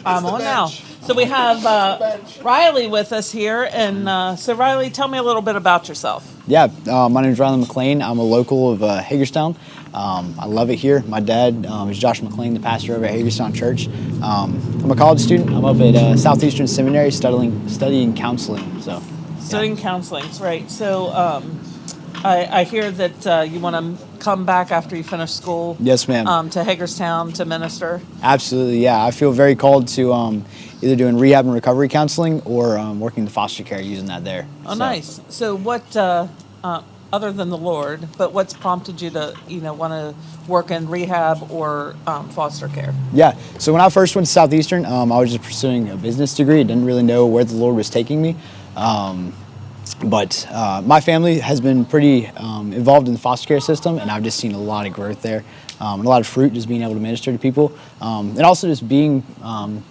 I'm on now. So we have Riley with us here, and so Riley, tell me a little bit about yourself. Yeah, my name is Riley McLean. I'm a local of Hagerstown. I love it here. My dad is Josh McLean, the pastor over at Hagerstown Church. I'm a college student. I'm up at Southeastern Seminary studying counseling. Studying counseling, right. So I hear that you want to come back after you finish school. Yes, ma'am. To Hagerstown to minister. Absolutely, yeah. I feel very called to either doing rehab and recovery counseling or working the foster care, using that there. Oh, nice. So what, other than the Lord, but what's prompted you to, want to work in rehab or foster care? Yeah. So when I first went to Southeastern, I was just pursuing a business degree. I didn't really know where the Lord was taking me. But my family has been pretty involved in the foster care system, and I've just seen a lot of growth there, and a lot of fruit just being able to minister to people. And also just being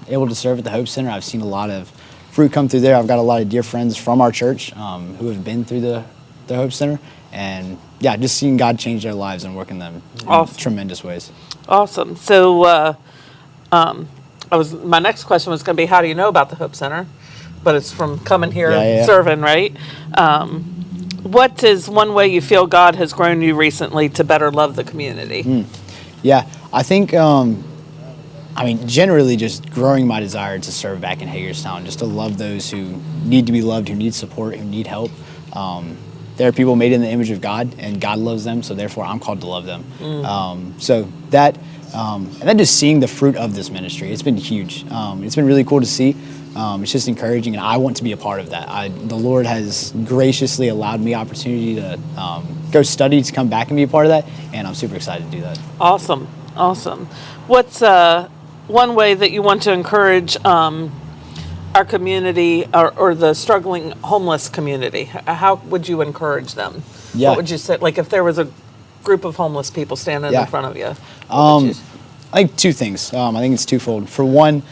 able to serve at the Hope Center, I've seen a lot of fruit come through there. I've got a lot of dear friends from our church who have been through the Hope Center, and yeah, just seeing God change their lives and work in them in tremendous ways. Awesome. So my next question was going to be, how do you know about the Hope Center? But it's from coming here and serving, right? What is one way you feel God has grown you recently to better love the community? Yeah, I think, generally just growing my desire to serve back in Hagerstown, just to love those who need to be loved, who need support, who need help. There are people made in the image of God, and God loves them, so therefore I'm called to love them. And then just seeing the fruit of this ministry, it's been huge. It's been really cool to see. It's just encouraging, and I want to be a part of that. The Lord has graciously allowed me opportunity to go study, to come back and be a part of that, and I'm super excited to do that. Awesome. What's one way that you want to encourage our community or the struggling homeless community? How would you encourage them? Yeah. What would you say, like if there was a group of homeless people standing in front of you? I think two things. I think it's twofold. For one,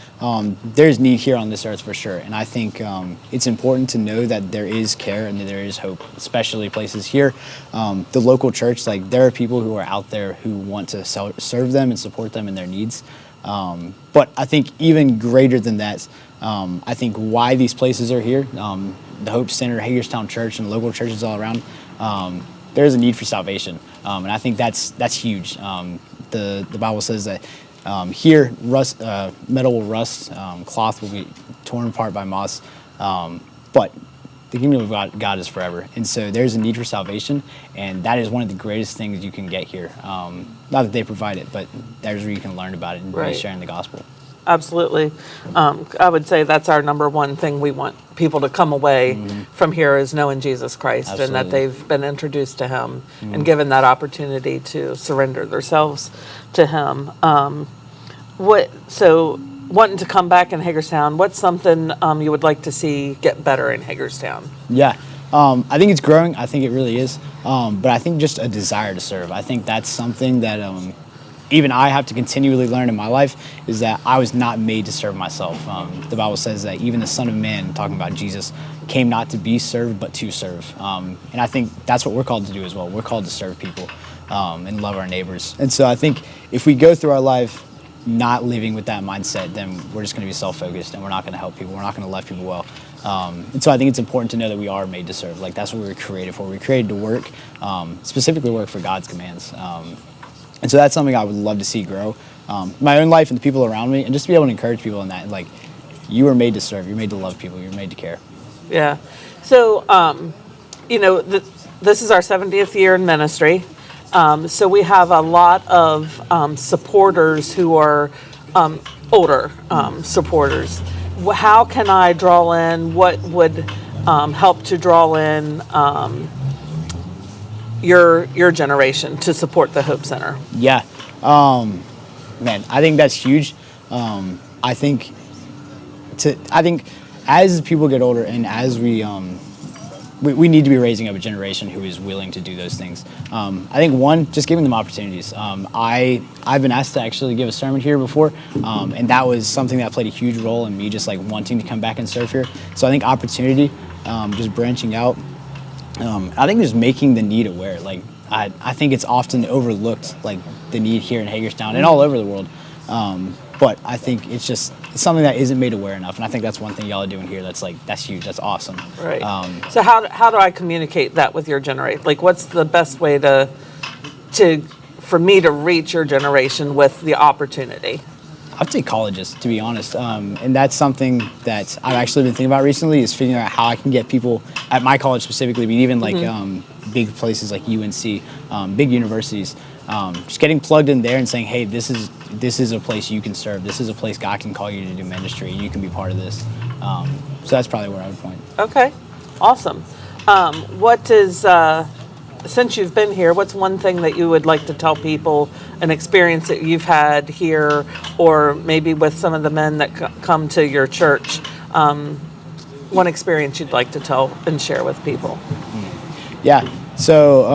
there's need here on this earth for sure, and I think it's important to know that there is care and that there is hope, especially places here. The local church, there are people who are out there who want to serve them and support them in their needs. But I think even greater than that, I think why these places are here, the Hope Center, Hagerstown Church, and local churches all around, there is a need for salvation, and I think that's huge. The Bible says that here metal will rust, cloth will be torn apart by moths, but the kingdom of God is forever. And so there's a need for salvation, and that is one of the greatest things you can get here. Not that they provide it, but there's where you can learn about it and be sharing the gospel. Absolutely. I would say that's our number one thing we want people to come away from here is knowing Jesus Christ. Absolutely. And that they've been introduced to him and given that opportunity to surrender themselves to him. So wanting to come back in Hagerstown, what's something you would like to see get better in Hagerstown? Yeah. I think it's growing. I think it really is. But I think just a desire to serve. I think that's something that even I have to continually learn in my life, is that I was not made to serve myself. The Bible says that even the Son of Man, talking about Jesus, came not to be served, but to serve. And I think that's what we're called to do as well. We're called to serve people and love our neighbors. And so I think if we go through our life not living with that mindset, then we're just going to be self-focused and we're not going to help people. We're not going to love people well. And so I think it's important to know that we are made to serve. That's what we were created for. We were created to work, specifically work for God's commands. And so that's something I would love to see grow. My own life and the people around me, and just to be able to encourage people in that. You were made to serve. You're made to love people. You're made to care. Yeah. So, this is our 70th year in ministry. So we have a lot of supporters who are older supporters. How can I draw in? What would help to draw in your generation to support the Hope Center? Yeah. Man, I think that's huge. I think as people get older and as we need to be raising up a generation who is willing to do those things. I think one, just giving them opportunities. I've been asked to actually give a sermon here before, and that was something that played a huge role in me just wanting to come back and serve here. So I think opportunity, just branching out. I think just making the need aware. I think it's often overlooked, the need here in Hagerstown and all over the world. But I think it's something that isn't made aware enough, and I think that's one thing y'all are doing here. That's huge. That's awesome. Right. So how do I communicate that with your generation? Like, what's the best way for me to reach your generation with the opportunity? I'd say colleges, to be honest, and that's something that I've actually been thinking about recently, is figuring out how I can get people at my college specifically, but even like big places like UNC, big universities, just getting plugged in there and saying, hey, this is a place you can serve. This is a place God can call you to do ministry. You can be part of this. So that's probably where I would point. Okay, awesome. What is since you've been here, what's one thing that you would like to tell people, an experience that you've had here, or maybe with some of the men that come to your church, one experience you'd like to tell and share with people? Yeah, so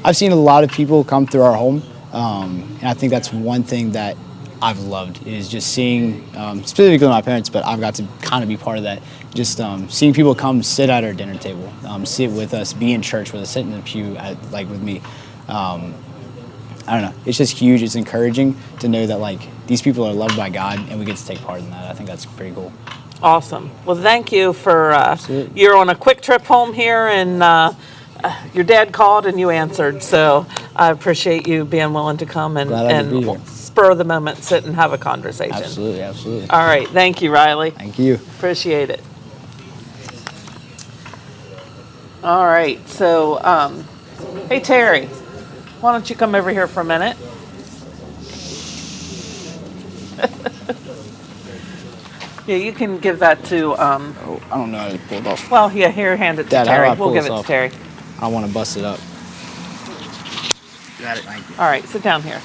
I've seen a lot of people come through our home, and I think that's one thing that I've loved, is just seeing, specifically my parents, but I've got to kind of be part of that, just seeing people come sit at our dinner table, sit with us, be in church with us, sit in the pew with me. I don't know, it's just huge. It's encouraging to know that these people are loved by God, and we get to take part in that. I think that's pretty cool. Awesome. Well, thank you for, you're on a quick trip home here, and your dad called and you answered, so I appreciate you being willing to come and spur of the moment, sit and have a conversation. Absolutely. All right. Thank you, Riley. Thank you. Appreciate it. All right. So, hey, Terry, why don't you come over here for a minute? Yeah, you can give that to... I don't know how to pull it off. Well, yeah, here, hand it to Dad, Terry. We'll give it to Terry. I don't want to bust it up. Got it, thank you. All right, sit down here.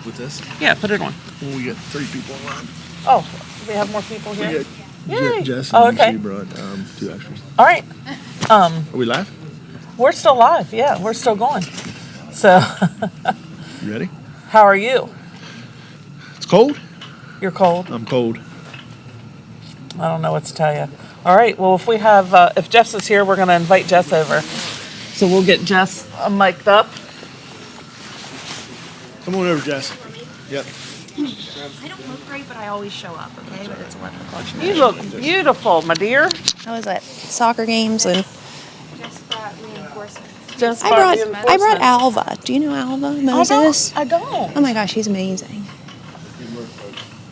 With this? Yeah, put it on. Well, we got 3 people online. Oh, we have more people here? Yay. Jess and okay. she brought 2 extras. All right. Are we live? We're still live, yeah. We're still going. So. You ready? How are you? It's cold. You're cold? I'm cold. I don't know what to tell you. All right, well, if we have, if Jess is here, we're going to invite Jess over. So we'll get Jess mic'd up. Come on over, Jess. Yep. I don't look great, but I always show up, okay? But it's 11 o'clock. You look beautiful, my dear. How was it? Soccer games and... Just brought reinforcements. Just I brought Alva. Do you know Alva Moses? I don't. Oh my gosh, he's amazing.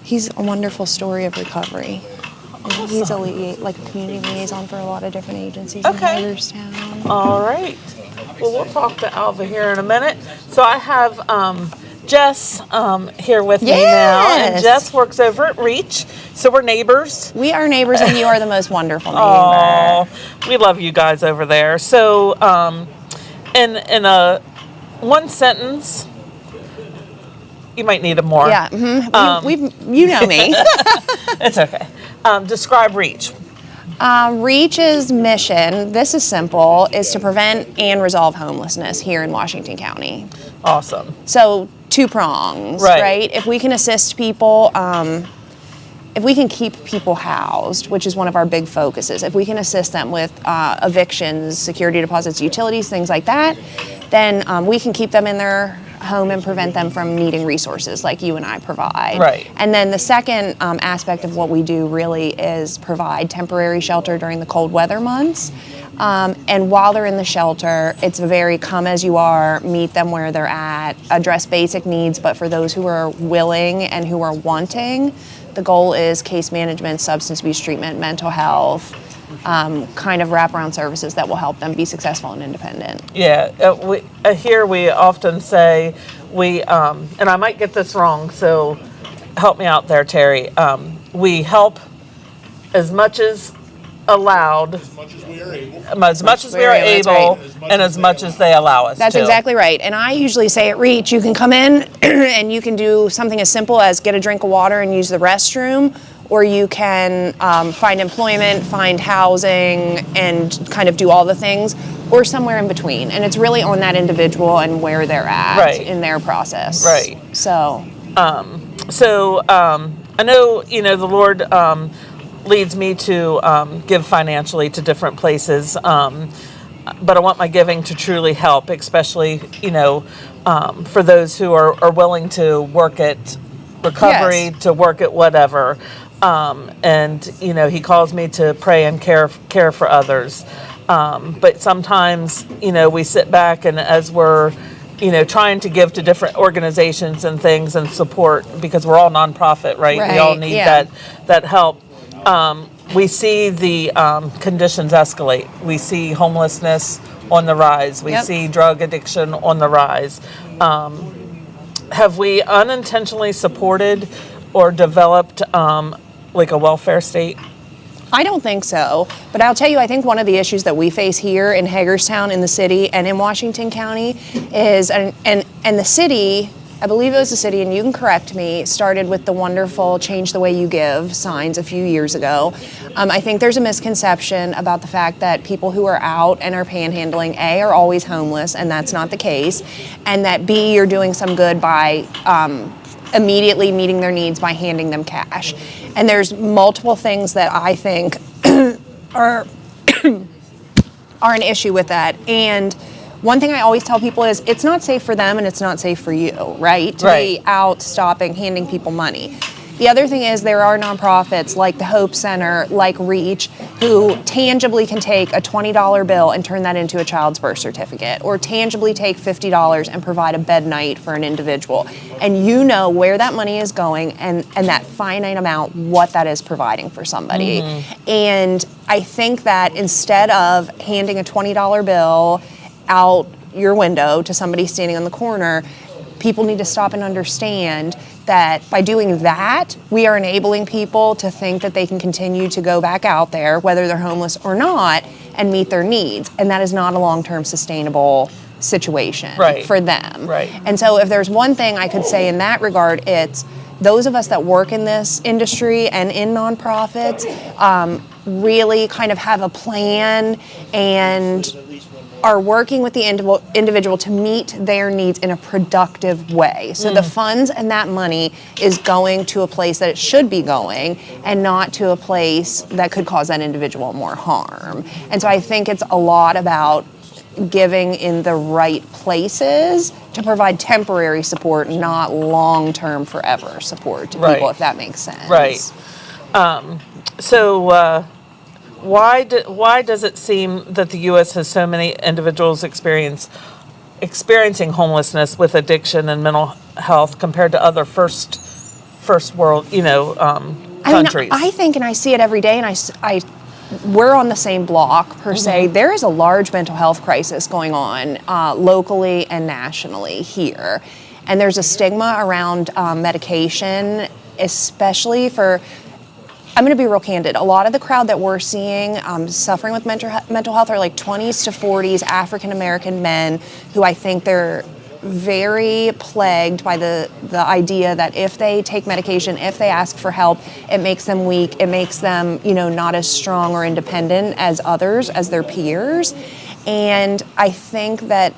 He's a wonderful story of recovery. And he's a community liaison for a lot of different agencies in Hagerstown. All right. Well, we'll talk to Alva here in a minute. So I have Jess here with me now, and Jess works over at Reach. So we're neighbors. We are neighbors, and you are the most wonderful neighbor. Oh, we love you guys over there. So, in a one sentence, you might need a more. Yeah, you know me. It's okay. Describe Reach. Reach's mission, this is simple, is to prevent and resolve homelessness here in Washington County. Awesome. So 2 prongs, right? If we can assist people, if we can keep people housed, which is one of our big focuses, if we can assist them with evictions, security deposits, utilities, things like that, then we can keep them in their home and prevent them from needing resources like you and I provide. Right. And then the second aspect of what we do really is provide temporary shelter during the cold weather months. And while they're in the shelter, it's a very come as you are, meet them where they're at, address basic needs, but for those who are willing and who are wanting, the goal is case management, substance abuse treatment, mental health, kind of wraparound services that will help them be successful and independent. Yeah, here we often say and I might get this wrong, so help me out there, Terry. We help as much as allowed, as much as we are able, and as much as they allow us. That's exactly right. And I usually say at Reach, you can come in and you can do something as simple as get a drink of water and use the restroom, or you can find employment, find housing, and kind of do all the things, or somewhere in between. And it's really on that individual and where they're at in their process. Right. So. I know, the Lord leads me to give financially to different places, but I want my giving to truly help, especially, for those who are willing to work at recovery, Yes. to work at whatever. And he calls me to pray and care for others. But sometimes we sit back, and as we're trying to give to different organizations and things and support, because we're all nonprofit, right? We all Right, need yeah. that help. We see the conditions escalate. We see homelessness on the rise. We Yep. see drug addiction on the rise. Have we unintentionally supported or developed like a welfare state? I don't think so, but I'll tell you, I think one of the issues that we face here in Hagerstown, in the city, and in Washington County is, and the city, I believe it was the city, and you can correct me, started with the wonderful Change the Way You Give signs a few years ago. I think there's a misconception about the fact that people who are out and are panhandling, A, are always homeless, and that's not the case, and that B, you're doing some good by immediately meeting their needs by handing them cash. And there's multiple things that I think are an issue with that. And one thing I always tell people is it's not safe for them and it's not safe for you, right? To Right. be out stopping, handing people money. The other thing is there are nonprofits like the Hope Center, like Reach, who tangibly can take a $20 bill and turn that into a child's birth certificate, or tangibly take $50 and provide a bed night for an individual. And you know where that money is going and that finite amount, what that is providing for somebody. And I think that instead of handing a $20 bill out your window to somebody standing on the corner, people need to stop and understand that by doing that, we are enabling people to think that they can continue to go back out there, whether they're homeless or not, and meet their needs. And that is not a long-term sustainable situation Right. for them. Right. And so if there's one thing I could say in that regard, it's those of us that work in this industry and in nonprofits really kind of have a plan and are working with the individual to meet their needs in a productive way. So the funds and that money is going to a place that it should be going and not to a place that could cause that individual more harm. And so I think it's a lot about giving in the right places to provide temporary support, not long-term forever support to Right. people, if that makes sense. Right. So why does it seem that the U.S. has so many individuals experiencing homelessness with addiction and mental health compared to other first world, countries? I think, and I see it every day, and we're on the same block per se. There is a large mental health crisis going on locally and nationally here, and there's a stigma around medication, especially for. I'm going to be real candid. A lot of the crowd that we're seeing suffering with mental health are like 20s to 40s African American men who I think they're very plagued by the idea that if they take medication, if they ask for help, it makes them weak. It makes them, not as strong or independent as others, as their peers. And I think that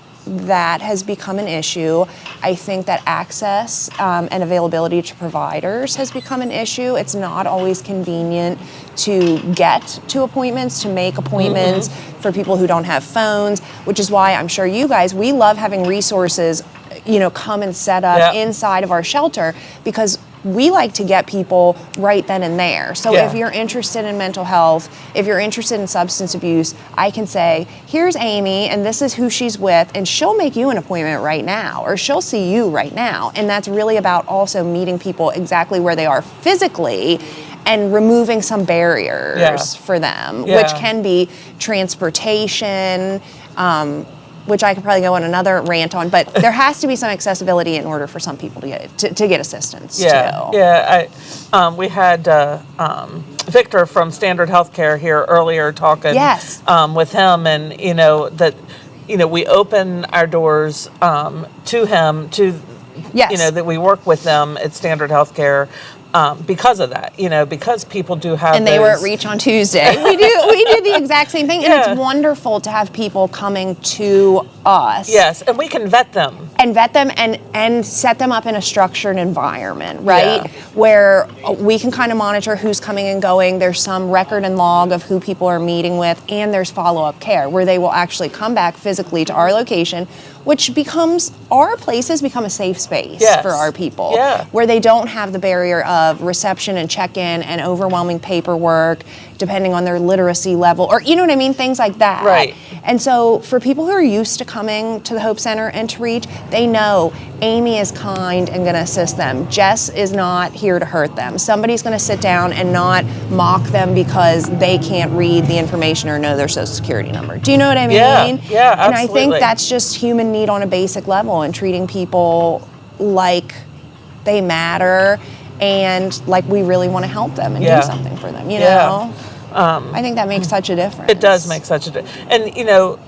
has become an issue. I think that access and availability to providers has become an issue. It's not always convenient to get to appointments, to make appointments for people who don't have phones, which is why I'm sure you guys, we love having resources, come and set up inside of our shelter, because we like to get people right then and there. So if you're interested in mental health, if you're interested in substance abuse, I can say, here's Amy, and this is who she's with, and she'll make you an appointment right now, or she'll see you right now. And that's really about also meeting people exactly where they are physically and removing some barriers for them, which can be transportation, which I could probably go on another rant on, but there has to be some accessibility in order for some people to get assistance too. Yeah. We had Victor from Standard Healthcare here earlier talking with him, and we open our doors to him that we work with them at Standard Healthcare. Because of that, because people do have. And they were at Reach on Tuesday. We do the exact same thing, and it's wonderful to have people coming to us. Yes, and we can vet them. And set them up in a structured environment, right? Yeah. Where we can kind of monitor who's coming and going. There's some record and log of who people are meeting with, and there's follow-up care where they will actually come back physically to our location. which becomes, our places become a safe space Yes. for our people, Yeah. where they don't have the barrier of reception and check-in and overwhelming paperwork, depending on their literacy level, or you know what I mean, things like that. Right. And so for people who are used to coming to the Hope Center and to Reach, they know Amy is kind and going to assist them. Jess is not here to hurt them. Somebody's going to sit down and not mock them because they can't read the information or know their social security number. Do you know what I mean? Yeah, yeah, And I think absolutely. that's just human need on a basic level, and treating people like they matter and like we really want to help them and Yeah. do something for them, you Yeah. know? I think that makes such a difference. It does make such a difference. And, you know,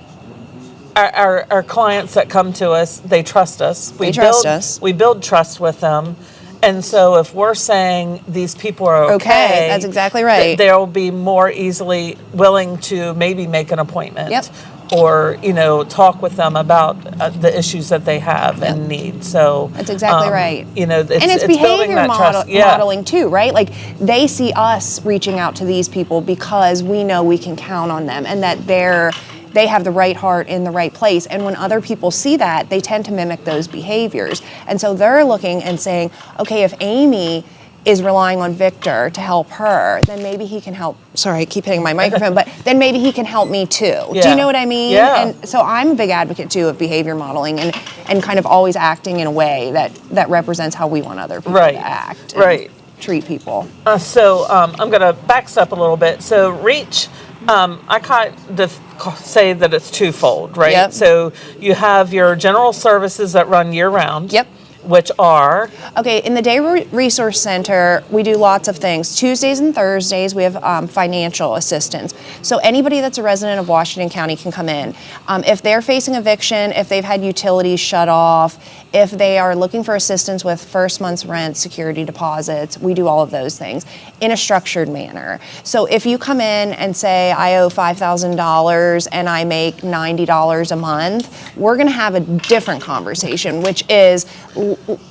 our clients that come to us, they trust us. They trust us. We build trust with them. And so if we're saying these people are okay, that's exactly right. They'll be more easily willing to maybe make an appointment. Yep. Or, you know, talk with them about the issues that they have and need. So That's exactly right. You know, it's, and it's building behavior that trust. Yeah. modeling too, right? Like they see us reaching out to these people because we know we can count on them and that they have the right heart in the right place. And when other people see that, they tend to mimic those behaviors. And so they're looking and saying, okay, if Amy is relying on Victor to help her, then maybe he can help. Sorry, I keep hitting my microphone, but then maybe he can help me too. Yeah. Do you know what I mean? Yeah. And so I'm a big advocate too of behavior modeling and kind of always acting in a way that represents how we want other people Right. to act. And Right. treat people. So I'm going to back step a little bit. So Reach, I kind of say that it's twofold, right? Yep. So you have your general services that run year round. Yep. Which are? Okay, in the Day Resource Center, we do lots of things. Tuesdays and Thursdays, we have financial assistance. So anybody that's a resident of Washington County can come in. If they're facing eviction, if they've had utilities shut off, if they are looking for assistance with first month's rent, security deposits, we do all of those things in a structured manner. So if you come in and say, I owe $5,000 and I make $90 a month, we're gonna have a different conversation, which is,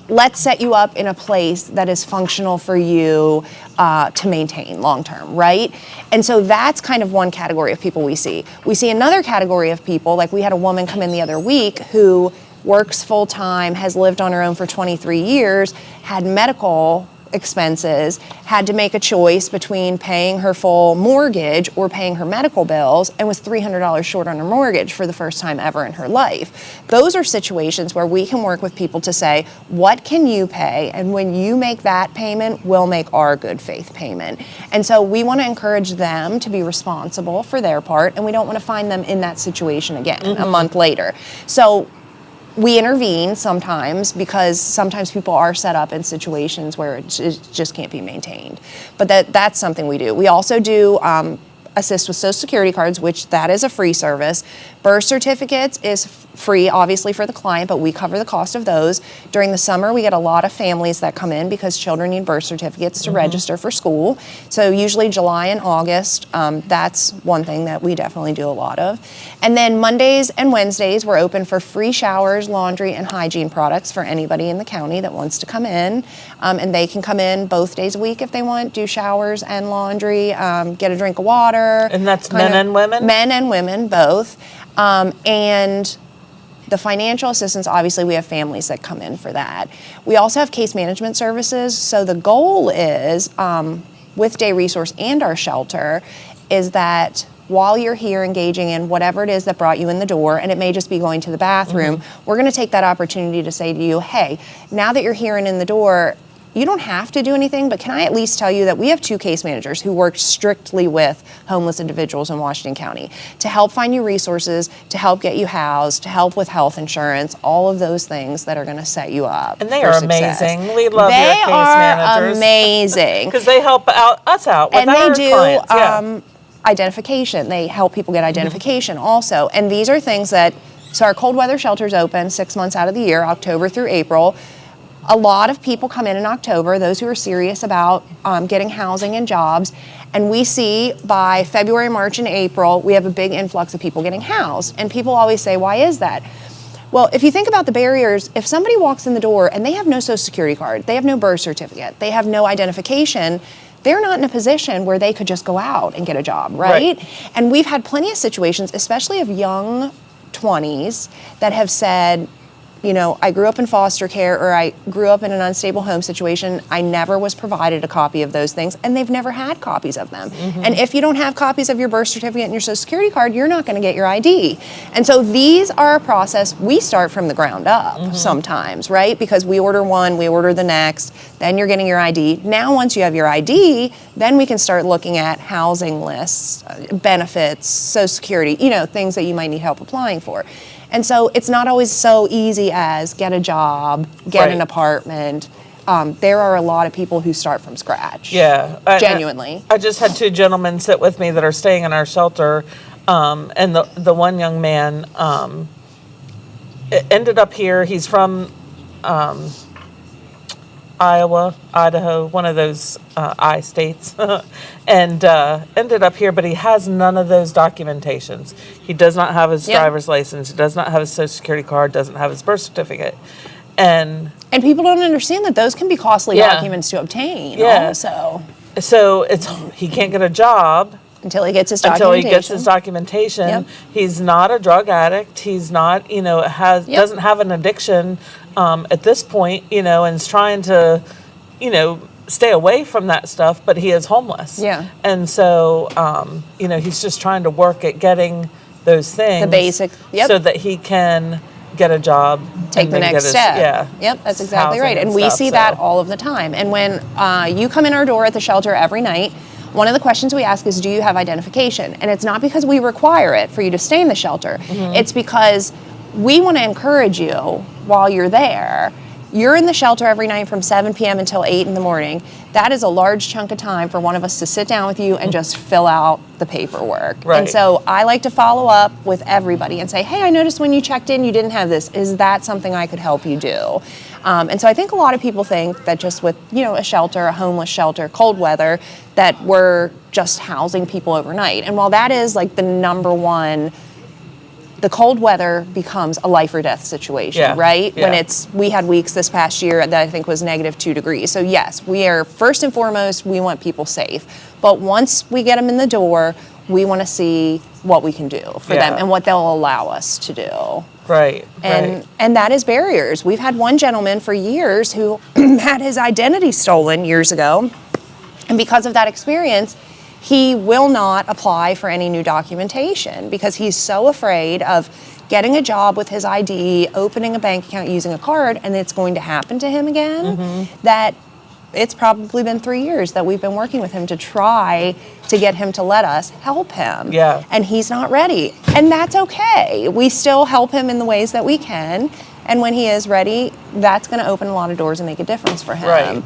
let's set you up in a place that is functional for you to maintain long term, right? And so that's kind of one category of people we see. We see another category of people, like we had a woman come in the other week who works full time, has lived on her own for 23 years, had medical expenses, had to make a choice between paying her full mortgage or paying her medical bills, and was $300 short on her mortgage for the first time ever in her life. Those are situations where we can work with people to say, what can you pay? And when you make that payment, we'll make our good faith payment. And so we want to encourage them to be responsible for their part, and we don't want to find them in that situation again a month later. So we intervene sometimes because sometimes people are set up in situations where it just can't be maintained. But that's something we do. We also do assist with Social Security cards, which that is a free service. Birth certificates is free, obviously, for the client, but we cover the cost of those. During the summer, we get a lot of families that come in because children need birth certificates to register for school. So usually July and August, that's one thing that we definitely do a lot of. And then Mondays and Wednesdays, we're open for free showers, laundry, and hygiene products for anybody in the county that wants to come in. And they can come in both days a week if they want, do showers and laundry, get a drink of water. And that's men and women? Men and women, both. And the financial assistance, obviously, we have families that come in for that. We also have case management services. So the goal is, with Day Resource and our shelter, is that while you're here engaging in whatever it is that brought you in the door, and it may just be going to the bathroom, we're going to take that opportunity to say to you, hey, now that you're here and in the door, you don't have to do anything, but can I at least tell you that we have 2 case managers who work strictly with homeless individuals in Washington County to help find you resources, to help get you housed, to help with health insurance, all of those things that are going to set you up. And they for are success. amazing. We love your case They are managers. amazing. Because they help us out with And our they do clients. Yeah. identification. They help people get identification also. And these are things that, so our cold weather shelter's open 6 months out of the year, October through April. A lot of people come in October, those who are serious about getting housing and jobs, and we see by February, March, and April, we have a big influx of people getting housed. And people always say, why is that? Well, if you think about the barriers, if somebody walks in the door and they have no Social Security card, they have no birth certificate, they have no identification, they're not in a position where they could just go out and get a job, right? And we've had plenty of situations, especially of young 20s that have said, you know, I grew up in foster care, or I grew up in an unstable home situation. I never was provided a copy of those things, and they've never had copies of them. And if you don't have copies of your birth certificate and your social security card, you're not going to get your ID. And so these are a process. We start from the ground up sometimes, right? Because we order one, we order the next, then you're getting your ID. Now, once you have your ID, then we can start looking at housing lists, benefits, social security, you know, things that you might need help applying for. And so it's not always so easy as get a job, get an apartment. There are a lot of people who start from scratch. Yeah. Genuinely. I just had 2 gentlemen sit with me that are staying in our shelter, and the one young man ended up here. He's from Iowa, Idaho, one of those I states, and ended up here, but he has none of those documentations. He does not have his driver's license, he does not have his social security card, doesn't have his birth certificate. And people don't understand that those can be costly documents to obtain also. So he can't get a job until he gets his documentation. Yep. He's not a drug addict. He's not, you know, doesn't have an addiction at this point, you know, and is trying to, you know, stay away from that stuff, but he is homeless. Yeah. And so, you know, he's just trying to work at getting those things. The basic, so that he can get a job. Take the next step. Yep, that's exactly right. And we see that all of the time. And when you come in our door at the shelter every night, one of the questions we ask is, do you have identification? And it's not because we require it for you to stay in the shelter. It's because we want to encourage you while you're there. You're in the shelter every night from 7 p.m. until 8 in the morning. That is a large chunk of time for one of us to sit down with you and just fill out the paperwork. Right. And so I like to follow up with everybody and say, hey, I noticed when you checked in you didn't have this. Is that something I could help you do? And so I think a lot of people think that just with, you know, a shelter, a homeless shelter, cold weather, that we're just housing people overnight. And while that is like the number one, the cold weather becomes a life or death situation, right? Yeah. When we had weeks this past year that I think was -2 degrees. So yes, we are, first and foremost, we want people safe. But once we get them in the door, we want to see what we can do for them and what they'll allow us to do. Right. And that is barriers. We've had one gentleman for years who had his identity stolen years ago. And because of that experience, he will not apply for any new documentation because he's so afraid of getting a job with his ID, opening a bank account using a card, and it's going to happen to him again, that it's probably been 3 years that we've been working with him to try to get him to let us help him. Yeah. And he's not ready. And that's okay. We still help him in the ways that we can. And when he is ready, that's going to open a lot of doors and make a difference for him. Right.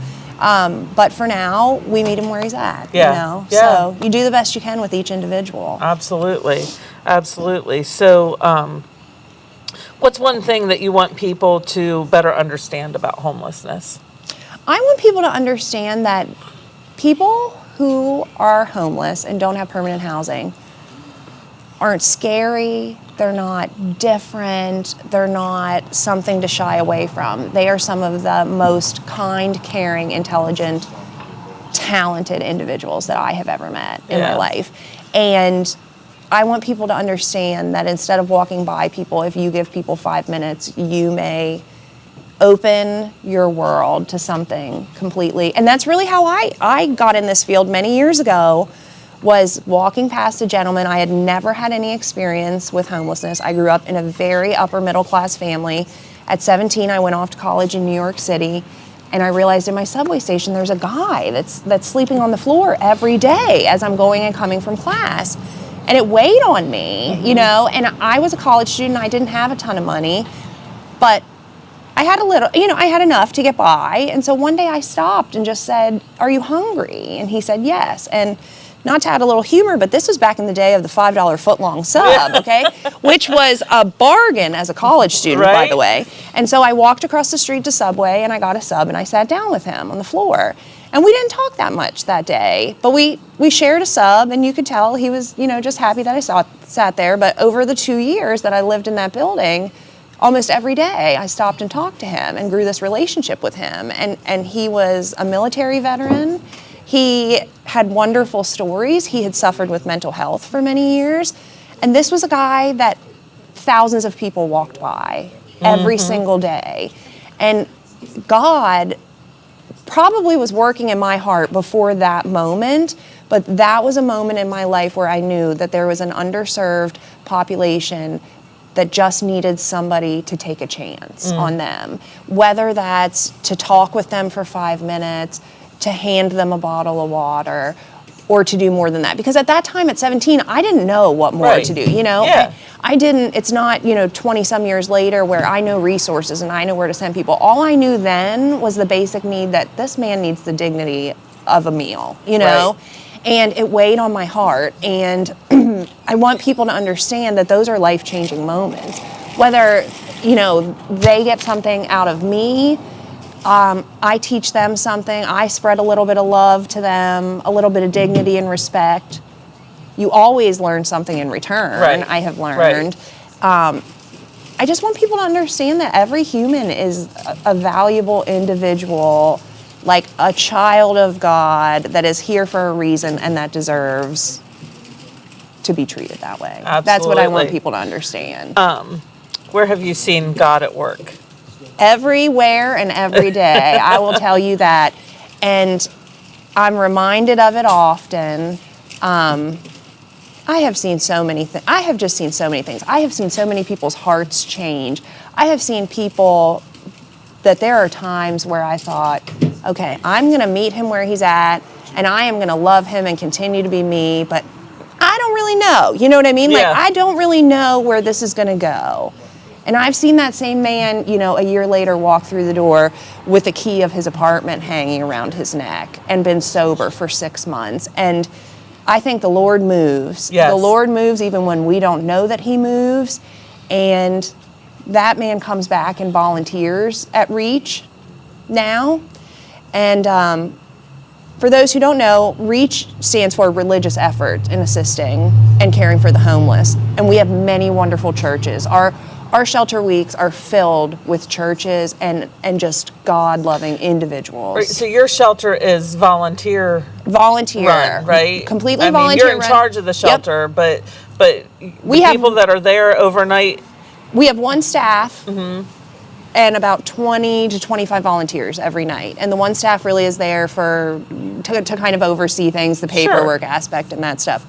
But for now, we meet him where he's at, Yeah. you know? Yeah. So you do the best you can with each individual. Absolutely. Absolutely. So, what's one thing that you want people to better understand about homelessness? I want people to understand that people who are homeless and don't have permanent housing aren't scary, they're not different, they're not something to shy away from. They are some of the most kind, caring, intelligent, talented individuals that I have ever met in my life. And I want people to understand that instead of walking by people, if you give people 5 minutes, you may open your world to something completely. And that's really how I got in this field many years ago, was walking past a gentleman. I had never had any experience with homelessness. I grew up in a very upper middle class family. At 17, I went off to college in New York City, and I realized in my subway station there's a guy that's sleeping on the floor every day as I'm going and coming from class. And it weighed on me, you know, and I was a college student. I didn't have a ton of money, but I had a little, you know, I had enough to get by. And so one day I stopped and just said, "Are you hungry?" And he said, "Yes." And not to add a little humor, but this was back in the day of the $5 footlong sub, okay? Which was a bargain as a college student, by the way. And so I walked across the street to Subway and I got a sub and I sat down with him on the floor. And we didn't talk that much that day, but we shared a sub, and you could tell he was, you know, just happy that I sat there. But over the 2 years that I lived in that building, almost every day I stopped and talked to him and grew this relationship with him. And he was a military veteran. He had wonderful stories. He had suffered with mental health for many years. And this was a guy that thousands of people walked by every single day. And God probably was working in my heart before that moment, but that was a moment in my life where I knew that there was an underserved population that just needed somebody to take a chance on them. Whether that's to talk with them for 5 minutes, to hand them a bottle of water, or to do more than that. Because at that time, at 17, I didn't know what more to do, you know? Yeah. I didn't, it's not, 20 some years later where I know resources and I know where to send people. All I knew then was the basic need that this man needs the dignity of a meal, you know? Right. And it weighed on my heart. And I want people to understand that those are life-changing moments. Whether, they get something out of me, I teach them something, I spread a little bit of love to them, a little bit of dignity and respect. You always learn something in return, right. I have learned. Right. I just want people to understand that every human is a valuable individual, like a child of God that is here for a reason and that deserves to be treated that way. Absolutely. That's what I want people to understand. Where have you seen God at work? Everywhere and every day, I will tell you that. And I'm reminded of it often. I have seen so many things. I have just seen so many things. I have seen so many people's hearts change. I have seen people that there are times where I thought, okay, I'm going to meet him where he's at, and I am going to love him and continue to be me, but I don't really know. You know what I mean? Yeah. Like, I don't really know where this is going to go. And I've seen that same man, a year later walk through the door with the key of his apartment hanging around his neck and been sober for 6 months. And I think the Lord moves. Yes. The Lord moves even when we don't know that he moves. And that man comes back and volunteers at REACH now. And for those who don't know, REACH stands for Religious Effort in Assisting and Caring for the Homeless. And we have many wonderful churches. Our shelter weeks are filled with churches and just God-loving individuals. Right, so your shelter is volunteer run, right? Completely volunteer you're in run. charge of the shelter, Yep. but We the have- people that are there overnight. We have one staff and about 20 to 25 volunteers every night. And the one staff really is there to kind of oversee things, the paperwork aspect and that stuff.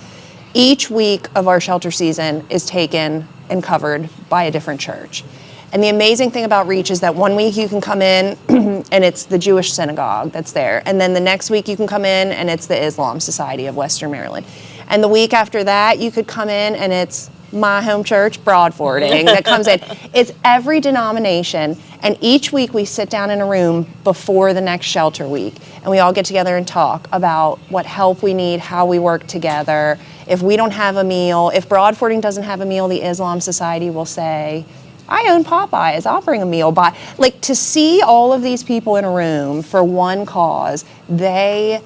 Each week of our shelter season is taken and covered by a different church. And the amazing thing about REACH is that one week you can come in and it's the Jewish synagogue that's there. And then the next week you can come in and it's the Islam Society of Western Maryland. And the week after that you could come in and it's my home church, Broadfording, that comes in. It's every denomination. And each week we sit down in a room before the next shelter week. And we all get together and talk about what help we need, how we work together. If we don't have a meal, if Broadfording doesn't have a meal, the Islam Society will say, I own Popeyes, I'll bring a meal by. Like, to see all of these people in a room for one cause, they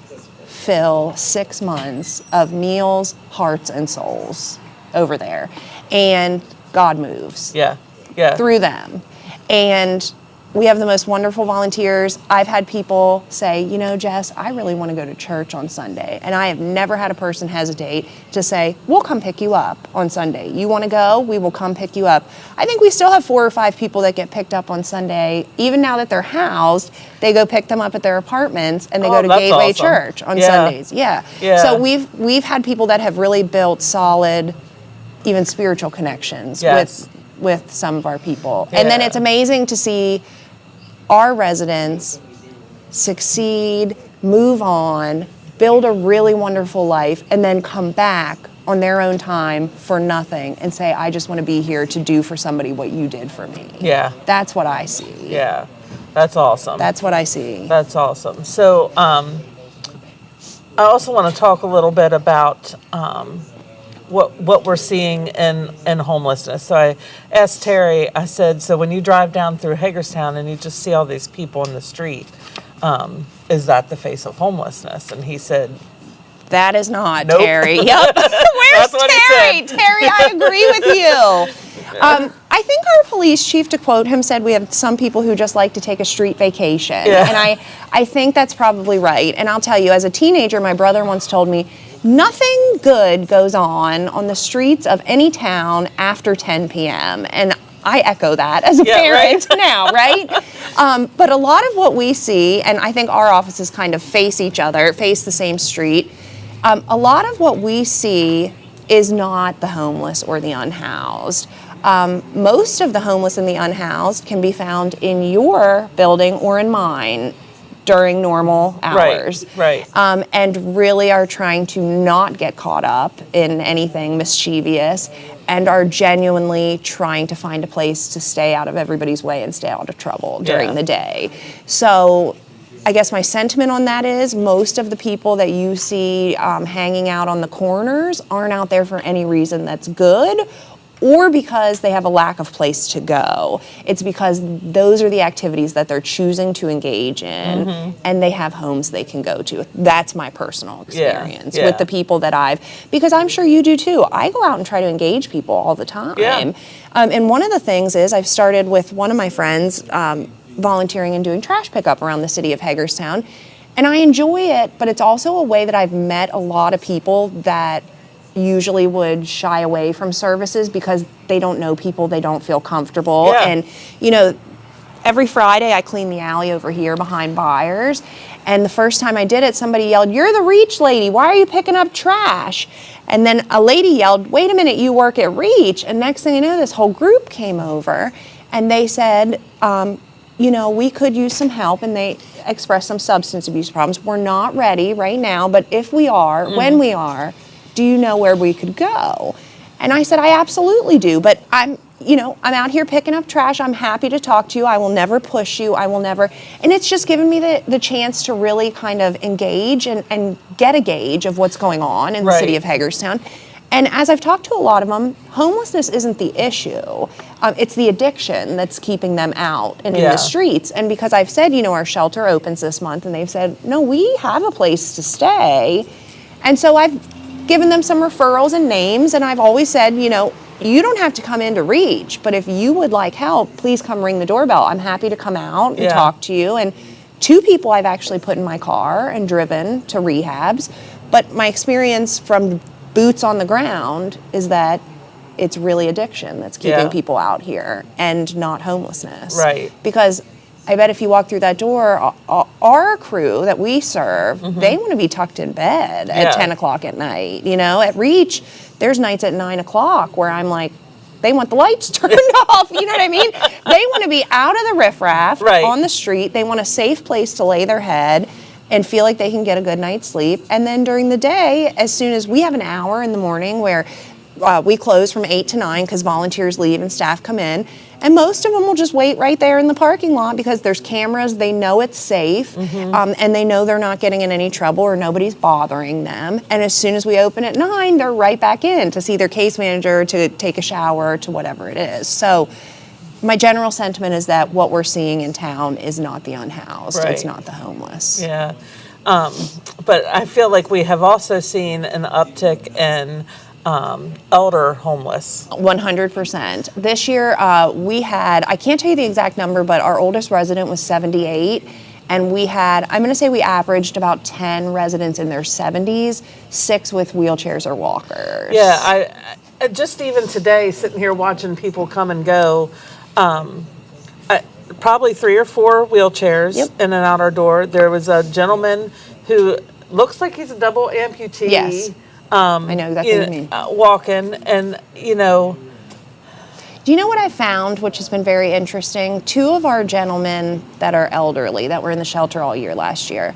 fill 6 months of meals, hearts, and souls over there. And God moves through them. And we have the most wonderful volunteers. I've had people say, Jess, I really want to go to church on Sunday. And I have never had a person hesitate to say, we'll come pick you up on Sunday. You want to go? We will come pick you up. I think we still have 4 or 5 people that get picked up on Sunday. Even now that they're housed, they go pick them up at their apartments and they go to Gateway awesome. Church on Sundays. Yeah. So we've had people that have really built solid, even spiritual connections with some of our people. Yeah. And then it's amazing to see our residents succeed, move on, build a really wonderful life, and then come back on their own time for nothing and say, I just want to be here to do for somebody what you did for me. Yeah. That's what I see. Yeah. That's awesome. That's what I see. That's awesome. So I also want to talk a little bit about what we're seeing in homelessness. So I asked Terry, I said, so when you drive down through Hagerstown and you just see all these people in the street, is that the face of homelessness? And he said, that is not, nope. Terry. Yep. Where's Terry? Terry, I agree with you. I think our police chief, to quote him, said we have some people who just like to take a street vacation. Yeah. And I think that's probably right. And I'll tell you, as a teenager, my brother once told me, nothing good goes on the streets of any town after 10 p.m. And I echo that as a parent now, right? But a lot of what we see, and I think our offices kind of face each other, face the same street, a lot of what we see is not the homeless or the unhoused. Most of the homeless and the unhoused can be found in your building or in mine during normal hours. Right. And really are trying to not get caught up in anything mischievous and are genuinely trying to find a place to stay out of everybody's way and stay out of trouble during the day. So I guess my sentiment on that is most of the people that you see hanging out on the corners aren't out there for any reason that's good or because they have a lack of place to go. It's because those are the activities that they're choosing to engage in, and they have homes they can go to. That's my personal experience with the people that because I'm sure you do too. I go out and try to engage people all the time. Yeah. And one of the things is I've started with one of my friends volunteering and doing trash pickup around the city of Hagerstown. And I enjoy it, but it's also a way that I've met a lot of people that usually would shy away from services because they don't know people, they don't feel comfortable. Yeah. And, you know, every Friday I clean the alley over here behind buyers. And the first time I did it, somebody yelled, "You're the Reach lady, why are you picking up trash?" And then a lady yelled, "Wait a minute, you work at Reach." And next thing you know, this whole group came over and they said, you know, we could use some help, and they expressed some substance abuse problems. We're not ready right now, but if we are, when we are, do you know where we could go? And I said, I absolutely do, but I'm out here picking up trash. I'm happy to talk to you. I will never push you. I will never. And it's just given me the chance to really kind of engage and get a gauge of what's going on in the city of Hagerstown. And as I've talked to a lot of them, homelessness isn't the issue. It's the addiction that's keeping them out and in the streets. And because I've said, you know, our shelter opens this month, and they've said, no, we have a place to stay. And so I've given them some referrals and names, and I've always said, you know, you don't have to come in to Reach, but if you would like help, please come ring the doorbell. I'm happy to come out and talk to you. And 2 people I've actually put in my car and driven to rehabs. But my experience from boots on the ground is that it's really addiction that's keeping people out here and not homelessness. Right. Because I bet if you walk through that door, our crew that we serve, they want to be tucked in bed at 10 o'clock at night. You know, at Reach, there's nights at 9 o'clock where I'm like, they want the lights turned off. You know what I mean? They want to be out of the riffraff on the street. They want a safe place to lay their head and feel like they can get a good night's sleep. And then during the day, as soon as we have an hour in the morning where we close from 8 to 9 because volunteers leave and staff come in, and most of them will just wait right there in the parking lot because there's cameras, they know it's safe, and they know they're not getting in any trouble or nobody's bothering them. And as soon as we open at 9, they're right back in to see their case manager, to take a shower, to whatever it is. So my general sentiment is that what we're seeing in town is not the unhoused, it's not the homeless. Yeah. But I feel like we have also seen an uptick in elder homeless. 100%. This year we had, I can't tell you the exact number, but our oldest resident was 78. And we had, I'm going to say we averaged about 10 residents in their 70s, 6 with wheelchairs or walkers. Yeah, I just even today, sitting here watching people come and go, probably 3 or 4 wheelchairs in and out our door. There was a gentleman who looks like he's a double amputee. Yes. I know exactly what you mean. Walking, and you know. Do you know what I found, which has been very interesting? 2 of our gentlemen that are elderly, that were in the shelter all year last year,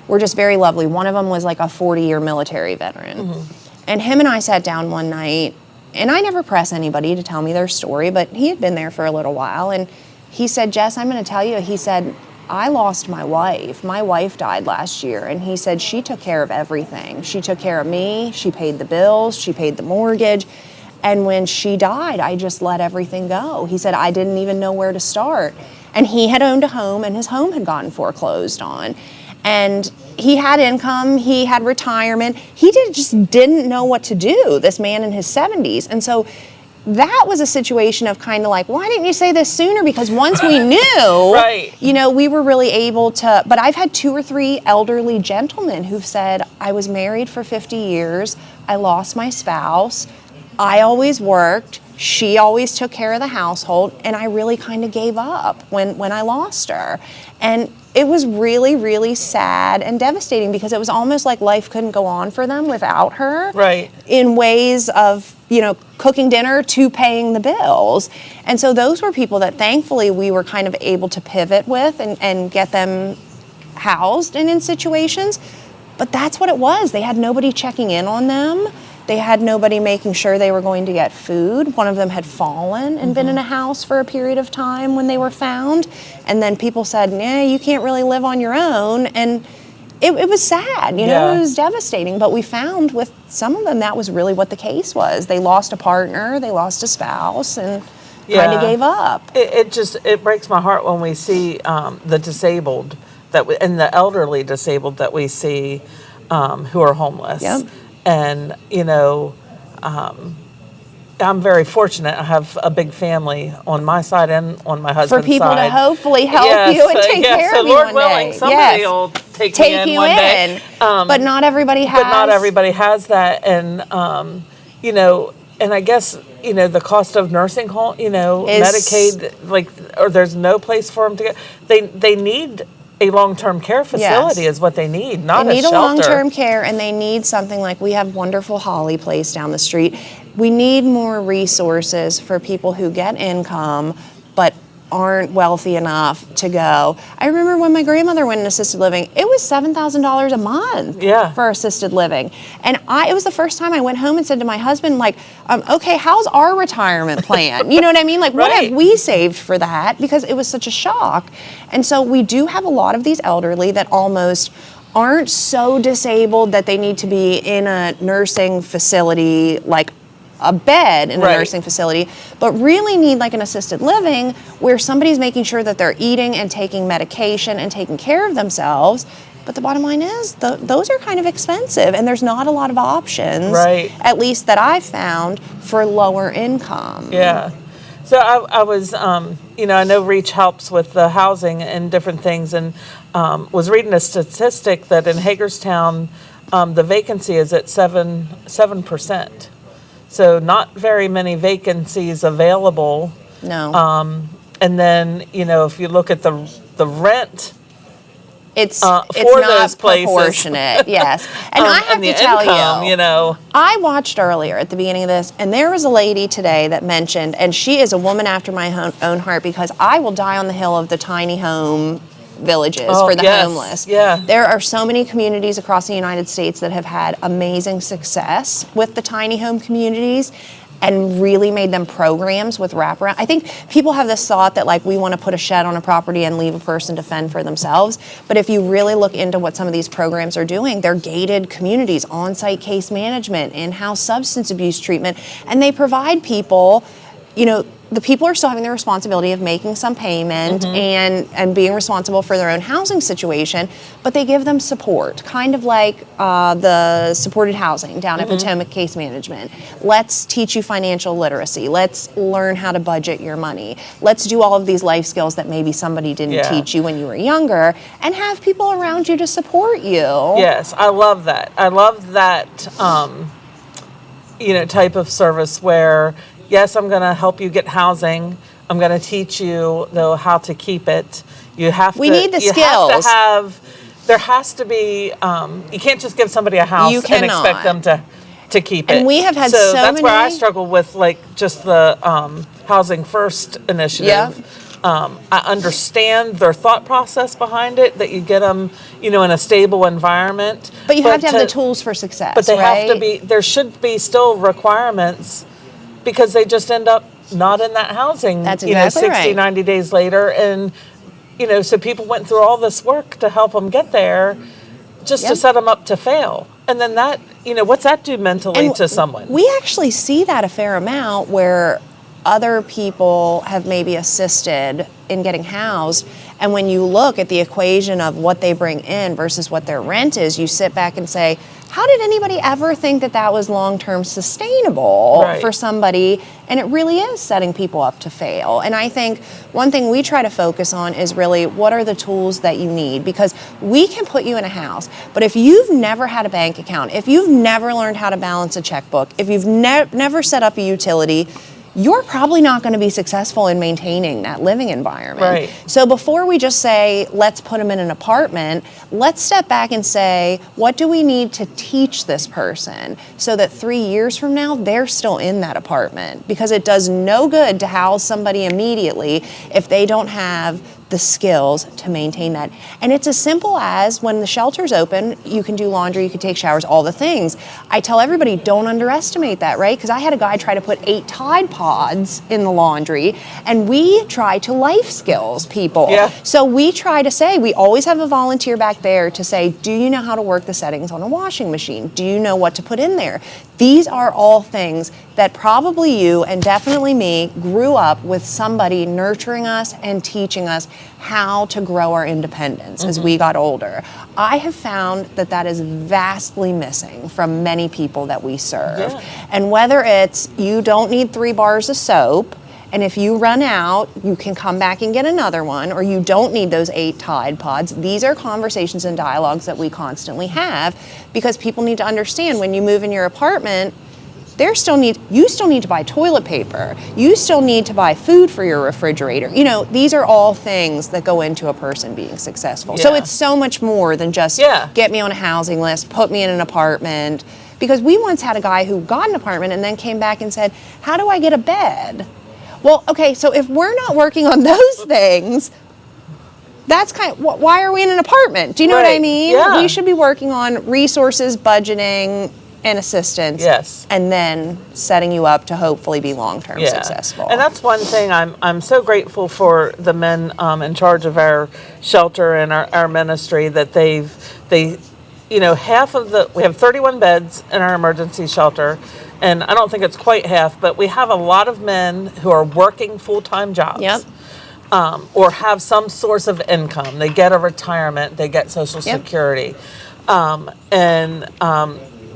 were just very lovely. One of them was like a 40-year military veteran. And him and I sat down one night, and I never press anybody to tell me their story, but he had been there for a little while, and he said, Jess, I'm going to tell you, he said, I lost my wife. My wife died last year, and he said she took care of everything. She took care of me, she paid the bills, she paid the mortgage, and when she died, I just let everything go. He said, I didn't even know where to start. And he had owned a home, and his home had gotten foreclosed on. And he had income, he had retirement. He just didn't know what to do, this man in his 70s. And so that was a situation of kind of like, why didn't you say this sooner? Because once we knew, Right. you know, we were really able to, but I've had 2 or 3 elderly gentlemen who've said, I was married for 50 years, I lost my spouse, I always worked, she always took care of the household, and I really kind of gave up when I lost her. And it was really, really sad and devastating because it was almost like life couldn't go on for them without her. Right. In ways of, you know, cooking dinner to paying the bills. And so those were people that thankfully we were kind of able to pivot with and get them housed and in situations. But that's what it was. They had nobody checking in on them. They had nobody making sure they were going to get food. One of them had fallen and been in a house for a period of time when they were found. And then people said, nah, you can't really live on your own. And it was sad, you know, it was devastating. But we found with some of them that was really what the case was. They lost a partner, they lost a spouse, and kind of gave up. It breaks my heart when we see the disabled and the elderly disabled that we see who are homeless. Yep. And, you know, I'm very fortunate. I have a big family on my side and on my husband's side. For people to hopefully help you and take care of you Lord one willing, day. somebody will take me in one day. But not everybody has. But not everybody has that. And, you know, and I guess, you know, the cost of nursing home, you know, Medicaid, like, or there's no place for them to go. They need a long-term care facility is what they need, not a shelter. They need a long-term care, and they need something like we have wonderful Holly Place down the street. We need more resources for people who get income but aren't wealthy enough to go. I remember when my grandmother went in assisted living, it was $7,000 a month for assisted living. And it was the first time I went home and said to my husband, like, okay, how's our retirement plan? You know what I mean? Like, what have we saved for that? Because it was such a shock. And so we do have a lot of these elderly that almost aren't so disabled that they need to be in a nursing facility, like a bed in a nursing facility, but really need like an assisted living where somebody's making sure that they're eating and taking medication and taking care of themselves. But the bottom line is those are kind of expensive, and there's not a lot of options, at least that I've found, for lower income. Yeah. So I was, you know, I know Reach helps with the housing and different things, and was reading a statistic that in Hagerstown, the vacancy is at 7%. So not very many vacancies available. No. And then, you know, if you look at the rent, it's for not those places. Proportionate. Yes. And I have to tell you know, I watched earlier at the beginning of this, and there was a lady today that mentioned, and she is a woman after my own heart, because I will die on the hill of the tiny home villages for the homeless. Yeah. There are so many communities across the United States that have had amazing success with the tiny home communities and really made them programs with wraparound. I think people have this thought that like we want to put a shed on a property and leave a person to fend for themselves. But if you really look into what some of these programs are doing, they're gated communities, on-site case management, in-house substance abuse treatment, and they provide people, you know, the people are still having the responsibility of making some payment and being responsible for their own housing situation, but they give them support, kind of like the supported housing down at Potomac Case Management. Let's teach you financial literacy. Let's learn how to budget your money. Let's do all of these life skills that maybe somebody didn't teach you when you were younger, and have people around you to support you. Yes, I love that. I love that, you know, type of service where, yes, I'm going to help you get housing. I'm going to teach you, though, how to keep it. You have We need the skills. There has to be, you can't just give somebody a house and expect them to keep it. And we have had so that's many. where I struggle with, like, just the Housing First initiative. I understand their thought process behind it, that you get them, you know, in a stable environment. But you have to have the tools for success, But they have to be, there should be still requirements, because they just end up not in that housing, That's you know, exactly 60, 90 days later. And, you know, so people went through all this work to help them get there just to set them up to fail. And then that, you know, what's that do mentally to someone? We actually see that a fair amount where other people have maybe assisted in getting housed. And when you look at the equation of what they bring in versus what their rent is, you sit back and say, how did anybody ever think that that was long-term sustainable for somebody? And it really is setting people up to fail. And I think one thing we try to focus on is really what are the tools that you need? Because we can put you in a house, but if you've never had a bank account, if you've never learned how to balance a checkbook, if you've never set up a utility, you're probably not going to be successful in maintaining that living environment. Right. So before we just say, let's put them in an apartment, let's step back and say, what do we need to teach this person so that 3 years from now, they're still in that apartment? Because it does no good to house somebody immediately if they don't have the skills to maintain that. And it's as simple as when the shelter's open, you can do laundry, you can take showers, all the things. I tell everybody, don't underestimate that, right? Because I had a guy try to put 8 Tide Pods in the laundry, and we try to life skills people. Yeah. So we try to say, we always have a volunteer back there to say, do you know how to work the settings on a washing machine? Do you know what to put in there? These are all things that probably you and definitely me grew up with somebody nurturing us and teaching us how to grow our independence as we got older. I have found that that is vastly missing from many people that we serve. Yeah. And whether it's you don't need 3 bars of soap, and if you run out, you can come back and get another one, or you don't need those 8 Tide Pods. These are conversations and dialogues that we constantly have because people need to understand when you move in your apartment, you still need to buy toilet paper. You still need to buy food for your refrigerator. You know, these are all things that go into a person being successful. So Yeah. it's so much more than just get me on a housing list, put me in an apartment. Because we once had a guy who got an apartment and then came back and said, how do I get a bed? Well, okay, so if we're not working on those things, that's kind of, why are we in an apartment? Do you know what I mean? Yeah. We should be working on resources, budgeting, and assistance. Yes. And then setting you up to hopefully be long-term successful. And that's one thing I'm so grateful for the men in charge of our shelter and our ministry that they we have 31 beds in our emergency shelter, and I don't think it's quite half, but we have a lot of men who are working full-time jobs. Yep. Or have some source of income. They get a retirement, they get Social Security.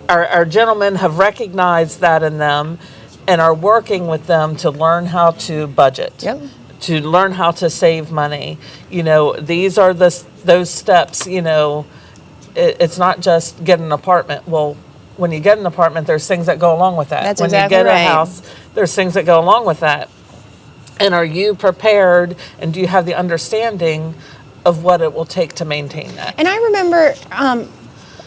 Our gentlemen have recognized that in them and are working with them to learn how to budget, to learn how to save money. You know, these are those steps, you know, it's not just get an apartment. Well, when you get an apartment, there's things that go along with that. That's when exactly you get right. a house, there's things that go along with that. And are you prepared and do you have the understanding of what it will take to maintain that? And I remember,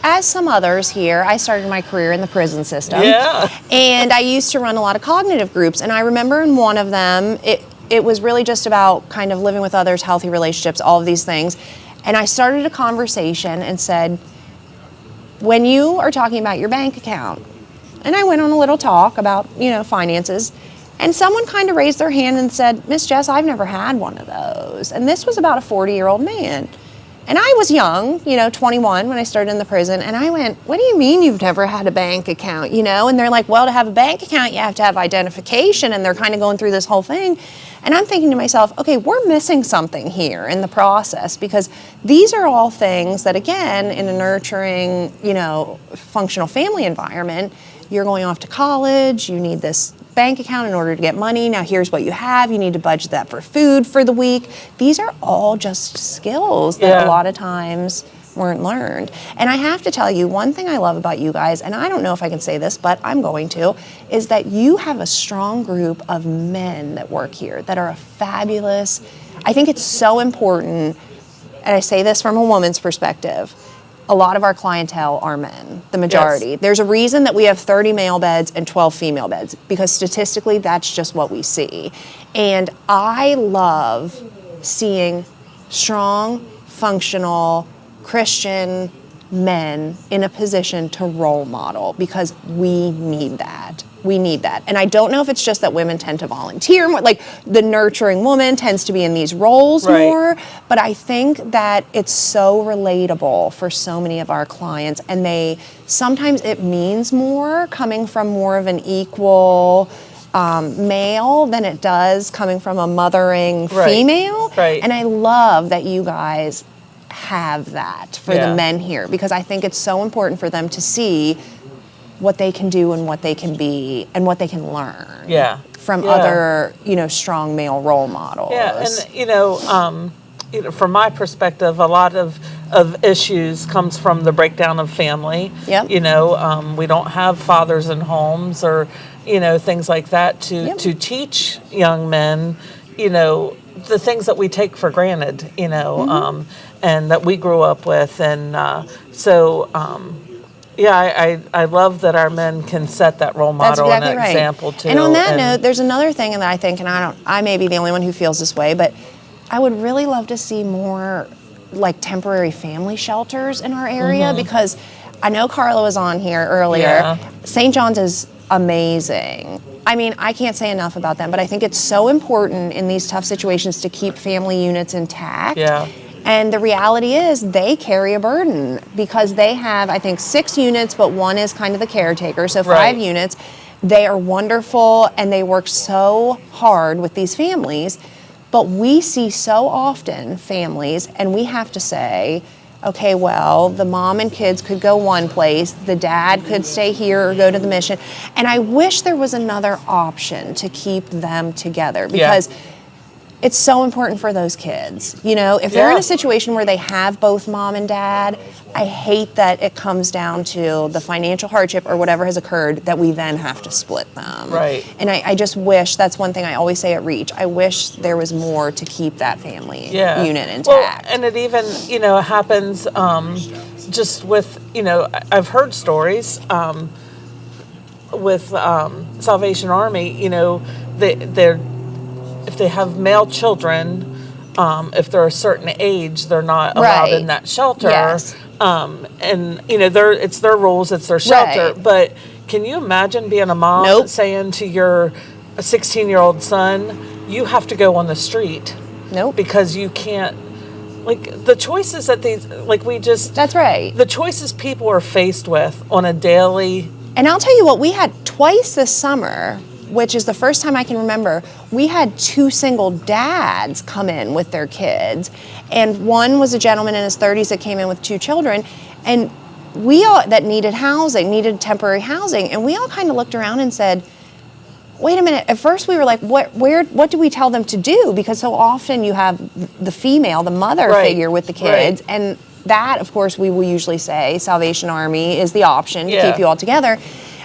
as some others here, I started my career in the prison system. Yeah. And I used to run a lot of cognitive groups. And I remember in one of them, it was really just about kind of living with others, healthy relationships, all of these things. And I started a conversation and said, when you are talking about your bank account, and I went on a little talk about, you know, finances, and someone kind of raised their hand and said, Miss Jess, I've never had one of those. And this was about a 40-year-old man. And I was young, you know, 21 when I started in the prison. And I went, what do you mean you've never had a bank account, you know? And they're like, well, to have a bank account, you have to have identification. And they're kind of going through this whole thing. And I'm thinking to myself, okay, we're missing something here in the process because these are all things that, again, in a nurturing, you know, functional family environment, you're going off to college, you need this bank account in order to get money. Now here's what you have. You need to budget that for food for the week. These are all just skills that a lot of times weren't learned. And I have to tell you, one thing I love about you guys, and I don't know if I can say this, but I'm going to, is that you have a strong group of men that work here that are fabulous. I think it's so important, and I say this from a woman's perspective, a lot of our clientele are men, the majority. Yes. There's a reason that we have 30 male beds and 12 female beds, because statistically, that's just what we see. And I love seeing strong, functional, Christian men in a position to role model, because we need that. We need that. And I don't know if it's just that women tend to volunteer more, like the nurturing woman tends to be in these roles more, but I think that it's so relatable for so many of our clients, and sometimes it means more coming from more of an equal male than it does coming from a mothering Right. female. Right. And I love that you guys have that for Yeah. the men here, because I think it's so important for them to see what they can do and what they can be and what they can learn Yeah. from Yeah. other, strong male role models. Yeah, and from my perspective, a lot of issues comes from the breakdown of family. Yep. We don't have fathers in homes or things like that Yep. to teach young men, the things that we take for granted, and that we grew up with, and I love that our men can set that role That's model exactly and that right. example too. And on that note, there's another thing that I think, and I may be the only one who feels this way, but I would really love to see more like temporary family shelters in our area, because I know Carla was on here earlier. Yeah. St. John's is amazing. I mean, I can't say enough about them, but I think it's so important in these tough situations to keep family units intact. Yeah. And the reality is they carry a burden because they have, I think, 6 units, but one is kind of the caretaker, so 5 Right. units. They are wonderful and they work so hard with these families, but we see so often families, and we have to say, okay, well, the mom and kids could go one place, the dad could stay here or go to the mission. And I wish there was another option to keep them together, because it's so important for those kids. If they're in Yeah. a situation where they have both mom and dad, I hate that it comes down to the financial hardship or whatever has occurred that we then have to split them. Right. And I just wish, that's one thing I always say at Reach, I wish there was more to keep that family unit intact. Well, and it even, happens just with, I've heard stories with Salvation Army, they're if they have male children, if they're a certain age, they're not allowed Right. in that shelter. Yes. And it's their rules, it's their shelter. Right. But can you imagine being a mom Nope. saying to your 16-year-old son, you have to go on the street Nope. because you can't, the choices that That's right. the choices people are faced with on a daily. And I'll tell you what, we had twice this summer, which is the first time I can remember, we had 2 single dads come in with their kids. And one was a gentleman in his 30s that came in with 2 children. And we all, that needed temporary housing. And we all kind of looked around and said, wait a minute. At first we were like, what do we tell them to do? Because so often you have the female, the mother Right. figure with the kids. Right. And that, of course, we will usually say Salvation Army is the option to Yeah. keep you all together.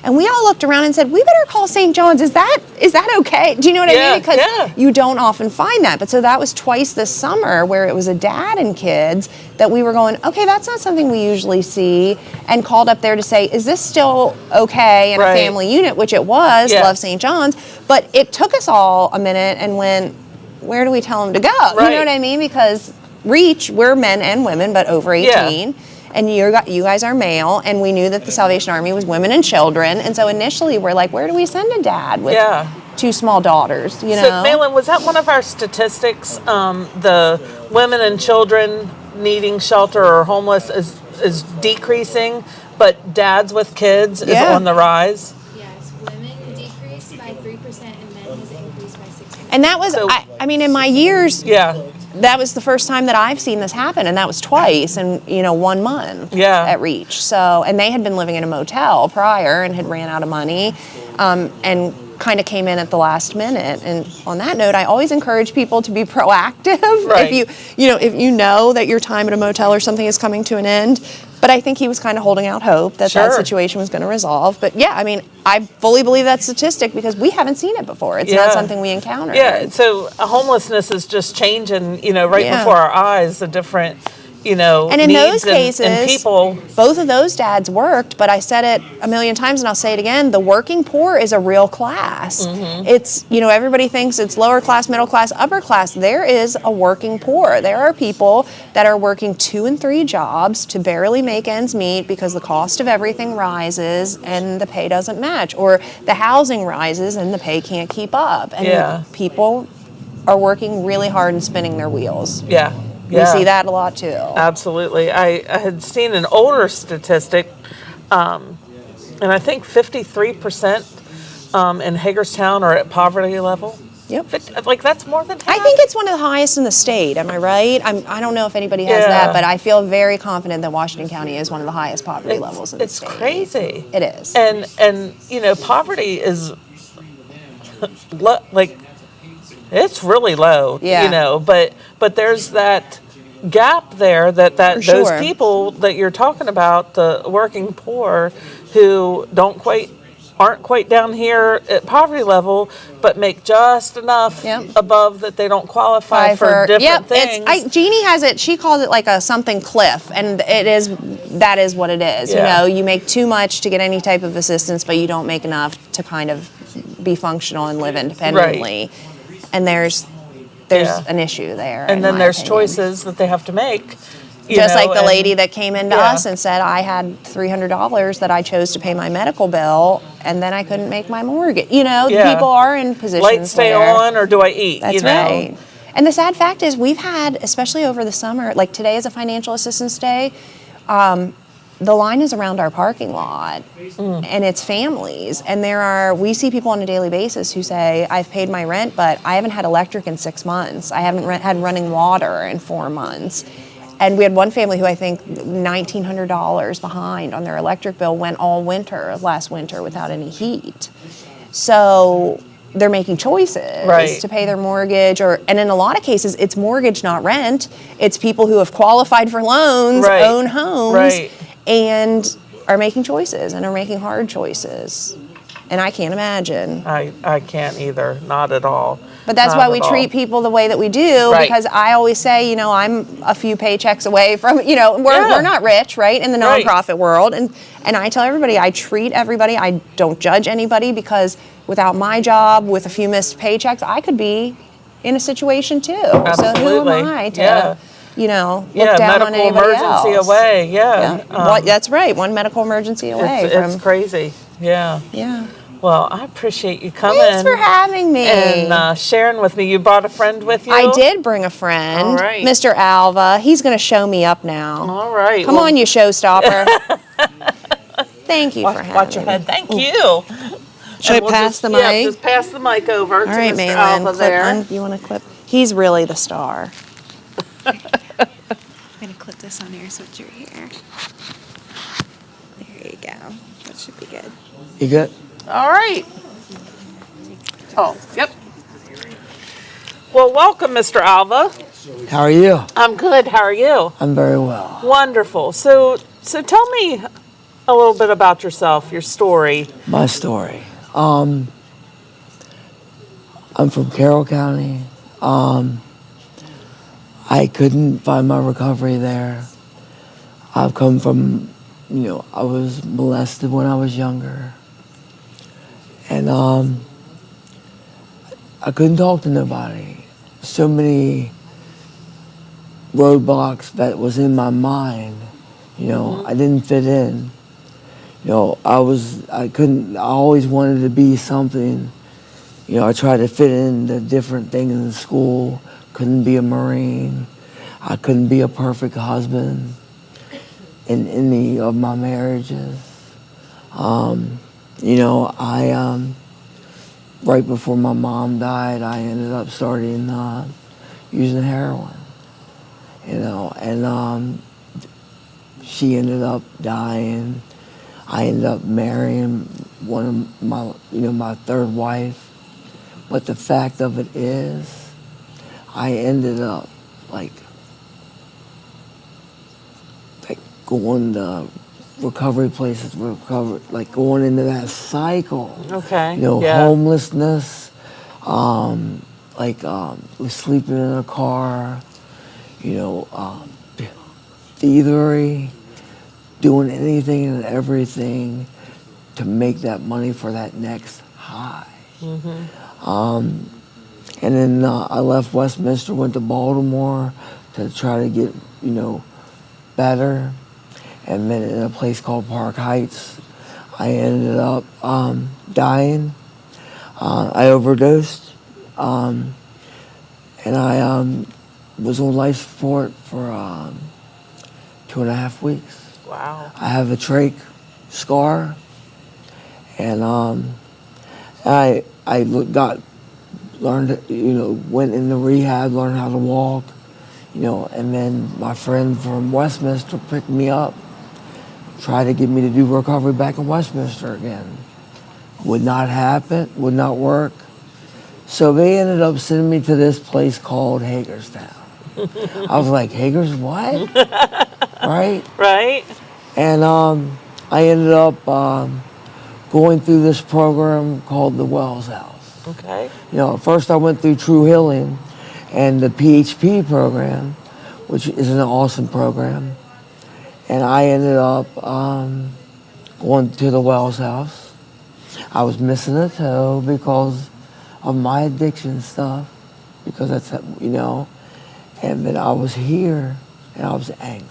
And we all looked around and said, we better call St. John's. Is that okay? Do you know what I Yeah, mean? Because yeah. you don't often find that. But so that was twice this summer where it was a dad and kids that we were going, okay, that's not something we usually see, and called up there to say, is this still okay in Right. a family unit? Which it was, Yes. Love St. John's. But it took us all a minute and went, where do we tell them to go? You Right. know what I mean? Because Reach, we're men and women, but over 18. And you guys are male, and we knew that the Salvation Army was women and children. And so initially we're like, where do we send a dad with Yeah. 2 small daughters, So, Malin, was that one of our statistics? The women and children needing shelter or homeless is decreasing, but dads with kids is Yeah. on the rise? Yes, women decreased by 3% and men has increased by 6%. And that was, So- I mean, in my years, Yeah. that was the first time that I've seen this happen, and that was twice in 1 month at Reach. So, and they had been living in a motel prior and had ran out of money, and kind of came in at the last minute. And on that note, I always encourage people to be proactive. Right. If you know that your time at a motel or something is coming to an end. But I think he was kind of holding out hope that that Sure. situation was going to resolve. But yeah, I mean, I fully believe that statistic because we haven't seen it before. It's not Yeah. something we encountered. Yeah, so homelessness is just changing, right Yeah. before our eyes, the different, And in needs those cases, and people. both of those dads worked, but I said it a million times and I'll say it again, the working poor is a real class. Mm-hmm. It's, everybody thinks it's lower class, middle class, upper class. There is a working poor. There are people that are working 2 and 3 jobs to barely make ends meet because the cost of everything rises and the pay doesn't match, or the housing rises and the pay can't keep up. And people are working really hard and spinning their wheels. Yeah. We see that a lot too. Absolutely. I had seen an older statistic, and I think 53% in Hagerstown are at poverty level. Yep. Like that's more than half. I think it's one of the highest in the state. Am I right? I don't know if anybody has that, but I feel very confident that Washington County is one of the highest poverty levels in the state. It's crazy. It is. And poverty is like it's really low. Yeah. But there's that gap there that those sure. people that you're talking about, the working poor, who aren't quite down here at poverty level, but make just enough above that they don't qualify for different things. Jeannie has it. She calls it like a something cliff, and that is what it is. Yeah. You make too much to get any type of assistance, but you don't make enough to kind of be functional and live independently. Right. And there's an issue there. And then there's choices that they have to make. Just like the lady that came into us and said, I had $300 that I chose to pay my medical bill, and then I couldn't make my mortgage. People are in positions Lights stay on, or do I eat? That's right. And the sad fact is we've had, especially over the summer, like today is a financial assistance day, the line is around our parking lot, and it's families. And we see people on a daily basis who say, I've paid my rent, but I haven't had electric in 6 months. I haven't had running water in 4 months. And we had one family who I think $1,900 behind on their electric bill went all winter, last winter, without any heat. So they're making choices to pay their mortgage, and in a lot of cases, it's mortgage, not rent. It's people who have qualified for loans, own homes, and are making choices and are making hard choices. And I can't imagine. I can't either, not at all. But that's why we treat people the way that we do, because I always say, I'm a few paychecks away from, we're not rich, right, in the nonprofit world. And I tell everybody, I treat everybody, I don't judge anybody, because without my job, with a few missed paychecks, I could be in a situation too. Absolutely. So who am I to, look down on anybody emergency else? away, That's right, one medical emergency away. It's crazy, Yeah. Well, I appreciate you coming. Thanks for having me. And sharing with me. You brought a friend with you? I did bring a friend. All right. Mr. Alva. He's going to show me up now. All right. Come on, you showstopper. Thank you for having me. Watch your head. Thank you. Should I pass the mic? Yeah, just pass the mic over to right, Mr. Malin, Alva there. You want to clip? He's really the star. I'm going to clip this on here so it's your hair. There you go. That should be good. You good? All right. Oh, yep. Well, welcome, Mr. Alva. How are you? I'm good. How are you? I'm very well. Wonderful. So tell me a little bit about yourself, your story. My story. I'm from Carroll County. I couldn't find my recovery there. I've come from, I was molested when I was younger. And I couldn't talk to nobody. So many roadblocks that was in my mind. I didn't fit in. I always wanted to be something. I tried to fit into different things in school. Couldn't be a Marine. I couldn't be a perfect husband in any of my marriages. Right before my mom died, I ended up starting using heroin. And she ended up dying. I ended up marrying one of my third wife. But the fact of it is, I ended up like going to recovery places, going into that cycle. Okay. Homelessness, sleeping in a car, thievery, doing anything and everything to make that money for that next high. Mm-hmm. And then I left Westminster, went to Baltimore to try to get, better. And then in a place called Park Heights, I ended up dying. I overdosed, and I was on life support for 2.5 weeks. Wow. I have a trach scar, and Learned, went into rehab, learned how to walk, and then my friend from Westminster picked me up, tried to get me to do recovery back in Westminster again. Would not happen, would not work. So they ended up sending me to this place called Hagerstown. I was like, Hager's what? Right? Right? And I ended up going through this program called the Wells House. Okay. First I went through True Healing and the PHP program, which is an awesome program. And I ended up going to the Wells House. I was missing a toe because of my addiction stuff, because that's, and then I was here and I was angry.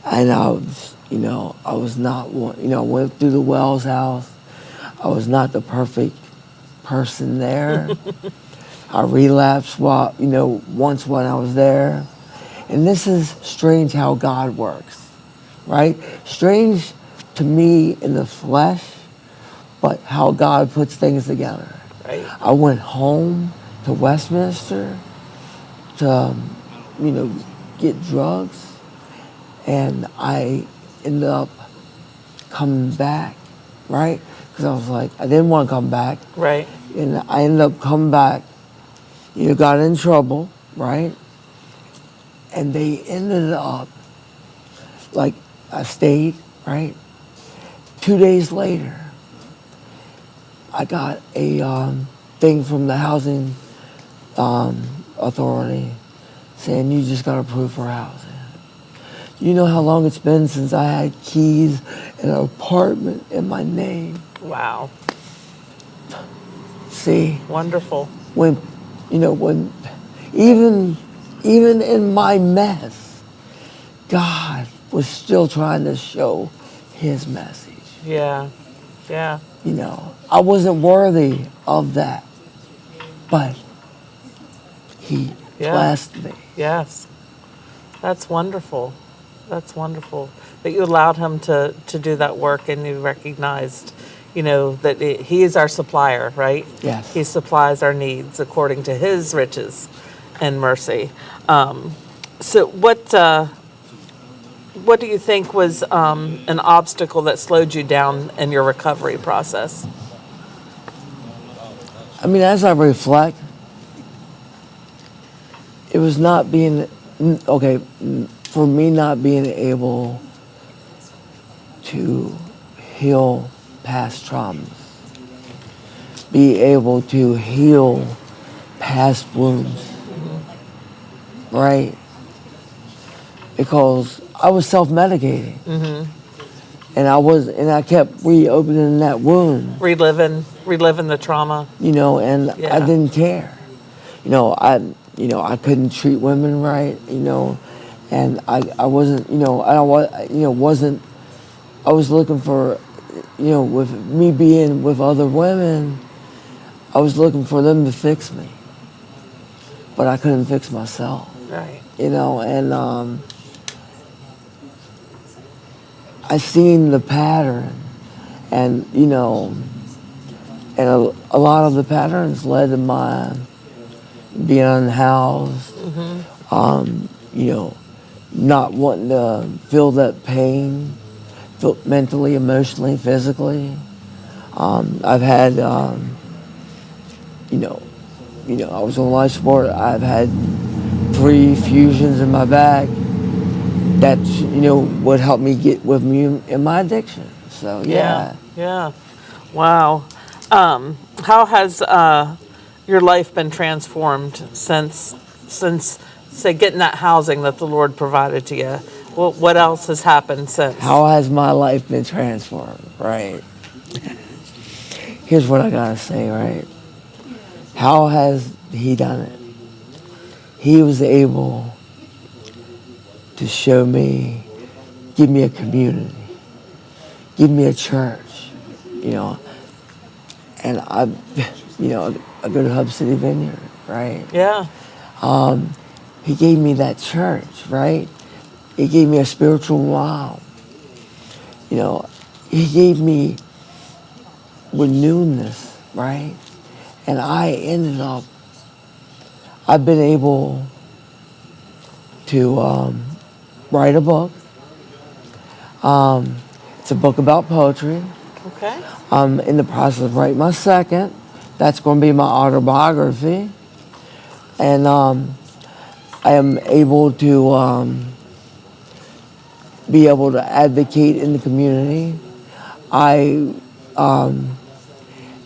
And I was, I was not one, I went through the Wells House. I was not the perfect person there. I relapsed once when I was there. And this is strange how God works, right? Strange to me in the flesh, but how God puts things together. Right. I went home to Westminster to, get drugs, and I ended up coming back, right? Because I was like, I didn't want to come back. Right. And I ended up coming back, got in trouble, right? And they ended up, like, I stayed, right? 2 days later, I got a thing from the housing authority saying, you just got approved for housing. You know how long it's been since I had keys in an apartment in my name? Wow. See? Wonderful. When even in my mess, God was still trying to show his message. Yeah. Yeah. I wasn't worthy of that, but he blessed me. Yes. That's wonderful. That's wonderful that you allowed him to do that work, and you recognized, that he is our supplier, right? Yes. He supplies our needs according to his riches and mercy. So what do you think was an obstacle that slowed you down in your recovery process? I mean, as I reflect, it was not being, for me not being able to heal past traumas, be able to heal past wounds, right? Because I was self-medicating, and I kept reopening that wound, Reliving the trauma. and Yeah. I didn't care. I couldn't treat women right, and I wasn't, I was looking for, with me being with other women, I was looking for them to fix me, but I couldn't fix myself, Right. and I seen the pattern, and a lot of the patterns led to my being unhoused, not wanting to feel that pain, mentally, emotionally, physically. I've had, I was on life support. I've had 3 fusions in my back. That would help me get with me in my addiction. So yeah. Yeah. Wow. How has your life been transformed since say getting that housing that the Lord provided to you? What else has happened since? How has my life been transformed? Right. Here's what I gotta say. Right. How has he done it? He was able to show me, give me a community, give me a church, and I go to Hub City Vineyard, right? Yeah. He gave me that church, right? He gave me a spiritual mom. He gave me renewedness right? And I've been able to write a book. It's a book about poetry. Okay. I'm in the process of writing my second. That's going to be my autobiography. And I am able to be able to advocate in the community. I am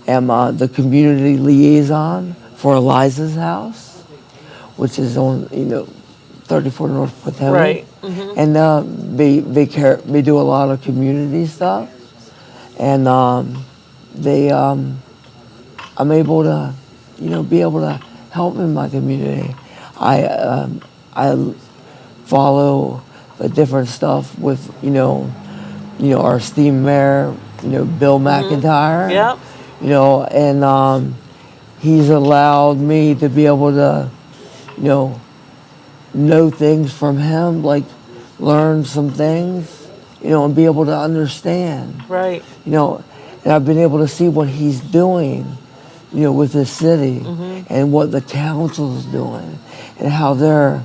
the community liaison for Eliza's house, which is on 34 North Potomac. Right. And they do a lot of community stuff, and I'm able to be able to help in my community. I follow the different stuff with our esteemed mayor, Bill McIntyre. Yep. And he's allowed me to be able to know things from him, like learn some things, and be able to understand. Right. And I've been able to see what he's doing, with the city and what the council's doing and how they're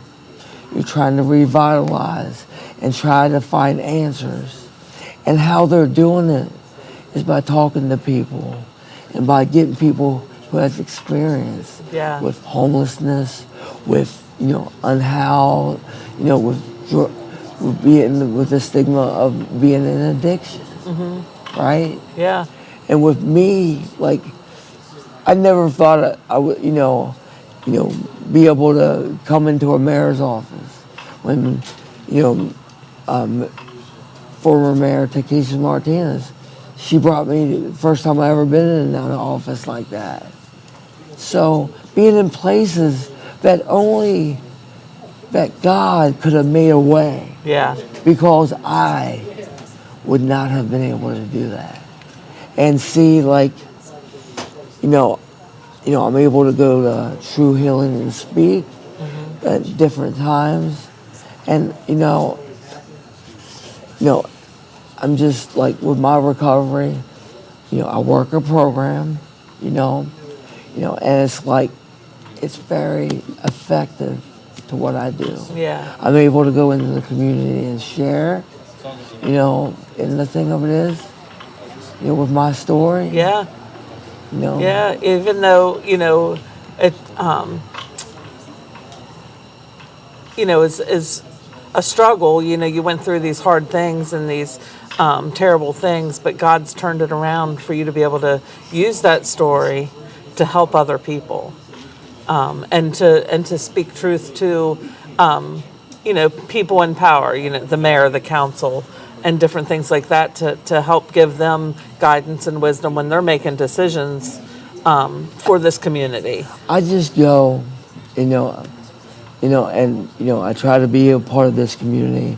trying to revitalize and try to find answers. And how they're doing it is by talking to people and by getting people who have experience with homelessness, with unhoused, with being with the stigma of being in addiction, right? Yeah. And with me, like, I never thought I would, be able to come into a mayor's office when, former Mayor Takesha Martinez, she brought me the first time I ever been in an office like that. So being in places that God could have made a way. Yeah. Because I would not have been able to do that. And see, like, I'm able to go to True Healing and speak at different times. And, I'm just like with my recovery, I work a program, and it's like, it's very effective to what I do. Yeah. I'm able to go into the community and share, and the thing of it is, with my story. Yeah. Yeah. Even though, it, is a struggle, you went through these hard things and these terrible things, but God's turned it around for you to be able to use that story to help other people, and to speak truth to, people in power, the mayor, the council, and different things like that to help give them guidance and wisdom when they're making decisions for this community. I just go, and I try to be a part of this community,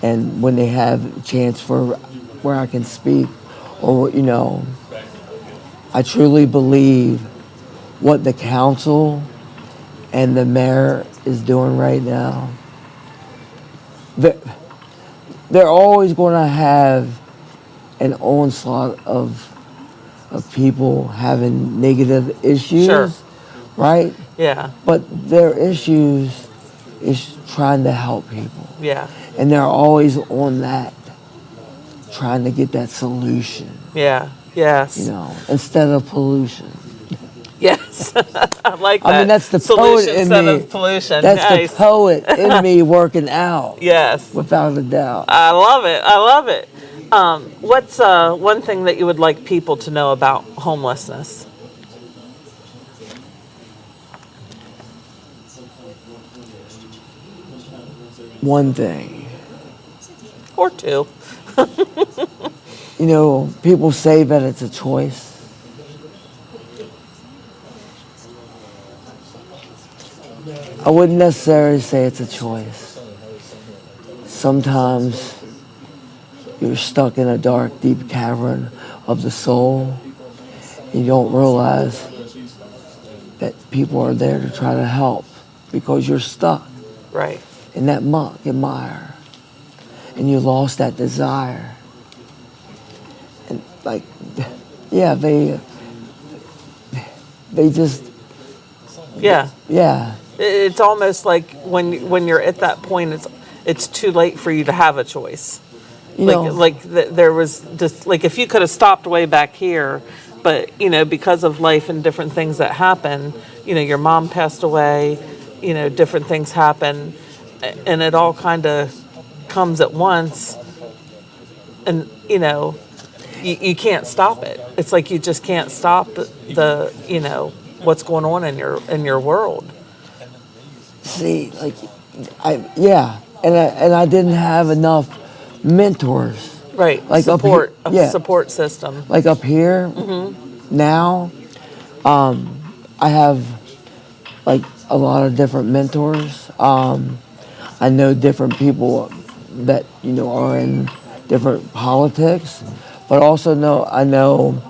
and when they have a chance for where I can speak, or I truly believe what the council and the mayor is doing right now. They're always going to have an onslaught of people having negative issues, Sure. right? Yeah. But their issues is trying to help people. Yeah. And they're always on that, trying to get that solution, Yeah. Yes. instead of pollution. Yes. I like that. I mean, that's the solution poet in instead me. of pollution. That's Nice. the poet in me working out. Yes. Without a doubt. I love it. I love it. What's one thing that you would like people to know about homelessness? One thing. Or two. People say that it's a choice. I wouldn't necessarily say it's a choice. Sometimes you're stuck in a dark, deep cavern of the soul. You don't realize that people are there to try to help because you're stuck Right. in that muck and mire. And you lost that desire. And they they just, Yeah. yeah. It's almost like when you're at that point, it's too late for you to have a choice. You know, There was just like if you could have stopped way back here, but because of life and different things that happen, your mom passed away, different things happen, and it all kind of comes at once, and you can't stop it. It's like you just can't stop the what's going on in your world. see, like, and I didn't have enough mentors. Right. Like support, up here, a support system. like up here now, I have like a lot of different mentors. I know different people that are in different politics, but also I know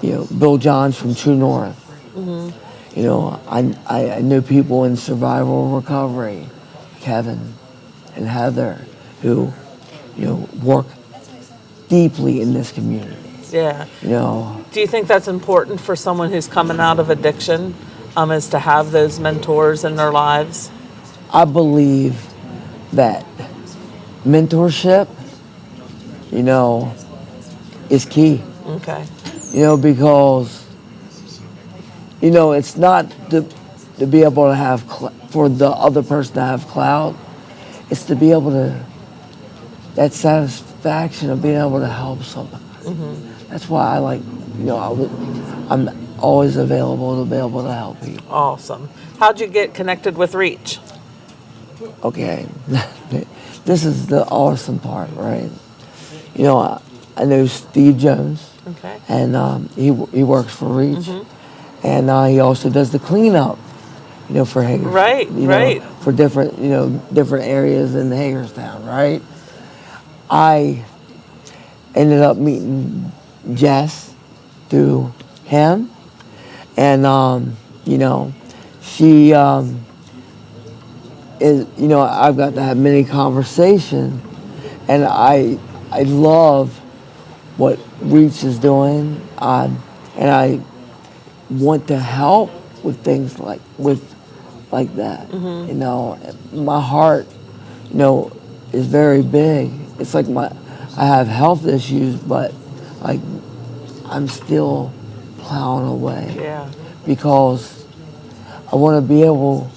Bill Johns from True North. I know people in survival recovery, Kevin and Heather, who work deeply in this community. Yeah. You Do you think that's important for someone who's coming out of addiction, is to have those mentors in their lives? I believe that mentorship, is key. Okay. Because, it's not to be able to have, for the other person to have clout. It's to be able to, that satisfaction of being able to help somebody. That's why I like, I'm always available to be able to help people. Awesome. How'd you get connected with Reach? Okay, this is the awesome part, right? I know Steve Jones, Okay. and he works for Reach, and he also does the cleanup, for Hagerstown. Right, right. For different, different areas in Hagerstown, right? I ended up meeting Jess through him, and she is, I've got to have many conversations, and I love what Reach is doing, and I want to help with things like that. My heart, is very big. It's like I have health issues, but like I'm still plowing away. Yeah. Because I want to be able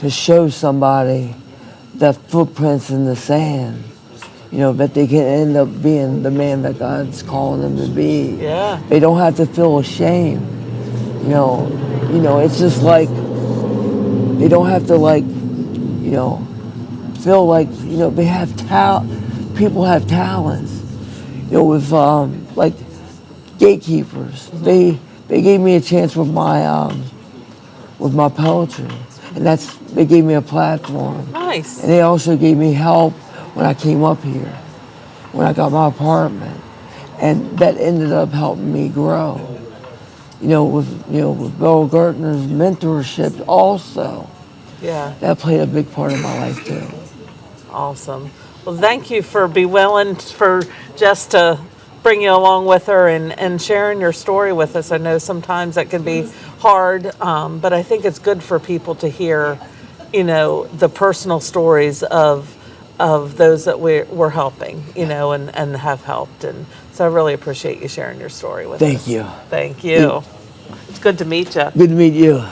to show somebody that footprints in the sand, that they can end up being the man that God's calling them to be. Yeah. They don't have to feel ashamed. It's just like they don't have to feel like they have talent. People have talents. With like gatekeepers, they gave me a chance with my poetry, and they gave me a platform. Nice. And they also gave me help when I came up here, when I got my apartment, and that ended up helping me grow. With Bill Gertner's mentorship also. Yeah. That played a big part of my life too. Awesome. Well, thank you for being willing for Jess to bring you along with her and sharing your story with us. I know sometimes that can be hard, but I think it's good for people to hear, the personal stories of those that we're helping, and have helped. And so I really appreciate you sharing your story with us. Thank you. Thank you. It's good to meet you. Good to meet you.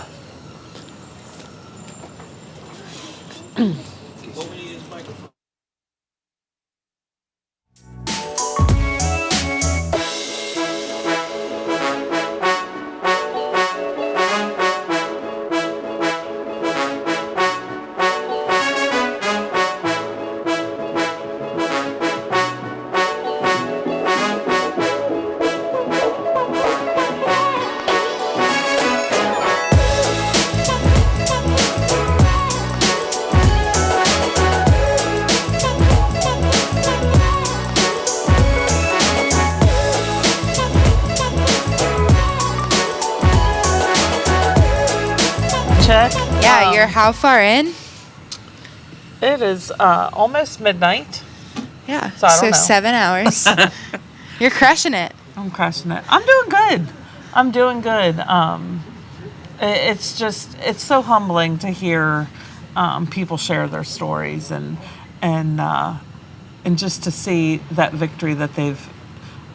Check. Yeah, you're how far in? It is almost midnight. Yeah. So I don't know. 7 hours. You're crushing it. I'm crushing it. I'm doing good. I'm doing good. It's so humbling to hear people share their stories and just to see that victory that they've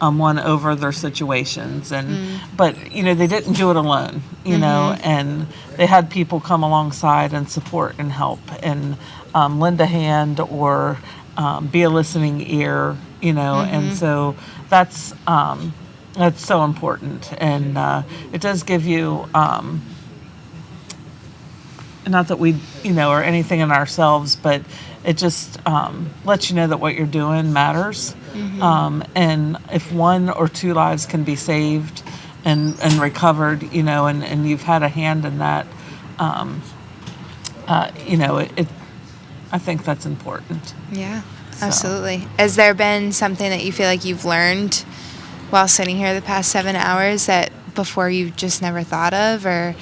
won over their situations. But they didn't do it alone. And they had people come alongside and support and help and lend a hand or be a listening ear. And so that's so important, and it does give you. Not that we, or anything in ourselves, but it just lets you know that what you're doing matters. And if 1 or 2 lives can be saved and recovered, and you've had a hand in that, I think that's important. Yeah, absolutely. Has there been something that you feel like you've learned while sitting here the past 7 hours that before you just never thought of, or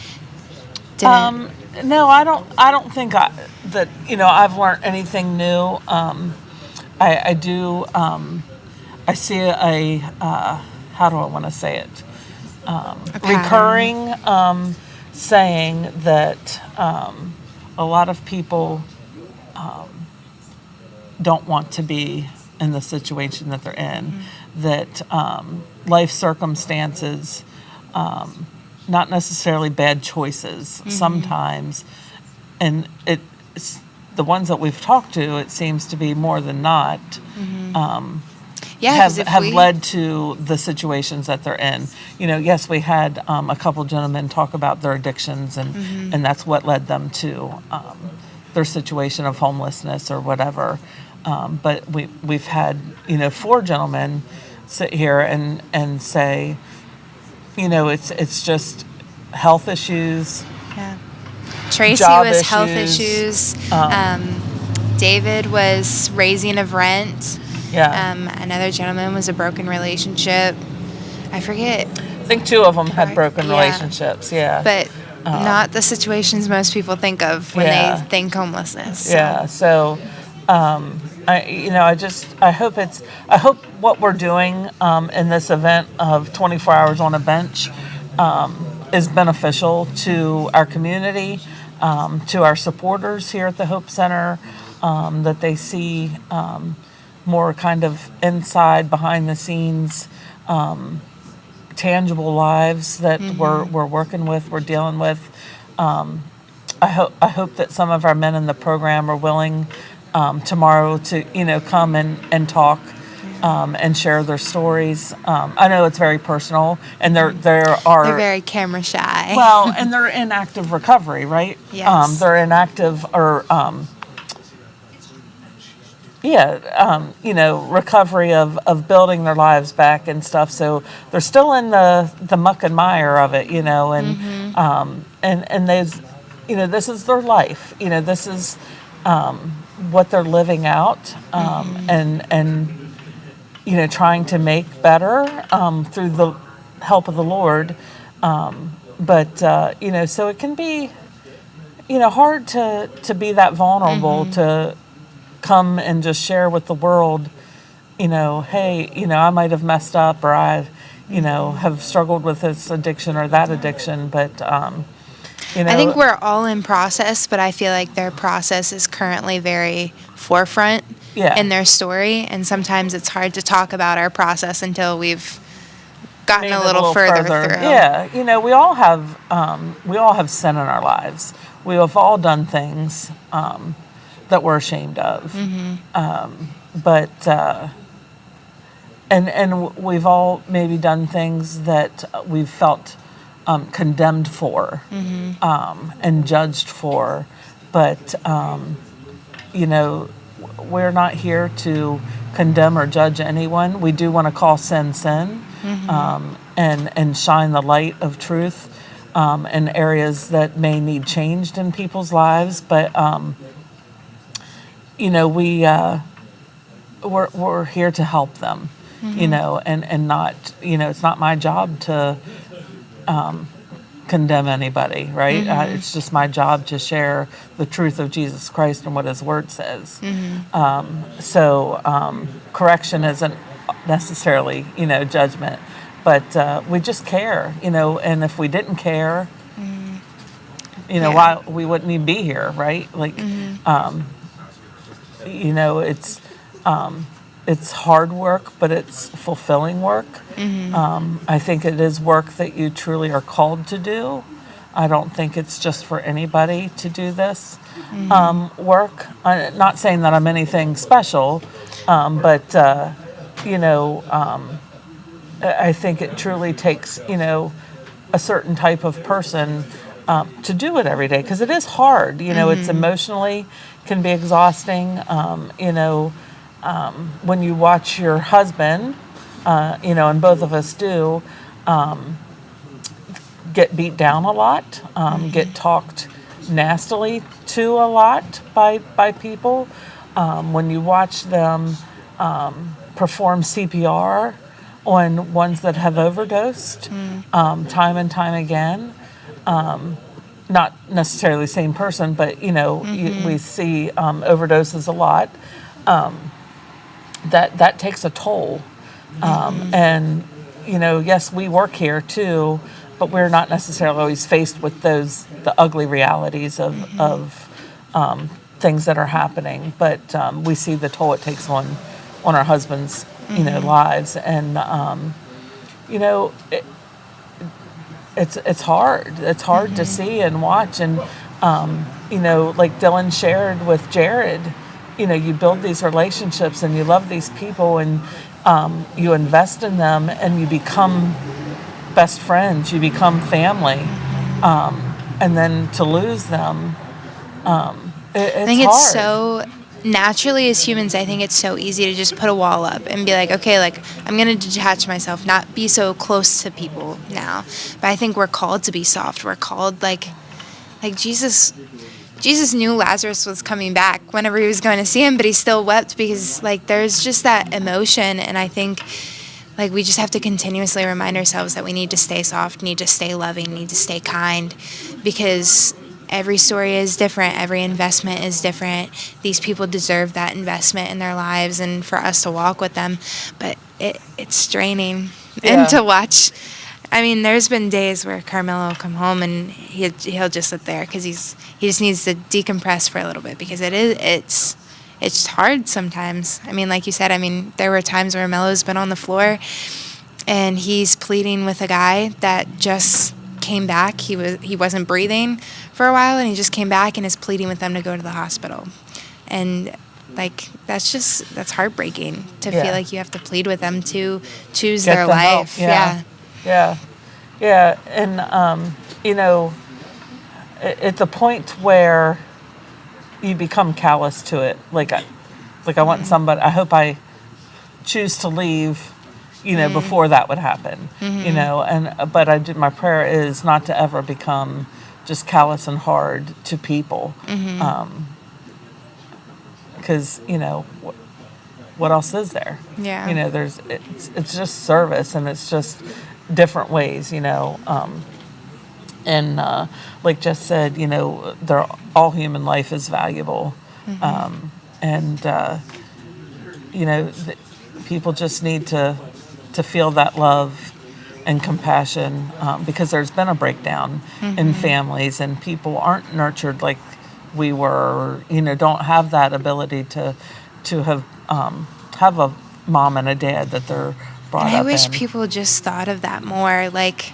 didn't? No, I don't think that I've learned anything new. I do. I see a how do I want to say it? Recurring saying that a lot of people don't want to be in the situation that they're in. That life circumstances. Not necessarily bad choices sometimes, and it's the ones that we've talked to. It seems to be more than not have led to the situations that they're in. Yes, we had a couple gentlemen talk about their addictions, and that's what led them to their situation of homelessness or whatever. But we've had 4 gentlemen sit here and say, it's just health issues. Yeah. Tracy job was issues. Health issues. David was raising of rent. Yeah. Another gentleman was a broken relationship. I forget. I think 2 of them had broken relationships. Yeah. But not the situations most people think of when they think homelessness. So. Yeah. So, I hope what we're doing in this event of 24 hours on a bench is beneficial to our community, to our supporters here at the Hope Center, that they see more kind of inside, behind the scenes, tangible lives that we're working with, we're dealing with. I hope that some of our men in the program are willing tomorrow to come and talk and share their stories. I know it's very personal, and they're very camera shy. Well, and they're in active recovery, right? Yes. They're in active recovery of building their lives back and stuff. So they're still in the muck and mire of it, and there's, this is their life. This is what they're living out, and trying to make better through the help of the Lord. But so it can be, hard to be that vulnerable, to come and just share with the world, hey, I might have messed up, or I, have struggled with this addiction or that addiction, but I think we're all in process, but I feel like their process is currently very forefront in their story, and sometimes it's hard to talk about our process until we've gotten a little further through. Yeah, we all have sin in our lives. We have all done things that we're ashamed of, but and we've all maybe done things that we've felt condemned for, and judged for, but we're not here to condemn or judge anyone. We do want to call sin, and shine the light of truth in areas that may need changed in people's lives. But we're here to help them, and not, it's not my job to condemn anybody, right? It's just my job to share the truth of Jesus Christ and what His Word says. So correction isn't necessarily, judgment, but we just care, and if we didn't care, Yeah. why we wouldn't even be here, right? Like, it's hard work, but it's fulfilling work. I think it is work that you truly are called to do. I don't think it's just for anybody to do this work. I'm not saying that I'm anything special, but I think it truly takes, a certain type of person to do it every day, because it is hard. It's emotionally can be exhausting. When you watch your husband, and both of us do, get beat down a lot, get talked nastily to a lot by people. When you watch them perform CPR on ones that have overdosed time and time again, not necessarily the same person, but we see overdoses a lot. That takes a toll, and yes, we work here too, but we're not necessarily always faced with the ugly realities of things that are happening. But we see the toll it takes on our husbands, lives, and it's hard. It's hard to see and watch, and like Dylan shared with Jared. You build these relationships and you love these people, and you invest in them, and you become best friends, you become family, and then to lose them, it's I think hard. it's so naturally, as humans, I think it's so easy to just put a wall up and be like, okay, like I'm going to detach myself, not be so close to people now. But I think we're called to be soft. We're called like Jesus knew Lazarus was coming back whenever he was going to see him, but he still wept because like there's just that emotion. And I think like we just have to continuously remind ourselves that we need to stay soft, need to stay loving, need to stay kind, because every story is different. Every investment is different. These people deserve that investment in their lives, and for us to walk with them. But it's draining. Yeah. And to watch. I mean, there's been days where Carmelo will come home and he'll just sit there because he just needs to decompress for a little bit, because it's hard sometimes. I mean, like you said, there were times where Melo's been on the floor and he's pleading with a guy that just came back. He wasn't breathing for a while, and he just came back and is pleading with them to go to the hospital. And like that's heartbreaking to feel like you have to plead with them to choose their life. Yeah. And at the point where you become callous to it, like I want somebody, I hope I choose to leave, before that would happen, but my prayer is not to ever become just callous and hard to people, because what else is there? Yeah. It's just service, and it's just different ways, and like Jess said, they're all human life is valuable, and people just need to feel that love and compassion, because there's been a breakdown in families, and people aren't nurtured like we were, don't have that ability to have a mom and a dad that they're brought up in. I wish people just thought of that more. Like,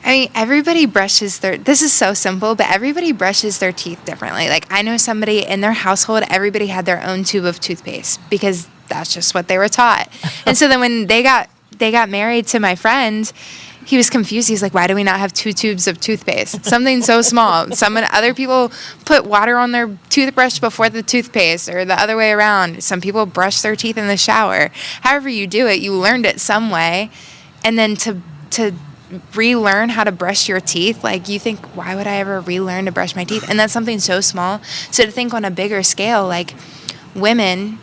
everybody brushes this is so simple, but everybody brushes their teeth differently. Like, I know somebody in their household, everybody had their own tube of toothpaste because that's just what they were taught. And so then when they got married to my friend, he was confused. He's like, why do we not have 2 tubes of toothpaste? Something so small. Other people put water on their toothbrush before the toothpaste, or the other way around. Some people brush their teeth in the shower. However you do it, you learned it some way. And then to relearn how to brush your teeth, like, you think, why would I ever relearn to brush my teeth? And that's something so small. So to think on a bigger scale, like women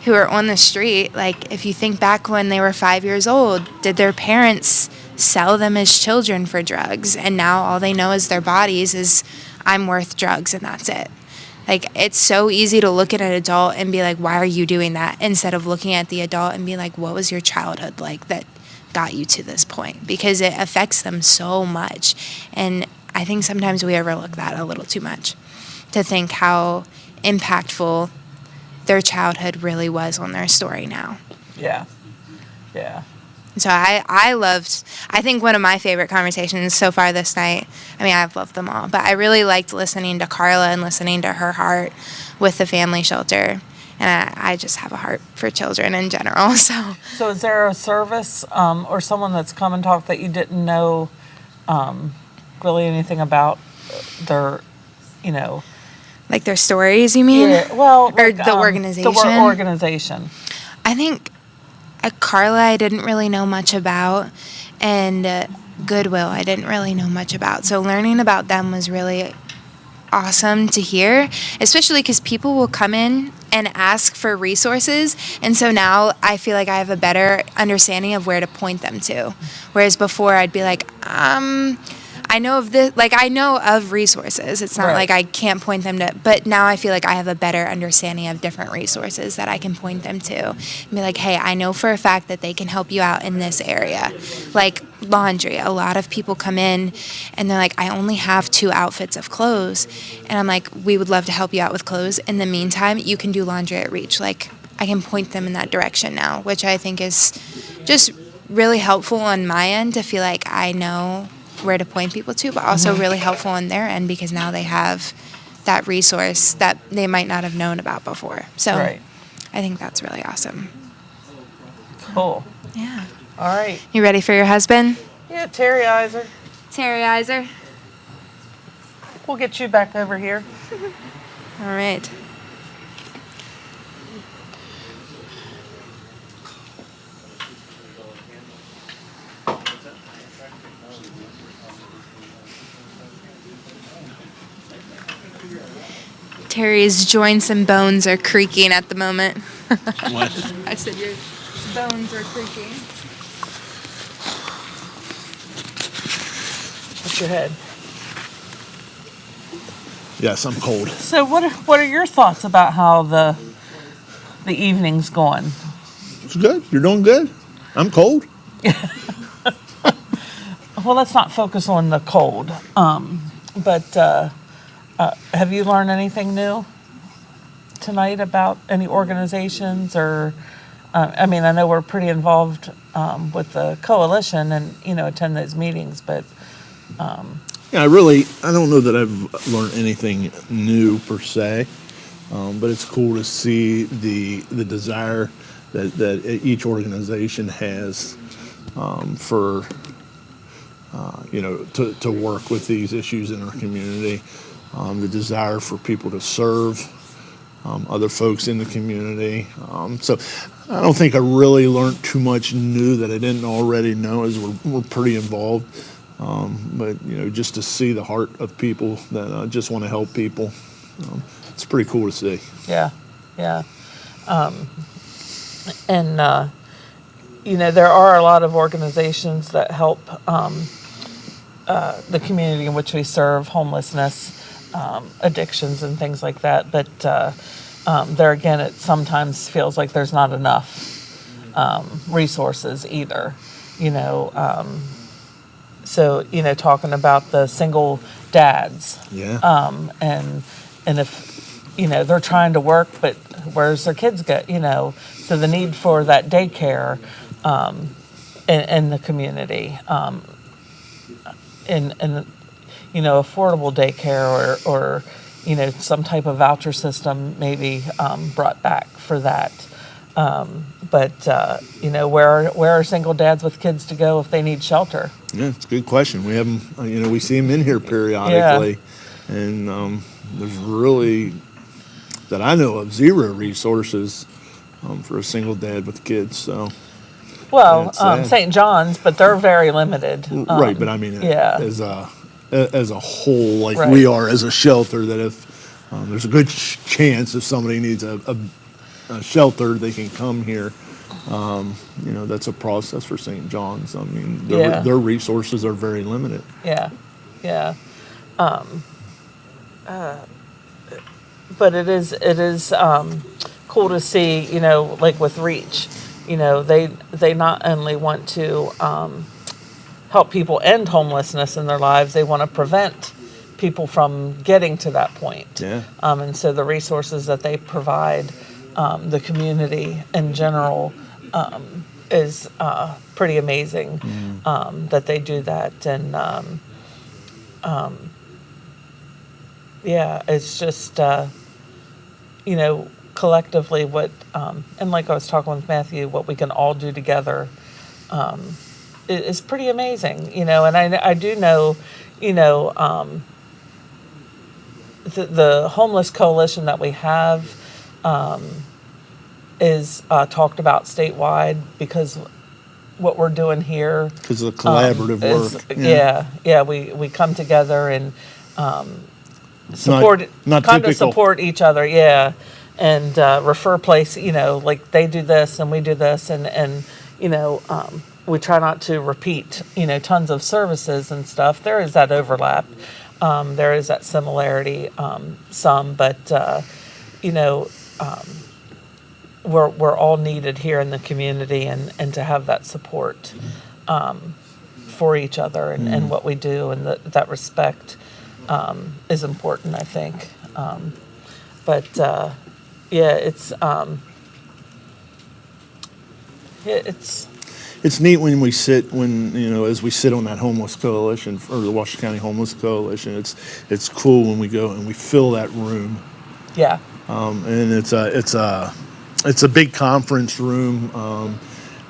who are on the street, like if you think back when they were 5 years old, did their parents sell them as children for drugs? And now all they know is their bodies is, I'm worth drugs, and that's it. Like, it's so easy to look at an adult and be like, why are you doing that? Instead of looking at the adult and being like, what was your childhood like that got you to this point, because it affects them so much. And I think sometimes we overlook that a little too much, to think how impactful their childhood really was on their story now. Yeah. Yeah. So I think one of my favorite conversations so far this night, I mean, I've loved them all, but I really liked listening to Carla and listening to her heart with the family shelter. And I just have a heart for children in general. So is there a service or someone that's come and talked that you didn't know really anything about their, like their stories, you mean? Yeah, well, or the organization? The organization. I think Carla I didn't really know much about, and Goodwill I didn't really know much about. So learning about them was really awesome to hear, especially because people will come in and ask for resources, and so now I feel like I have a better understanding of where to point them to, whereas before I'd be like, I know of this, like I know of resources. It's not like I can't point them to, but now I feel like I have a better understanding of different resources that I can point them to. And be like, hey, I know for a fact that they can help you out in this area. Like laundry. A lot of people come in and they're like, I only have 2 outfits of clothes. And I'm like, we would love to help you out with clothes. In the meantime, you can do laundry at Reach. Like I can point them in that direction now, which I think is just really helpful on my end to feel like I know where to point people to, but also really helpful on their end, because now they have that resource that they might not have known about before. So I think that's really awesome. Cool. Yeah. All right. You ready for your husband? Yeah, Terryizer. Terryizer. We'll get you back over here. All right. Terry's joints and bones are creaking at the moment. What? I said your bones are creaking. What's your head? Yes, I'm cold. So what are your thoughts about how the evening's going? It's good. You're doing good. I'm cold. Well, let's not focus on the cold. But have you learned anything new tonight about any organizations or? I mean, I know we're pretty involved with the coalition and attend those meetings, but. Yeah, I don't know that I've learned anything new per se, but it's cool to see the desire that each organization has for to work with these issues in our community, the desire for people to serve other folks in the community. So I don't think I really learned too much new that I didn't already know, as we're pretty involved. But just to see the heart of people that just want to help people, it's pretty cool to see. Yeah. And there are a lot of organizations that help the community in which we serve, homelessness, addictions, and things like that. But there again, it sometimes feels like there's not enough resources either. So, talking about the single dads. Yeah. And if, they're trying to work, but where's their kids go, so the need for that daycare in the community, and affordable daycare or some type of voucher system maybe brought back for that. But where are single dads with kids to go if they need shelter? Yeah, it's a good question. We have them, we see them in here periodically, and there's really, that I know of, zero resources for a single dad with kids. So, well, St. John's, but they're very limited. Right, but I mean, as a whole, like we are as a shelter, that if there's a good chance if somebody needs a shelter, they can come here. That's a process for St. John's. I mean, their resources are very limited. Yeah. But it is cool to see, like with Reach, they not only want to help people end homelessness in their lives, they want to prevent people from getting to that point. Yeah. And so the resources that they provide the community in general is pretty amazing that they do that. And it's just, collectively what, and like I was talking with Matthew, what we can all do together is pretty amazing, and I do know, the homeless coalition that we have is talked about statewide because what we're doing here. Because of the collaborative work. We come together and support, support each other, and refer place, like they do this and we do this, and we try not to repeat, tons of services and stuff. There is that overlap. There is that similarity, some, but, we're all needed here in the community, and to have that support for each other and what we do, and that respect is important, I think. It's neat when we sit, as we sit on that homeless coalition, or the Washington County Homeless Coalition. It's cool when we go and we fill that room. Yeah. And it's a big conference room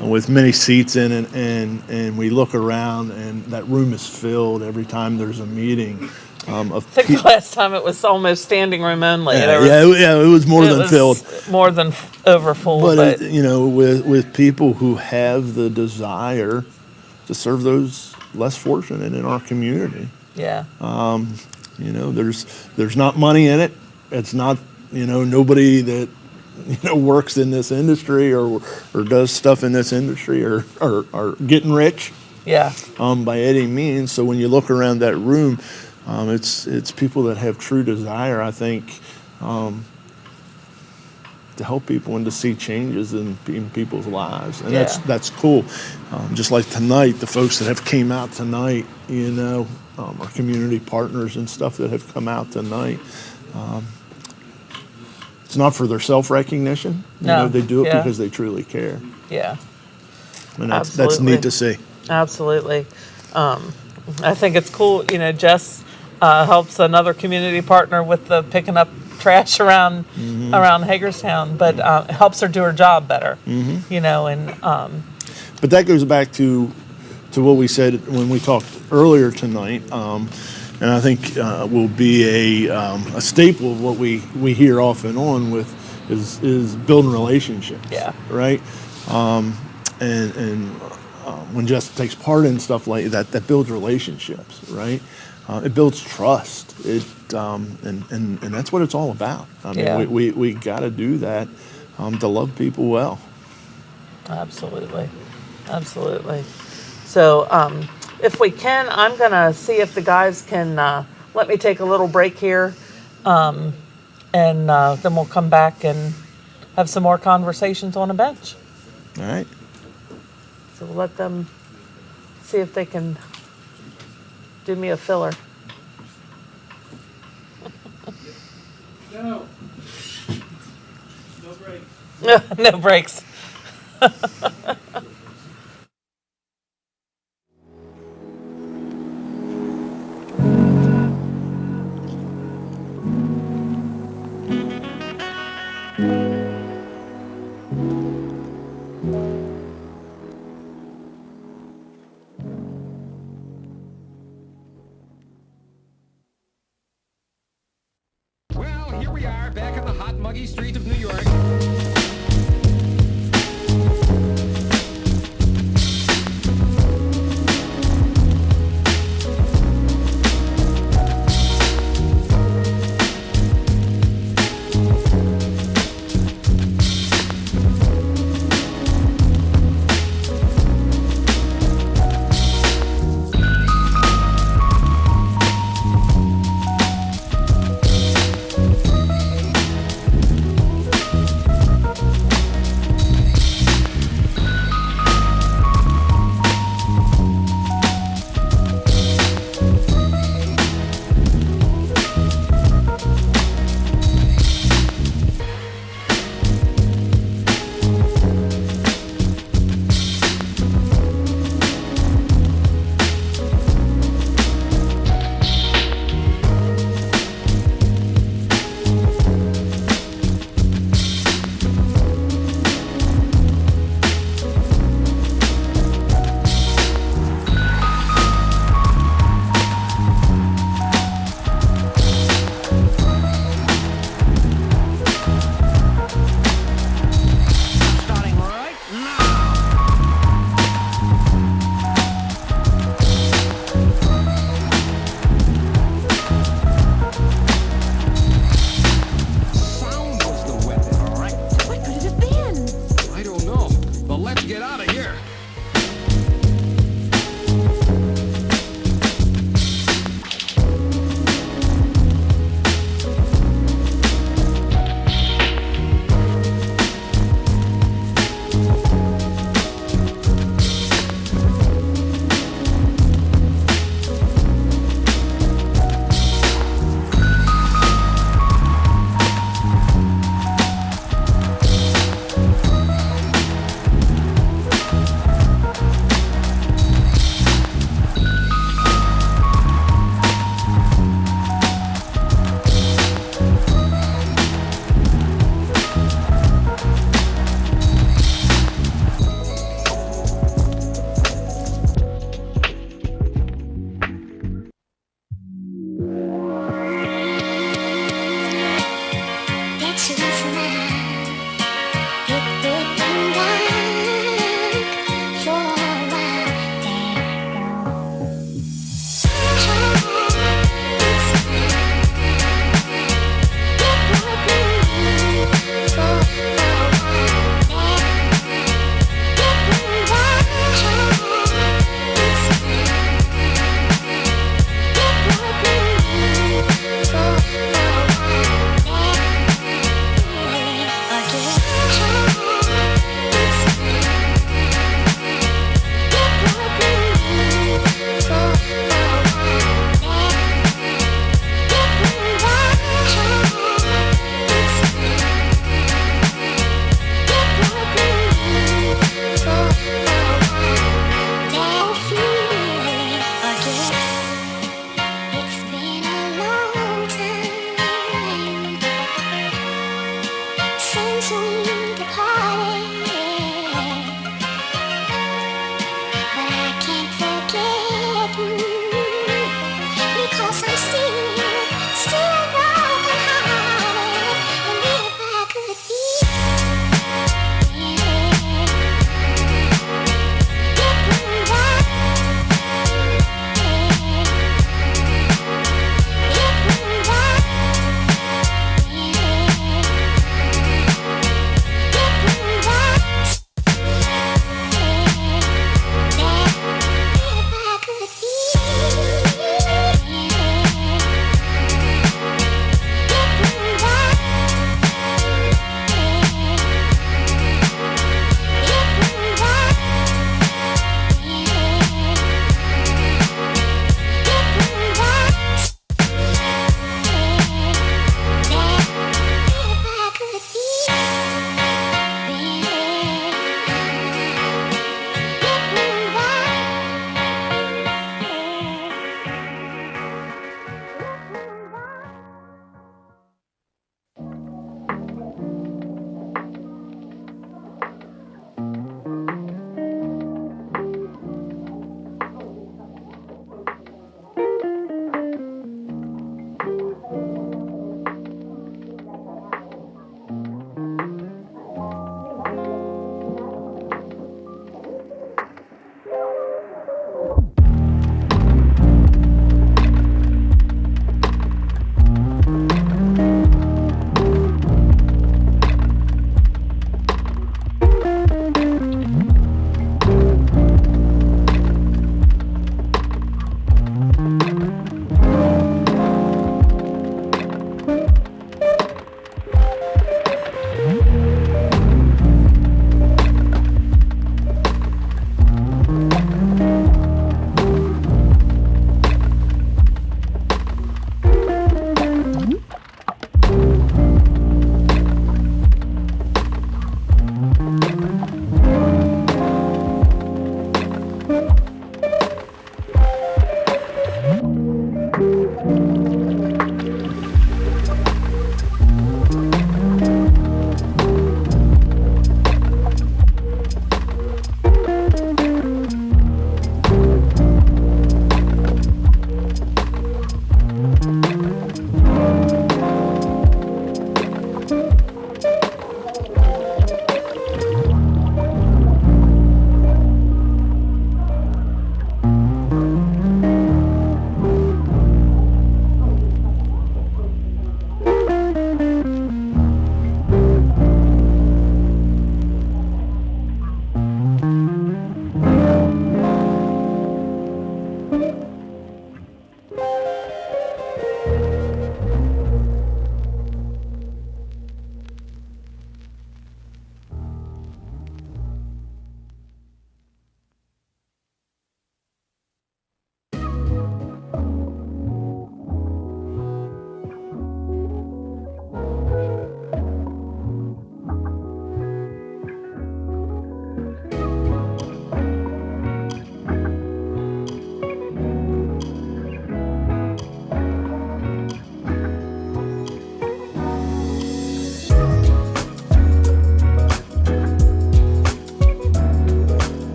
with many seats in it, and we look around, and that room is filled every time there's a meeting. I think the last time it was almost standing room only. It was more than filled. More than over full. But with people who have the desire to serve those less fortunate in our community. Yeah. There's not money in it. It's not, nobody that works in this industry or does stuff in this industry are getting rich. Yeah. By any means. So when you look around that room, it's people that have true desire, I think, to help people and to see changes in people's lives, and that's cool. Just like tonight, the folks that have came out tonight, our community partners and stuff that have come out tonight. It's not for their self-recognition. No. They do it because they truly care. Yeah. And that's neat to see. Absolutely. I think it's cool. Jess helps another community partner with the picking up trash around Hagerstown, but helps her do her job better. But that goes back to what we said when we talked earlier tonight, and I think will be a staple of what we hear off and on with is building relationships. Yeah. Right. When Jess takes part in stuff like that builds relationships, right? It builds trust. And that's what it's all about. I mean, we got to do that to love people well. Absolutely. So if we can, I'm going to see if the guys can let me take a little break here, and then we'll come back and have some more conversations on a bench. All right. So we'll let them see if they can do me a filler. No. No breaks. No breaks. Streets of New York.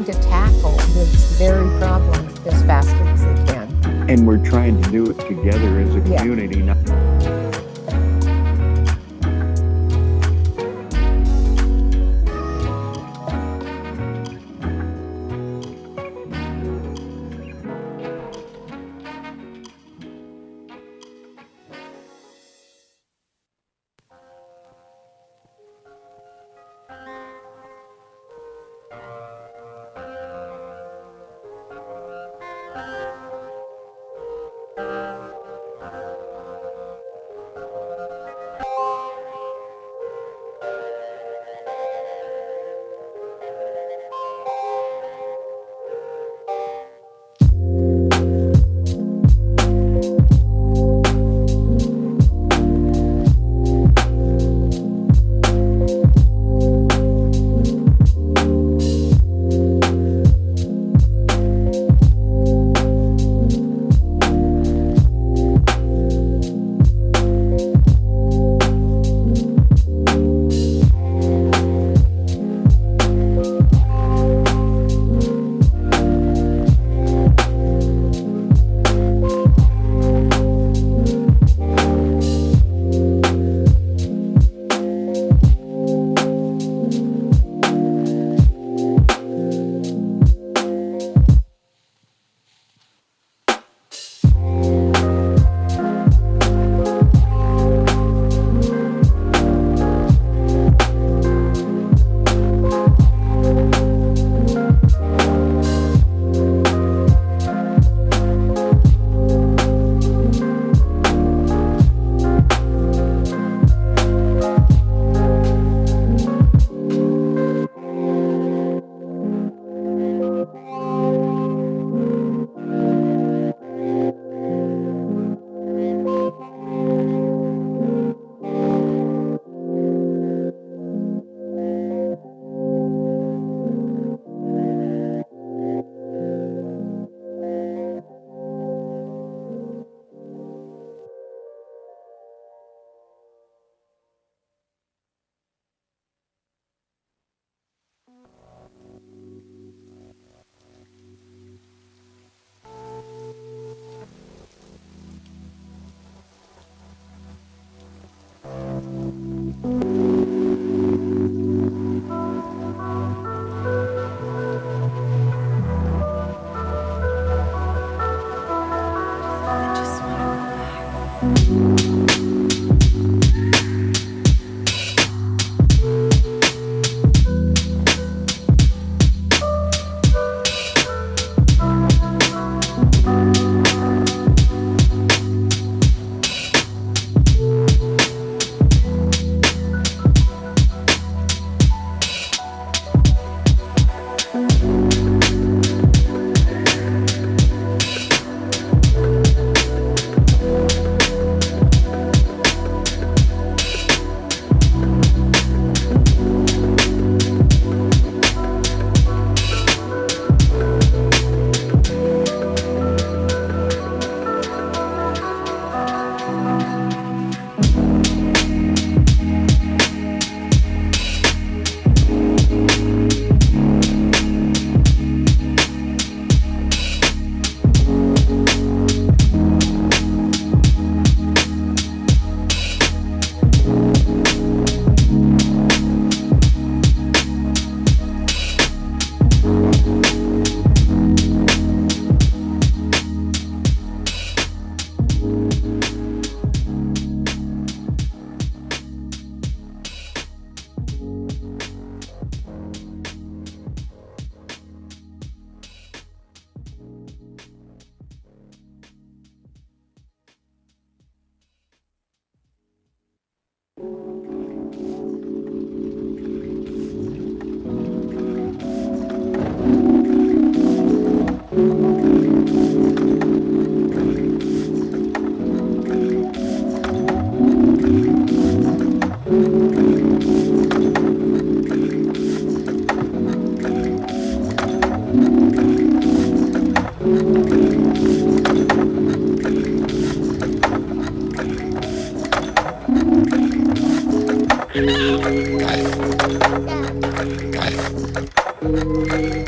trying to tackle this very problem as fast as they can. And we're trying to do it together as a community.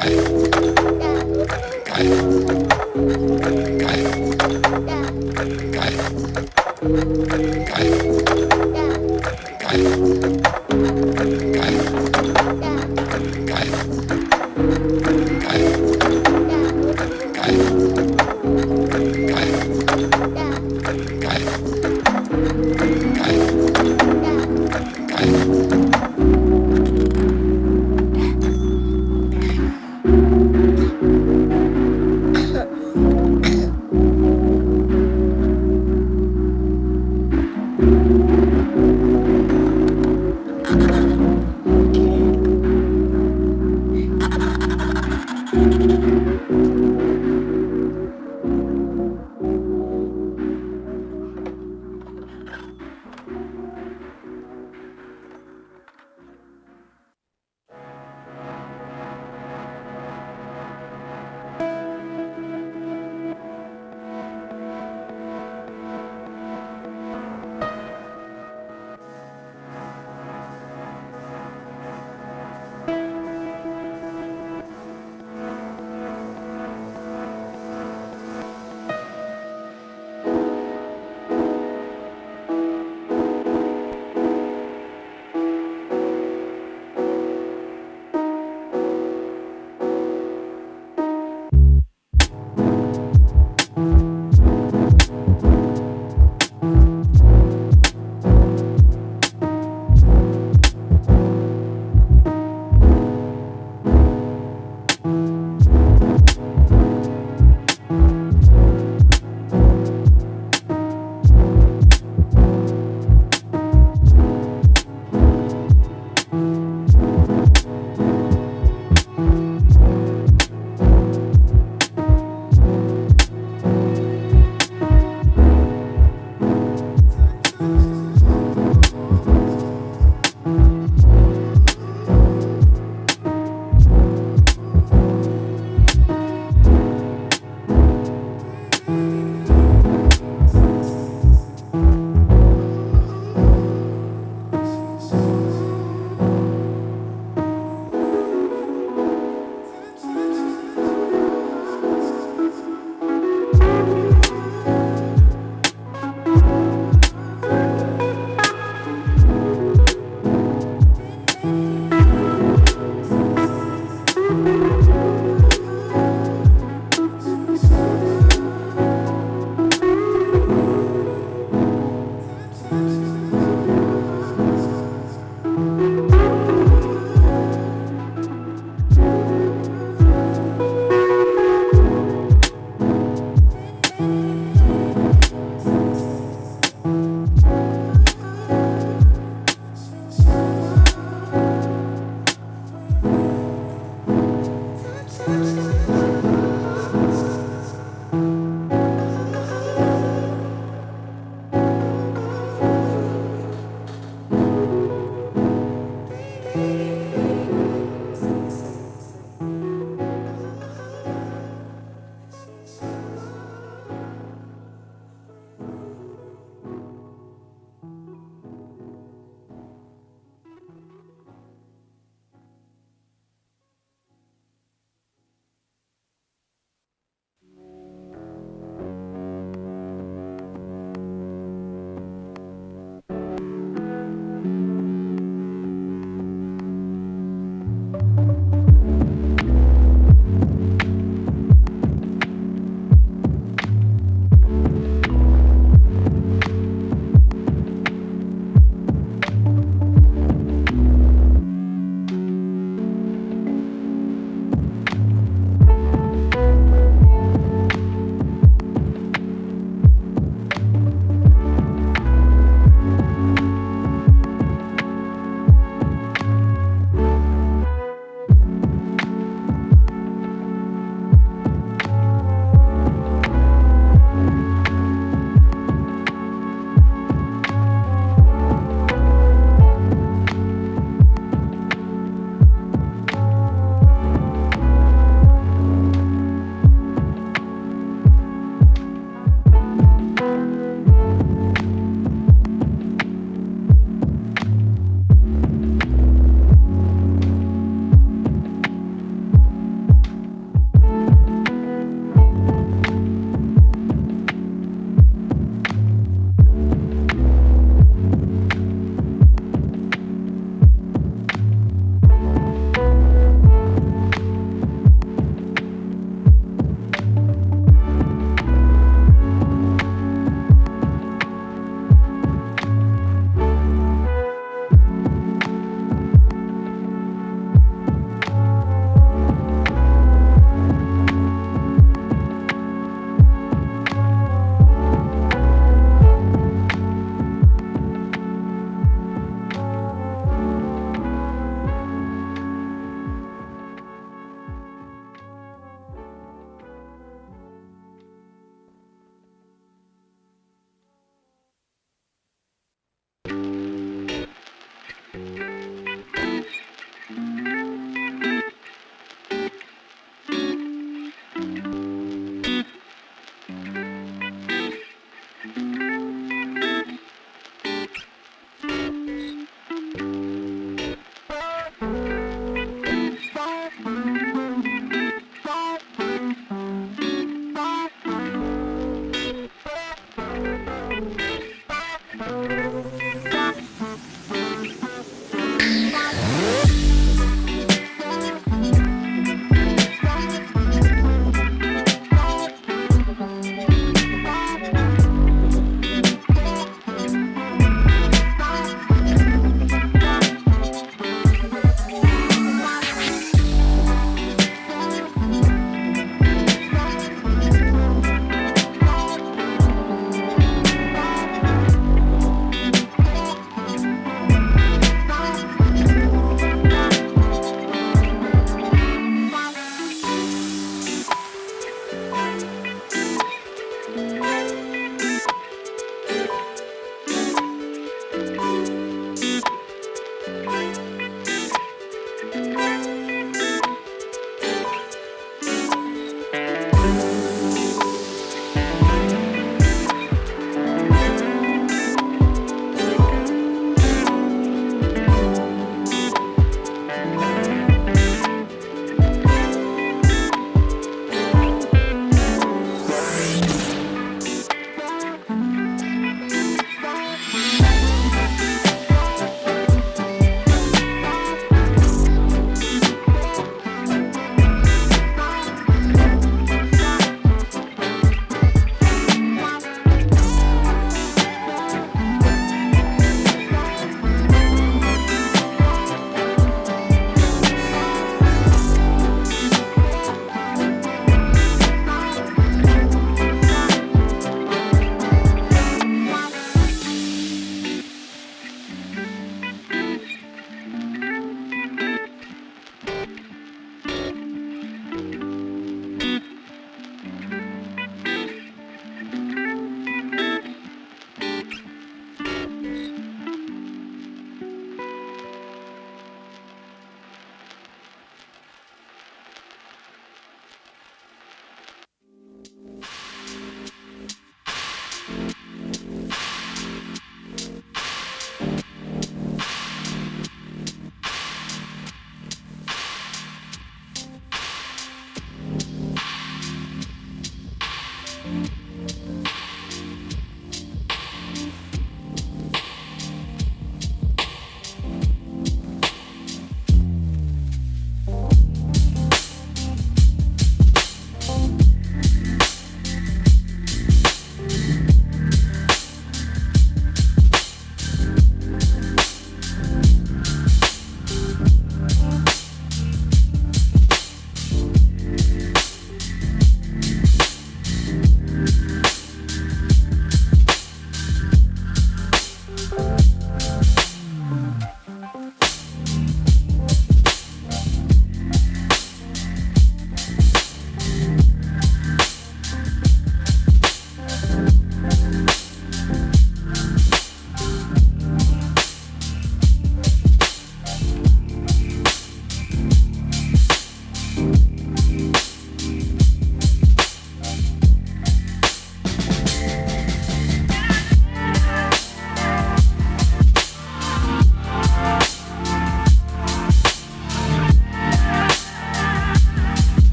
Bye.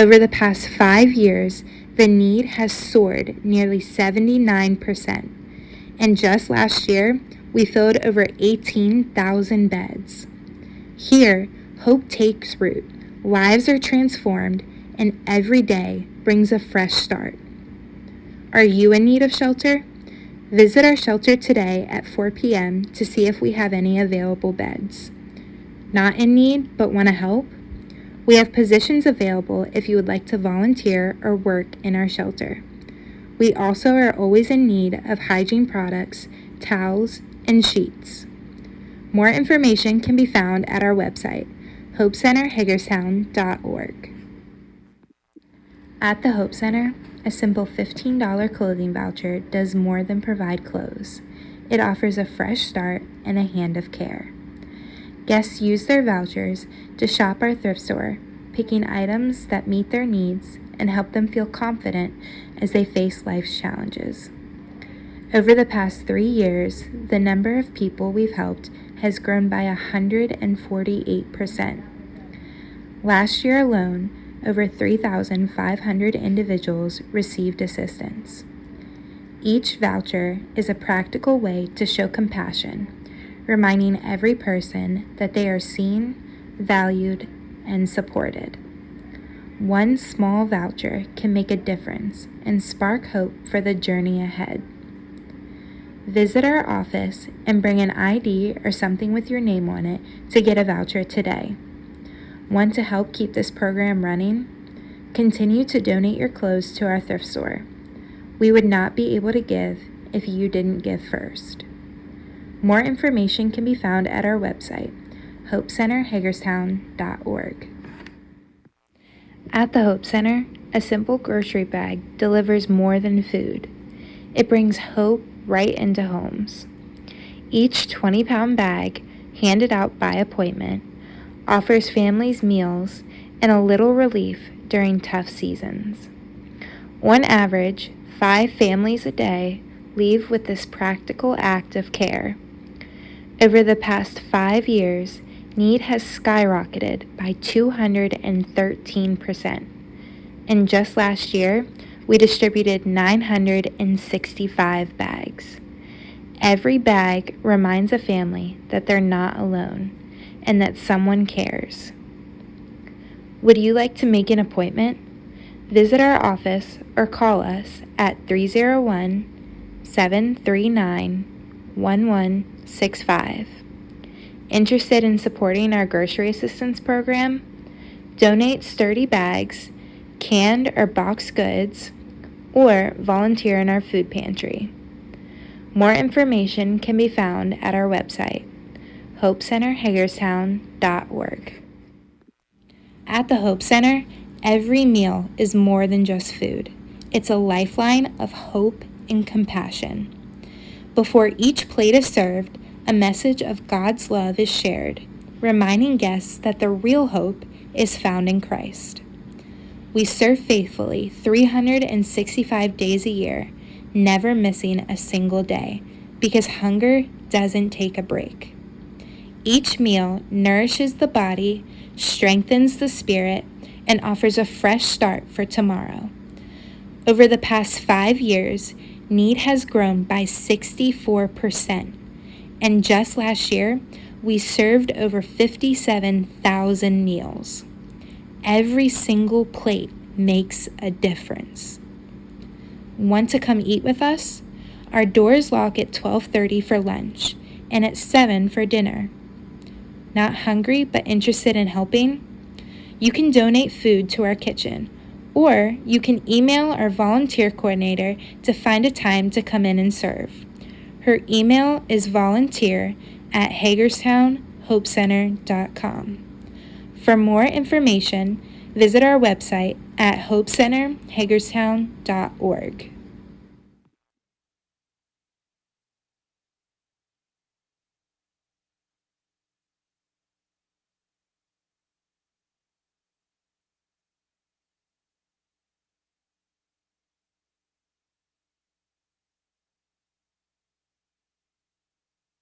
Over the past 5 years, the need has soared nearly 79%. And just last year, we filled over 18,000 beds. Here, hope takes root, lives are transformed, and every day brings a fresh start. Are you in need of shelter? Visit our shelter today at 4 p.m. to see if we have any available beds. Not in need, but want to help? We have positions available if you would like to volunteer or work in our shelter. We also are always in need of hygiene products, towels, and sheets. More information can be found at our website, hopecenterhagerstown.org. At the Hope Center, a simple $15 clothing voucher does more than provide clothes. It offers a fresh start and a hand of care. Guests use their vouchers to shop our thrift store, picking items that meet their needs and help them feel confident as they face life's challenges. Over the past 3 years, the number of people we've helped has grown by 148%. Last year alone, over 3,500 individuals received assistance. Each voucher is a practical way to show compassion, reminding every person that they are seen, valued, and supported. One small voucher can make a difference and spark hope for the journey ahead. Visit our office and bring an ID or something with your name on it to get a voucher today. Want to help keep this program running? Continue to donate your clothes to our thrift store. We would not be able to give if you didn't give first. More information can be found at our website, hopecenterhagerstown.org. At the Hope Center, a simple grocery bag delivers more than food. It brings hope right into homes. Each 20-pound bag, handed out by appointment, offers families meals and a little relief during tough seasons. On average, 5 families a day leave with this practical act of care. Over the past 5 years, need has skyrocketed by 213%. And just last year, we distributed 965 bags. Every bag reminds a family that they're not alone and that someone cares. Would you like to make an appointment? Visit our office or call us at 301-739-1165. Interested in supporting our grocery assistance program? Donate sturdy bags, canned or boxed goods, or volunteer in our food pantry. More information can be found at our website, hopecenterhagerstown.org. At the Hope Center, every meal is more than just food. It's a lifeline of hope and compassion. Before each plate is served, a message of God's love is shared, reminding guests that the real hope is found in Christ. We serve faithfully 365 days a year, never missing a single day, because hunger doesn't take a break. Each meal nourishes the body, strengthens the spirit, and offers a fresh start for tomorrow. Over the past 5 years, need has grown by 64%, and just last year, we served over 57,000 meals. Every single plate makes a difference. Want to come eat with us? Our doors lock at 12:30 for lunch and at 7 for dinner. Not hungry but interested in helping? You can donate food to our kitchen, or you can email our volunteer coordinator to find a time to come in and serve. Her email is volunteer@hagerstownhopecenter.com. For more information, visit our website at hopecenterhagerstown.org.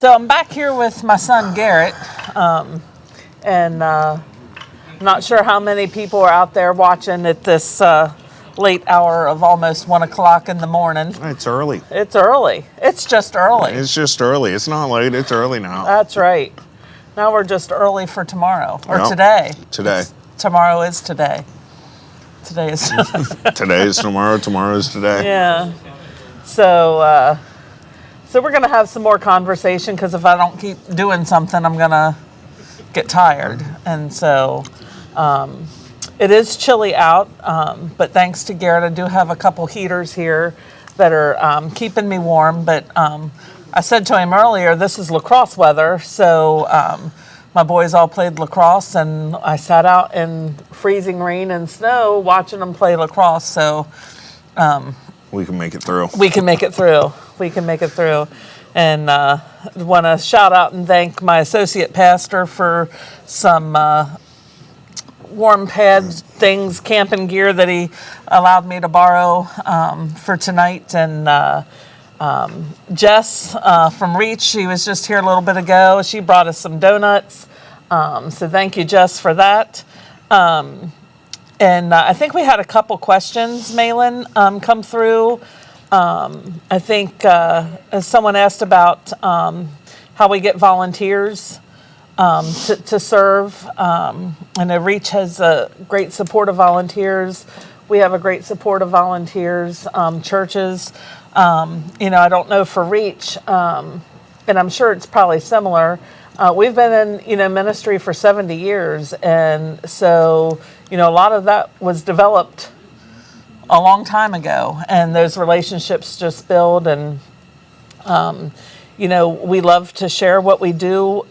So I'm back here with my son Garrett, and I'm not sure how many people are out there watching at this late hour of almost 1 o'clock in the morning. It's early. It's early. It's just early. It's just early. It's not late. It's early now. That's right. Now we're just early for tomorrow, or today. Today. Tomorrow is today. Today is. Today is tomorrow. Tomorrow is today. Yeah. So we're going to have some more conversation, because if I don't keep doing something, I'm going to get tired. And so It is chilly out, but thanks to Garrett, I do have a couple heaters here that are keeping me warm. But I said to him earlier, this is lacrosse weather, so my boys all played lacrosse, and I sat out in freezing rain and snow watching them play lacrosse. So we can make it through. We can make it through. We can make it through. And want to shout out and thank my associate pastor for some warm pad things, camping gear that he allowed me to borrow for tonight. And Jess from Reach, she was just here a little bit ago. She brought us some donuts. So thank you, Jess, for that. And I think we had a couple questions, Malin, come through. I think as someone asked about how we get volunteers to serve. I know Reach has a great support of volunteers. We have a great support of volunteers, churches. I don't know for Reach, and I'm sure it's probably similar. We've been in, ministry for 70 years. And so, a lot of that was developed a long time ago. And those relationships just build. And, we love to share what we do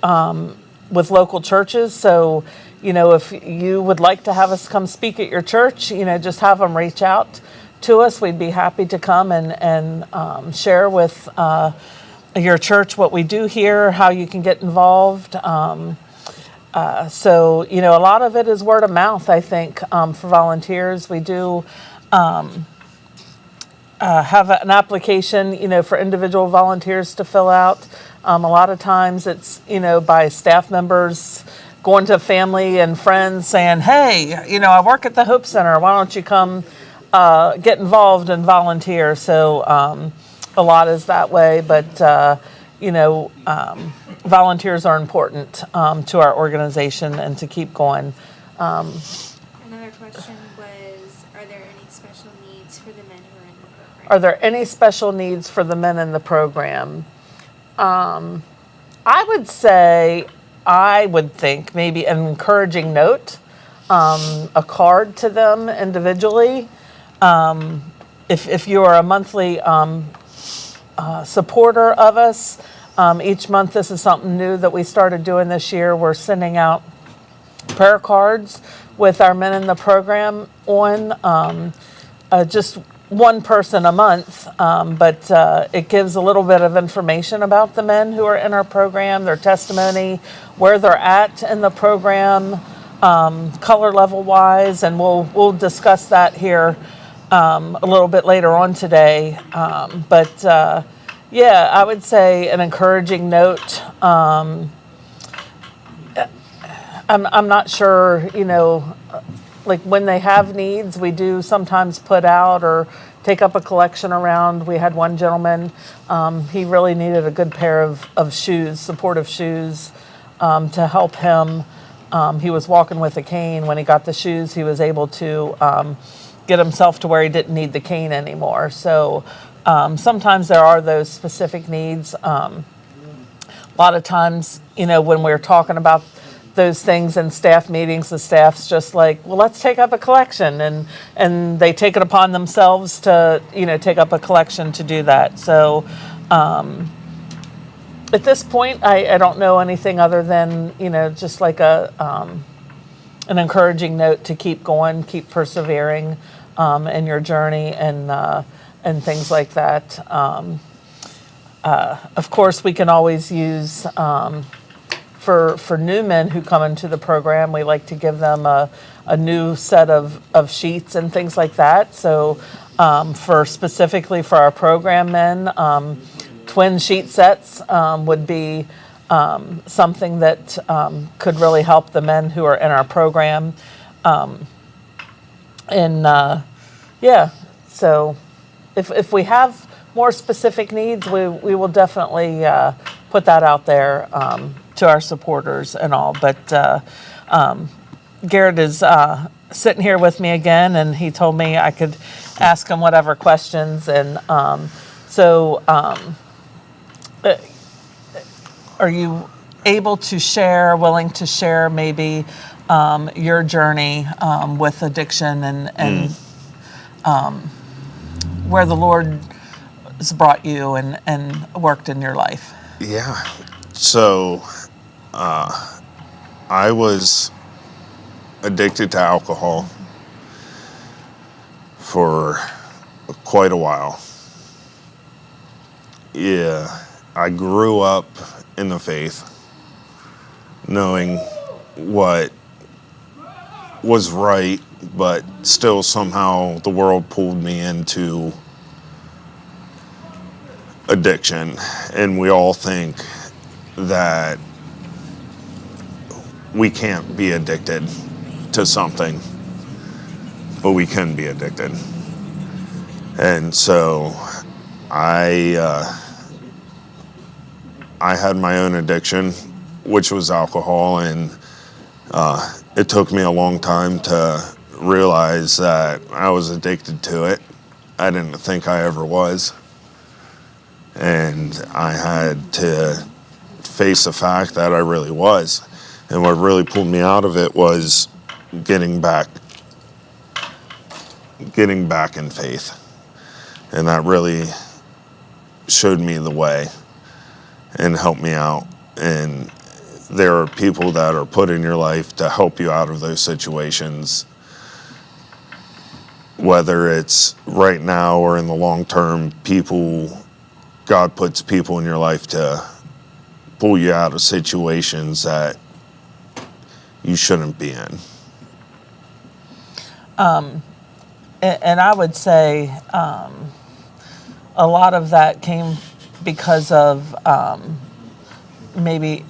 with local churches. So, if you would like to have us come speak at your church, just have them reach out to us. We'd be happy to come and share with your church what we do here, how you can get involved. So, a lot of it is word of mouth, I think, for volunteers. We do have an application, for individual volunteers to fill out. A lot of times it's, by staff members going to family and friends saying, hey, I work at the Hope Center. Why don't you come get involved and volunteer? So a lot is that way. But, volunteers are important to our organization and to keep going. Another question was, are there any special needs for the men who are in the program? Are there any special needs for the men in the program? I would think maybe an encouraging note, a card to them individually. If you are a monthly supporter of us, each month, this is something new that we started doing this year. We're sending out prayer cards with our men in the program on just one person a month, but it gives a little bit of information about the men who are in our program, their testimony, where they're at in the program, color level wise, and we'll discuss that here a little bit later on today. But I would say an encouraging note. I'm not sure, like when they have needs, we do sometimes put out or take up a collection around. We had one gentleman, he really needed a good pair of shoes, supportive shoes, to help him. He was walking with a cane. When he got the shoes, he was able to get himself to where he didn't need the cane anymore. So sometimes there are those specific needs. A lot of times, when we're talking about those things in staff meetings, the staff's just like, well, let's take up a collection, and they take it upon themselves to take up a collection to do that. So at this point, I don't know anything other than just like an encouraging note to keep going, keep persevering in your journey, and things like that. Of course, we can always use for new men who come into the program, we like to give them a new set of sheets and things like that. So specifically for our program men, twin sheet sets would be something that could really help the men who are in our program. So if we have more specific needs, we will definitely put that out there to our supporters and all. But Garrett is sitting here with me again, and he told me I could ask him whatever questions. And are you willing to share maybe your journey with addiction and where the Lord has brought you and worked in your life. Yeah. So, I was addicted to alcohol for quite a while. Yeah. I grew up in the faith, knowing what was right, but still somehow the world pulled me into addiction. And we all think that we can't be addicted to something, but we can be addicted. And so I had my own addiction, which was alcohol, and it took me a long time to realize that I was addicted to it. I didn't think I ever was. And I had to face the fact that I really was. And what really pulled me out of it was getting back in faith. And that really showed me the way and helped me out. And there are people that are put in your life to help you out of those situations, whether it's right now or in the long term. God puts people in your life to pull you out of situations that you shouldn't be in. And I would say a lot of that came because of maybe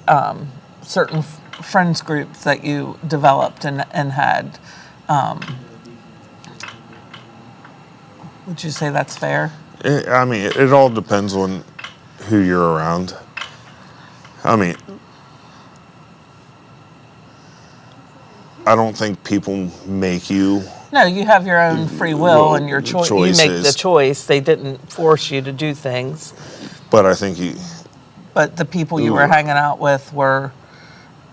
certain friends groups that you developed and had. Would you say that's fair? I mean, it all depends on who you're around. I mean, I don't think people make you. No, you have your own free will and your choice. You make the choice. They didn't force you to do things. But I think But the people you were hanging out with were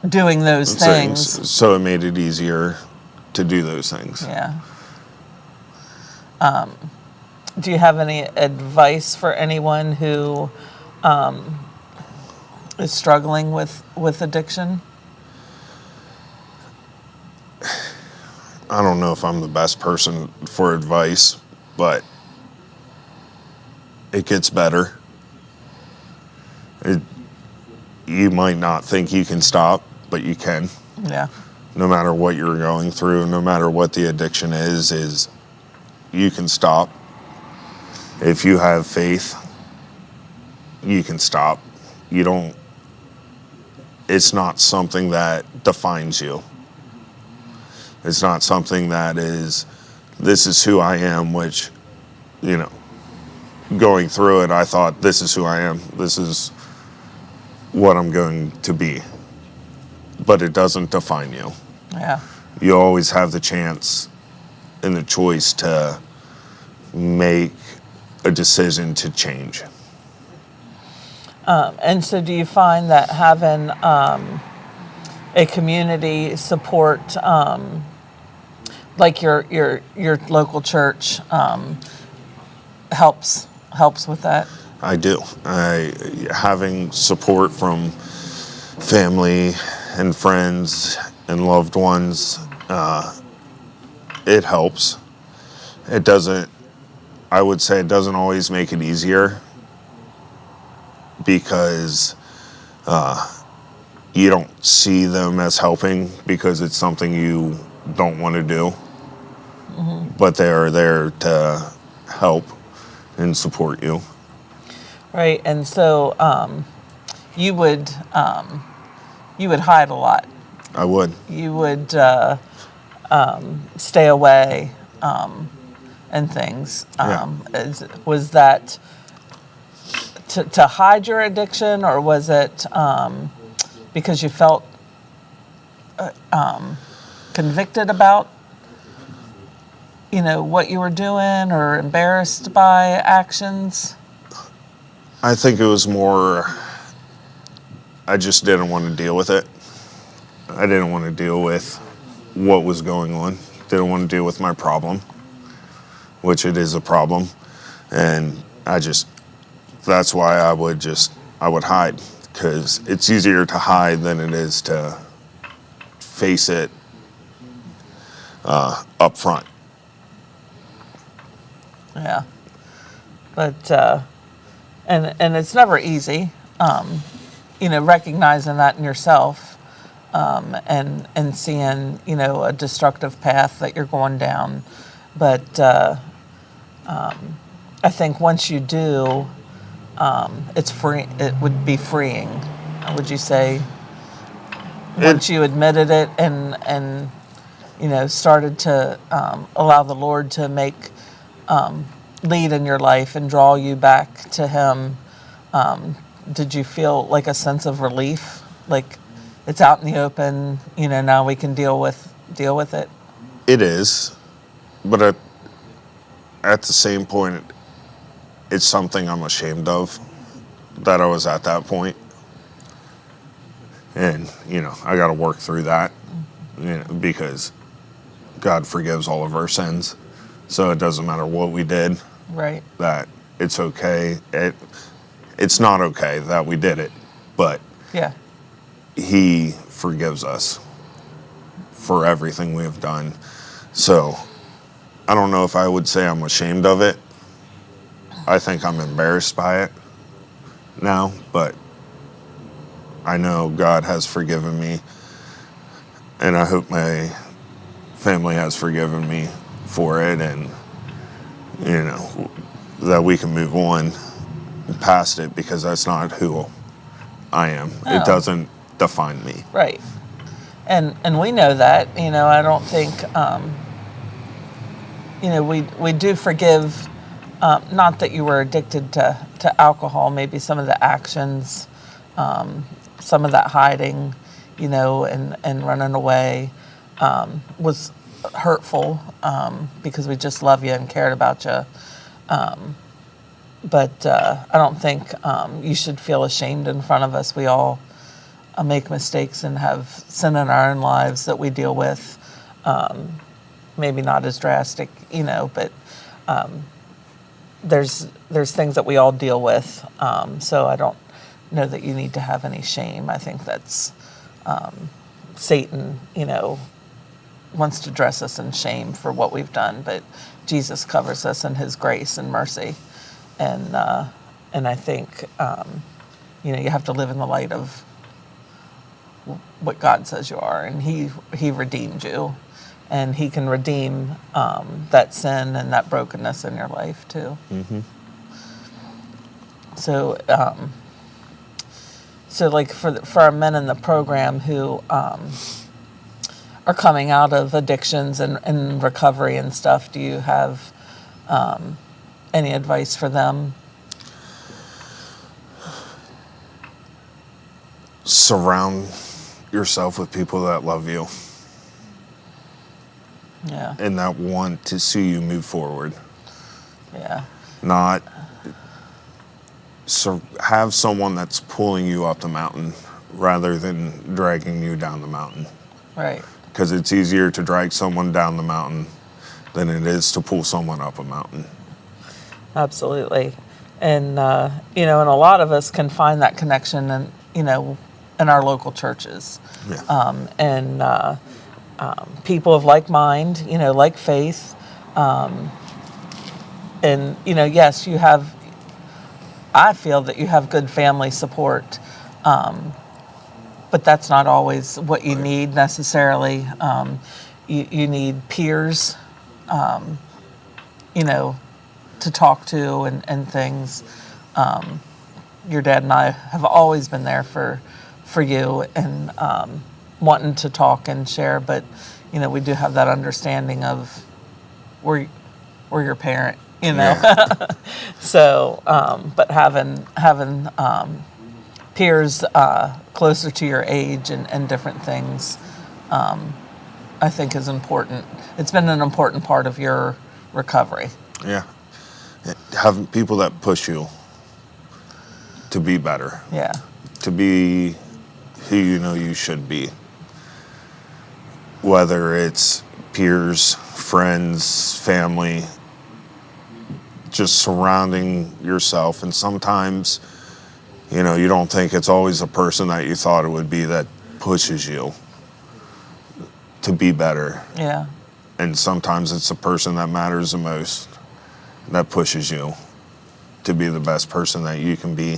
doing those things. So it made it easier to do those things. Yeah. Do you have any advice for anyone who is struggling with addiction? I don't know if I'm the best person for advice, but it gets better. You might not think you can stop, but you can. Yeah. No matter what you're going through, no matter what the addiction is you can stop. If you have faith, you can stop. It's not something that defines you. It's not something that this is who I am, which, going through it, I thought, this is who I am. This is what I'm going to be. But it doesn't define you. Yeah. You always have the chance and the choice to make a decision to change. And so do you find that having a community support, like your local church, helps with that? I do. Having support from family and friends and loved ones, it helps. I would say it doesn't always make it easier, because you don't see them as helping because it's something you don't want to do. Mm-hmm. But they are there to help and support you. Right, and so you would hide a lot. I would. You would stay away and things. Was that to hide your addiction, or was it because you felt convicted about what you were doing, or embarrassed by actions? I think it was more, I just didn't want to deal with it. I didn't want to deal with what was going on. Didn't want to deal with my problem, which it is a problem. And that's why I would hide, because it's easier to hide than it is to face it up front. Yeah. But, and it's never easy, recognizing that in yourself, and seeing, a destructive path that you're going down. But I think once you do, it's free. It would be freeing. Would you say? Once you admitted it and started to allow the Lord to make lead in your life and draw you back to Him, did you feel like a sense of relief? Like it's out in the open. Now we can deal with it. It is, but at the same point, it's something I'm ashamed of that I was at that point. And, I got to work through that, because God forgives all of our sins. So it doesn't matter what we did. Right. That it's okay. It's not okay that we did it, but yeah, He forgives us for everything we have done. So I don't know if I would say I'm ashamed of it. I think I'm embarrassed by it now, but I know God has forgiven me, and I hope my family has forgiven me for it, and that we can move on past it, because that's not who I am. No. It doesn't define me. Right. And we know that, I don't think, we do forgive, not that you were addicted to alcohol, maybe some of the actions, some of that hiding, and running away, was hurtful, because we just love you and cared about you. But I don't think you should feel ashamed in front of us. We all make mistakes and have sin in our own lives that we deal with. Maybe not as drastic, but there's things that we all deal with. So I don't know that you need to have any shame. I think that's Satan, wants to dress us in shame for what we've done, but Jesus covers us in His grace and mercy. And I think, you have to live in the light of what God says you are, and He redeemed you, and He can redeem that sin and that brokenness in your life too. Mm-hmm. So, like for our men in the program who are coming out of addictions and recovery and stuff, do you have any advice for them? Surround yourself with people that love you. Yeah. And that want to see you move forward. Yeah. Not have someone that's pulling you up the mountain rather than dragging you down the mountain. Right. Because it's easier to drag someone down the mountain than it is to pull someone up a mountain. Absolutely. And, and a lot of us can find that connection in our local churches. Yeah. And people of like mind, like faith. And, yes, I feel that you have good family support. But that's not always what you need necessarily. You need peers, to talk to and things. Your dad and I have always been there for you and wanting to talk and share, but we do have that understanding of we're your parent, Yeah. So, but having peers closer to your age and different things, I think is important. It's been an important part of your recovery. Yeah. Having people that push you to be better. Yeah. To be who you know you should be. whether it's peers, friends, family, just surrounding yourself. And sometimes, you know, you don't think it's always the person that you thought it would be that pushes you to be better. Yeah. And sometimes it's the person that matters the most that pushes you to be the best person that you can be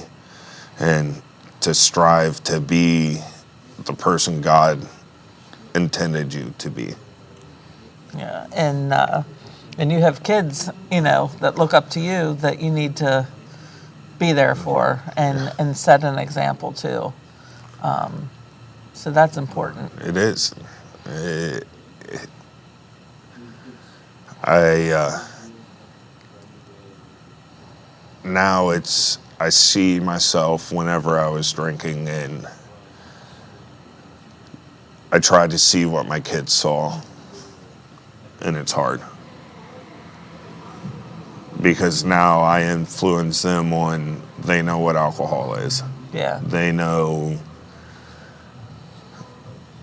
and to strive to be the person God intended you to be. Yeah. And you have kids, you know, that look up to you that you need to be there for and set an example too. So that's important. It is. Now I see myself whenever I was drinking, and I tried to see what my kids saw, and it's hard. Because now I influence them on, they know what alcohol is. Yeah. They know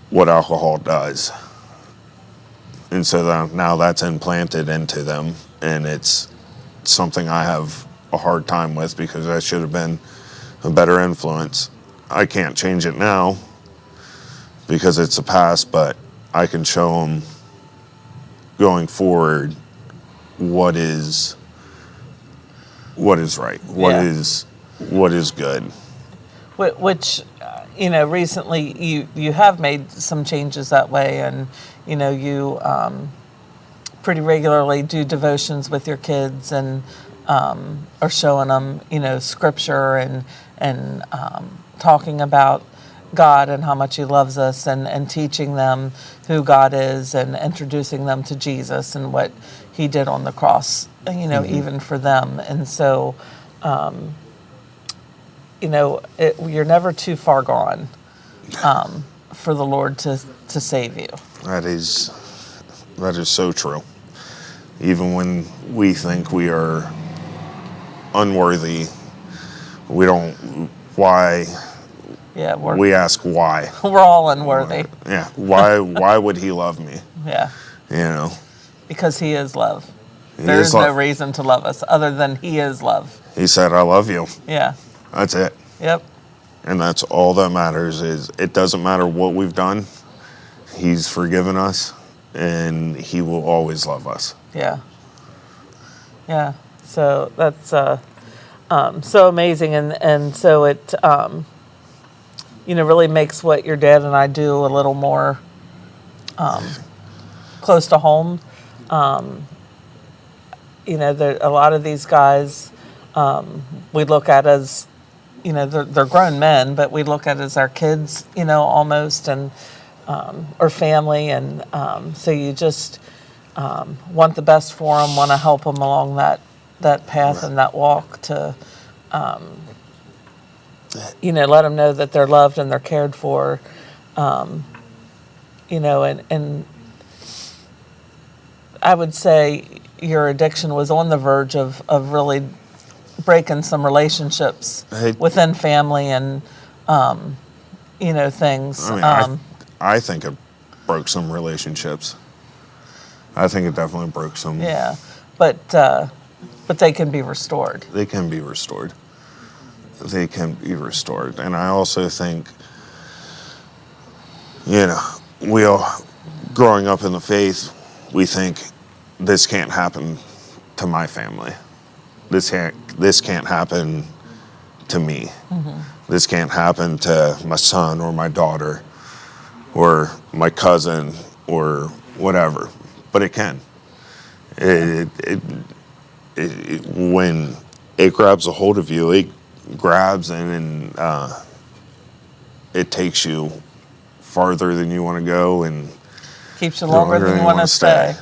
what alcohol does. And so now that's implanted into them, and it's something I have a hard time with because I should have been a better influence. I can't change it now because it's the past, but I can show them going forward what is right, what is good. Which, you know, recently you have made some changes that way, and you know you pretty regularly do devotions with your kids and are showing them, you know, scripture and talking about God and how much He loves us, and teaching them who God is and introducing them to Jesus and what He did on the cross, you know, even for them. And so, you know, you're never too far gone for the Lord to save you. That is so true. Even when we think we are unworthy, we don't. Why? Yeah, we ask why. We're all unworthy. Yeah. Why would He love me? Yeah. You know. Because He is love. There is no reason to love us other than He is love. He said, "I love you." Yeah. That's it. Yep. And that's all that matters. Is it doesn't matter what we've done. He's forgiven us, and He will always love us. Yeah. Yeah. So that's so amazing, and so it you know, really makes what your dad and I do a little more close to home. You know, a lot of these guys we look at as, you know, they're grown men, but we look at as our kids, you know, almost, and or family, and so you just want the best for them, want to help them along that path and that walk to, you know, let them know that they're loved and they're cared for, you know, and I would say your addiction was on the verge of really breaking some relationships within family and, you know, things. I mean, I think it broke some relationships. I think it definitely broke some. Yeah, but they can be restored. They can be restored. They can be restored. And I also think, you know, we all, growing up in the faith, we think this can't happen to my family. This can't happen to me. Mm-hmm. This can't happen to my son or my daughter or my cousin or whatever. But it can. When it grabs a hold of you, it grabs and it takes you farther than you want to go and keeps you longer than you want to stay.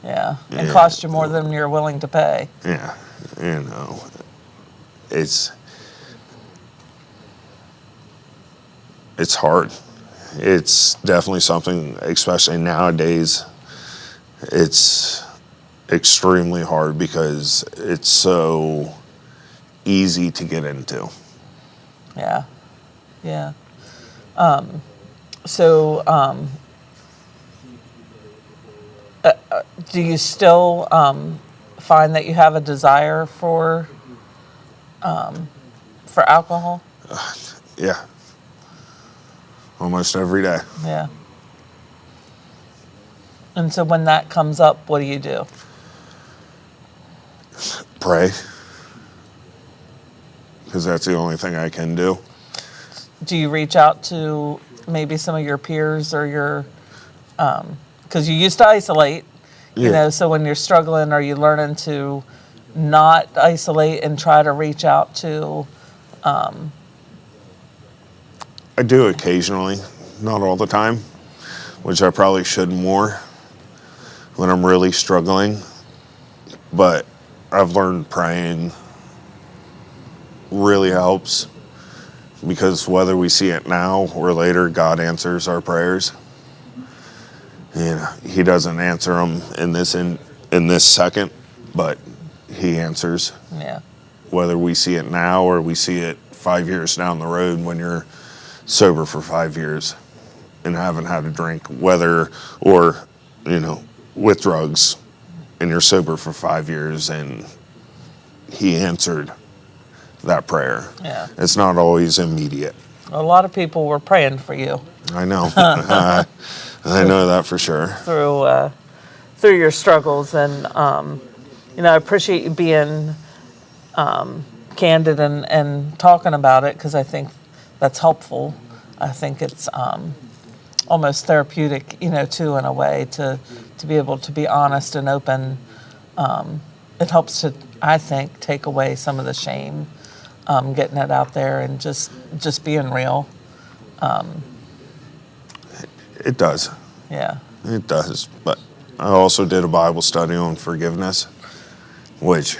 Yeah, and costs you more than you're willing to pay. Yeah, you know, it's hard. It's definitely something, especially nowadays, it's extremely hard because it's so easy to get into. Yeah, yeah. Do you still find that you have a desire for alcohol? Yeah. Almost every day. Yeah. And so when that comes up, what do you do? Pray. Because that's the only thing I can do. Do you reach out to maybe some of your peers or your, because you used to isolate, you know, so when you're struggling, are you learning to not isolate and try to reach out to? I do occasionally, not all the time, which I probably should more when I'm really struggling. But I've learned praying really helps, because whether we see it now or later, God answers our prayers. You know, He doesn't answer them in this second, but He answers. Yeah. Whether we see it now or we see it 5 years down the road when you're sober for 5 years and haven't had a drink, whether or, you know, with drugs, and you're sober for 5 years and He answered that prayer. Yeah. It's not always immediate. A lot of people were praying for you. I know. I know that for sure. Through your struggles, and you know, I appreciate you being candid and talking about it, because I think that's helpful. I think it's almost therapeutic, you know, too, in a way, to be able to be honest and open. It helps to, I think, take away some of the shame, getting it out there and just being real. It does. Yeah. It does. But I also did a Bible study on forgiveness, which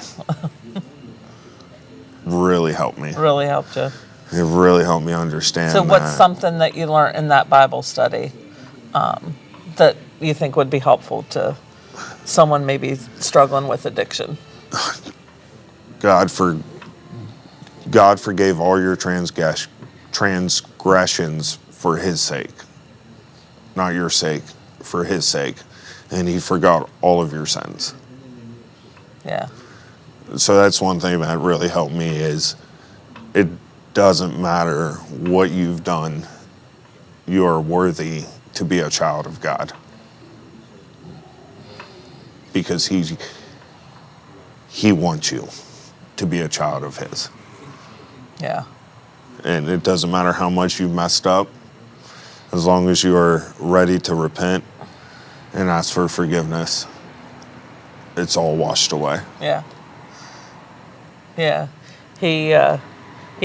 really helped me. Really helped you. It really helped me understand. So what's something that you learned in that Bible study that you think would be helpful to someone maybe struggling with addiction? God forgave all your transgressions for His sake. Not your sake, for His sake. And He forgot all of your sins. Yeah. So that's one thing that really helped me, is it doesn't matter what you've done, you are worthy to be a child of God. Because He wants you to be a child of His. Yeah. And it doesn't matter how much you've messed up, as long as you are ready to repent and ask for forgiveness, it's all washed away. Yeah. Yeah. He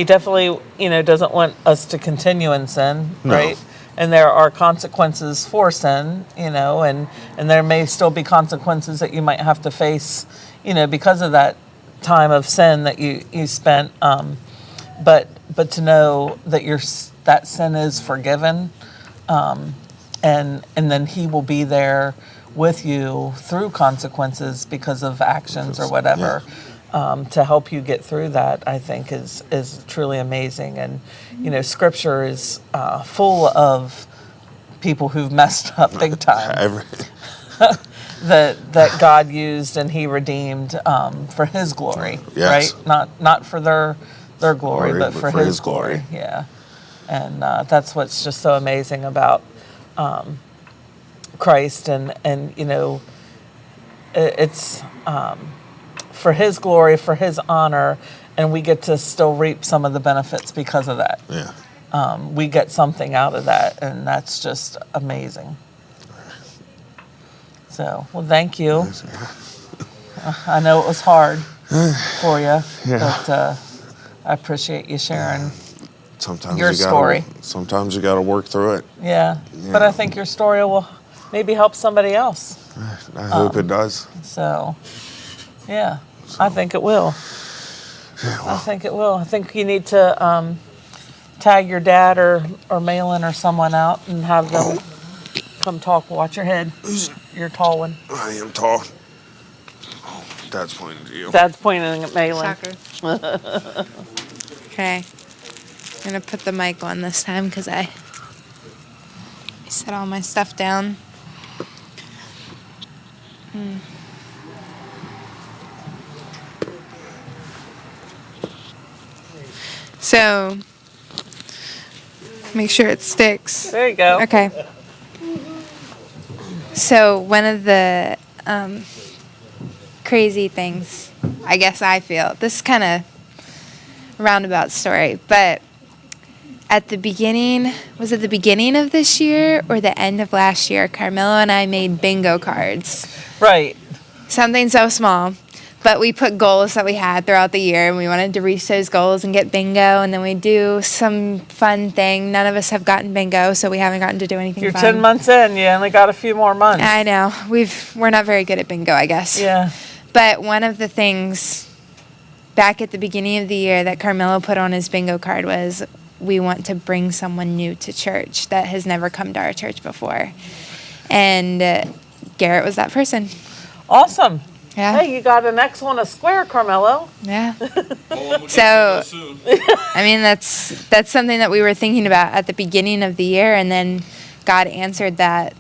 definitely, you know, doesn't want us to continue in sin, right? And there are consequences for sin, you know, and there may still be consequences that you might have to face, you know, because of that time of sin that you spent. But to know that that sin is forgiven, and then He will be there with you through consequences because of actions or whatever. Yeah. To help you get through that, I think is truly amazing. And, you know, Scripture is full of people who've messed up big time. that God used and He redeemed for His glory, right? Not for their glory, but for His glory. Yeah. And that's what's just so amazing about Christ, and you know, it's for His glory, for His honor, and we get to still reap some of the benefits because of that. Yeah. We get something out of that, and that's just amazing. So, well, thank you. I know it was hard for you, but I appreciate you sharing your story. Sometimes you got to work through it. Yeah, but I think your story will maybe help somebody else. I hope it does. So, yeah, I think it will. Yeah, well. I think it will. I think you need to tag your dad or Malin or someone out and have them come talk. Watch your head. You're a tall one. I am tall. Oh, Dad's pointing to you. Dad's pointing at Malin. Shocker. Okay. I'm going to put the mic on this time because I set all my stuff down. So, make sure it sticks. There you go. Okay. So, one of the crazy things, I guess I feel, this is kind of roundabout story, but at the beginning, was it the beginning of this year or the end of last year, Carmelo and I made bingo cards. Right. Something so small. But we put goals that we had throughout the year, and we wanted to reach those goals and get bingo, and then we do some fun thing. None of us have gotten bingo, so we haven't gotten to do anything You're fun. 10 months in. You only got a few more months. I know. We're not very good at bingo, I guess. Yeah. But one of the things back at the beginning of the year that Carmelo put on his bingo card was, we want to bring someone new to church that has never come to our church before. And Garrett was that person. Awesome. Yeah. Hey, you got an X on a square, Carmelo. Yeah. So, I mean, that's something that we were thinking about at the beginning of the year, and then God answered that.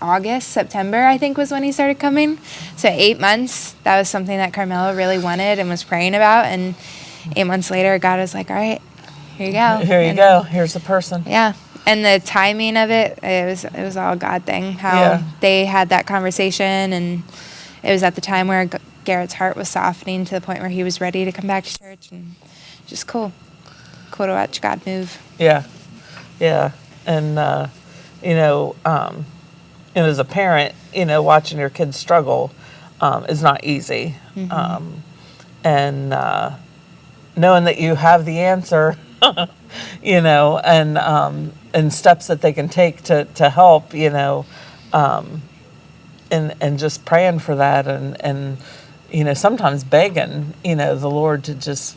August, September, I think, was when he started coming. So 8 months. That was something that Carmelo really wanted and was praying about. And 8 months later, God was like, "All right, here you go. Here you go. Here's the person." Yeah. And the timing of it was all a God thing. How they had that conversation, and it was at the time where Garrett's heart was softening to the point where he was ready to come back to church, and just cool to watch God move. Yeah, yeah, and and as a parent, watching your kids struggle is not easy, and knowing that you have the answer, and steps that they can take to help, and just praying for that, and sometimes begging, the Lord to just,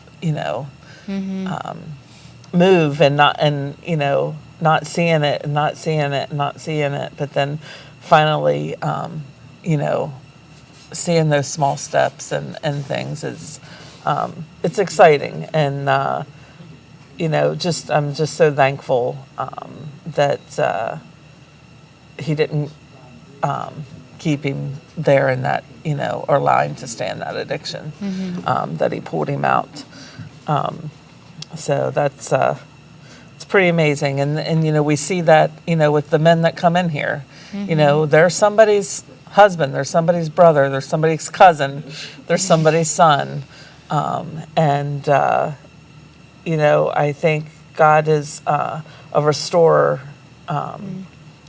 move, and not seeing it, but then finally, seeing those small steps and things is, it's exciting, and I'm just so thankful that he didn't keep him there in that, or allow him to stay in that addiction, that he pulled him out. So that's it's pretty amazing, and we see that with the men that come in here, they're somebody's husband, there's somebody's brother, there's somebody's cousin, there's somebody's son, and I think God is a restorer.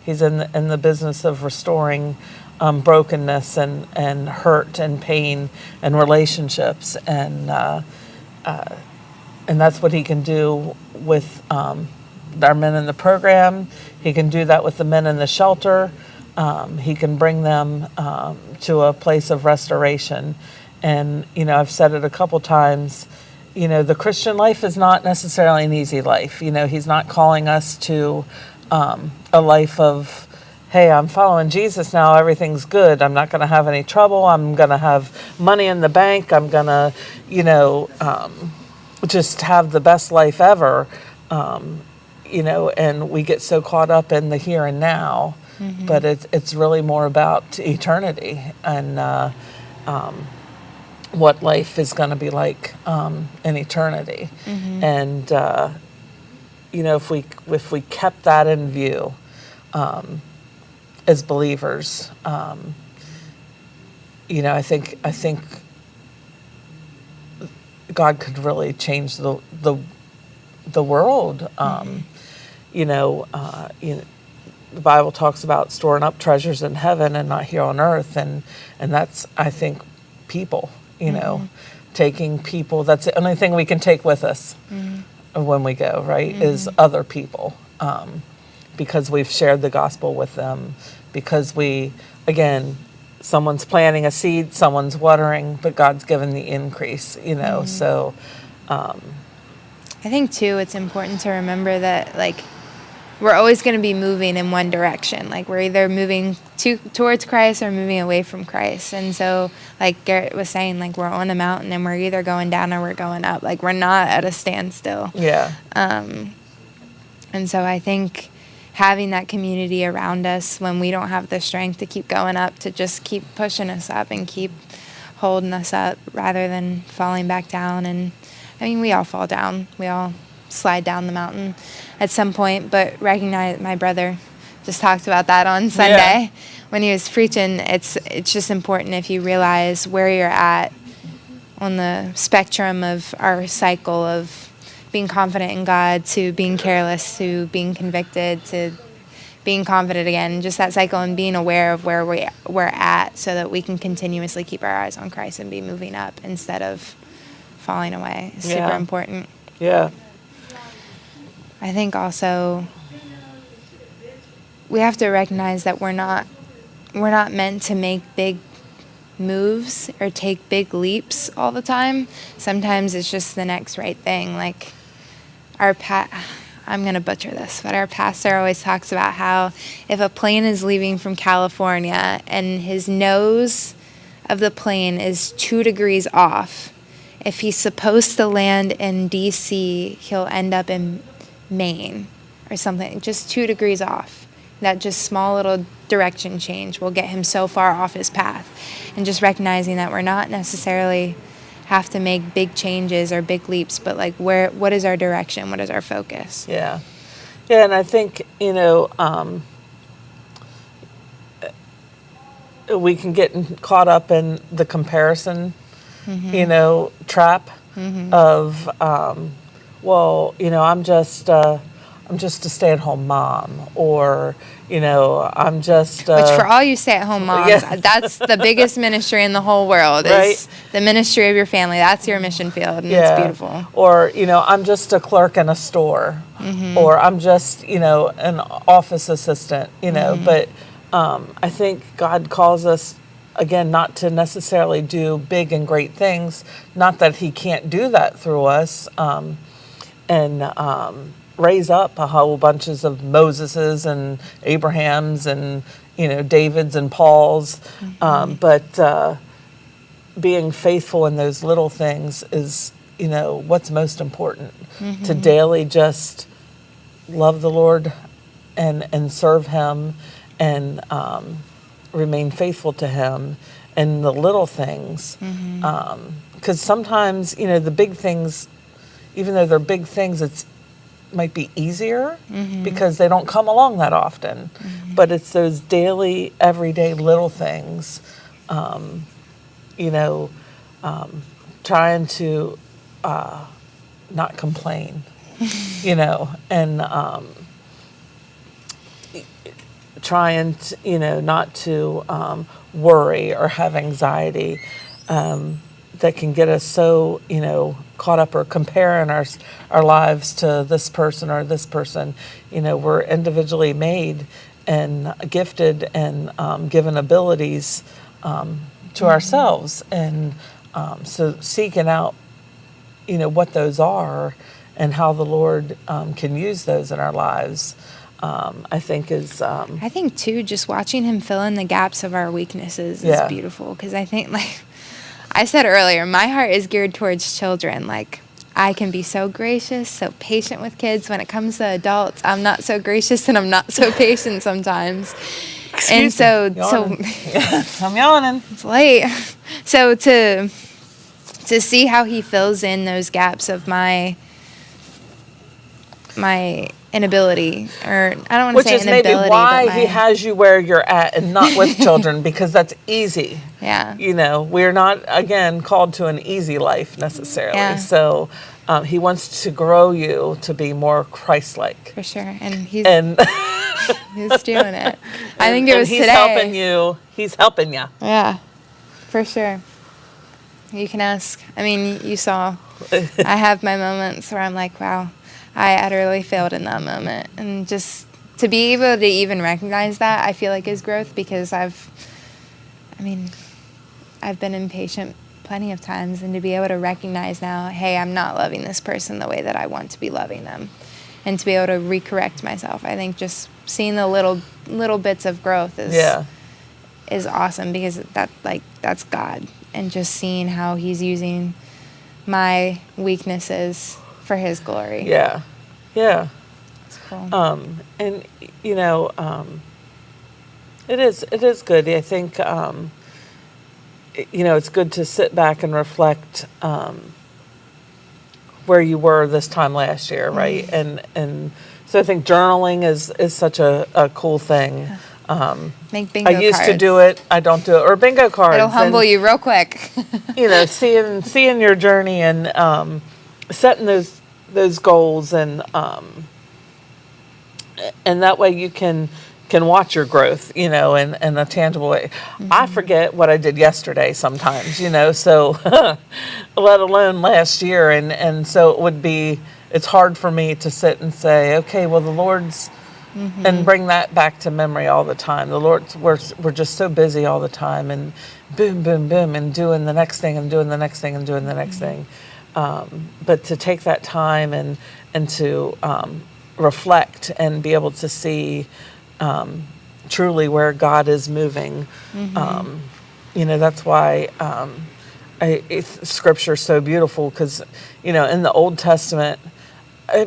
He's in the business of restoring brokenness and hurt and pain and relationships, and that's what he can do with our men in the program. He can do that with the men in the shelter. He can bring them to a place of restoration. And, I've said it a couple times, the Christian life is not necessarily an easy life. He's not calling us to a life of, hey, I'm following Jesus now, everything's good. I'm not going to have any trouble. I'm going to have money in the bank. I'm going to, just have the best life ever, and we get so caught up in the here and now, but it's really more about eternity and what life is going to be like in eternity. And if we kept that in view as believers, I think God could really change the world. The Bible talks about storing up treasures in heaven and not here on earth, and that's, I think, people. Taking people. That's the only thing we can take with us when we go. Right, is other people, because we've shared the gospel with them. Because someone's planting a seed, someone's watering, but God's given the increase, so. I think, too, it's important to remember that, we're always going to be moving in one direction. We're either moving towards Christ or moving away from Christ. And so, like Garrett was saying, we're on a mountain and we're either going down or we're going up. We're not at a standstill. Yeah. And so I think having that community around us when we don't have the strength to keep going up, to just keep pushing us up and keep holding us up rather than falling back down. And I mean, we all fall down. We all slide down the mountain at some point, but recognize, my brother just talked about that on Sunday when he was preaching. It's just important if you realize where you're at on the spectrum of our cycle of being confident in God to being careless to being convicted to being confident again, just that cycle, and being aware of where we're at so that we can continuously keep our eyes on Christ and be moving up instead of falling away. It's super important. Yeah. I think also we have to recognize that we're not meant to make big moves or take big leaps all the time. Sometimes it's just the next right thing. Like I'm going to butcher this, but our pastor always talks about how if a plane is leaving from California and his nose of the plane is 2 degrees off, if he's supposed to land in D.C., he'll end up in Maine or something, just 2 degrees off. That just small little direction change will get him so far off his path. And just recognizing that we're not necessarily have to make big changes or big leaps, but like what is our direction? What is our focus? Yeah. Yeah, and I think, we can get caught up in the comparison, trap of, I'm just a stay-at-home mom, or, I'm just... Which for all you stay-at-home moms, that's the biggest ministry in the whole world, is the ministry of your family. That's your mission field, and it's beautiful. Or, I'm just a clerk in a store, or I'm just, an office assistant, but I think God calls us, again, not to necessarily do big and great things, not that he can't do that through us, raise up a whole bunches of Moseses and Abrahams and, Davids and Pauls. But being faithful in those little things is, what's most important. To daily just love the Lord and serve him and remain faithful to him in the little things. Because sometimes, the big things, even though they're big things, it might be easier because they don't come along that often. But it's those daily, everyday little things, trying to not complain, and trying to, not to worry or have anxiety that can get us so, caught up or comparing our lives to this person or this person. We're individually made and gifted and given abilities to ourselves. And so seeking out, what those are and how the Lord can use those in our lives, I think is... I think, too, just watching him fill in the gaps of our weaknesses is beautiful. Because I think, like I said earlier, my heart is geared towards children. Like, I can be so gracious, so patient with kids. When it comes to adults, I'm not so gracious and I'm not so patient sometimes. Excuse me. I'm yawning. It's late. So to see how he fills in those gaps of my inability, or I don't want to say inability, which is maybe why he has you where you're at and not with children, because that's easy. Yeah. We're not, again, called to an easy life necessarily. Yeah. So he wants to grow you to be more Christ-like. For sure. And he's doing it. I think it was he's today. Helping you. He's helping you. Yeah, for sure. You can ask. I mean, you saw. I have my moments where I'm like, wow, I utterly failed in that moment. And just to be able to even recognize that, I feel like is growth, because I've been impatient plenty of times, and to be able to recognize now, hey, I'm not loving this person the way that I want to be loving them, and to be able to recorrect myself. I think just seeing the little bits of growth is awesome, because that's God, and just seeing how he's using my weaknesses for his glory. Yeah. That's cool. And it is good. I think it's good to sit back and reflect where you were this time last year, right? And so I think journaling is such a cool thing. Make bingo cards. I used cards. to do it. I don't do it. Or bingo cards. It'll humble you real quick. Seeing your journey and setting those goals and that way you can watch your growth, in a tangible way. Mm-hmm. I forget what I did yesterday sometimes, so let alone last year. And so it's hard for me to sit and say, okay, well, the Lord's, and bring that back to memory all the time. The Lord's, we're just so busy all the time and boom, boom, boom, and doing the next thing and doing the next thing and doing the next thing. But to take that time and to reflect and be able to see truly where God is moving. That's why Scripture is so beautiful because, in the Old Testament,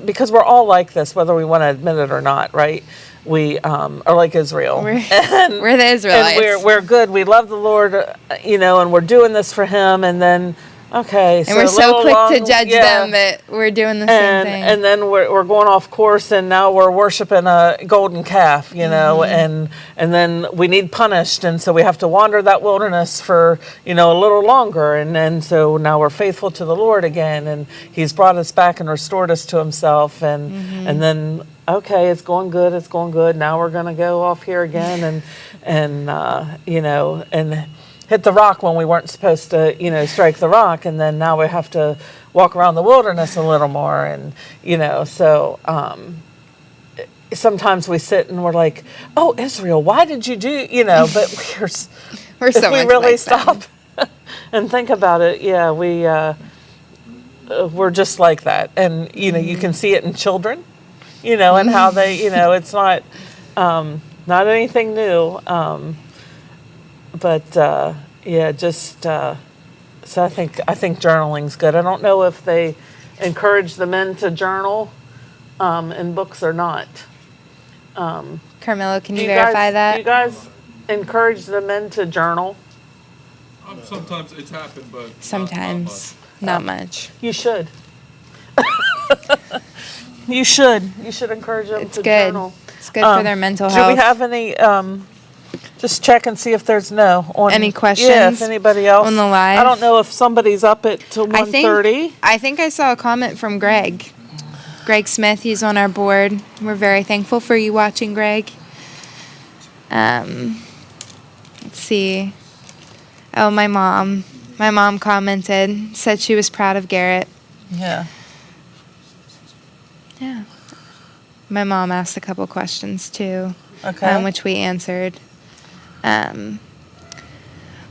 because we're all like this, whether we want to admit it or not, right? We are like Israel. We're the Israelites. And we're good. We love the Lord, and we're doing this for Him. And then, okay. And we're so quick to judge them that we're doing the same thing. And then we're going off course, and now we're worshiping a golden calf, and then we need punished. And so we have to wander that wilderness for, a little longer. And so now we're faithful to the Lord again. And He's brought us back and restored us to Himself. And then, okay, it's going good. It's going good. Now we're going to go off here again and hit the rock when we weren't supposed to, strike the rock. And then now we have to walk around the wilderness a little more. And, so sometimes we sit and we're like, oh, Israel, why did you do, but we're so we really stop and think about it. Yeah, we're just like that. And, you can see it in children, and how they, it's not anything new. But so I think journaling's good. I don't know if they encourage the men to journal in books or not. Carmelo, can you verify that? Do you guys encourage the men to journal? Sometimes it's happened, but sometimes not much. You should. You should encourage them to journal. It's good for their mental health. Do we have any? Just check and see if there's any questions. Yeah, if anybody else on the live. I don't know if somebody's up at 1:30. I think I saw a comment from Greg. Greg Smith, he's on our board. We're very thankful for you watching, Greg. Let's see. Oh, my mom. My mom commented, said she was proud of Garrett. Yeah. Yeah. My mom asked a couple questions too, which we answered.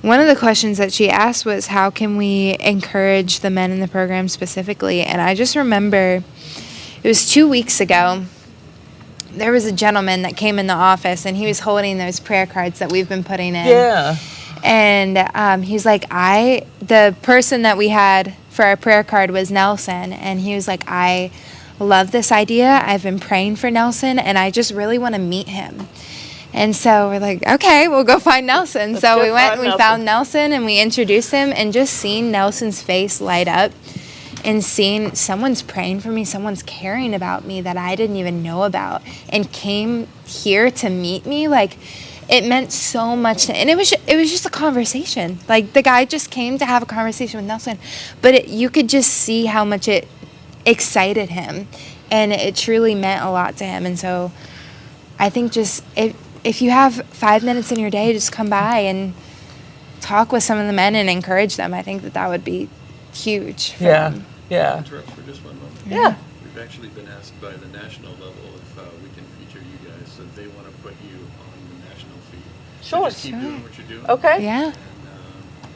One of the questions that she asked was, how can we encourage the men in the program specifically? And I just remember it was 2 weeks ago. There was a gentleman that came in the office, and he was holding those prayer cards that we've been putting in. Yeah. And he's like, the person that we had for our prayer card was Nelson. And he was like, I love this idea. I've been praying for Nelson, and I just really want to meet him. And so we're like, okay, we'll go find Nelson. So we went and we found Nelson, and we introduced him, and just seeing Nelson's face light up and seeing someone's praying for me, someone's caring about me that I didn't even know about, and came here to meet me, like, it meant so much. And it was just a conversation. Like, the guy just came to have a conversation with Nelson, but you could just see how much it excited him, and it truly meant a lot to him. And so I think just if you have 5 minutes in your day, just come by and talk with some of the men and encourage them. I think that would be huge. Yeah. Interrupt for just 1 moment. Yeah. We've actually been asked by the national level if we can feature you guys, so they want to put you on the national feed. Sure. So just keep doing what you're doing. Okay. Yeah. And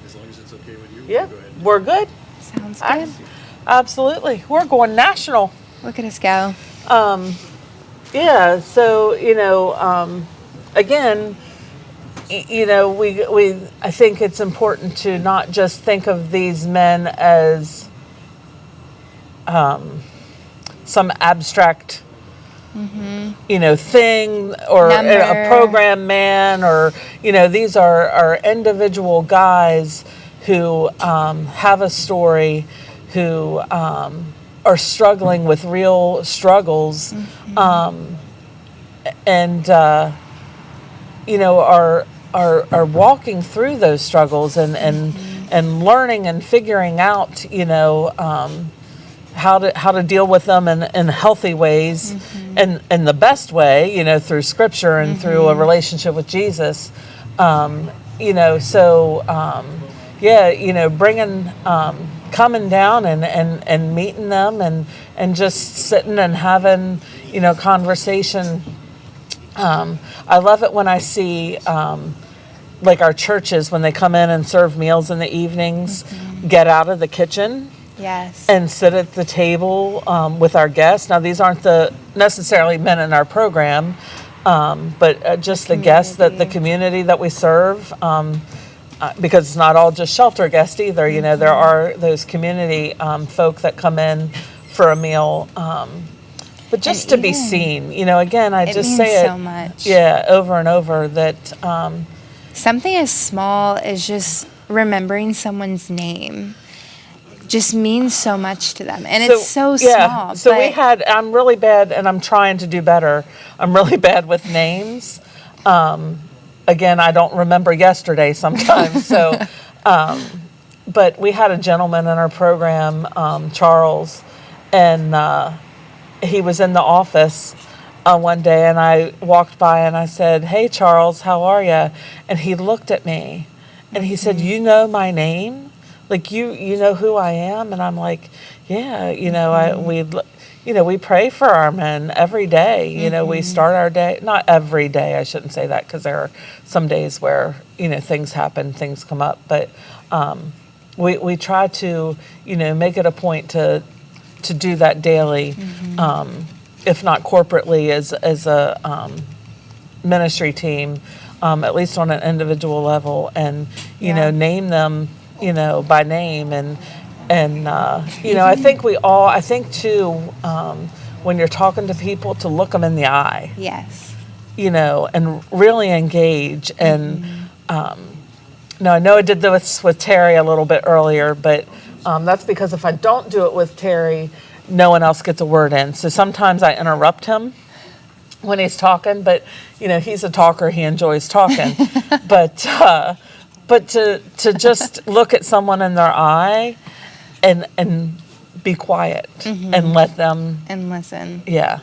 as long as it's okay with you, Yeah. we'll go ahead. We're good. Sounds good. Absolutely. We're going national. Look at us go. Yeah. So, again, I think it's important to not just think of these men as some abstract thing or a program man, or these are individual guys who have a story, who are struggling with real struggles, and are walking through those struggles and learning and figuring out how to deal with them in healthy ways, and in the best way, through Scripture and through a relationship with Jesus. Bringing, coming down and meeting them and just sitting and having, conversation. I love it when I see, like our churches, when they come in and serve meals in the evenings, get out of the kitchen. Yes. And sit at the table with our guests. Now, these aren't necessarily men in our program, but just the guests, the community that we serve, because it's not all just shelter guests either. There are those community folk that come in for a meal. But just to be seen, again, I just say it so much. Yeah, over and over that something as small as just remembering someone's name just means so much to them, and it's so small. So I'm really bad, and I'm trying to do better. I'm really bad with names. Again, I don't remember yesterday sometimes. So, but we had a gentleman in our program, Charles, and he was in the office one day, and I walked by and I said, "Hey, Charles, how are you?" And he looked at me, and he said, "You know my name? Like you know who I am?" And I'm like, "Yeah, we pray for our men every day. We start our day, not every day, I shouldn't say that, because there are some days where, things happen, things come up. But we try to, make it a point to do that daily, if not corporately as a ministry team, at least on an individual level, and, name them, by name. And I think too, when you're talking to people, to look them in the eye. Yes. And really engage. And now I know I did this with Terry a little bit earlier, but that's because if I don't do it with Terry, no one else gets a word in. So sometimes I interrupt him when he's talking, but he's a talker, he enjoys talking. But to just look at someone in their eye and be quiet and let them and listen. Yeah.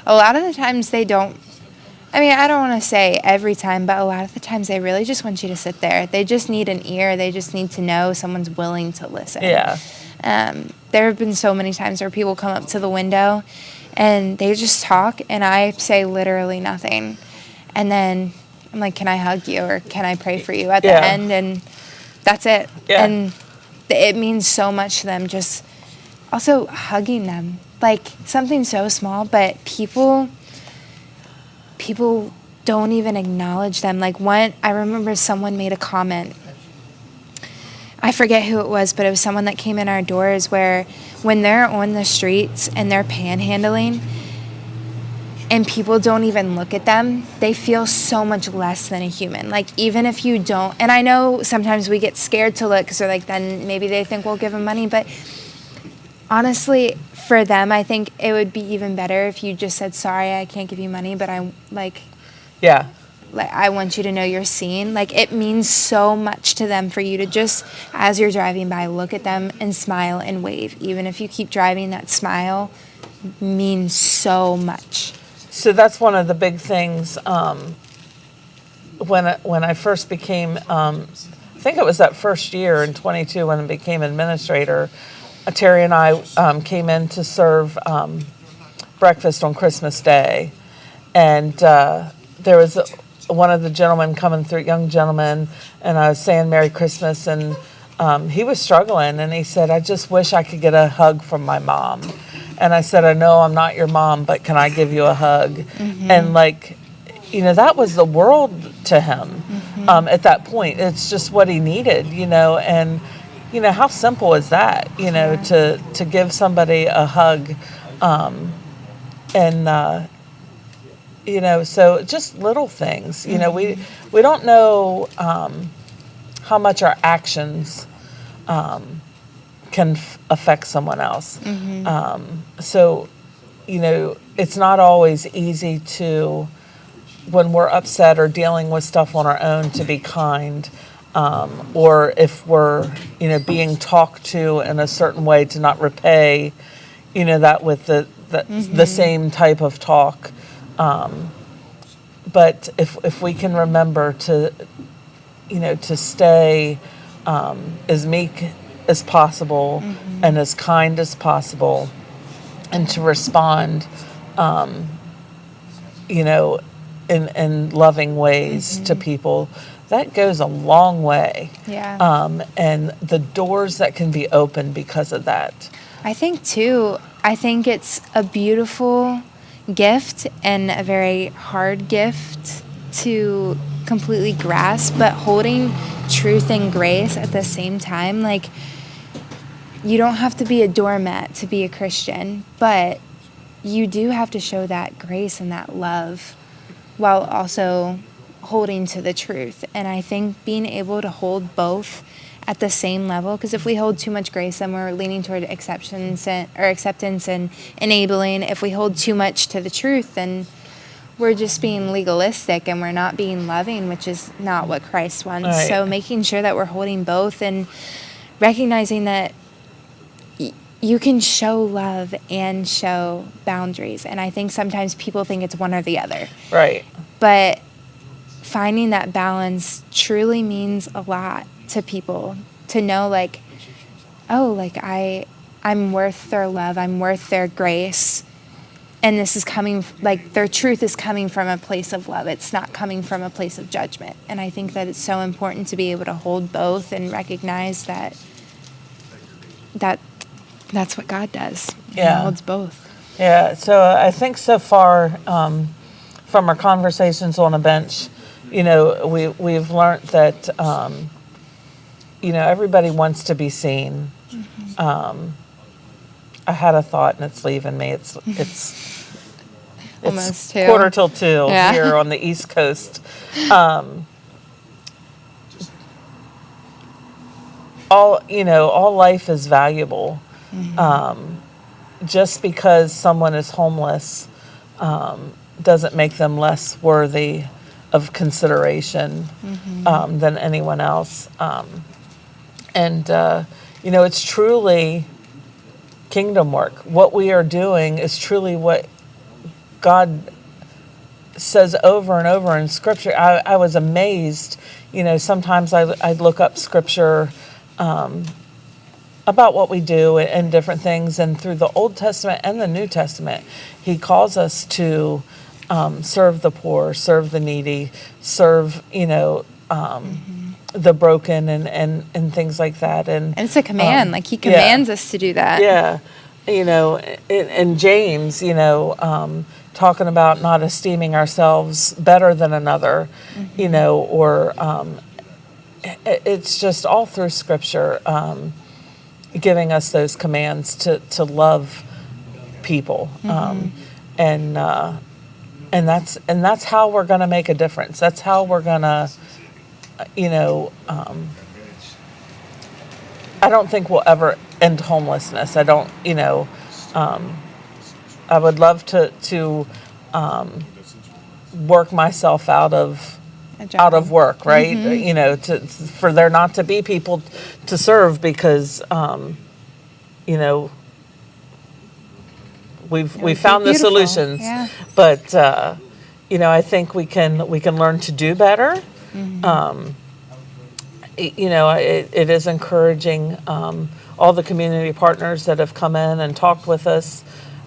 A lot of the times they don't. I mean, I don't want to say every time, but a lot of the times they really just want you to sit there. They just need an ear. They just need to know someone's willing to listen. Yeah. There have been so many times where people come up to the window and they just talk, and I say literally nothing. And then I'm like, "Can I hug you, or can I pray for you?" at the end, and that's it. Yeah. And it means so much to them, just also hugging them. Like, something so small, but people don't even acknowledge them. Like, I remember someone made a comment. I forget who it was, but it was someone that came in our doors where when they're on the streets and they're panhandling and people don't even look at them, they feel so much less than a human. Like, even if you don't, and I know sometimes we get scared to look because they're like, then maybe they think we'll give them money, but honestly, for them, I think it would be even better if you just said, "Sorry, I can't give you money, but I want you to know you're seen." Like, it means so much to them for you to just, as you're driving by, look at them and smile and wave. Even if you keep driving, that smile means so much. So that's one of the big things. When I first became, I think it was that first year in 22 when I became administrator, Terry and I came in to serve breakfast on Christmas Day, and there was one of the gentlemen coming through, young gentleman, and I was saying Merry Christmas, and he was struggling, and he said, "I just wish I could get a hug from my mom." And I said, "I know I'm not your mom, but can I give you a hug?" And that was the world to him at that point. It's just what he needed, and how simple is that, to give somebody a hug, and so just little things. We don't know how much our actions can affect someone else. So it's not always easy to, when we're upset or dealing with stuff on our own, to be kind, or if we're being talked to in a certain way, to not repay that with the same type of talk. But if we can remember to stay as meek as possible and as kind as possible, and to respond in loving ways to people, that goes a long way. Yeah. And the doors that can be opened because of that. I think it's a beautiful gift and a very hard gift to completely grasp, but holding truth and grace at the same time. Like, you don't have to be a doormat to be a Christian, but you do have to show that grace and that love while also holding to the truth. And I think being able to hold both at the same level, because if we hold too much grace, then we're leaning toward acceptance and enabling. If we hold too much to the truth, then we're just being legalistic and we're not being loving, which is not what Christ wants. Right. So making sure that we're holding both and recognizing that you can show love and show boundaries. And I think sometimes people think it's one or the other. Right. But finding that balance truly means a lot to people, to know I'm worth their love, I'm worth their grace. And this is coming, their truth is coming from a place of love. It's not coming from a place of judgment. And I think that it's so important to be able to hold both and recognize that that's what God does. Yeah. He holds both. Yeah. So I think so far from our conversations on a bench, we've learned that everybody wants to be seen. I had a thought and it's leaving me. It's almost 1:45 here on the East Coast. All life is valuable. Just because someone is homeless doesn't make them less worthy of consideration than anyone else. It's truly kingdom work. What we are doing is truly what God says over and over in Scripture. I was amazed. Sometimes I'd look up Scripture about what we do and different things. And through the Old Testament and the New Testament, He calls us to serve the poor, serve the needy, serve, the broken and things like that. And it's a command. He commands us to do that. Yeah. In James, talking about not esteeming ourselves better than another, or it's just all through Scripture giving us those commands to love people, and that's how we're going to make a difference. That's how we're going to, I don't think we'll ever end homelessness. I don't, I would love to work myself out of work, right? For there not to be people to serve because, we've found the solutions, but I think we can learn to do better. It is encouraging. All the community partners that have come in and talked with us,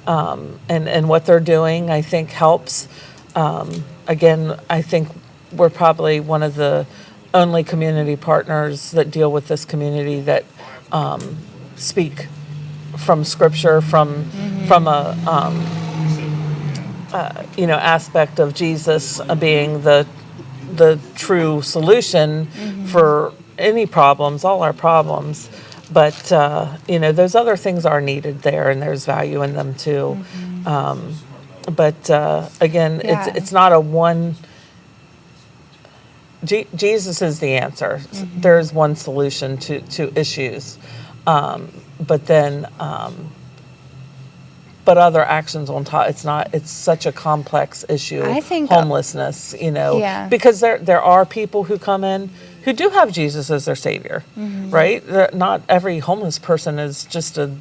and what they're doing, I think helps. Again, I think we're probably one of the only community partners that deal with this community that speak from Scripture, from a aspect of Jesus being the true solution for any problems, all our problems. But those other things are needed there, and there's value in them too. But again, it's not a one. Jesus is the answer. There's one solution to issues, but then but other actions on top. It's such a complex issue. I think homelessness, because there are people who come in who do have Jesus as their savior, right? Not every homeless person is just a,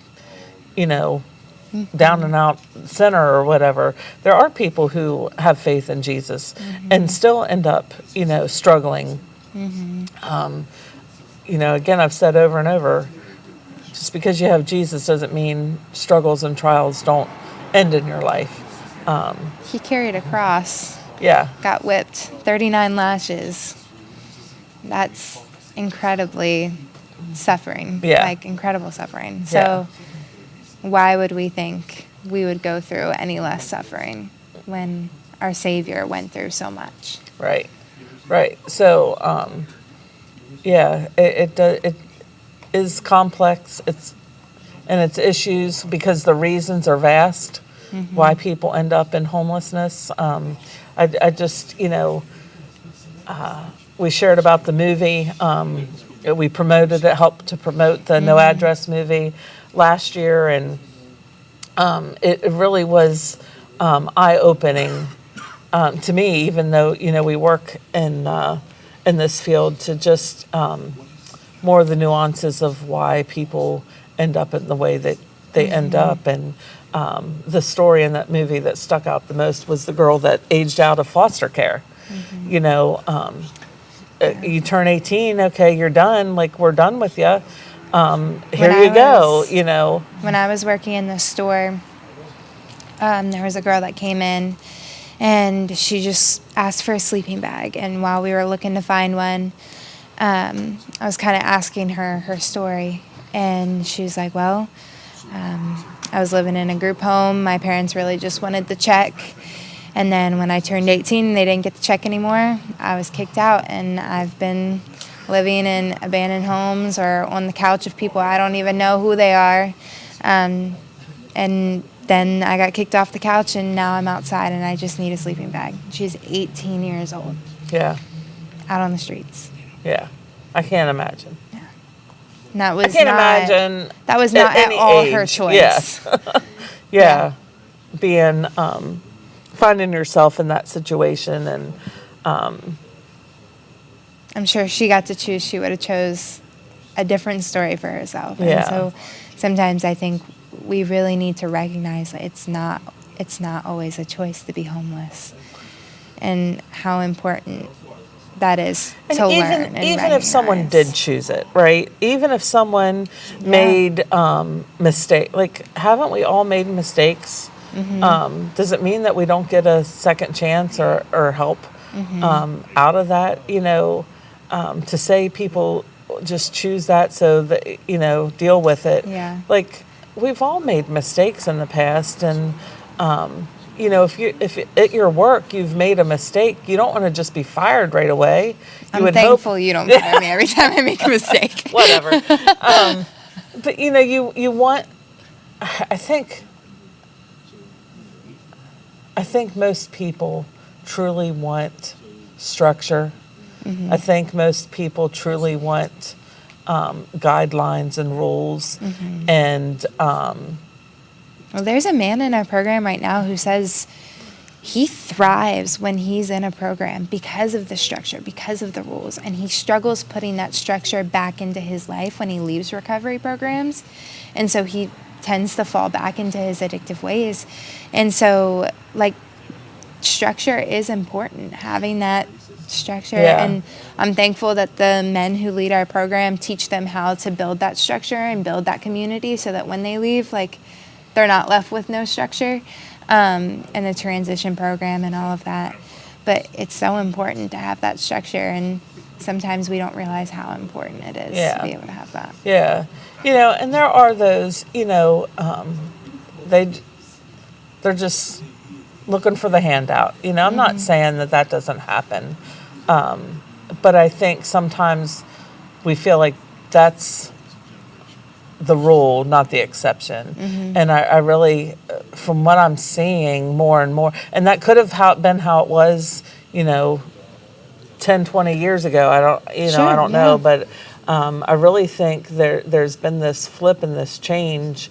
down and out sinner or whatever. There are people who have faith in Jesus and still end up, struggling. Again, I've said over and over, just because you have Jesus doesn't mean struggles and trials don't end in your life. He carried a cross. Yeah. Got whipped, 39 lashes. That's incredibly suffering. Yeah. Like incredible suffering. So why would we think we would go through any less suffering when our Savior went through so much? Right. So, it is complex. It's issues because the reasons are vast why people end up in homelessness. I just, we shared about the movie. We promoted it, helped to promote the No Address movie last year, and it really was eye-opening to me, even though we work in this field, to just more of the nuances of why people end up in the way that they end up. And the story in that movie that stuck out the most was the girl that aged out of foster care. You turn 18, okay, you're done. Like, we're done with you. Here you go. When I was working in the store, there was a girl that came in, and she just asked for a sleeping bag. And while we were looking to find one, I was kind of asking her story, and she was like, well, I was living in a group home. My parents really just wanted the check. And then when I turned 18, they didn't get the check anymore. I was kicked out, and I've been living in abandoned homes or on the couch of people I don't even know who they are. And then I got kicked off the couch, and now I'm outside, and I just need a sleeping bag. She's 18 years old. Yeah. Out on the streets. Yeah. I can't imagine. Yeah. And that was I can't imagine. That was not at all age. her choice. Yes. Yeah. Being, finding yourself in that situation, and I'm sure if she got to choose, she would have chose a different story for herself. And so sometimes I think we really need to recognize that it's not always a choice to be homeless, and how important that is to learn. And even if someone did choose it, right? Even if someone made mistake, like, haven't we all made mistakes? Does it mean that we don't get a second chance or help out of that? To say people just choose that so that deal with it. Yeah. Like, we've all made mistakes in the past, and if at your work you've made a mistake, you don't want to just be fired right away. I'm thankful you don't fire me every time I make a mistake. Whatever. But you want. I think most people truly want structure. I think most people truly want guidelines and rules. And well, there's a man in our program right now who says he thrives when he's in a program because of the structure, because of the rules, and he struggles putting that structure back into his life when he leaves recovery programs. And so he tends to fall back into his addictive ways. And so, like, structure is important, having that structure. And I'm thankful that the men who lead our program teach them how to build that structure and build that community, so that when they leave, like, they're not left with no structure, and the transition program and all of that. But it's so important to have that structure, and sometimes we don't realize how important it is to be able to have that. Yeah. And there are those, they're just looking for the handout. I'm not saying that doesn't happen. But I think sometimes we feel like that's the rule, not the exception. And I really, from what I'm seeing more and more, and that could have been how it was, 10, 20 years ago. I don't know, but I really think there's been this flip and this change,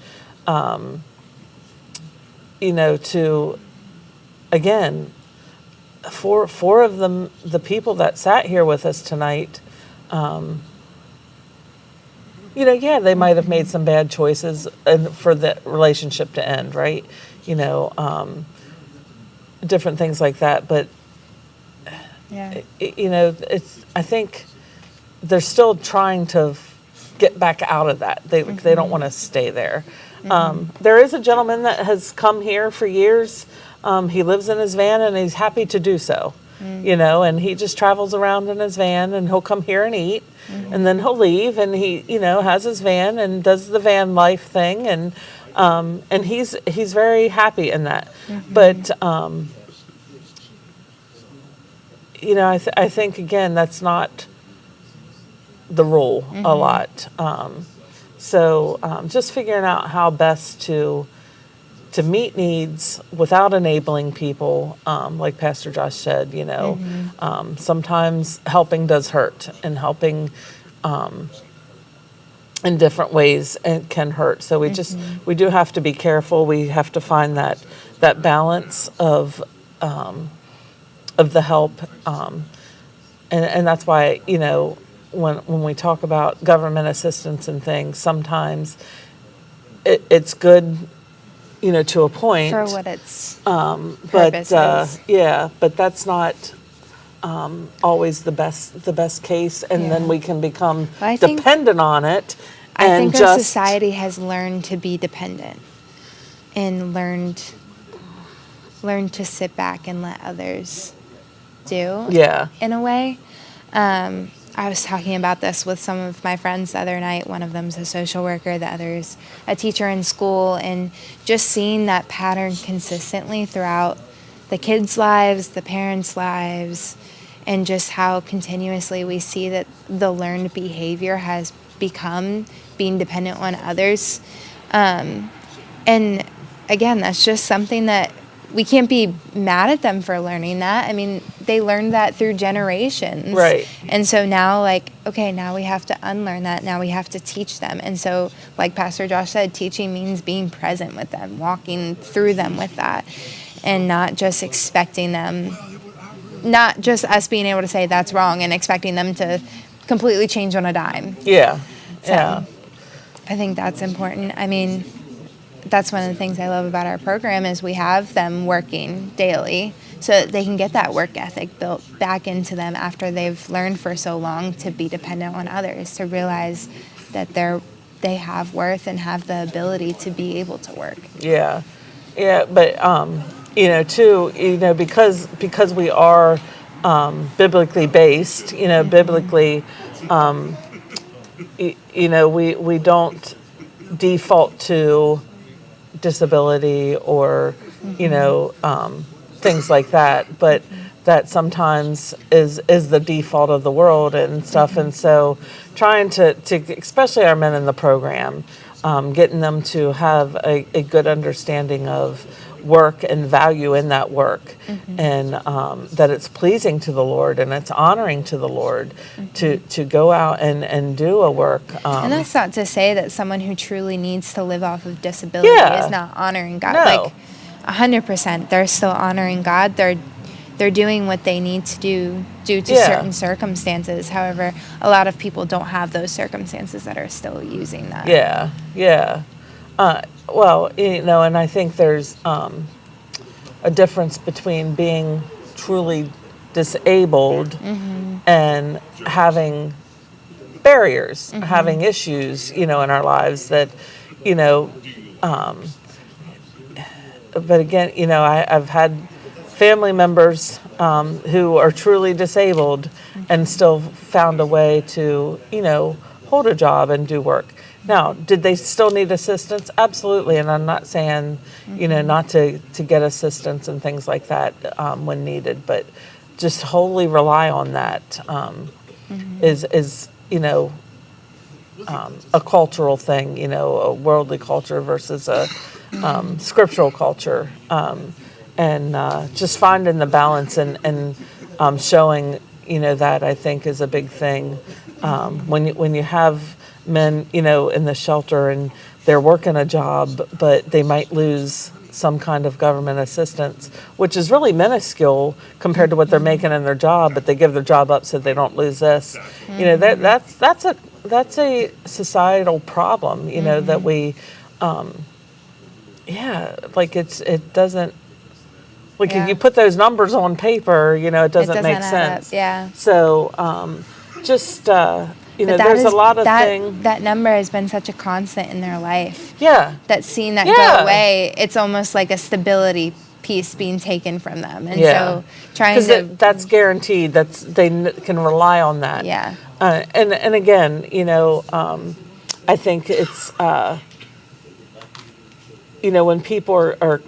to, again, four of the people that sat here with us tonight, they might have made some bad choices and for the relationship to end, right? Different things like that. But, I think they're still trying to get back out of that. They don't want to stay there. There is a gentleman that has come here for years. He lives in his van and he's happy to do so. And he just travels around in his van and he'll come here and eat and then he'll leave and he, has his van and does the van life thing and he's very happy in that. But, I think again, that's not the rule a lot. So just figuring out how best to meet needs without enabling people, like Pastor Josh said, sometimes helping does hurt and helping in different ways it can hurt. So we do have to be careful. We have to find that balance of the help. And that's why, when we talk about government assistance and things, sometimes it's good, to a point. For what its purpose is. But that's not always the best case, and then we can become dependent on it. I think our society has learned to be dependent and learned to sit back and let others do. Yeah. In a way. I was talking about this with some of my friends the other night. One of them's a social worker, the other's a teacher in school, and just seeing that pattern consistently throughout the kids' lives, the parents' lives, and just how continuously we see that the learned behavior has become being dependent on others. And again, that's just something that we can't be mad at them for learning that. I mean, they learned that through generations. Right. And so now, now we have to unlearn that. Now we have to teach them. And so, like Pastor Josh said, teaching means being present with them, walking through them with that, and not just expecting them, not just us being able to say that's wrong and expecting them to completely change on a dime. Yeah. So, I think that's important. I mean, that's one of the things I love about our program is we have them working daily so that they can get that work ethic built back into them after they've learned for so long to be dependent on others, to realize that they have worth and have the ability to be able to work. Yeah. But because we are biblically based, biblically, we don't default to disability or things like that, but that sometimes is the default of the world and stuff. And so trying to especially our men in the program, getting them to have a good understanding of work and value in that work, and that it's pleasing to the Lord and it's honoring to the Lord to go out and do a work. And that's not to say that someone who truly needs to live off of disability is not honoring God. No. 100%, they're still honoring God. They're doing what they need to do due to certain circumstances. However, a lot of people don't have those circumstances that are still using that. Yeah. Well, and I think there's a difference between being truly disabled and having barriers, having issues, in our lives that, but again, I've had family members who are truly disabled and still found a way to, hold a job and do work. Now, did they still need assistance? Absolutely, and I'm not saying, not to get assistance and things like that when needed, but just wholly rely on that is a cultural thing, a worldly culture versus a scriptural culture, and just finding the balance and showing, that I think is a big thing. When you have men, in the shelter and they're working a job, but they might lose some kind of government assistance, which is really minuscule compared to what they're making in their job, but they give their job up so they don't lose this. That's a societal problem, that we, it doesn't, if you put those numbers on paper, it doesn't make sense. Yeah. So, there's a lot of things. That number has been such a constant in their life. Yeah. That seeing that go away, it's almost like a stability piece being taken from them. And so trying to... Because that's guaranteed. They can rely on that. Yeah. And again, I think it's, when people are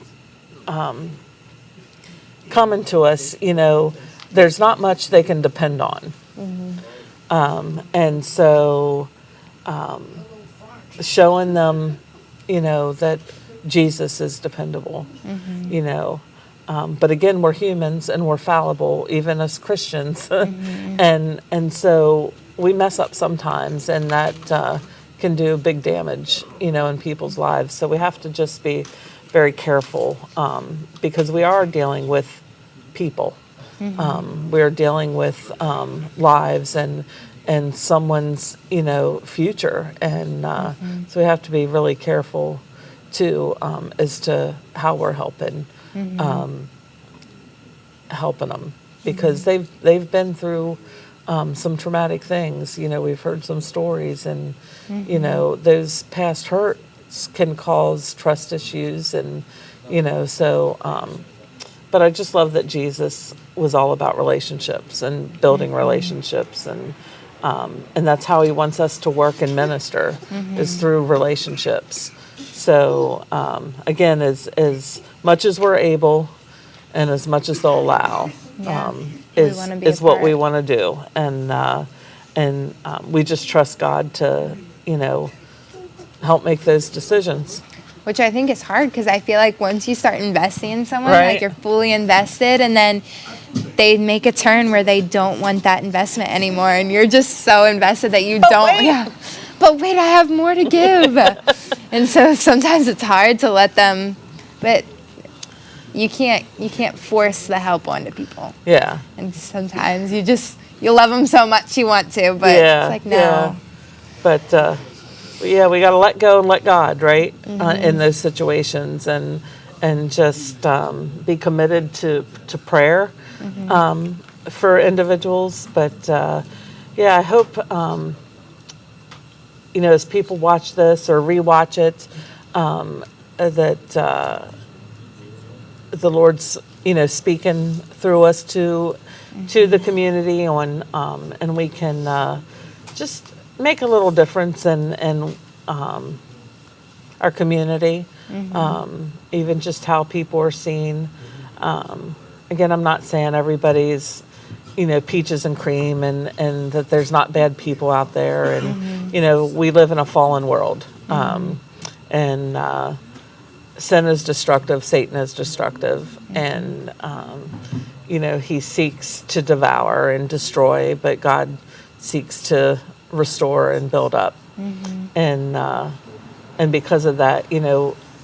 coming to us, there's not much they can depend on. And so showing them, that Jesus is dependable, but again, we're humans and we're fallible, even as Christians. and so we mess up sometimes, and that can do big damage, in people's lives. So we have to just be very careful, because we are dealing with people. We're dealing with lives and someone's future, and so we have to be really careful too, as to how we're helping them, because they've been through some traumatic things. We've heard some stories, and those past hurts can cause trust issues, and so. But I just love that Jesus was all about relationships and building relationships, and that's how he wants us to work and minister, is through relationships. So again, as much as we're able, and as much as they'll allow, is what we want to do, and we just trust God to help make those decisions. Which I think is hard, because I feel like once you start investing in someone, like you're fully invested, and then they make a turn where they don't want that investment anymore, and you're just so invested that you don't. Wait. Yeah. But wait, I have more to give. And so sometimes it's hard to let them, but you can't force the help onto people. Yeah. And sometimes you love them so much you want to, but it's like, no. Yeah. But we got to let go and let God, right? In those situations, and just be committed to prayer for individuals. But I hope as people watch this or rewatch it, that the Lord's speaking through us to the community on, and we can just make a little difference in our community, even just how people are seen. Again, I'm not saying everybody's, peaches and cream, and that there's not bad people out there, and we live in a fallen world, and sin is destructive, Satan is destructive, and he seeks to devour and destroy, but God seeks to restore and build up, and because of that,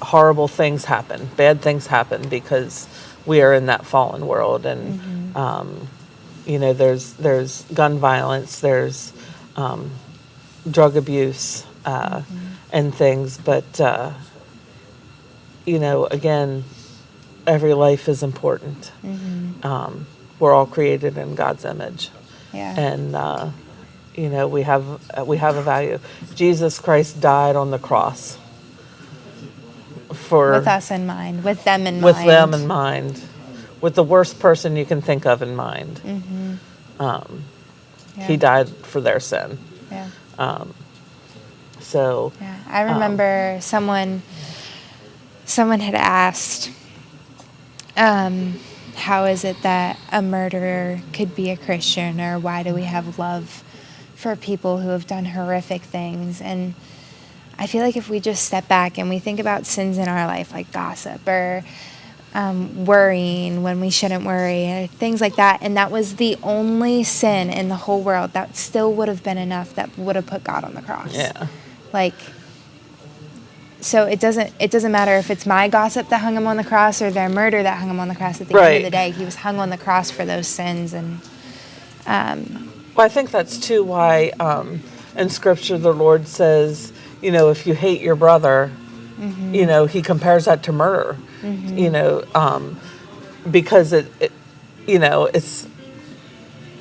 horrible things happen, bad things happen, because we are in that fallen world, and there's gun violence, there's drug abuse, and things, but again, every life is important. We're all created in God's image, and we have a value. Jesus Christ died on the cross with us in mind, with them in mind, with the worst person you can think of in mind. He died for their sin. I remember someone had asked, how is it that a murderer could be a Christian, or why do we have love for people who have done horrific things. And I feel like if we just step back and we think about sins in our life, like gossip or worrying when we shouldn't worry, or things like that, and that was the only sin in the whole world, that still would have been enough that would have put God on the cross. Yeah. Like, so it doesn't matter if it's my gossip that hung him on the cross or their murder that hung him on the cross. At the end of the day, he was hung on the cross for those sins. And well, I think that's too why in Scripture the Lord says, you know, if you hate your brother, you know, he compares that to murder. You know, because it you know, it's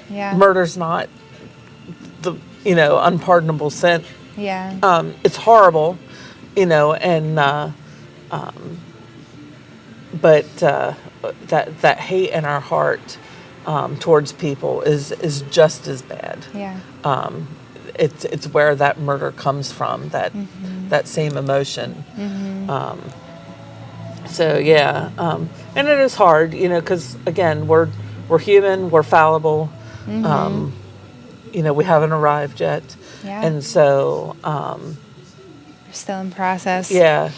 murder's not the, you know, unpardonable sin. Yeah. It's horrible, you know, and but that hate in our heart towards people is just as bad. Yeah. It's where that murder comes from, that same emotion. So yeah, and it is hard, you know, because again, we're human, we're fallible. You know, we haven't arrived yet, and so we're still in process. Yeah,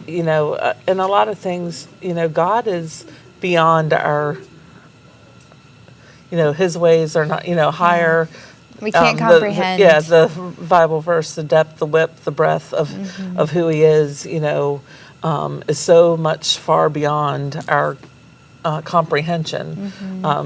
you know, and a lot of things, you know, God is beyond our, you know, His ways are not, you know, higher. We can't comprehend. The Bible verse, the depth, the width, the breadth of who He is, you know, is so much far beyond our comprehension.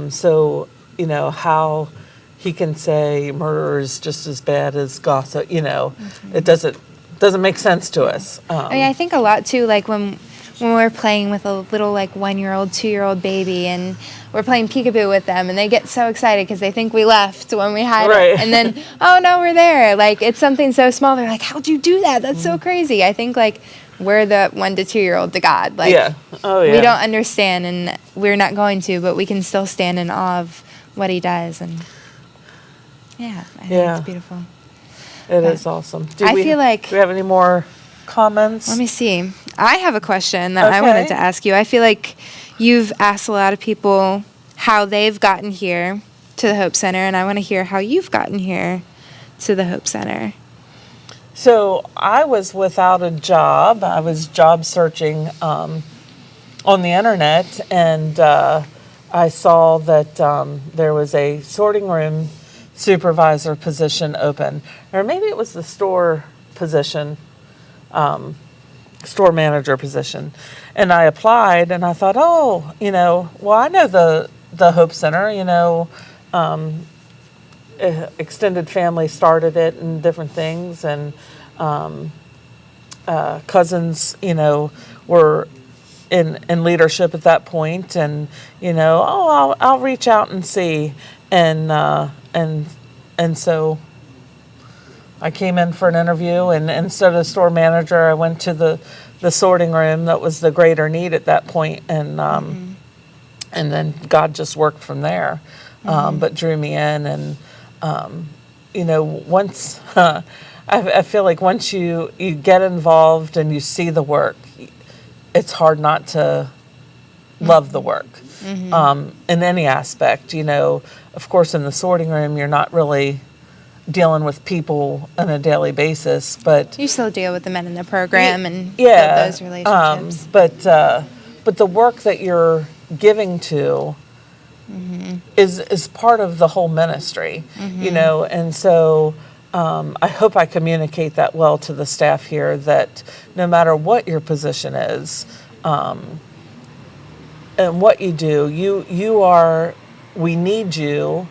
So, you know, how He can say murder is just as bad as gossip, you know, it doesn't make sense to us. I mean, I think a lot too, like when we're playing with a little like 1-year-old, 2-year-old baby, and we're playing peekaboo with them, and they get so excited because they think we left when we hide it, and then oh no, we're there. Like it's something so small. They're like, how'd you do that? That's so crazy. I think like we're the 1 to 2-year-old to God. Like we don't understand, and we're not going to, but we can still stand in awe of what He does, and I think it's beautiful. It is awesome. Do we have any more comments? Let me see. I have a question that I wanted to ask you. I feel like you've asked a lot of people how they've gotten here to the Hope Center, and I want to hear how you've gotten here to the Hope Center. So I was without a job. I was job searching on the internet, and I saw that there was a sorting room supervisor position open, or maybe it was the store position, store manager position, and I applied, and I thought, oh, you know, well, I know the Hope Center, you know, extended family started it and different things, and cousins, you know, were in leadership at that point, and you know, oh, I'll reach out and see, and so I came in for an interview, and instead of store manager, I went to the sorting room that was the greater need at that point, and then God just worked from there, but drew me in, and you know, once I feel like once you get involved and you see the work, it's hard not to love the work. In any aspect, you know, of course, in the sorting room, you're not really dealing with people on a daily basis, but you still deal with the men in the program and build those relationships. But the work that you're giving to is part of the whole ministry, you know, and so I hope I communicate that well to the staff here, that no matter what your position is, and what you do, you are, we need you,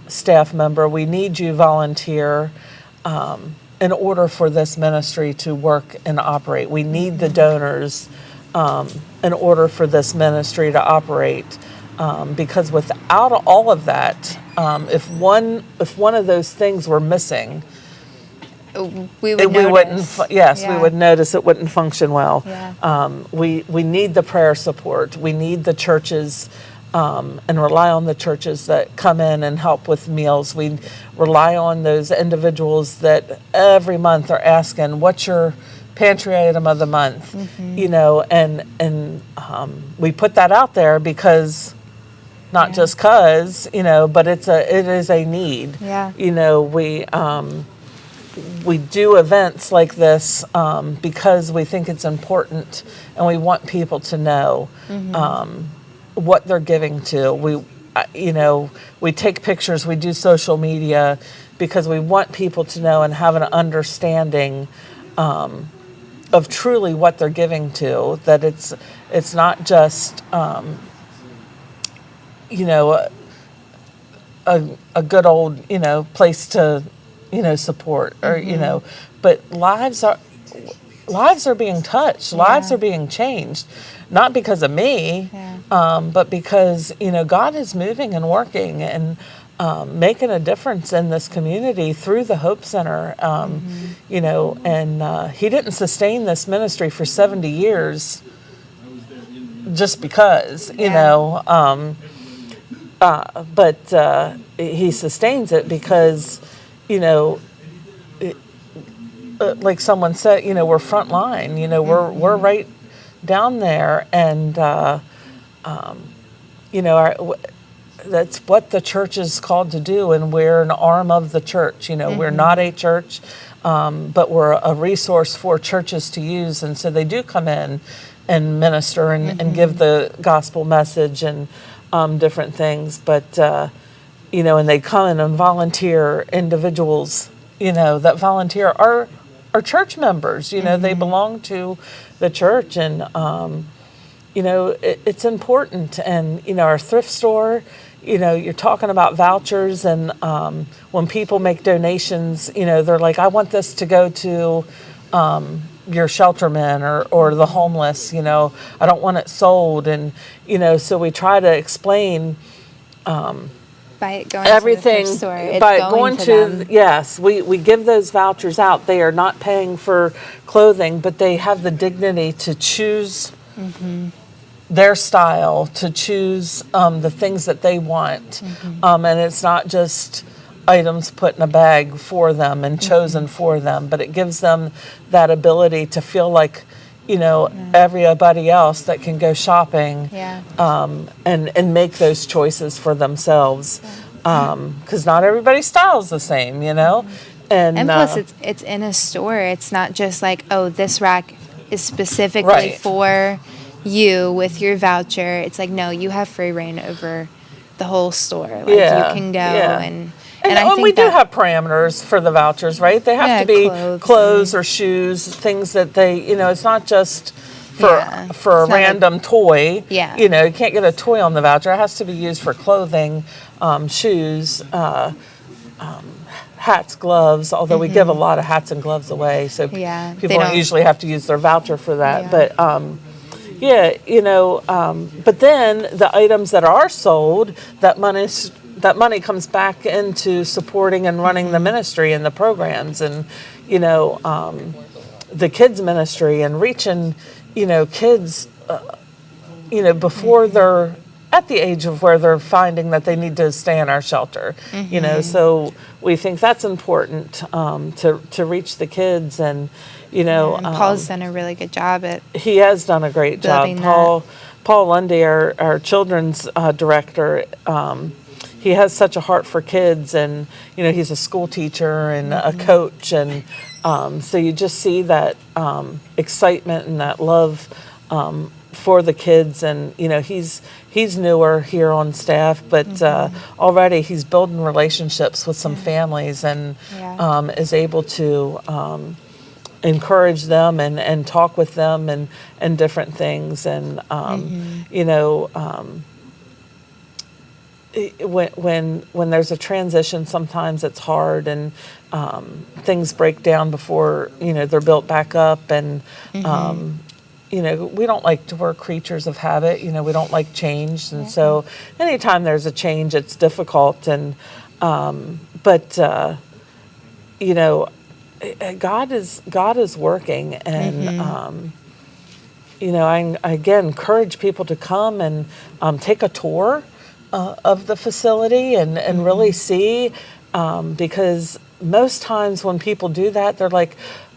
staff member, we need you volunteer, in order for this ministry to work and operate. We need the donors in order for this ministry to operate, because without all of that, if one of those things were missing, we wouldn't. We would notice it wouldn't function well. We need the prayer support. We need the churches, and rely on the churches that come in and help with meals. We rely on those individuals that every month are asking, "What's your pantry item of the month?" You know, and we put that out there because not just 'cause, but it is a need. Yeah. We do events like this because we think it's important and we want people to know what they're giving to. We take pictures, we do social media because we want people to know and have an understanding of truly what they're giving to, that it's not just a good old place to support or but lives are being touched, lives are being changed, not because of me, but because God is moving and working and making a difference in this community through the Hope Center. And He didn't sustain this ministry for 70 years just because, but He sustains it because, like someone said, we're frontline, we're right down there, and that's what the church is called to do, and we're an arm of the church. We're not a church, but we're a resource for churches to use, and so they do come in and minister and give the gospel message and different things, but and they come in and volunteer individuals, that volunteer are church members, they belong to the church, and it's important. And our thrift store, you're talking about vouchers, and when people make donations, they're like, I want this to go to your sheltermen or the homeless, I don't want it sold. And so we try to explain by going everything to the thrift store, it's by going to them. Yes, we give those vouchers out. They are not paying for clothing, but they have the dignity to choose their style, to choose the things that they want, and it's not just items put in a bag for them and chosen for them, but it gives them that ability to feel like everybody else that can go shopping and make those choices for themselves, because not everybody's style is the same, and plus it's in a store. It's not just like, oh, this rack is specifically for you with your voucher. It's like, no, you have free reign over the whole store. Like you can go and I think we do have parameters for the vouchers, right? They have to be clothes or shoes, things that they, it's not just for a random toy. Yeah. You can't get a toy on the voucher. It has to be used for clothing, shoes, hats, gloves, although we give a lot of hats and gloves away, so people don't usually have to use their voucher for that. But but then the items that are sold, that money comes back into supporting and running the ministry and the programs, and the kids ministry, and reaching kids before they're at the age of where they're finding that they need to stay in our shelter. So we think that's important to reach the kids, and and Paul's done a really good job at he has done a great job. Paul Lundy, our children's director, he has such a heart for kids, and he's a school teacher and a coach, and so you just see that excitement and that love for the kids. And he's newer here on staff, but already he's building relationships with some families, and is able to encourage them and talk with them and different things. And when there's a transition, sometimes it's hard, and things break down before they're built back up, and we don't like we're creatures of habit. We don't like change, and so anytime there's a change, it's difficult. And but God is working, and I again encourage people to come and take a tour of the facility and really see, because most times when people do that, they're like,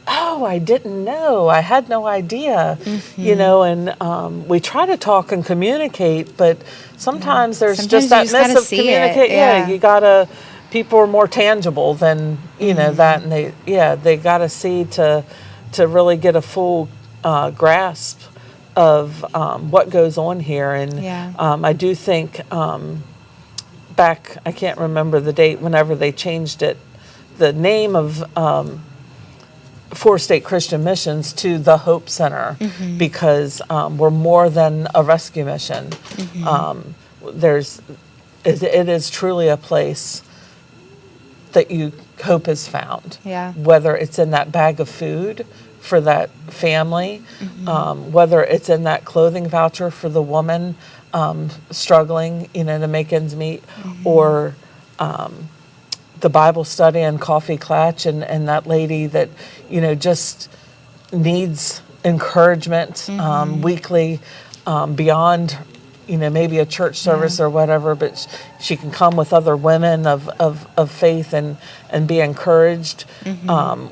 oh, I didn't know. I had no idea, and we try to talk and communicate, but sometimes there's just that miss of communicate. You gotta, people are more tangible than, that, and they gotta see to really get a full grasp of what goes on here. And I do think back, I can't remember the date, whenever they changed it, the name of Four State Christian Missions to the Hope Center, because we're more than a rescue mission. It is truly a place that hope is found. Whether it's in that bag of food for that family, whether it's in that clothing voucher for the woman struggling, to make ends meet, or the Bible study and coffee clutch, and that lady that, just needs encouragement weekly, beyond, maybe a church service or whatever, but she can come with other women of faith and be encouraged,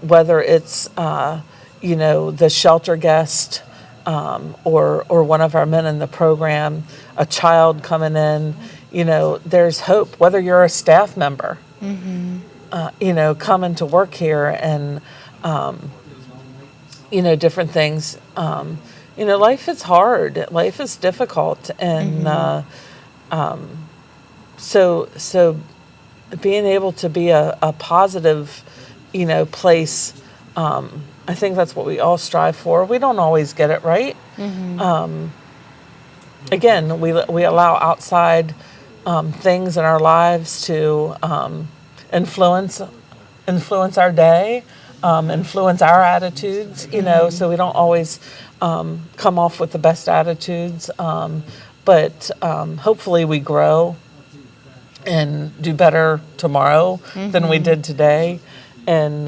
whether it's, the shelter guest, or one of our men in the program, a child coming in, there's hope, whether you're a staff member, coming to work here, and, different things. Life is hard. Life is difficult. And so being able to be a positive, place, I think that's what we all strive for. We don't always get it right. Again, we allow outside things in our lives to influence our day, influence our attitudes, so we don't always come off with the best attitudes, but hopefully we grow and do better tomorrow than we did today. And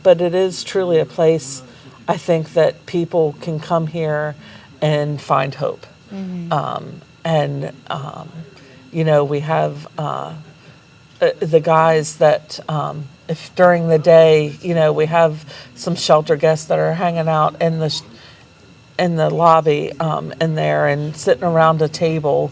but it is truly a place, I think, that people can come here and find hope. And we have the guys that, if during the day, we have some shelter guests that are hanging out in the lobby in there and sitting around a table.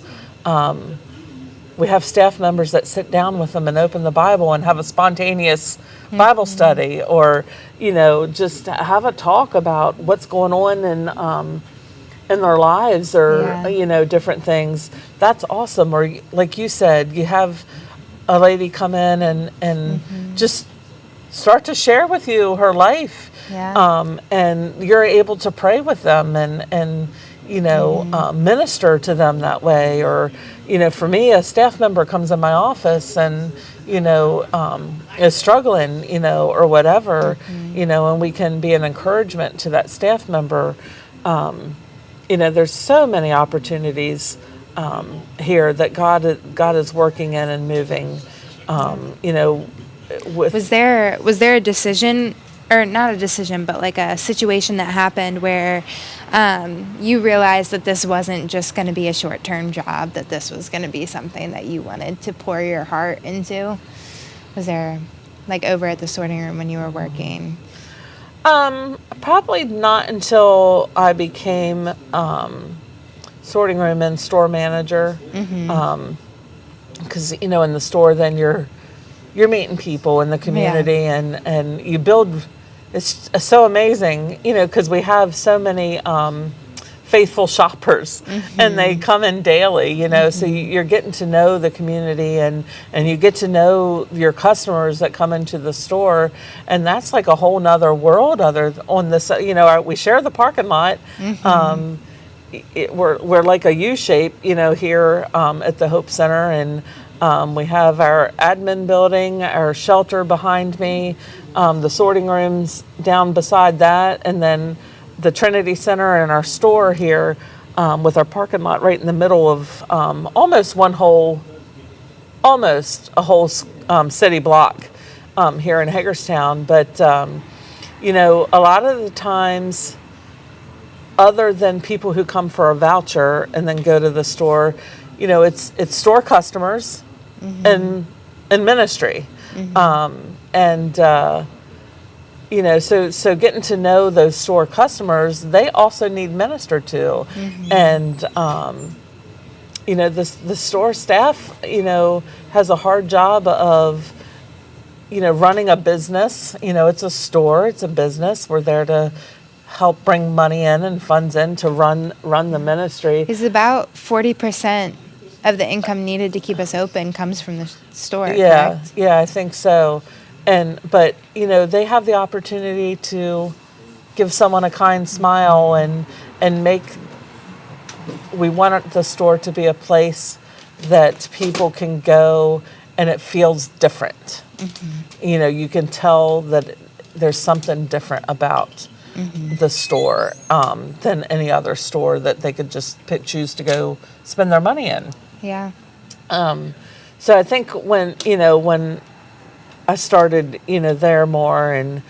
We have staff members that sit down with them and open the Bible and have a spontaneous Bible study, or just have a talk about what's going on in their lives, or different things. That's awesome. Or like you said, you have a lady come in and just start to share with you her life, and you're able to pray with them and minister to them that way. Or for me, a staff member comes in my office and is struggling, or whatever, and we can be an encouragement to that staff member. There's so many opportunities here that God is working in and moving. Was there a decision, or not a decision, but like a situation that happened where you realized that this wasn't just going to be a short-term job, that this was going to be something that you wanted to pour your heart into? Was there, like, over at the sorting room when you were working? Probably not until I became sorting room and store manager. Because in the store, then you're meeting people in the community, and you build. It's so amazing, because we have so many faithful shoppers, and they come in daily, so you're getting to know the community, and you get to know your customers that come into the store, and that's like a whole nother world other on this, we share the parking lot. We're like a U shape, here at the Hope Center, and we have our admin building, our shelter behind me, the sorting rooms down beside that, and then the Trinity Center and our store here, with our parking lot right in the middle of almost a whole city block here in Hagerstown. But a lot of the times, other than people who come for a voucher and then go to the store, it's store customers and ministry. so getting to know those store customers, they also need ministered to, and the store staff, has a hard job of, running a business. It's a store, it's a business. We're there to help bring money in and funds in to run the ministry. It's about 40% of the income needed to keep us open comes from the store. Yeah, correct? yeah, I think so. But they have the opportunity to give someone a kind smile and make. We want the store to be a place that people can go and it feels different. You can tell that there's something different about the store than any other store that they could just choose to go spend their money in. Yeah. So I think when I started, there more and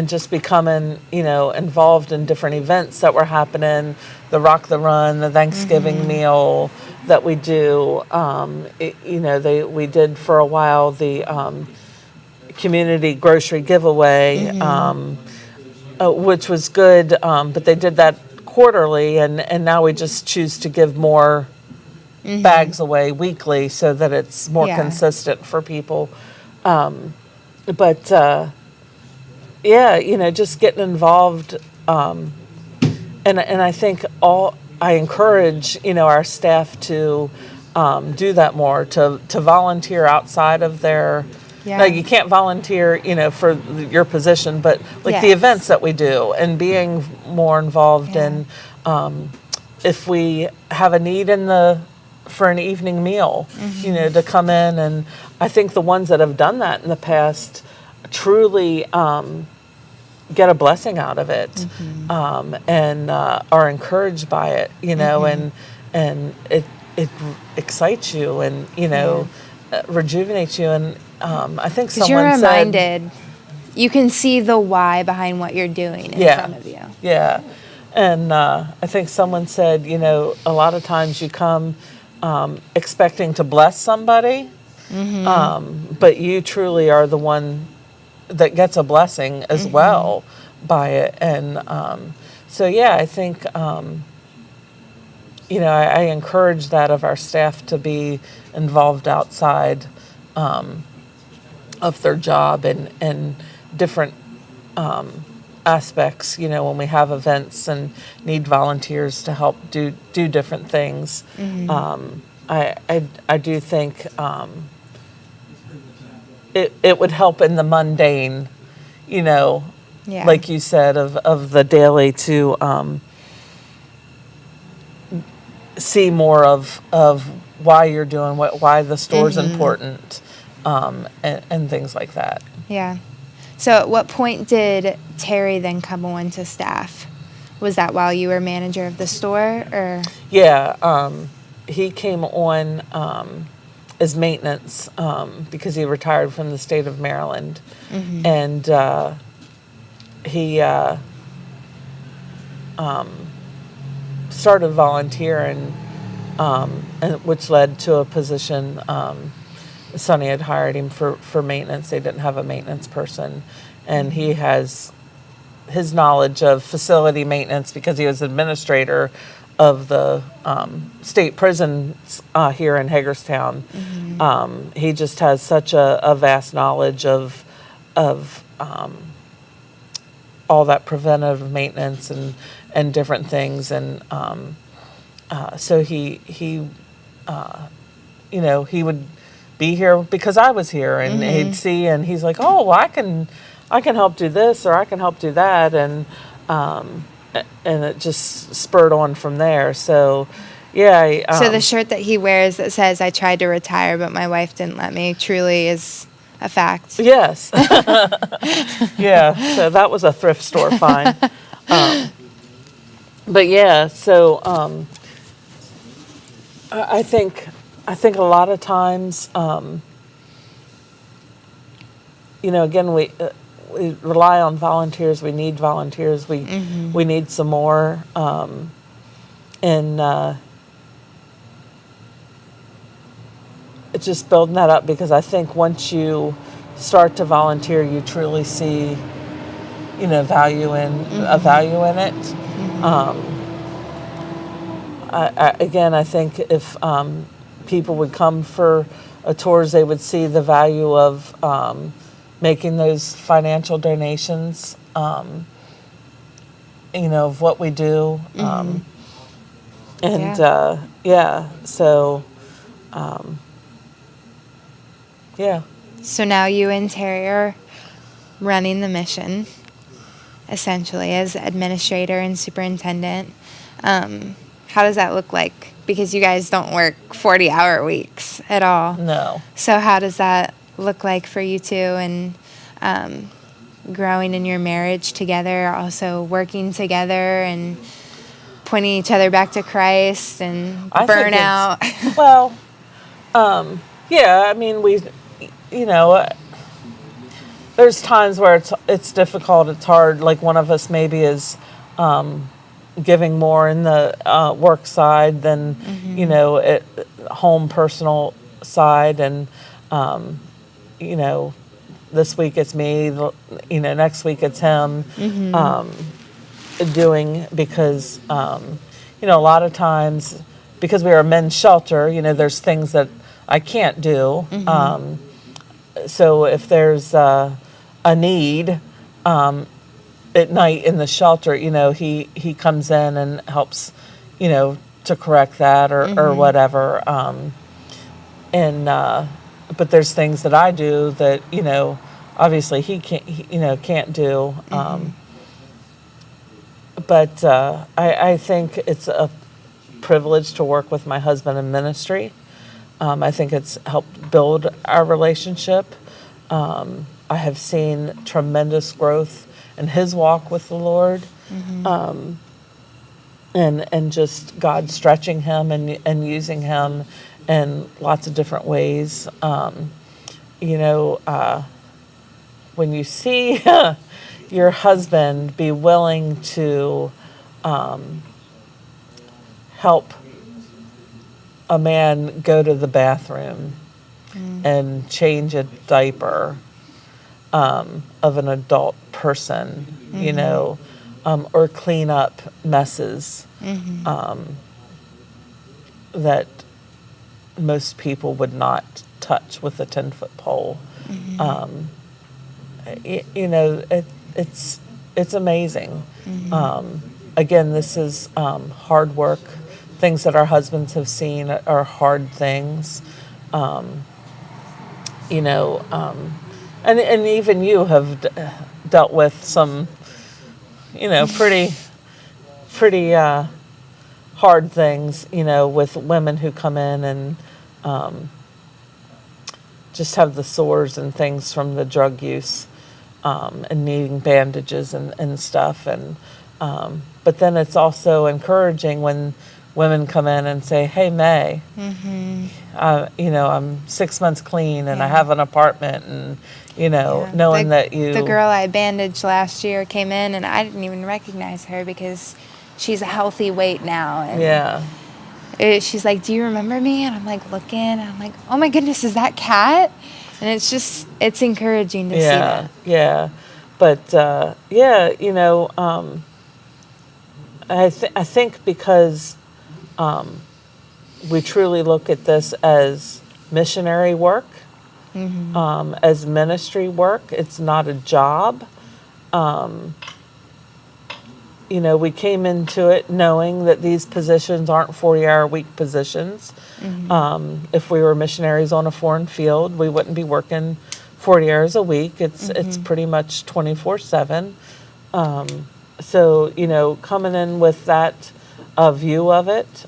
just becoming, involved in different events that were happening, the Rock the Run, the Thanksgiving meal that we do. We did for a while the community grocery giveaway, which was good, but they did that quarterly, and now we just choose to give more bags away weekly so that it's more consistent for people. Just getting involved, and I think I encourage our staff to do that more, to volunteer outside of their. Yeah. No, you can't volunteer, for your position, but the events that we do and being more involved in, if we have a need for an evening meal, to come in, and I think the ones that have done that in the past truly get a blessing out of it, and are encouraged by it, and it excites you and rejuvenates you, and I think someone you're reminded, you can see the why behind what you're doing in front of you. Yeah, and I think someone said, a lot of times you come expecting to bless somebody, but you truly are the one that gets a blessing as well by it. And I think I encourage that of our staff to be involved outside of their job and different aspects, when we have events and need volunteers to help do different things. I do think it would help in the mundane, like you said, of the daily, to see more of why you're doing why the store's important, and things like that. Yeah. So at what point did Terry then come on to staff? Was that while you were manager of the store, or? Yeah, he came on as maintenance because he retired from the state of Maryland, and he started volunteering, and which led to a position. Sonny had hired him for maintenance. They didn't have a maintenance person, and he has his knowledge of facility maintenance because he was administrator of the state prisons here in Hagerstown. He just has such a vast knowledge of all that preventative maintenance and different things, and so he would be here because I was here, and he'd see, and he's like, oh, well, I can help do this, or I can help do that, and it just spurred on from there. So, yeah. So the shirt that he wears that says, "I tried to retire, but my wife didn't let me," truly is a fact. Yes. Yeah. So that was a thrift store find. But yeah. So I think a lot of times, again, we rely on volunteers. We need volunteers. We need some more, and it's just building that up, because I think once you start to volunteer, you truly see, value in a value in it. Again, I think if people would come for tours, they would see the value of making those financial donations, of what we do. So now you and Terry are running the mission, essentially, as administrator and superintendent. How does that look like? Because you guys don't work 40-hour weeks at all. No. So how does that look like for you two, and growing in your marriage together, also working together and pointing each other back to Christ and burnout? I mean, there's times where it's difficult, it's hard. Like one of us maybe is giving more in the work side than, at home personal side. And, this week it's me, next week it's him doing, because, a lot of times, because we are a men's shelter, there's things that I can't do. So if there's a need at night in the shelter, he comes in and helps, to correct that or whatever. But there's things that I do that, obviously he can't do. But I think it's a privilege to work with my husband in ministry. I think it's helped build our relationship. I have seen tremendous growth in his walk with the Lord, and just God stretching him and using him in lots of different ways. When you see your husband be willing to help a man go to the bathroom and change a diaper of an adult person, or clean up messes that most people would not touch with a 10-foot pole. It's amazing. Again, this is hard work. Things that our husbands have seen are hard things. And even you have dealt with some, pretty hard things, with women who come in and just have the sores and things from the drug use, and needing bandages and stuff. And but then it's also encouraging when women come in and say, "Hey, May, I'm 6 months clean and I have an apartment," and knowing that the girl I bandaged last year came in and I didn't even recognize her because she's a healthy weight now. And she's like, "Do you remember me?" And I'm like looking, and I'm like, "Oh my goodness, is that Kat?" And it's encouraging to see that. Yeah, but I think because we truly look at this as missionary work, as ministry work. It's not a job. We came into it knowing that these positions aren't 40-hour-a-week positions. If we were missionaries on a foreign field, we wouldn't be working 40 hours a week. It's pretty much 24/7. So, coming in with that view of it,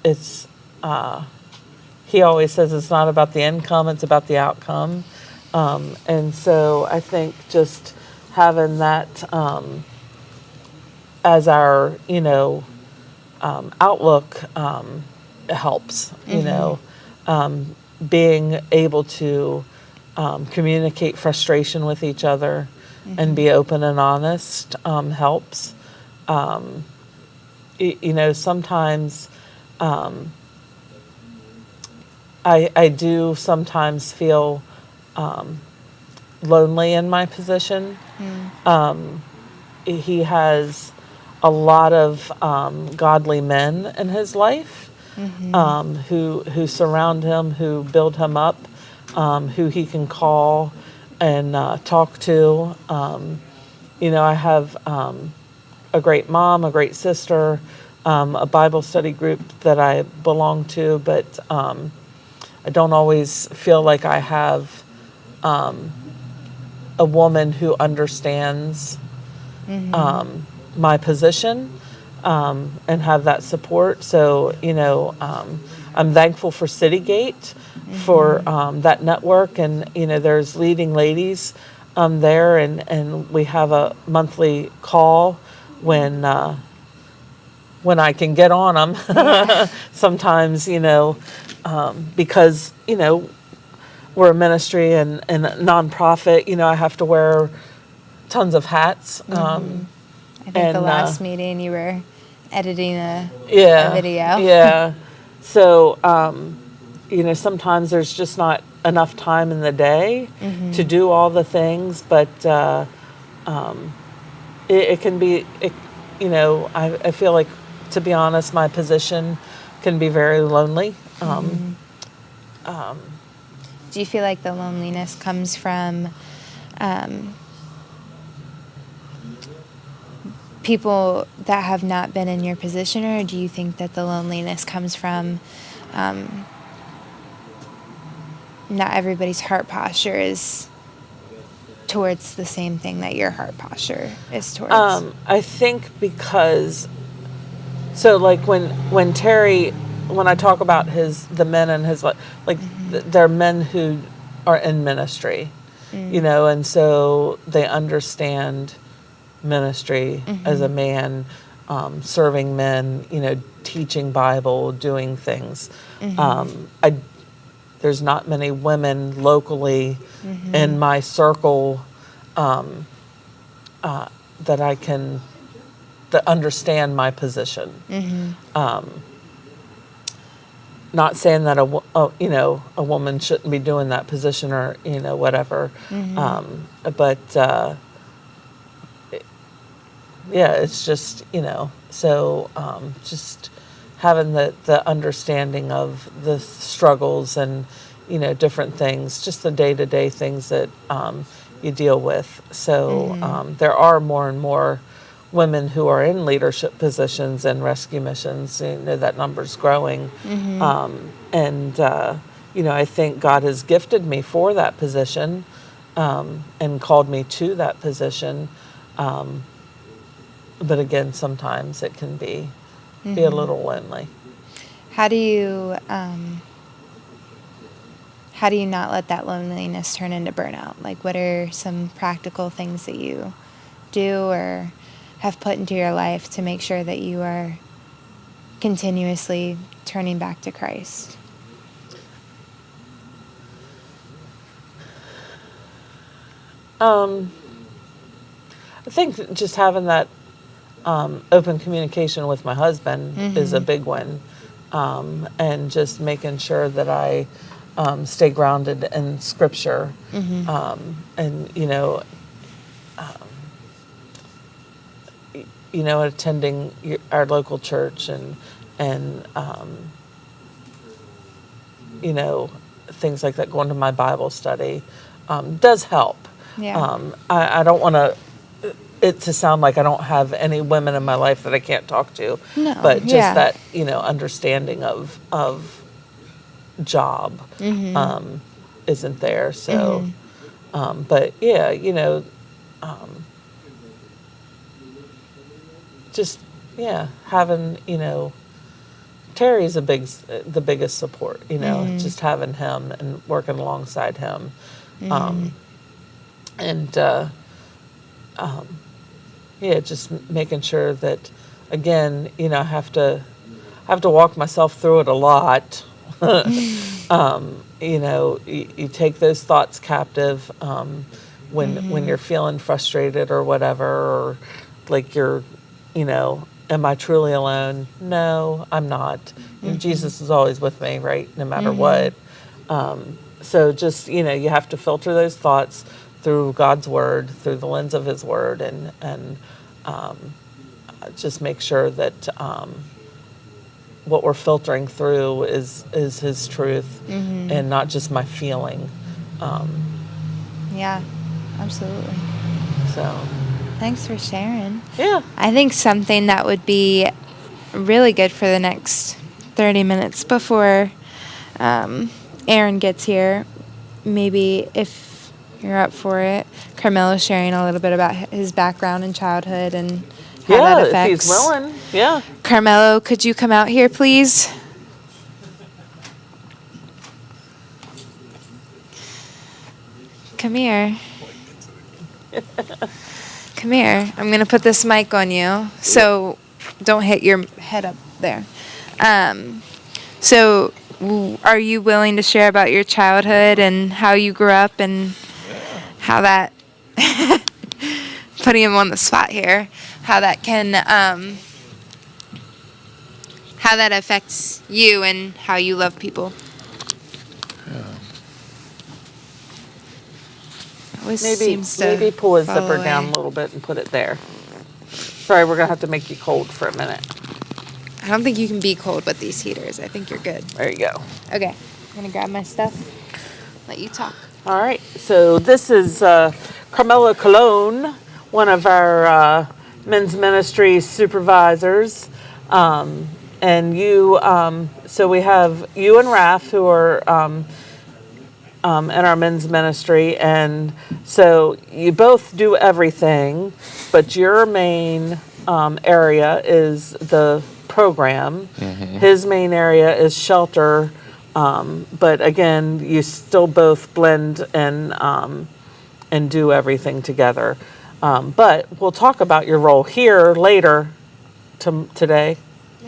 it's he always says it's not about the income, it's about the outcome. And so I think just having that as our, outlook helps, being able to communicate frustration with each other and be open and honest helps. Sometimes I do sometimes feel lonely in my position. He has a lot of godly men in his life who surround him, who build him up, who he can call and talk to. I have a great mom, a great sister, a Bible study group that I belong to, but I don't always feel like I have a woman who understands my position and have that support. So, I'm thankful for Citygate, for that network, and there's leading ladies there, and we have a monthly call when I can get on them. Sometimes, because we're a ministry and a nonprofit, I have to wear tons of hats. I think the last meeting you were editing a video. Yeah. So, sometimes there's just not enough time in the day to do all the things, but it can be, I feel like, to be honest, my position can be very lonely. Do you feel like the loneliness comes from people that have not been in your position, or do you think that the loneliness comes from not everybody's heart posture is towards the same thing that your heart posture is towards? I think because, so like when Terry, when I talk about the men in his life, like they're men who are in ministry, and so they understand ministry as a man, serving men, teaching Bible, doing things. There's not many women locally in my circle that understand my position. Not saying that a woman shouldn't be doing that position or whatever, but it's just so just having the understanding of the struggles and different things, just the day-to-day things that you deal with. So there are more and more women who are in leadership positions and rescue missions. That number's growing, and I think God has gifted me for that position and called me to that position. But again, sometimes it can be a little lonely. How do you not let that loneliness turn into burnout? Like, what are some practical things that you do or have put into your life to make sure that you are continuously turning back to Christ? I think just having that open communication with my husband is a big one, and just making sure that I stay grounded in Scripture, and attending our local church and things like that, going to my Bible study does help. I don't want it to sound like I don't have any women in my life that I can't talk to, but just that understanding of job isn't there. So, but just having Terry's the biggest support. Just having him and working alongside him, and just making sure that, again, I have to walk myself through it a lot. You take those thoughts captive when you're feeling frustrated or whatever, or like you're, am I truly alone? No, I'm not. Jesus is always with me, right? No matter what. So just, you have to filter those thoughts through God's word, through the lens of his word, and just make sure that what we're filtering through is his truth and not just my feeling. Yeah, absolutely. So thanks for sharing. Yeah. I think something that would be really good for the next 30 minutes before Aaron gets here, maybe if you're up for it, Carmelo sharing a little bit about his background and childhood and how that affects. If he's willing. Yeah. Carmelo, could you come out here, please? Come here. Come here. I'm going to put this mic on you, so don't hit your head up there. So are you willing to share about your childhood and how you grew up and how that, putting him on the spot here, how that can, how that affects you and how you love people? Maybe pull his zipper down a little bit and put it there. Sorry, we're going to have to make you cold for a minute. I don't think you can be cold with these heaters. I think you're good. There you go. Okay. I'm going to grab my stuff. Let you talk. All right. So this is Carmelo Colon, one of our men's ministry supervisors. And you, so we have you and Raph who are in our men's ministry. And so you both do everything, but your main area is the program. His main area is shelter. But again, you still both blend and do everything together. But we'll talk about your role here later today.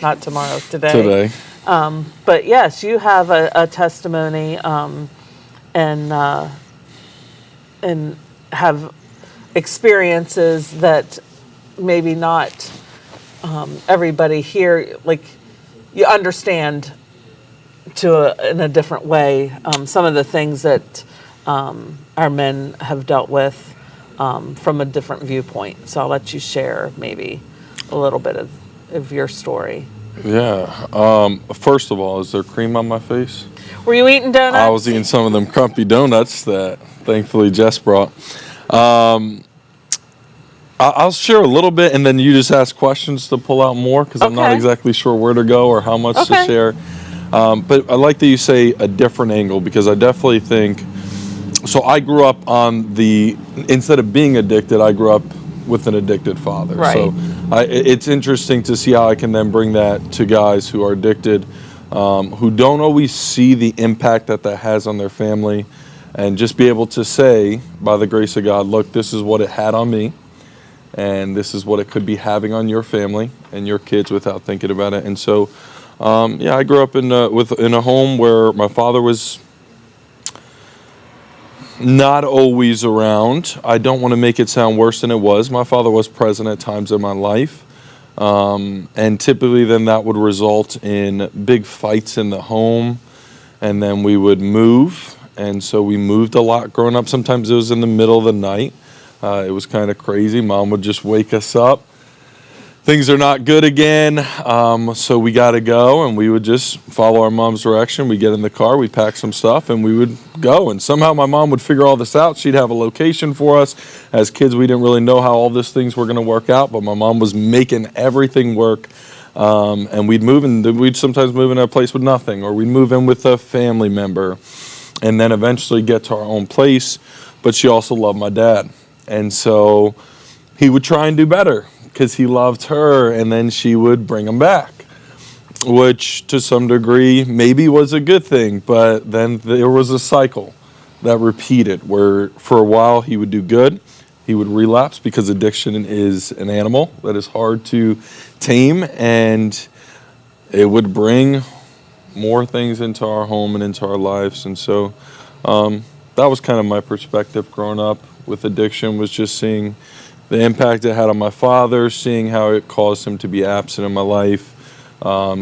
Not tomorrow, today. But yes, you have a testimony and have experiences that maybe not everybody here, like, you understand in a different way some of the things that our men have dealt with from a different viewpoint. So I'll let you share maybe a little bit of your story. Yeah. First of all, is there cream on my face? Were you eating donuts? I was eating some of them crumpy donuts that thankfully Jess brought. I'll share a little bit, and then you just ask questions to pull out more, because I'm not exactly sure where to go or how much to share. But I like that you say a different angle, because I definitely think, so I grew up instead of being addicted, I grew up with an addicted father. Right. So it's interesting to see how I can then bring that to guys who are addicted, who don't always see the impact that has on their family, and just be able to say, by the grace of God, look, this is what it had on me, and this is what it could be having on your family and your kids without thinking about it. And so, I grew up in a home where my father was not always around. I don't want to make it sound worse than it was. My father was present at times in my life. And typically then that would result in big fights in the home. And then we would move. And so we moved a lot growing up. Sometimes it was in the middle of the night. It was kind of crazy. Mom would just wake us up. Things are not good again, so we got to go, and we would just follow our mom's direction. We'd get in the car, we'd pack some stuff, and we would go. And somehow my mom would figure all this out. She'd have a location for us. As kids, we didn't really know how all these things were going to work out, but my mom was making everything work. And we'd move, and we'd sometimes move in a place with nothing, or we'd move in with a family member, and then eventually get to our own place. But she also loved my dad, and so he would try and do better, because he loved her, and then she would bring him back, which to some degree maybe was a good thing, but then there was a cycle that repeated where for a while he would do good, he would relapse, because addiction is an animal that is hard to tame, and it would bring more things into our home and into our lives. And so that was kind of my perspective growing up with addiction, was just seeing the impact it had on my father, seeing how it caused him to be absent in my life,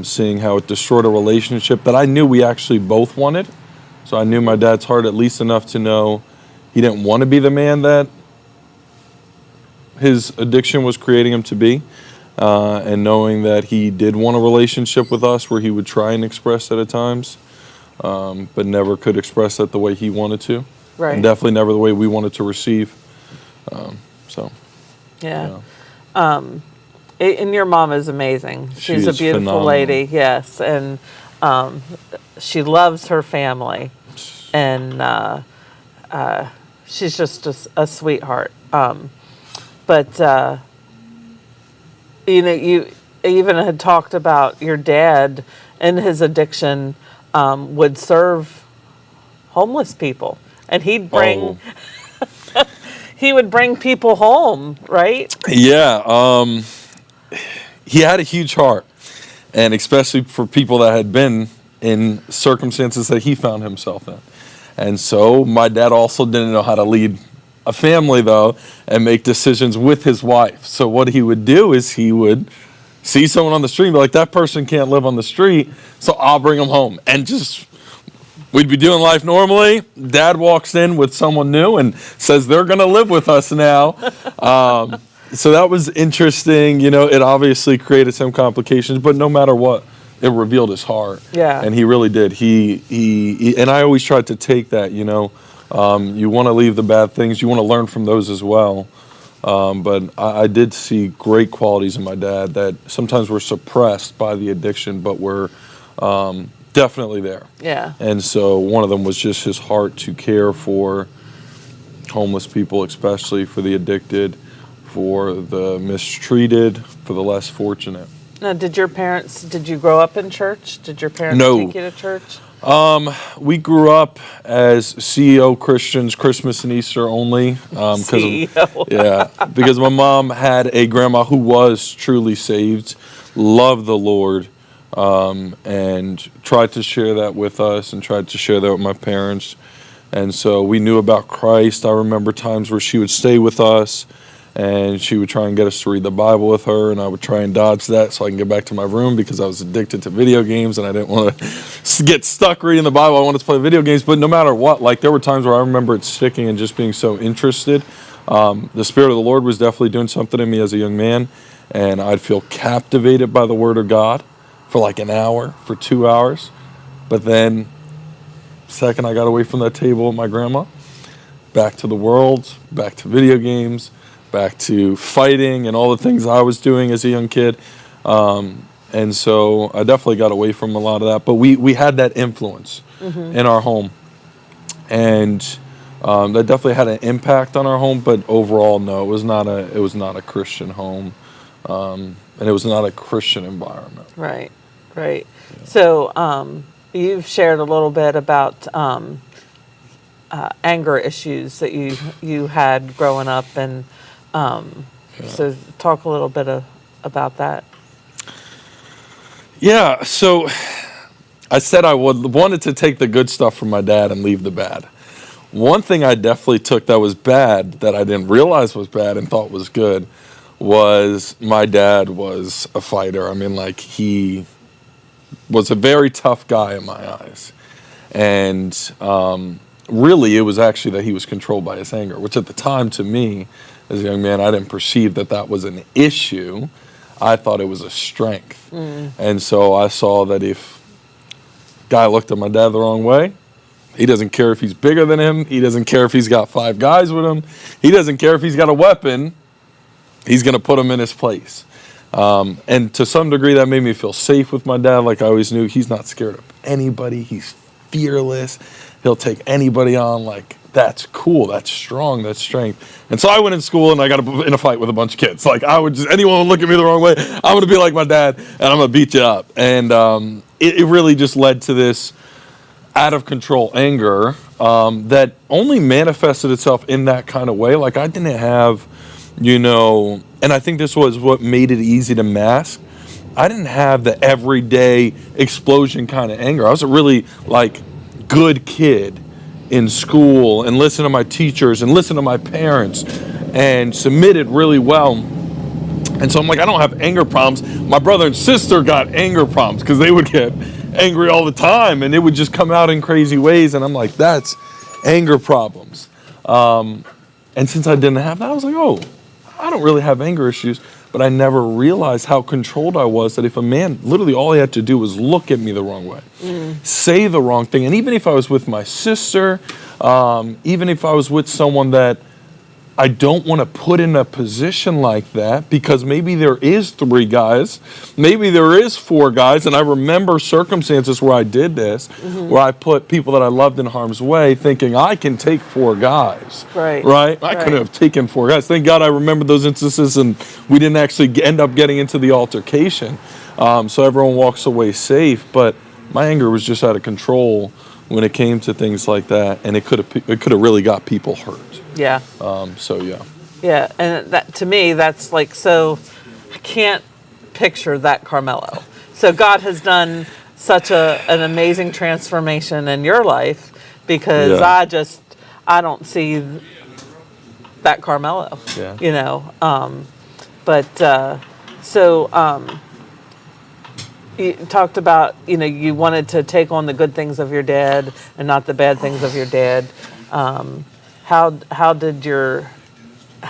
seeing how it destroyed a relationship that I knew we actually both wanted, So I knew my dad's heart at least enough to know he didn't want to be the man that his addiction was creating him to be. And knowing that he did want a relationship with us where he would try and express that at times, but never could express that the way he wanted to. Right. And definitely never the way we wanted to receive. Yeah. And your mom is amazing. She's a beautiful phenomenal lady, yes. And she loves her family. And she's just a sweetheart. But you even had talked about your dad and his addiction would serve homeless people. And he'd bring... He would bring people home, right? Yeah. He had a huge heart, and especially for people that had been in circumstances that he found himself in. And so my dad also didn't know how to lead a family, though, and make decisions with his wife. So what he would do is he would see someone on the street and be like, that person can't live on the street, so I'll bring them home. And just... we'd be doing life normally. Dad walks in with someone new and says they're going to live with us now. So that was interesting. It obviously created some complications, but no matter what, it revealed his heart. Yeah. And he really did. He and I always tried to take that, you want to leave the bad things. You want to learn from those as well. But I did see great qualities in my dad that sometimes were suppressed by the addiction, but were... definitely there. Yeah. And so one of them was just his heart to care for homeless people, especially for the addicted, for the mistreated, for the less fortunate. Now, did you grow up in church? Did your parents No. take you to church? We grew up as CEO Christians, Christmas and Easter only. Because my mom had a grandma who was truly saved, loved the Lord, and tried to share that with us and tried to share that with my parents. And so we knew about Christ. I remember times where she would stay with us and she would try and get us to read the Bible with her, and I would try and dodge that so I can get back to my room because I was addicted to video games and I didn't want to get stuck reading the Bible. I wanted to play video games, but no matter what, there were times where I remember it sticking and just being so interested. The Spirit of the Lord was definitely doing something in me as a young man, and I'd feel captivated by the Word of God for an hour, for 2 hours. But then, second I got away from that table with my grandma, back to the world, back to video games, back to fighting and all the things I was doing as a young kid. And so I definitely got away from a lot of that. But we had that influence in our home. And that definitely had an impact on our home. But overall, no, it was not a Christian home. And it was not a Christian environment. Right. Yeah. So you've shared a little bit about anger issues that you had growing up, and so talk a little bit about that. Yeah, so I said I wanted to take the good stuff from my dad and leave the bad. One thing I definitely took that was bad, that I didn't realize was bad and thought was good, was my dad was a fighter. I mean, he was a very tough guy in my eyes. And really, it was actually that he was controlled by his anger, which at the time, to me, as a young man, I didn't perceive that was an issue. I thought it was a strength. And so I saw that if a guy looked at my dad the wrong way, he doesn't care if he's bigger than him. He doesn't care if he's got 5 guys with him. He doesn't care if he's got a weapon. He's going to put him in his place. And to some degree, that made me feel safe with my dad. I always knew he's not scared of anybody. He's fearless. He'll take anybody on. That's cool. That's strong. That's strength. And so I went in school and I got in a fight with a bunch of kids. Anyone would look at me the wrong way, I'm going to be like my dad and I'm going to beat you up. And it really just led to this out of control anger that only manifested itself in that kind of way. I didn't have, and I think this was what made it easy to mask. I didn't have the everyday explosion kind of anger. I was a really good kid in school and listened to my teachers and listened to my parents and submitted really well. And so I'm I don't have anger problems. My brother and sister got anger problems because they would get angry all the time, and it would just come out in crazy ways. And I'm like, that's anger problems. And since I didn't have that, I was like, oh, I don't really have anger issues. But I never realized how controlled I was, that if a man, literally all he had to do was look at me the wrong way, say the wrong thing. And even if I was with my sister, even if I was with someone that I don't want to put in a position like that, because maybe there is 3 guys, maybe there is 4 guys, and I remember circumstances where I did this, where I put people that I loved in harm's way, thinking I can take 4 guys. Right? I couldn't have taken 4 guys. Thank God I remember those instances, and we didn't actually end up getting into the altercation. So everyone walks away safe. But my anger was just out of control when it came to things like that, and it could have really got people hurt. Yeah. So yeah. Yeah, and that, to me, that's like, so I can't picture that Carmelo. So God has done such an amazing transformation in your life, because I don't see that Carmelo. Yeah. You know. You talked about, you wanted to take on the good things of your dad and not the bad things of your dad. How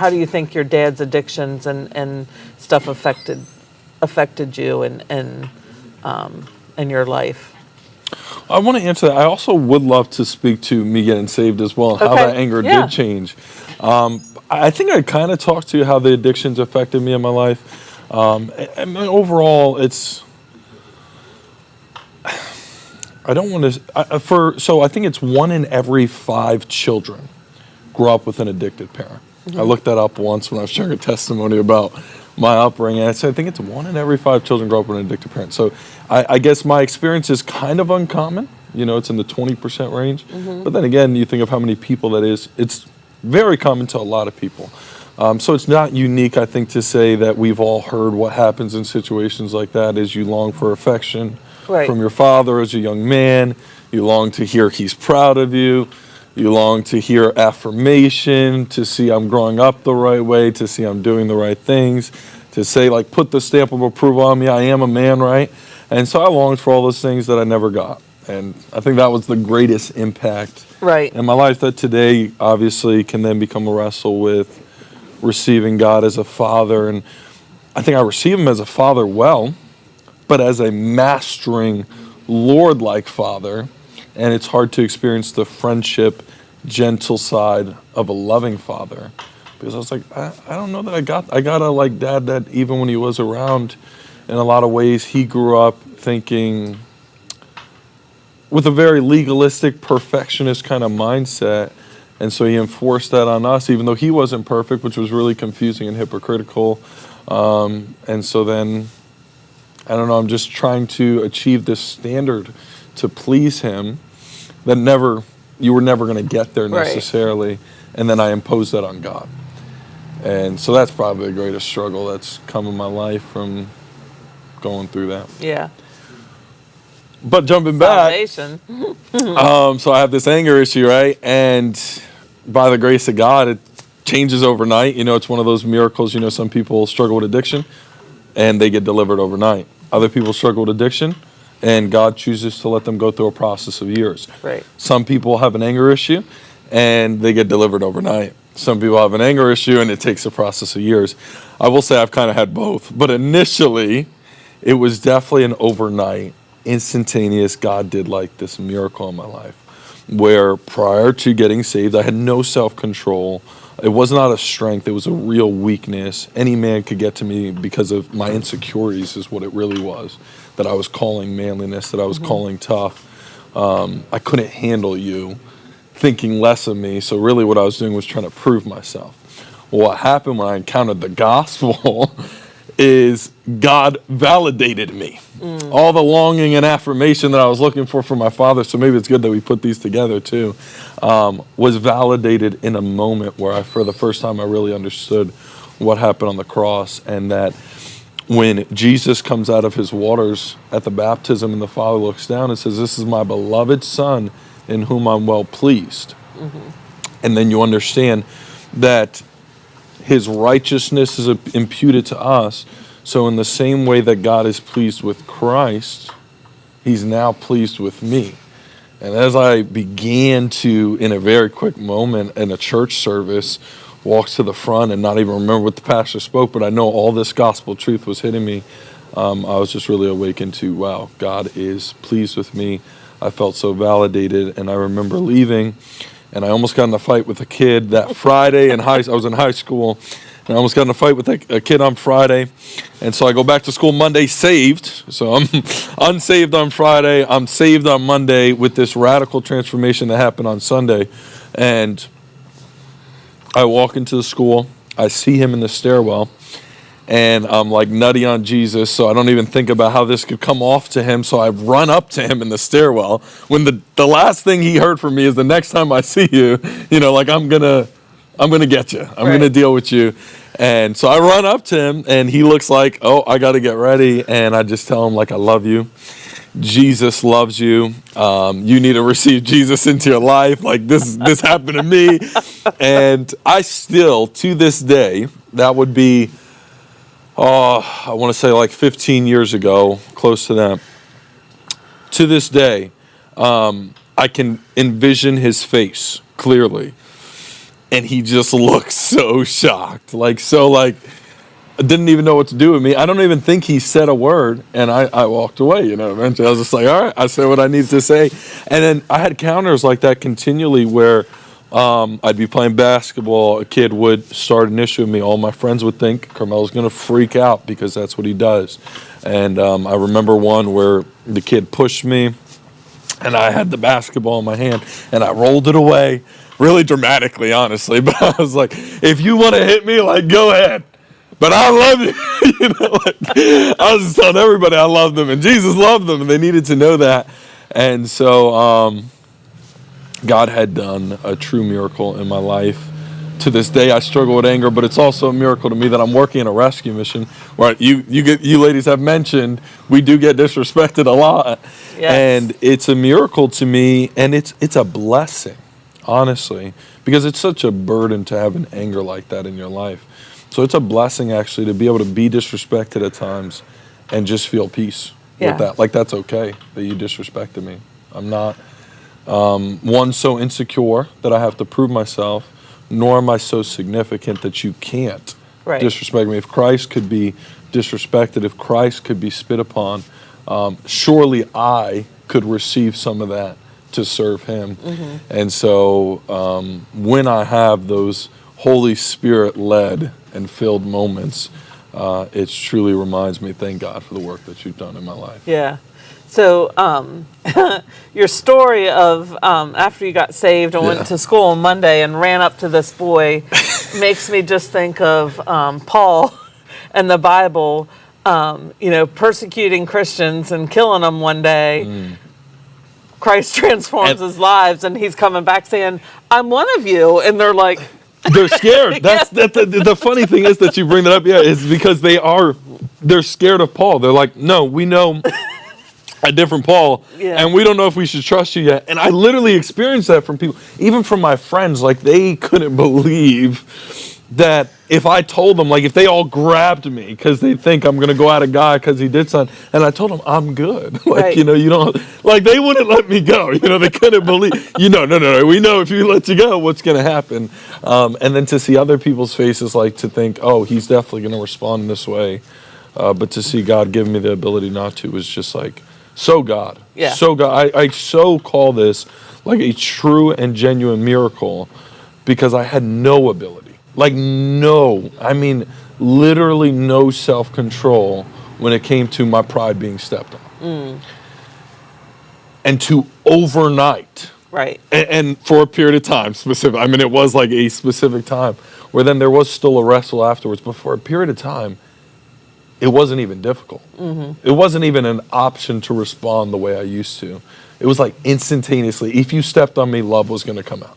do you think your dad's addictions and stuff affected you and your life? I want to answer that. I also would love to speak to me getting saved as well, and how that anger did change. I think I kind of talked to you how the addictions affected me in my life. And overall, it's, I don't want to, so I think it's 1 in every 5 children grow up with an addicted parent. I looked that up once when I was sharing a testimony about my upbringing. I said, I think it's 1 in every 5 children grow up with an addicted parent. So I guess my experience is kind of uncommon. It's in the 20% range. But then again, you think of how many people that is. It's very common to a lot of people. So it's not unique, I think, to say that we've all heard what happens in situations like that is you long for affection from your father as a young man. You long to hear he's proud of you. You long to hear affirmation, to see I'm growing up the right way, to see I'm doing the right things, to say, like, put the stamp of approval on me, I am a man, right? And so I longed for all those things that I never got. And I think that was the greatest impact in my life, that today obviously can then become a wrestle with receiving God as a father. And I think I receive him as a father well, but as a mastering Lord-like father. And it's hard to experience the friendship, gentle side of a loving father, because I was like, I don't know that I got a like dad that even when he was around, in a lot of ways, he grew up thinking with a very legalistic, perfectionist kind of mindset. And so he enforced that on us, even though he wasn't perfect, which was really confusing and hypocritical. And so then, I don't know, I'm just trying to achieve this standard to please him that you were never going to get there necessarily. And then I imposed that on God. And so that's probably the greatest struggle that's come in my life from going through that. Yeah. But jumping back, so I have this anger issue, right? And by the grace of God, it changes overnight. It's one of those miracles. Some people struggle with addiction and they get delivered overnight. Other people struggle with addiction and God chooses to let them go through a process of years. Right. Some people have an anger issue and they get delivered overnight. Some people have an anger issue and it takes a process of years. I will say I've kind of had both, but initially it was definitely an overnight, instantaneous, God did like this miracle in my life, where prior to getting saved, I had no self-control. It was not a strength, it was a real weakness. Any man could get to me because of my insecurities is what it really was, that I was calling manliness, that I was calling tough. I couldn't handle you, thinking less of me. So really what I was doing was trying to prove myself. Well, what happened when I encountered the gospel is God validated me. All the longing and affirmation that I was looking for from my father, so maybe it's good that we put these together too, was validated in a moment where for the first time I really understood what happened on the cross, and that when Jesus comes out of his waters at the baptism and the Father looks down and says, "This is my beloved Son in whom I'm well pleased." And then you understand that his righteousness is imputed to us. So in the same way that God is pleased with Christ, He's now pleased with me. And as I began to, in a very quick moment in a church service, walk to the front and not even remember what the pastor spoke, but I know all this gospel truth was hitting me, I was just really awakened to, wow, God is pleased with me. I felt so validated, and I remember leaving, and I almost got in a fight with a kid that Friday I was in high school, and I almost got in a fight with a kid on Friday. And so I go back to school Monday saved. So I'm unsaved on Friday. I'm saved on Monday with this radical transformation that happened on Sunday. And I walk into the school. I see him in the stairwell. And I'm like nutty on Jesus, so I don't even think about how this could come off to him. So I run up to him in the stairwell when the last thing he heard from me is, the next time I see you, like I'm gonna get you. I'm gonna deal with you. And so I run up to him, and he looks like, oh, I got to get ready. And I just tell him, like, I love you. Jesus loves you. You need to receive Jesus into your life. Like, this happened to me. And I still, to this day, that would be, I want to say like 15 years ago, close to that. To this day, I can envision his face clearly. And he just looked so shocked, I didn't even know what to do with me. I don't even think he said a word, and I walked away, eventually. I was just like, all right, I said what I needed to say. And then I had counters like that continually where I'd be playing basketball, a kid would start an issue with me. All my friends would think Carmelo's going to freak out because that's what he does. And I remember one where the kid pushed me, and I had the basketball in my hand, and I rolled it away. Really dramatically, honestly, but I was like, if you want to hit me, go ahead. But I love you. I was just telling everybody I loved them, and Jesus loved them, and they needed to know that. And so God had done a true miracle in my life. To this day, I struggle with anger, but it's also a miracle to me that I'm working in a rescue mission where you ladies have mentioned we do get disrespected a lot. Yes. And it's a miracle to me, and it's a blessing. Honestly, because it's such a burden to have an anger like that in your life. So it's a blessing actually to be able to be disrespected at times and just feel peace with that. Like, that's okay that you disrespected me. I'm not one so insecure that I have to prove myself, nor am I so significant that you can't disrespect me. If Christ could be disrespected, if Christ could be spit upon, surely I could receive some of that to serve him. Mm-hmm. And so when I have those Holy Spirit led and filled moments, it truly reminds me, thank God for the work that you've done in my life. Yeah. So your story of after you got saved and went to school on Monday and ran up to this boy makes me just think of Paul and the Bible, persecuting Christians and killing them one day. Christ transforms his lives, and he's coming back saying, I'm one of you. And they're like... They're scared. The funny thing is that you bring that up, is because they're scared of Paul. They're like, no, we know a different Paul, and we don't know if we should trust you yet. And I literally experienced that from people, even from my friends. Like, they couldn't believe that if I told them, if they all grabbed me because they think I'm going to go at a guy because he did something, and I told them I'm good. You don't, they wouldn't let me go. They couldn't believe, no, we know if you let you go, what's going to happen. And then to see other people's faces, to think, oh, he's definitely going to respond this way. But to see God give me the ability not to was just so God. Yeah. So God. I so call this a true and genuine miracle because I had no ability. Literally no self-control when it came to my pride being stepped on. And to overnight, and for a period of time specific, it was a specific time where then there was still a wrestle afterwards, but for a period of time, it wasn't even difficult. Mm-hmm. It wasn't even an option to respond the way I used to. It was instantaneously, if you stepped on me, love was going to come out.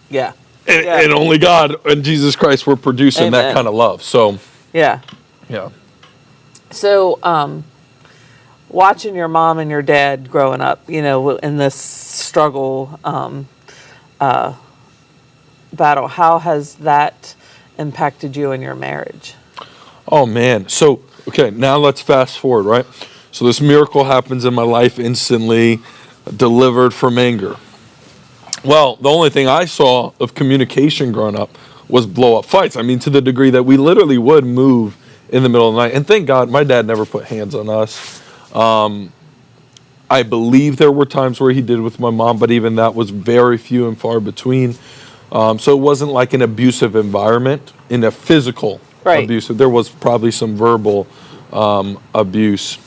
Yeah. And only God and Jesus Christ were producing that kind of love. So, yeah. So, watching your mom and your dad growing up, in this struggle battle, how has that impacted you in your marriage? Oh, man. So, okay, now let's fast forward, right? So this miracle happens in my life instantly, delivered from anger. Well, the only thing I saw of communication growing up was blow up fights. I mean, to the degree that we literally would move in the middle of the night. And thank God my dad never put hands on us. I believe there were times where he did with my mom, but even that was very few and far between. So it wasn't like an abusive environment in a physical abuse. There was probably some verbal abuse.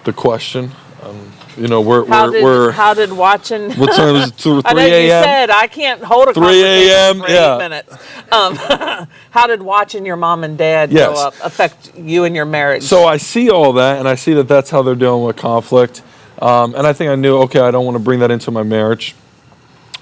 The question, how did watching? What time is it? 3 I know you a.m. said I can't hold a 3 conversation a.m. for Yeah. 8 minutes. How did watching your mom and dad grow up affect you and your marriage? So I see all that, and I see that that's how they're dealing with conflict. And I think I knew, okay, I don't want to bring that into my marriage.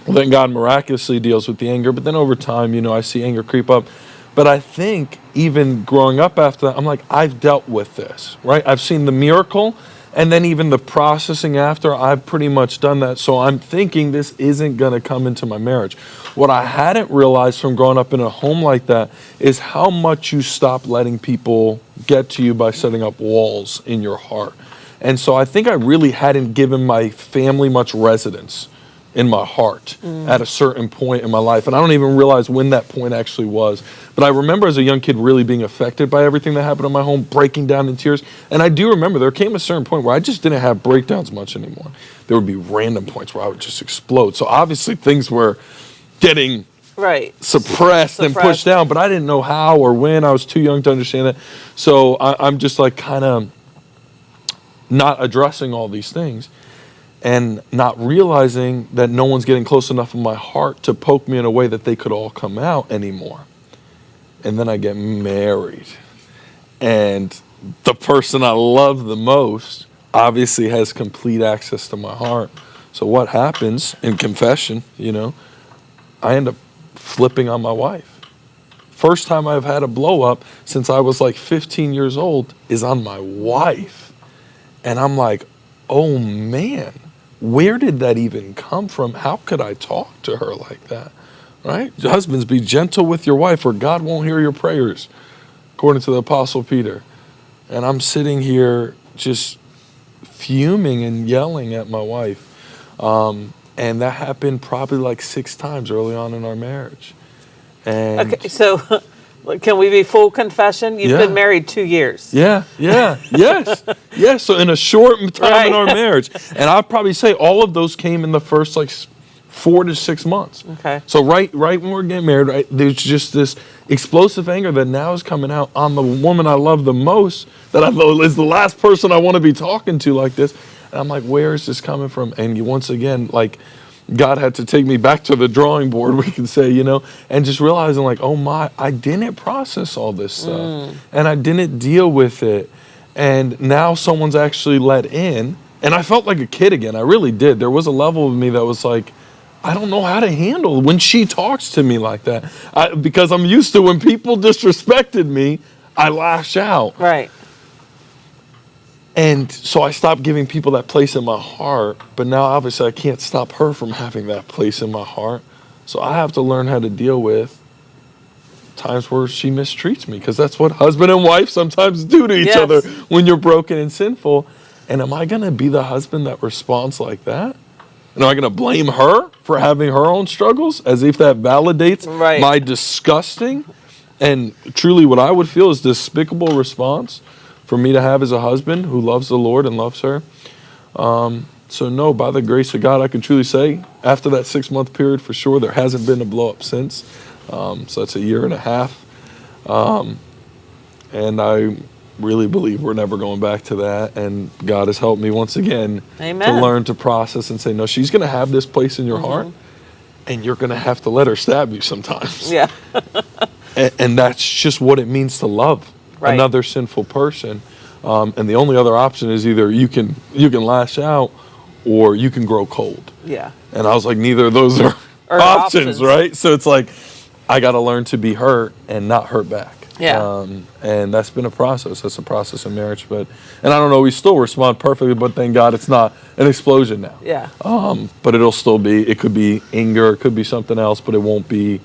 Well, then God miraculously deals with the anger, but then over time, I see anger creep up. But I think even growing up after that, I'm like, I've dealt with this, right? I've seen the miracle, and then even the processing after, I've pretty much done that. So I'm thinking this isn't going to come into my marriage. What I hadn't realized from growing up in a home like that is how much you stop letting people get to you by setting up walls in your heart. And so I think I really hadn't given my family much residence in my heart at a certain point in my life. And I don't even realize when that point actually was. But I remember as a young kid really being affected by everything that happened in my home, breaking down in tears. And I do remember there came a certain point where I just didn't have breakdowns much anymore. There would be random points where I would just explode. So obviously things were getting suppressed and pushed down, but I didn't know how or when. I was too young to understand that. So I'm just like kind of not addressing all these things. And not realizing that no one's getting close enough in my heart to poke me in a way that they could all come out anymore. And then I get married. And the person I love the most obviously has complete access to my heart. So what happens in confession, I end up flipping on my wife. First time I've had a blow up since I was like 15 years old is on my wife. And I'm like, oh man. Where did that even come from? How could I talk to her like that? Right? Husbands, be gentle with your wife or God won't hear your prayers, according to the Apostle Peter. And I'm sitting here just fuming and yelling at my wife. And that happened probably like 6 times early on in our marriage. And okay, so can we be full confession? You've been married 2 years. Yes. So in a short time in our marriage, and I'd probably say all of those came in the first like 4 to 6 months. Okay. So right when we're getting married, there's just this explosive anger that now is coming out on the woman I love the most, that I know is the last person I want to be talking to like this. And I'm like, where is this coming from? And once again, like, God had to take me back to the drawing board, we can say, and just realizing like, oh my, I didn't process all this stuff and I didn't deal with it. And now someone's actually let in, and I felt like a kid again. I really did. There was a level of me that was like, I don't know how to handle when she talks to me like that. Because I'm used to when people disrespected me, I lash out. Right. And so I stopped giving people that place in my heart, but now obviously I can't stop her from having that place in my heart. So I have to learn how to deal with times where she mistreats me, because that's what husband and wife sometimes do to each other when you're broken and sinful. And am I going to be the husband that responds like that? And am I going to blame her for having her own struggles as if that validates my disgusting and truly what I would feel is despicable response for me to have as a husband who loves the Lord and loves her? So no, by the grace of God, I can truly say after that 6-month period, for sure, there hasn't been a blow up since. So that's a 1.5 years. And I really believe we're never going back to that. And God has helped me once again to learn to process and say, no, she's going to have this place in your heart, and you're going to have to let her stab you sometimes. Yeah. and that's just what it means to love another sinful person. And the only other option is either you can lash out or you can grow cold. Yeah. And I was like, neither of those are options, right? So it's like, I got to learn to be hurt and not hurt back. Yeah. And that's been a process. That's a process in marriage. And I don't know, we still respond perfectly, but thank God it's not an explosion now. Yeah. But it'll still be, it could be anger, it could be something else, but it won't be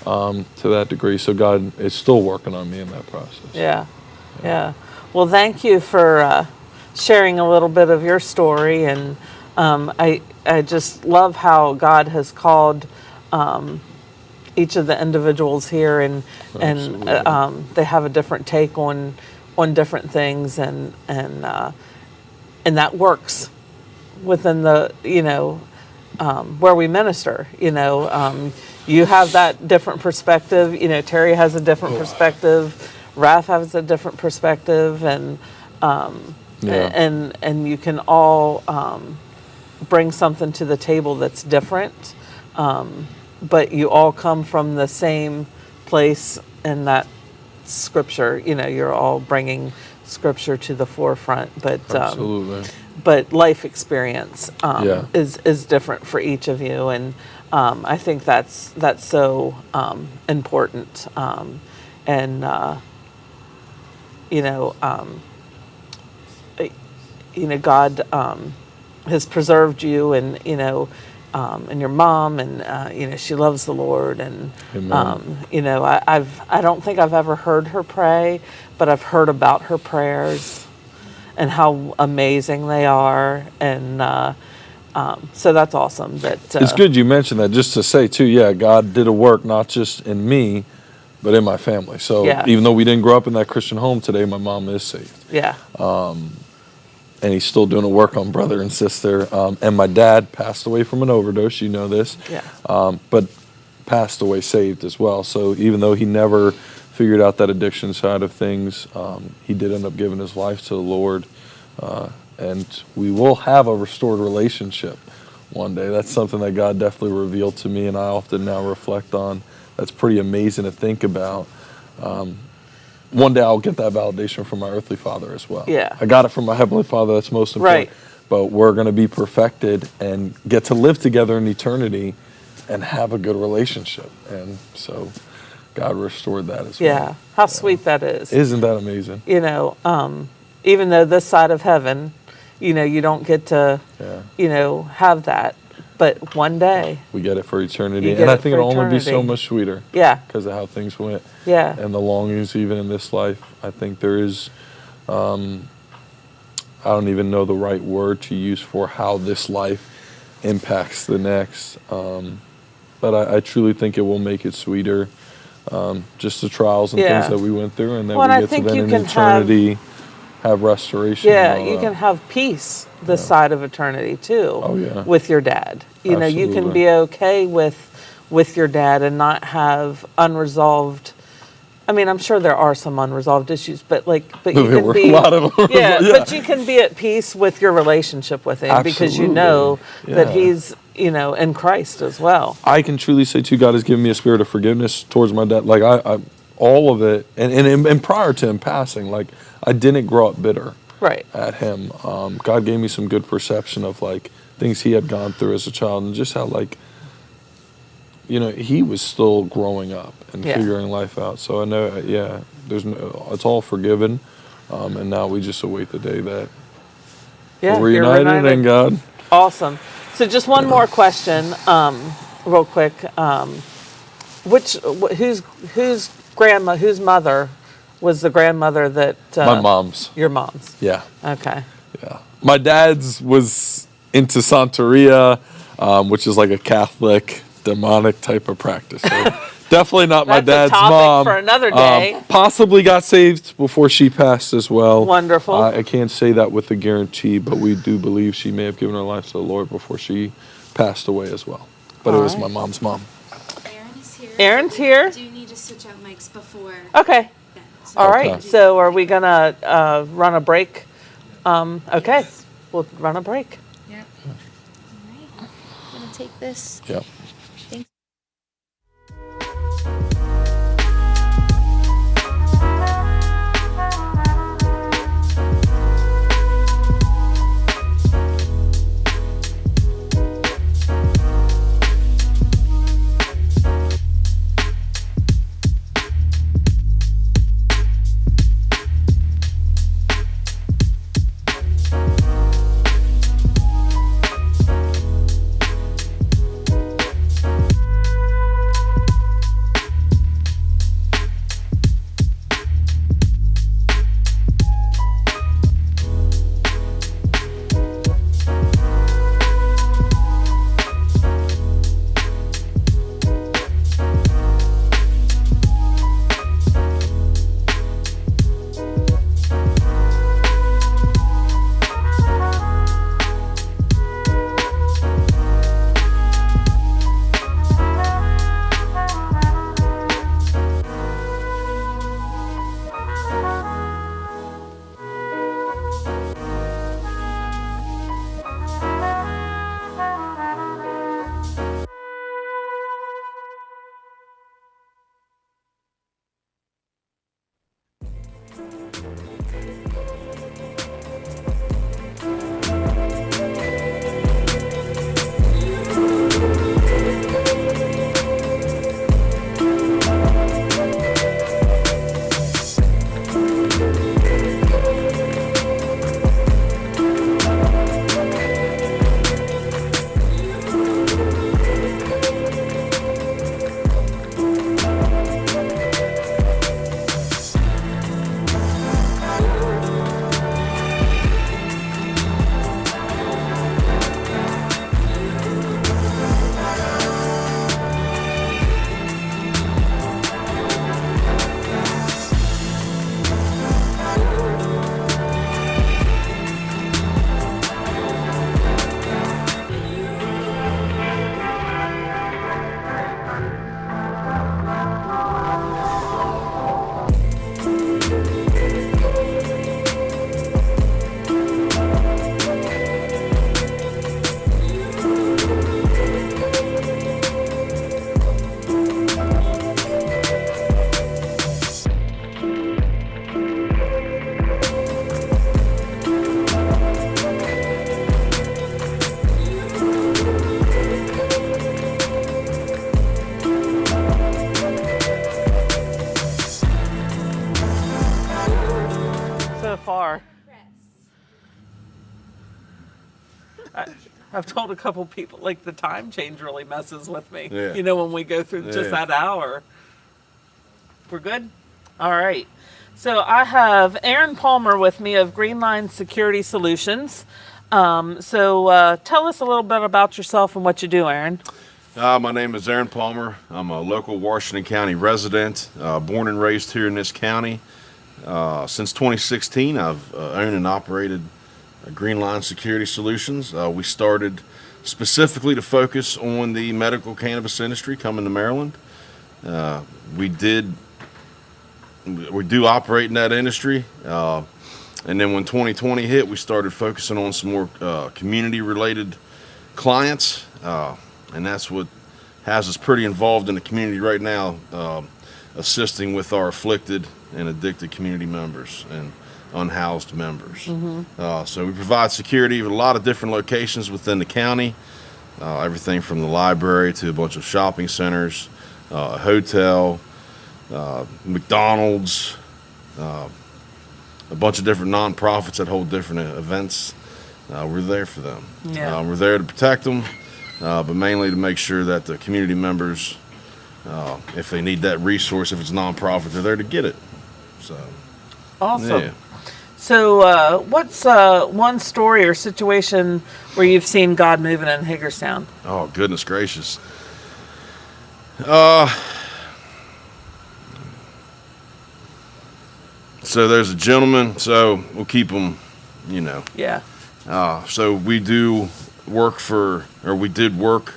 to that degree. So God is still working on me in that process. Yeah. Well, thank you for sharing a little bit of your story, and I just love how God has called each of the individuals here, and they have a different take on different things, and that works within the where we minister. You have that different perspective. Terry has a different perspective. Raph has a different perspective, and you can all bring something to the table that's different, but you all come from the same place in that scripture. You're all bringing scripture to the forefront, but Absolutely. But life experience is different for each of you, and I think that's so important. God has preserved you, and and your mom, and she loves the Lord, and I don't think I've ever heard her pray, but I've heard about her prayers and how amazing they are, and so that's awesome. It's good you mentioned that, just to say too. Yeah, God did a work not just in me, but in my family. So even though we didn't grow up in that Christian home today, my mom is saved. Yeah. And he's still doing a work on brother and sister. And my dad passed away from an overdose. You know this. Yeah. But passed away saved as well. So even though he never figured out that addiction side of things, he did end up giving his life to the Lord. And we will have a restored relationship one day. That's something that God definitely revealed to me, and I often now reflect on. That's pretty amazing to think about. One day I'll get that validation from my earthly father as well. Yeah. I got it from my heavenly father. That's most important. Right. But we're going to be perfected and get to live together in eternity and have a good relationship. And so God restored that as well. Yeah. How sweet that is. Isn't that amazing? Even though this side of heaven, you don't get to, have that. But one day we get it for eternity, and I think it'll only be so much sweeter. Yeah, because of how things went. Yeah, and the longings even in this life. I think there is. I don't even know the right word to use for how this life impacts the next, but I truly think it will make it sweeter. Just the trials and things that we went through, and then we get to then in eternity have restoration. Yeah, you can have peace this side of eternity too. Oh yeah, with your dad. You can be okay with your dad and not have unresolved. I mean, I'm sure there are some unresolved issues, but you can be a lot of them. But you can be at peace with your relationship with him because you know that he's in Christ as well. I can truly say too, God has given me a spirit of forgiveness towards my dad. Like I all of it, and prior to him passing, I didn't grow up bitter at him. God gave me some good perception of things he had gone through as a child, and just how he was still growing up and figuring life out. So I know, it's all forgiven, and now we just await the day that we're reunited in God. Awesome. So just one more question, real quick. Whose mother was the grandmother that... my mom's. Your mom's? Yeah. Okay. Yeah. My dad's was into Santeria, which is like a Catholic demonic type of practice. So definitely not my dad's mom. For another day. Possibly got saved before she passed as well. Wonderful. I can't say that with a guarantee, but we do believe she may have given her life to the Lord before she passed away as well. But it was my mom's mom. Aaron's here. Aaron's here. Do you need to switch out mics before? Okay. All right. So are we going to run a break? Okay. We'll run a break. Yep. All right. I'm going to take this. Yep. Thanks. far? I've told a couple people, like, the time change really messes with me. Yeah. You know, when we go through just that hour. We're good? All right. So I have Aaron Palmer with me of Green Line Security Solutions. So tell us a little bit about yourself and what you do, Aaron. My name is Aaron Palmer. I'm a local Washington County resident, born and raised here in this county. Since 2016, I've owned and operated Green Line Security Solutions. We started specifically to focus on the medical cannabis industry coming to Maryland. We do operate in that industry. And then when 2020 hit, we started focusing on some more community-related clients. And that's what has us pretty involved in the community right now, assisting with our afflicted and addicted community members and unhoused members. So we provide security at a lot of different locations within the county, everything from the library to a bunch of shopping centers, a hotel, McDonald's, a bunch of different nonprofits that hold different events. We're there for them. We're there to protect them. But mainly to make sure that the community members, if they need that resource, if it's nonprofit, they're there to get it. So, awesome. Yeah. So, what's one story or situation where you've seen God moving in Hagerstown? Oh, goodness gracious. So there's a gentleman. So we'll keep him, you know. Yeah. So we do work we did work.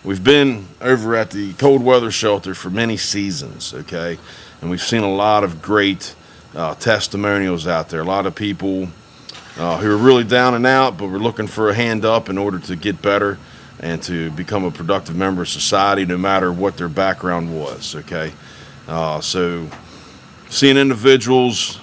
We've been over at the cold weather shelter for many seasons, okay? And we've seen a lot of great testimonials out there. A lot of people who are really down and out, but we're looking for a hand up in order to get better and to become a productive member of society, no matter what their background was, okay? So seeing individuals,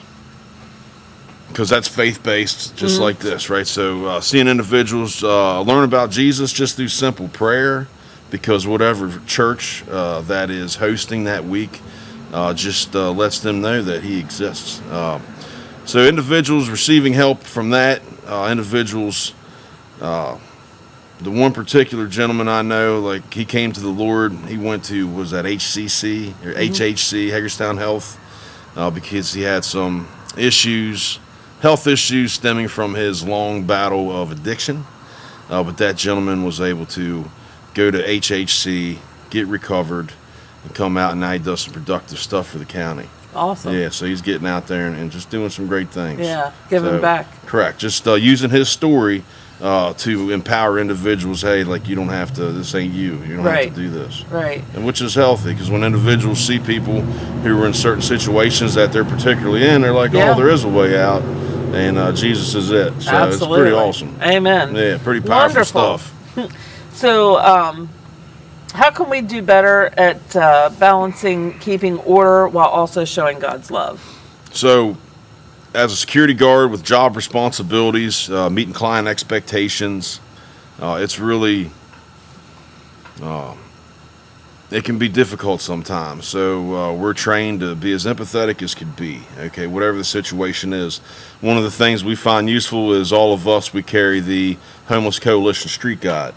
because that's faith-based, just like this, right? So seeing individuals learn about Jesus just through simple prayer, because whatever church that is hosting that week just lets them know that he exists. So individuals receiving help from that, individuals, the one particular gentleman I know, like, he came to the Lord, he went to, was that HCC, or HHC, Hagerstown Health, because he had some health issues stemming from his long battle of addiction. But that gentleman was able to go to HHC, get recovered, and come out, and now he does some productive stuff for the county. Awesome. Yeah, so he's getting out there and just doing some great things. Yeah, giving back. Correct. Just using his story to empower individuals. Hey, like, you don't have to, this ain't you. You don't have to do this. Right. And which is healthy, because when individuals see people who are in certain situations that they're particularly in, they're like, oh, there is a way out, and Jesus is it. So Absolutely. It's pretty awesome. Amen. Yeah, pretty powerful Wonderful stuff. So, how can we do better at balancing keeping order while also showing God's love? So, as a security guard with job responsibilities, meeting client expectations, it's really, it can be difficult sometimes. So we're trained to be as empathetic as could be, okay, whatever the situation is. One of the things we find useful is all of us, we carry the Homeless Coalition Street Guide,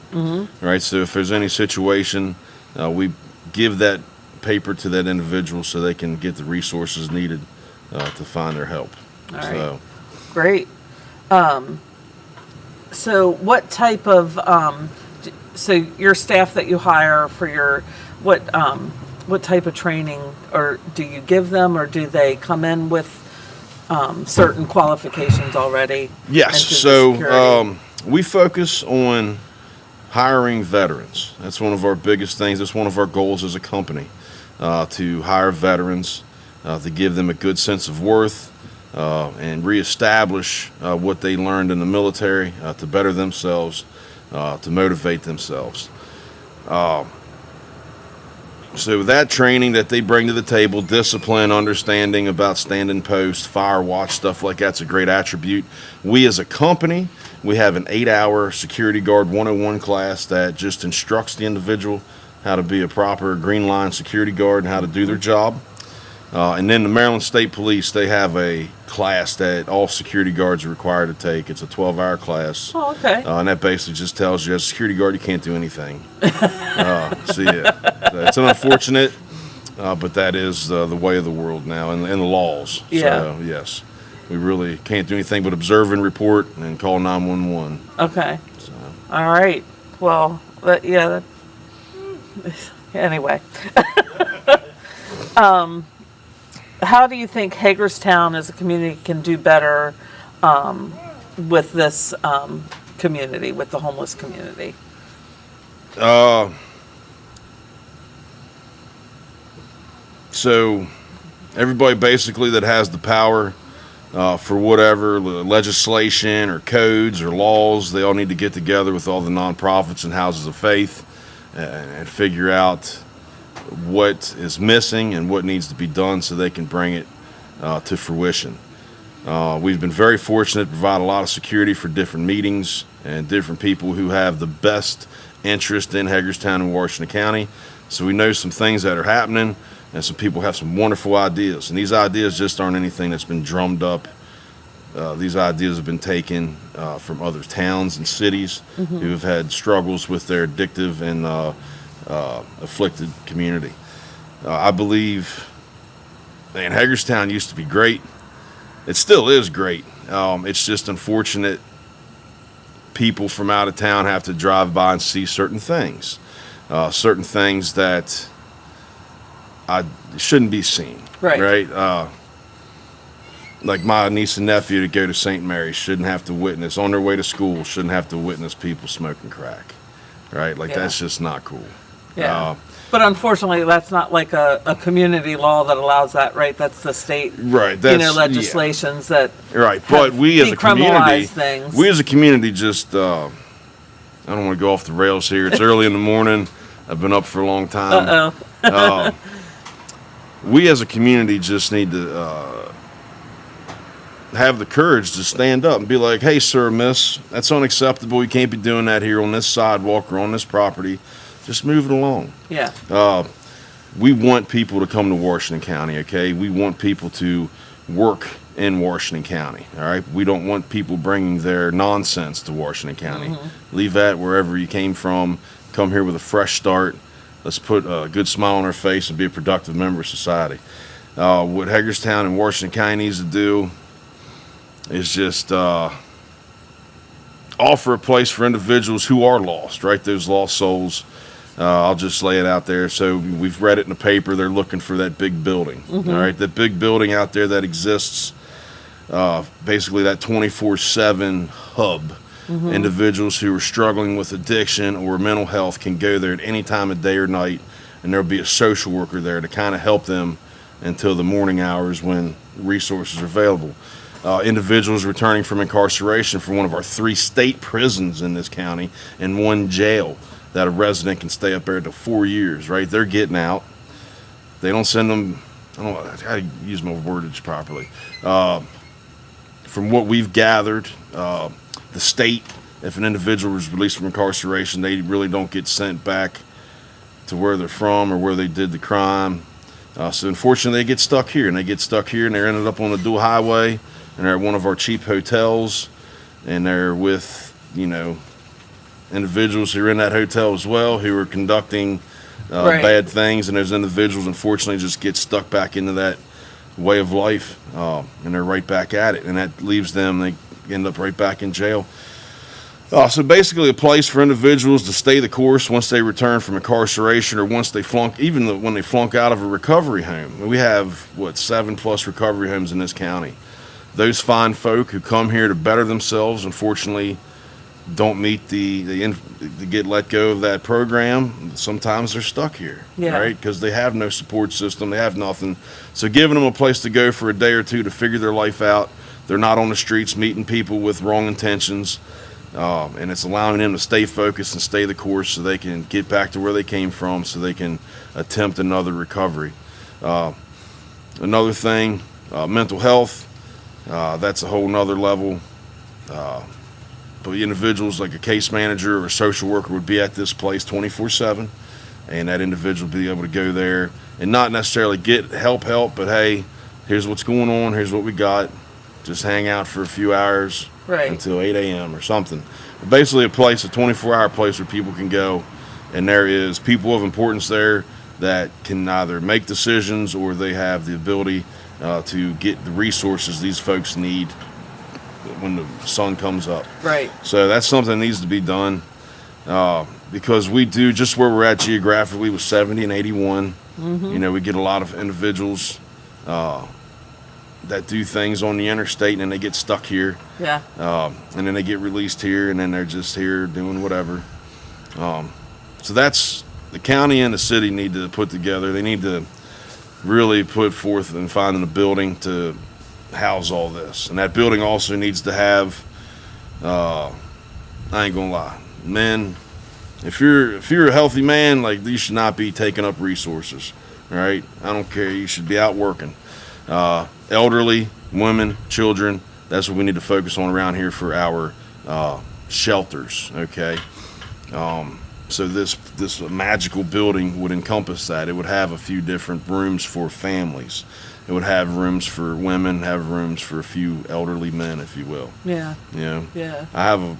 right? So if there's any situation, we give that paper to that individual so they can get the resources needed to find their help. All right. Great. So what type of, so your staff that you hire for your, what type of training, or do you give them, or do they come in with certain qualifications already? Yes. So we focus on hiring veterans. That's one of our biggest things. That's one of our goals as a company, to hire veterans, to give them a good sense of worth, and reestablish what they learned in the military, to better themselves, to motivate themselves. So that training that they bring to the table, discipline, understanding about standing post, fire watch, stuff like that's a great attribute. We as a company, we have an 8-hour security guard 101 class that just instructs the individual how to be a proper Green Line security guard and how to do their job. And then the Maryland State Police, they have a class that all security guards are required to take. It's a 12-hour class. Oh, okay. And that basically just tells you as a security guard, you can't do anything. So, yeah, it's an unfortunate, but that is the way of the world now and the laws. Yeah. So, yes, we really can't do anything but observe and report and call 911. Okay. So. All right. Well, anyway. How do you think Hagerstown as a community can do better with this community, with the homeless community? So everybody basically that has the power for whatever legislation or codes or laws, they all need to get together with all the nonprofits and houses of faith and figure out what is missing and what needs to be done so they can bring it to fruition. We've been very fortunate to provide a lot of security for different meetings and different people who have the best interest in Hagerstown and Washington County. So we know some things that are happening, and some people have some wonderful ideas. And these ideas just aren't anything that's been drummed up. These ideas have been taken from other towns and cities who have had struggles with their addictive and afflicted community. I believe, man, Hagerstown used to be great. It still is great. It's just unfortunate people from out of town have to drive by and see certain things that shouldn't be seen. Right. Like my niece and nephew that go to St. Mary's shouldn't have to witness, on their way to school, shouldn't have to witness people smoking crack. Right? Like, that's just not cool. Yeah. But unfortunately, that's not like a community law that allows that, right? That's the state, legislations that But we as a community, things. Just, I don't want to go off the rails here. It's early in the morning. I've been up for a long time. We as a community just need to have the courage to stand up and be like, hey, sir, miss, that's unacceptable. You can't be doing that here on this sidewalk or on this property. Just move it along. Yeah. We want people to come to Washington County, okay? We want people to work in Washington County, all right? We don't want people bringing their nonsense to Washington County. Leave that wherever you came from. Come here with a fresh start. Let's put a good smile on our face and be a productive member of society. What Hagerstown and Washington County needs to do is just offer a place for individuals who are lost, right? Those lost souls. I'll just lay it out there. So we've read it in the paper. They're looking for that big building, all right? That big building out there that exists, basically that 24/7 hub. Individuals who are struggling with addiction or mental health can go there at any time of day or night, and there'll be a social worker there to kind of help them until the morning hours when resources are available. Individuals returning from incarceration from one of our 3 state prisons in this county and 1 jail that a resident can stay up there to 4 years, right? They're getting out. They don't send them, I don't know how to use my wordage properly. From what we've gathered, the state, if an individual is released from incarceration, they really don't get sent back to where they're from or where they did the crime. So unfortunately, they get stuck here, and they're ended up on the dual highway, and they're at one of our cheap hotels, and they're with, individuals who are in that hotel as well, who are conducting bad things, and those individuals unfortunately just get stuck back into that way of life, and they're right back at it, and that leaves them, they end up right back in jail. So basically a place for individuals to stay the course once they return from incarceration, or once they when they flunk out of a recovery home. We have 7+ recovery homes in this county. Those fine folk who come here to better themselves, unfortunately, don't meet to get let go of that program. Sometimes they're stuck here, right? Because they have no support system, they have nothing. So giving them a place to go for a day or two to figure their life out, they're not on the streets meeting people with wrong intentions, and it's allowing them to stay focused and stay the course so they can get back to where they came from, so they can attempt another recovery. Another thing, mental health, that's a whole nother level. But individuals like a case manager or a social worker would be at this place 24/7. and that individual be able to go there and not necessarily get help, but hey, here's what's going on, here's what we got. Just hang out for a few hours until 8 a.m. or something. But basically a 24-hour place where people can go, and there is people of importance there that can either make decisions or they have the ability to get the resources these folks need when the sun comes up. Right. So that's something that needs to be done because we do just where we're at geographically with 70 and 81. We get a lot of individuals that do things on the interstate and then they get stuck here. Yeah. And then they get released here and then they're just here doing whatever. So that's the county and the city need to put together. They need to really put forth and finding a building to house all this. And that building also needs to have, I ain't gonna lie, men, if you're a healthy man, like you should not be taking up resources, right? I don't care, you should be out working. Elderly, women, children, that's what we need to focus on around here for our shelters, okay? So this magical building would encompass that. It would have a few different rooms for families. It would have rooms for women, have rooms for a few elderly men, if you will. Yeah. Yeah. I have a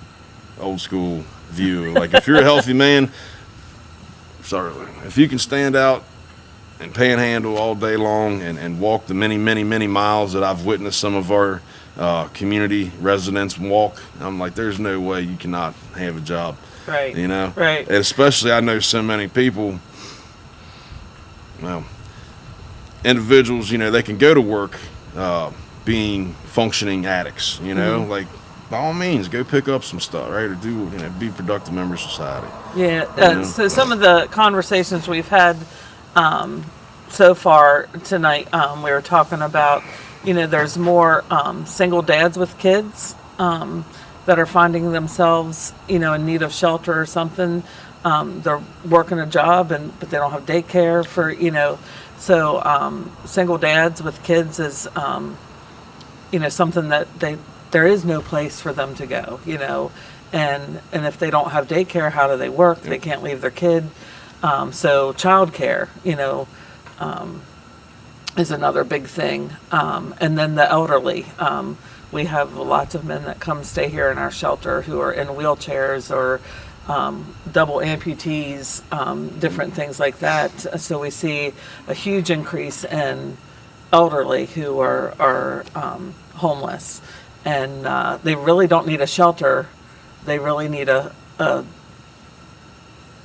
old school view. Like if you're a healthy man, if you can stand out and panhandle all day long and walk the many, many, many miles that I've witnessed some of our community residents walk, I'm like, there's no way you cannot have a job. Right. Right. And especially I know so many people, individuals, they can go to work being functioning addicts, like by all means go pick up some stuff, right? Or do, be productive members of society. Yeah. So some of the conversations we've had so far tonight, we were talking about, there's more single dads with kids that are finding themselves, in need of shelter or something. They're working a job but they don't have daycare for, so single dads with kids is, something that there is no place for them to go, and if they don't have daycare, how do they work? They can't leave their kid. So childcare, is another big thing. And then the elderly. We have lots of men that come stay here in our shelter who are in wheelchairs or double amputees, different things like that. So we see a huge increase in elderly who are homeless. And they really don't need a shelter. They really need a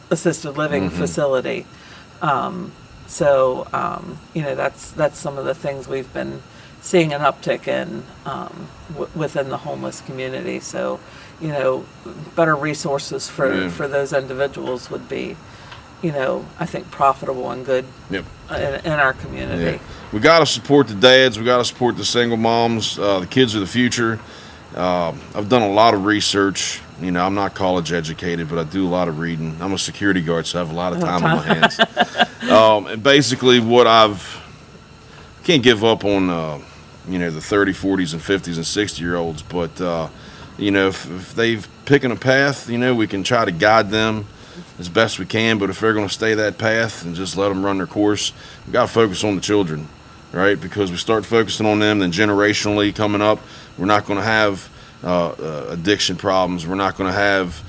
assisted living facility. So that's some of the things we've been seeing an uptick in within the homeless community. So, better resources for those individuals would be, I think profitable and good in our community. Yeah. We got to support the dads. We got to support the single moms. The kids are the future. I've done a lot of research. I'm not college educated, but I do a lot of reading. I'm a security guard, so I have a lot of time on my hands. And basically what can't give up on, the 30, 40s, and 50s and 60-year-olds, but, if they've picking a path, we can try to guide them as best we can, but if they're going to stay that path and just let them run their course, we got to focus on the children, right? Because we start focusing on them, then generationally coming up, we're not going to have addiction problems. We're not going to have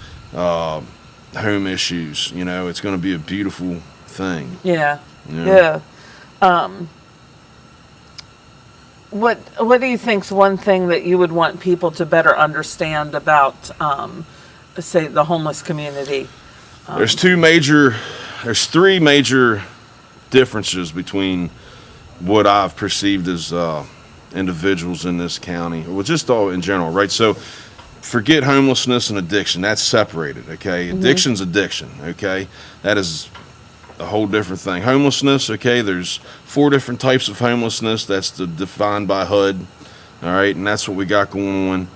home issues. It's going to be a beautiful thing. Yeah. What do you think's one thing that you would want people to better understand about, say, the homeless community? There's three major differences between what I've perceived as individuals in this county, well, just all in general, right? So forget homelessness and addiction. That's separated, okay? Addiction's addiction, okay? That is a whole different thing. Homelessness, okay, there's 4 different types of homelessness. That's defined by HUD, all right? And that's what we got going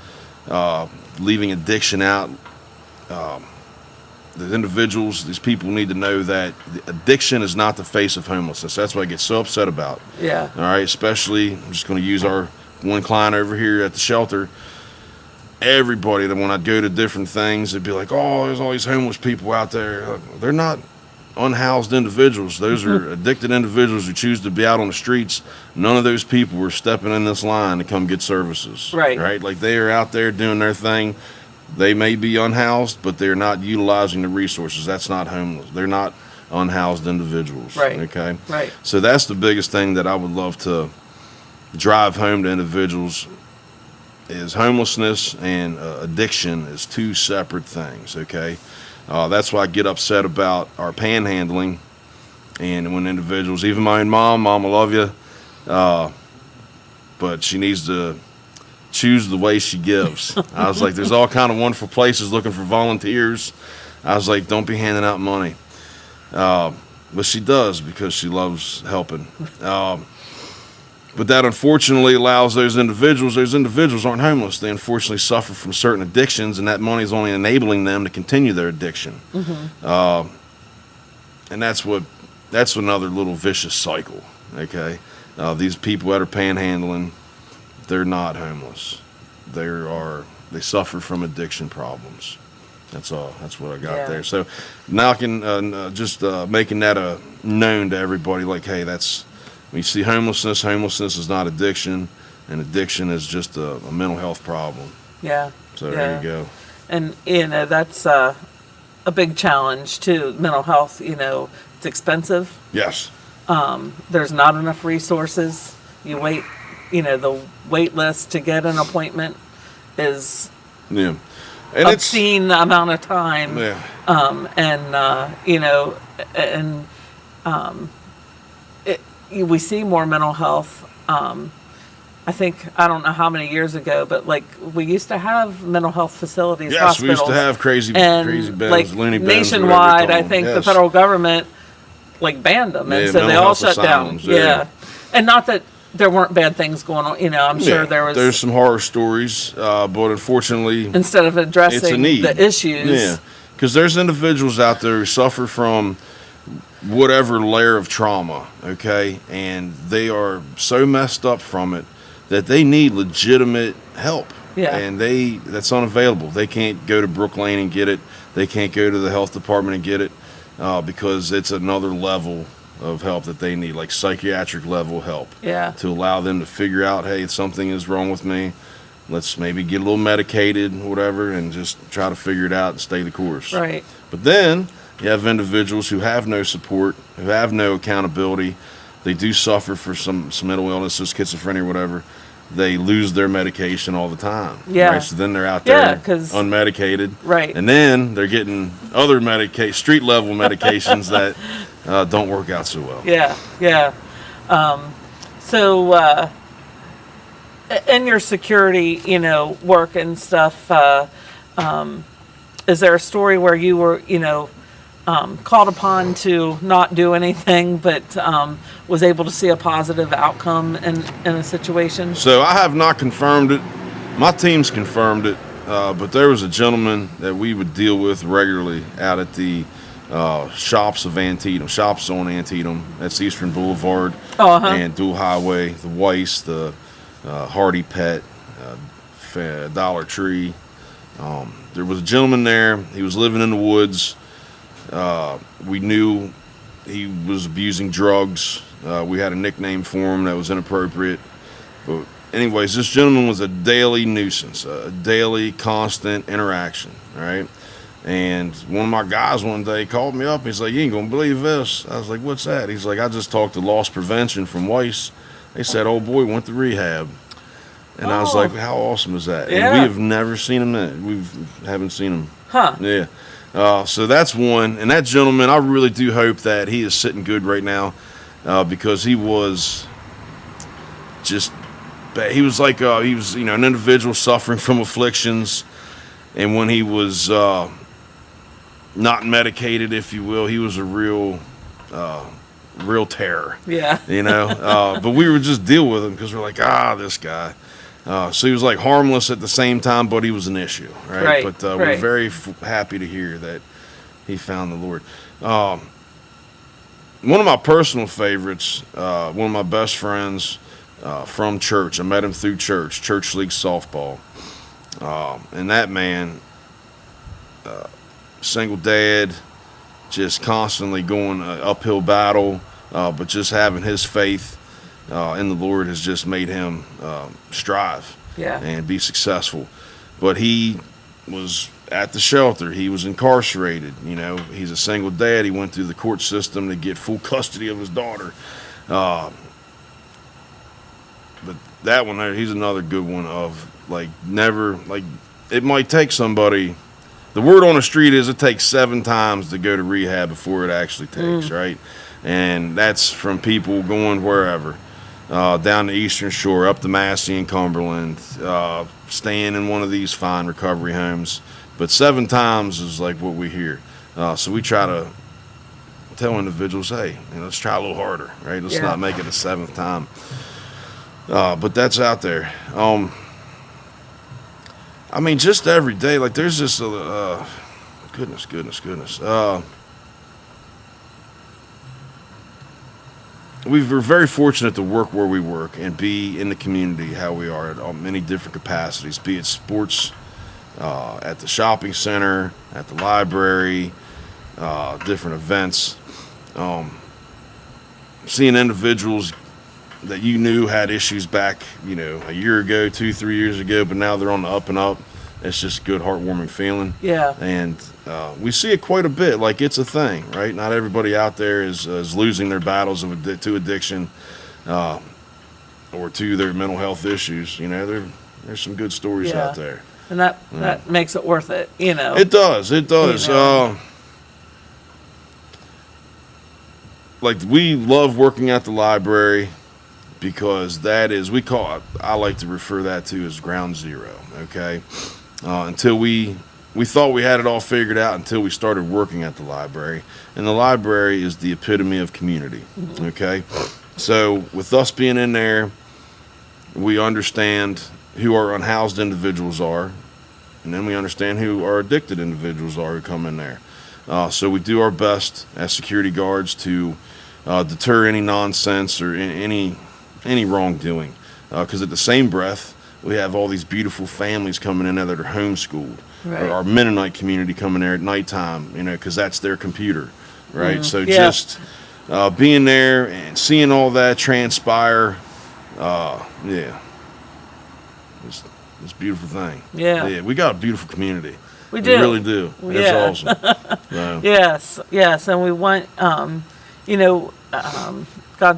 on. Leaving addiction out. The individuals, these people need to know that addiction is not the face of homelessness. That's what I get so upset about. Yeah. All right, especially, I'm just going to use our one client over here at the shelter. Everybody, that when I'd go to different things, they'd be like, oh, there's all these homeless people out there. They're not unhoused individuals. Those are addicted individuals who choose to be out on the streets. None of those people were stepping in this line to come get services. Right. Like, they are out there doing their thing. They may be unhoused, but they're not utilizing the resources. That's not homeless. They're not unhoused individuals. Right. Okay. Right. So that's the biggest thing that I would love to drive home to individuals is homelessness and addiction is two separate things. Okay. That's why I get upset about our panhandling, and when individuals, even my own mom, I love you, but she needs to choose the way she gives. I was like, there's all kind of wonderful places looking for volunteers. I was like, don't be handing out money. But she does because she loves helping. But that unfortunately allows those individuals aren't homeless. They unfortunately suffer from certain addictions, and that money is only enabling them to continue their addiction. And that's another little vicious cycle. Okay. These people that are panhandling, they're not homeless. They suffer from addiction problems. That's all. That's what I got there. So now I can just making that known to everybody. Like, hey, when you see homelessness is not addiction, and addiction is just a mental health problem. Yeah. So there you go. And that's a big challenge too. Mental health. It's expensive. Yes. There's not enough resources. You wait. The wait list to get an appointment is obscene amount of time. Yeah. We see more mental health. I don't know how many years ago, but like we used to have mental health facilities. Yes, hospitals, we used to have crazy beds, like loony beds, nationwide. I think the federal government banned them, and so they all shut down. Yeah, and not that there weren't bad things going on. I'm sure there's some horror stories, but unfortunately, instead of addressing the issues, because there's individuals out there who suffer from whatever layer of trauma, okay, and they are so messed up from it that they need legitimate help. Yeah. And that's unavailable. They can't go to Brook Lane and get it. They can't go to the health department and get it because it's another level of help that they need, like psychiatric level help. Yeah. To allow them to figure out, hey, something is wrong with me. Let's maybe get a little medicated, whatever, and just try to figure it out and stay the course. Right. But then you have individuals who have no support, who have no accountability. They do suffer for some mental illnesses, schizophrenia, whatever. They lose their medication all the time. Yeah. Right? So then they're out there unmedicated. Right. And then they're getting other street level medications that don't work out so well. Yeah. Yeah. So in your security, work and stuff, is there a story where you were, called upon to not do anything, but was able to see a positive outcome in a situation? So I have not confirmed it. My team's confirmed it, but there was a gentleman that we would deal with regularly out at the shops on Antietam. That's Eastern Boulevard and Dual Highway, the Weiss, the Hardy Pet, Dollar Tree. There was a gentleman there. He was living in the woods. We knew he was abusing drugs. We had a nickname for him that was inappropriate. But anyways, this gentleman was a daily nuisance, a daily constant interaction, all right? And one of my guys one day called me up. He's like, you ain't going to believe this. I was like, what's that? He's like, I just talked to loss prevention from Weiss. They said, old boy went to rehab. And I was like, how awesome is that? Yeah. And we have never seen him. We haven't seen him. Huh. Yeah. So that's one. And that gentleman, I really do hope that he is sitting good right now because he was just, he was like, he was, an individual suffering from afflictions. And when he was not medicated, if you will, he was a real terror. Yeah. But we would just deal with him because we're like, this guy. So he was like harmless at the same time, but he was an issue, right? But we're very happy to hear that he found the Lord. One of my personal favorites, one of my best friends from church. I met him through church league softball. And that man, single dad, just constantly going an uphill battle, but just having his faith in the Lord has just made him strive and be successful. But he was at the shelter. He was incarcerated. You know, he's a single dad. He went through the court system to get full custody of his daughter. But that one there, he's another good one of it might take somebody. The word on the street is it takes 7 times to go to rehab before it actually takes, right? And that's from people going wherever, down the Eastern Shore, up to Massey and Cumberland, staying in one of these fine recovery homes. But 7 times is like what we hear. So we try to tell individuals, hey, let's try a little harder, right? Let's not make it a 7th time. But that's out there. I mean, just every day, like there's just goodness. We're very fortunate to work where we work and be in the community how we are at many different capacities, be it sports, at the shopping center, at the library, different events. Seeing individuals that you knew had issues back, a year ago, 2-3 years ago, but now they're on the up and up. It's just a good, heartwarming feeling. Yeah. And we see it quite a bit. Like, it's a thing, right? Not everybody out there is losing their battles to addiction or to their mental health issues. There's some good stories out there. And that makes it worth it, It does. Like, we love working at the library because that is, I like to refer that to as ground zero, okay? Until we thought we had it all figured out until we started working at the library. And the library is the epitome of community, okay? So with us being in there, we understand who our unhoused individuals are, and then we understand who our addicted individuals are who come in there. So we do our best as security guards to deter any nonsense or any wrongdoing. Because at the same breath, we have all these beautiful families coming in there that are homeschooled. Right. Or our Mennonite community coming there at nighttime, because that's their computer, right? So just being there and seeing all that transpire, it's a beautiful thing. Yeah, we got a beautiful community. We really do. It's awesome. So. Yes, and we want, God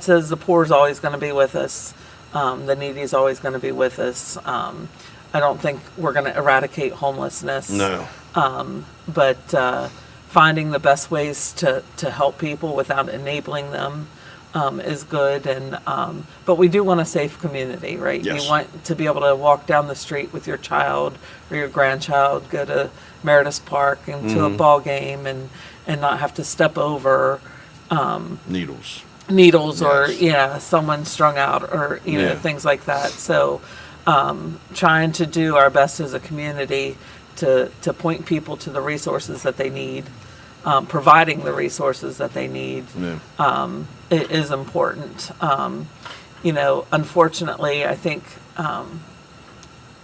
says the poor is always going to be with us. The needy is always going to be with us. I don't think we're going to eradicate homelessness. No. But finding the best ways to help people without enabling them is good. And but we do want a safe community, right? Yes. You want to be able to walk down the street with your child or your grandchild, go to Meredith Park and to a ball game and not have to step over needles yes. Or someone strung out or things like that. So trying to do our best as a community to point people to the resources that they need, providing the resources that they need it is important. Unfortunately, I think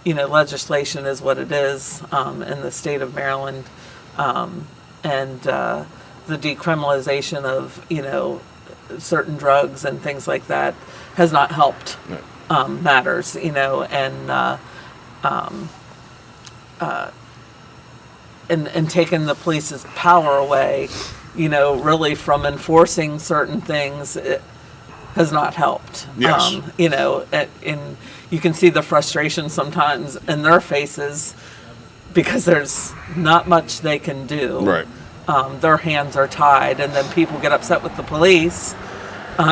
legislation is what it is in the state of Maryland, and the decriminalization of certain drugs and things like that has not helped matters, and taking the police's power away, really from enforcing certain things, it has not helped. Yes. And you can see the frustration sometimes in their faces because there's not much they can do. Right. Their hands are tied, and then people get upset with the police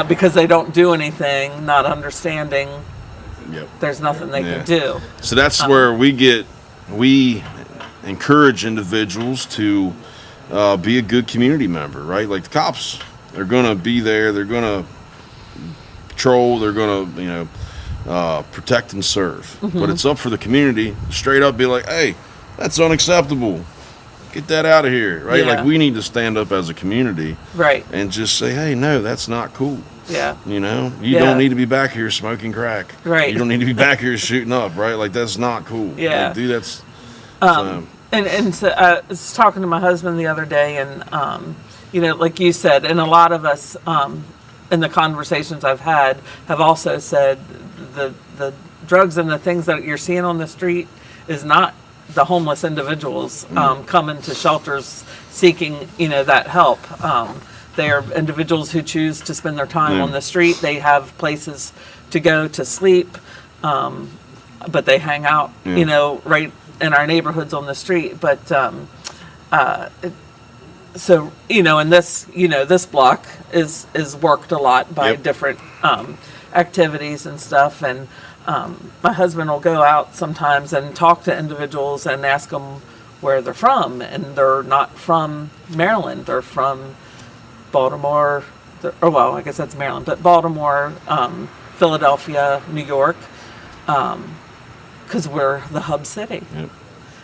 because they don't do anything, not understanding there's nothing they can do. So that's where we encourage individuals to be a good community member, right? Like the cops, they're going to be there, they're going to patrol, they're going to protect and serve. But it's up for the community to straight up be like, hey, that's unacceptable. Get that out of here, right? Like, we need to stand up as a community, right, and just say, hey, no, that's not cool. Yeah. You don't need to be back here smoking crack. Right. You don't need to be back here shooting up, right? Like, that's not cool. Yeah. Like, dude, that's... And so I was talking to my husband the other day, and like you said, and a lot of us in the conversations I've had have also said the drugs and the things that you're seeing on the street is not the homeless individuals coming to shelters seeking, that help. They are individuals who choose to spend their time on the street. They have places to go to sleep, but they hang out, right in our neighborhoods on the street. But so, and this block is worked a lot by different activities and stuff. And my husband will go out sometimes and talk to individuals and ask them where they're from. And they're not from Maryland. They're from Baltimore, I guess that's Maryland, but Baltimore, Philadelphia, New York, because we're the hub city. Yep.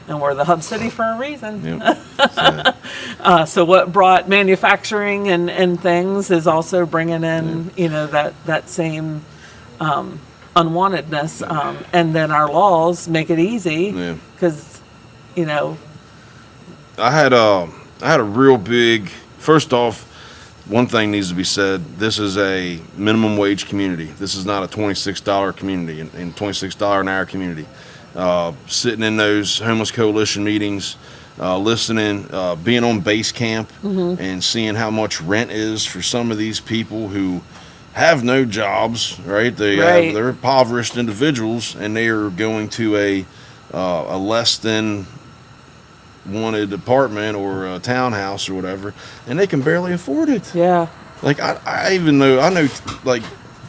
And we're the hub city for a reason. Yep. So what brought manufacturing and things is also bringing in, that same unwantedness. And then our laws make it easy because, I had a real big, first off, one thing needs to be said. This is a minimum wage community. This is not a $26 community and $26 an hour community. Sitting in those homeless coalition meetings, listening, being on base camp and seeing how much rent is for some of these people who have no jobs, right? They're impoverished individuals and they are going to a less than wanted apartment or a townhouse or whatever, and they can barely afford it. Yeah. Like I know like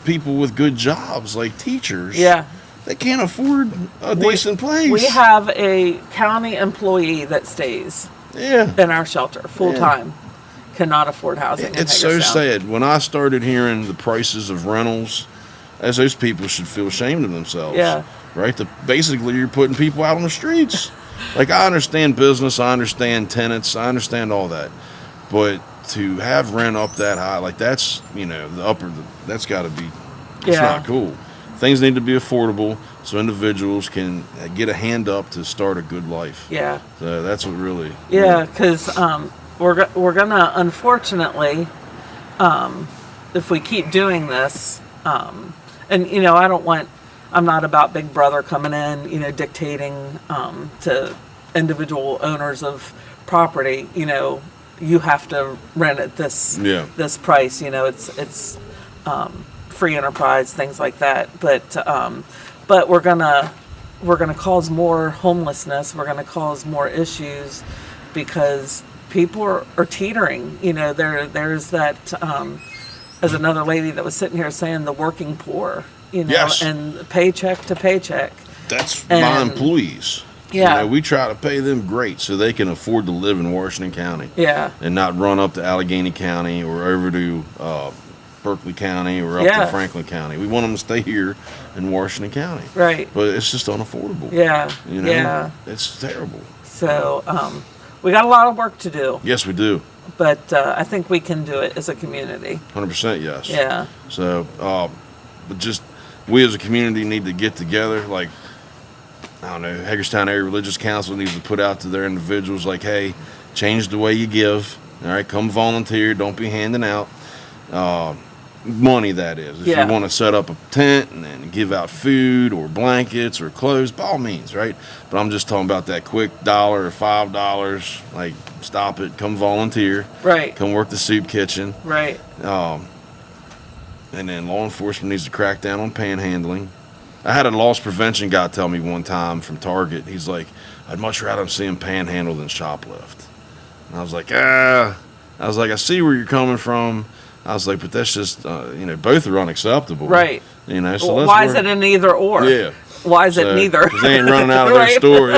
people with good jobs, like teachers. Yeah. They can't afford a decent place. We have a county employee that stays in our shelter full time. Cannot afford housing. It's so sad. When I started hearing the prices of rentals, as those people should feel ashamed of themselves. Yeah. Right? Basically, you're putting people out on the streets. Like, I understand business, I understand tenants, I understand all that. But to have rent up that high, like that's, that's got to be, it's not cool. Things need to be affordable so individuals can get a hand up to start a good life. Yeah. So that's what really. Yeah, because we're going to, unfortunately, if we keep doing this, and, I'm not about Big Brother coming in, dictating to individual owners of property, you have to rent at this price, it's free enterprise, things like that. But we're gonna cause more homelessness. We're gonna cause more issues because people are teetering. There's that. As another lady that was sitting here saying, the working poor. And paycheck to paycheck. That's my employees. Yeah. We try to pay them great so they can afford to live in Washington County. Yeah. And not run up to Allegheny County or over to Berkeley County or up to Franklin County. We want them to stay here in Washington County. Right. But it's just unaffordable. Yeah. Yeah. It's terrible. So we got a lot of work to do. Yes, we do. But I think we can do it as a community. 100% yes. Yeah. So, but just we as a community need to get together. Like, I don't know, Hagerstown Area Religious Council needs to put out to their individuals like, hey, change the way you give. All right, come volunteer. Don't be handing out money, that is. If you want to set up a tent and give out food or blankets or clothes, by all means, right? But I'm just talking about that quick $1 or $5. Like, stop it. Come volunteer. Right. Come work the soup kitchen. Right. And then law enforcement needs to crack down on panhandling. I had a loss prevention guy tell me one time from Target, he's like, I'd much rather see him panhandle than shoplift. And I was like, I see where you're coming from. I was like, but that's just, both are unacceptable. Right. So well, why is it an either or? Yeah. Why is it neither? Because they ain't running out of their store,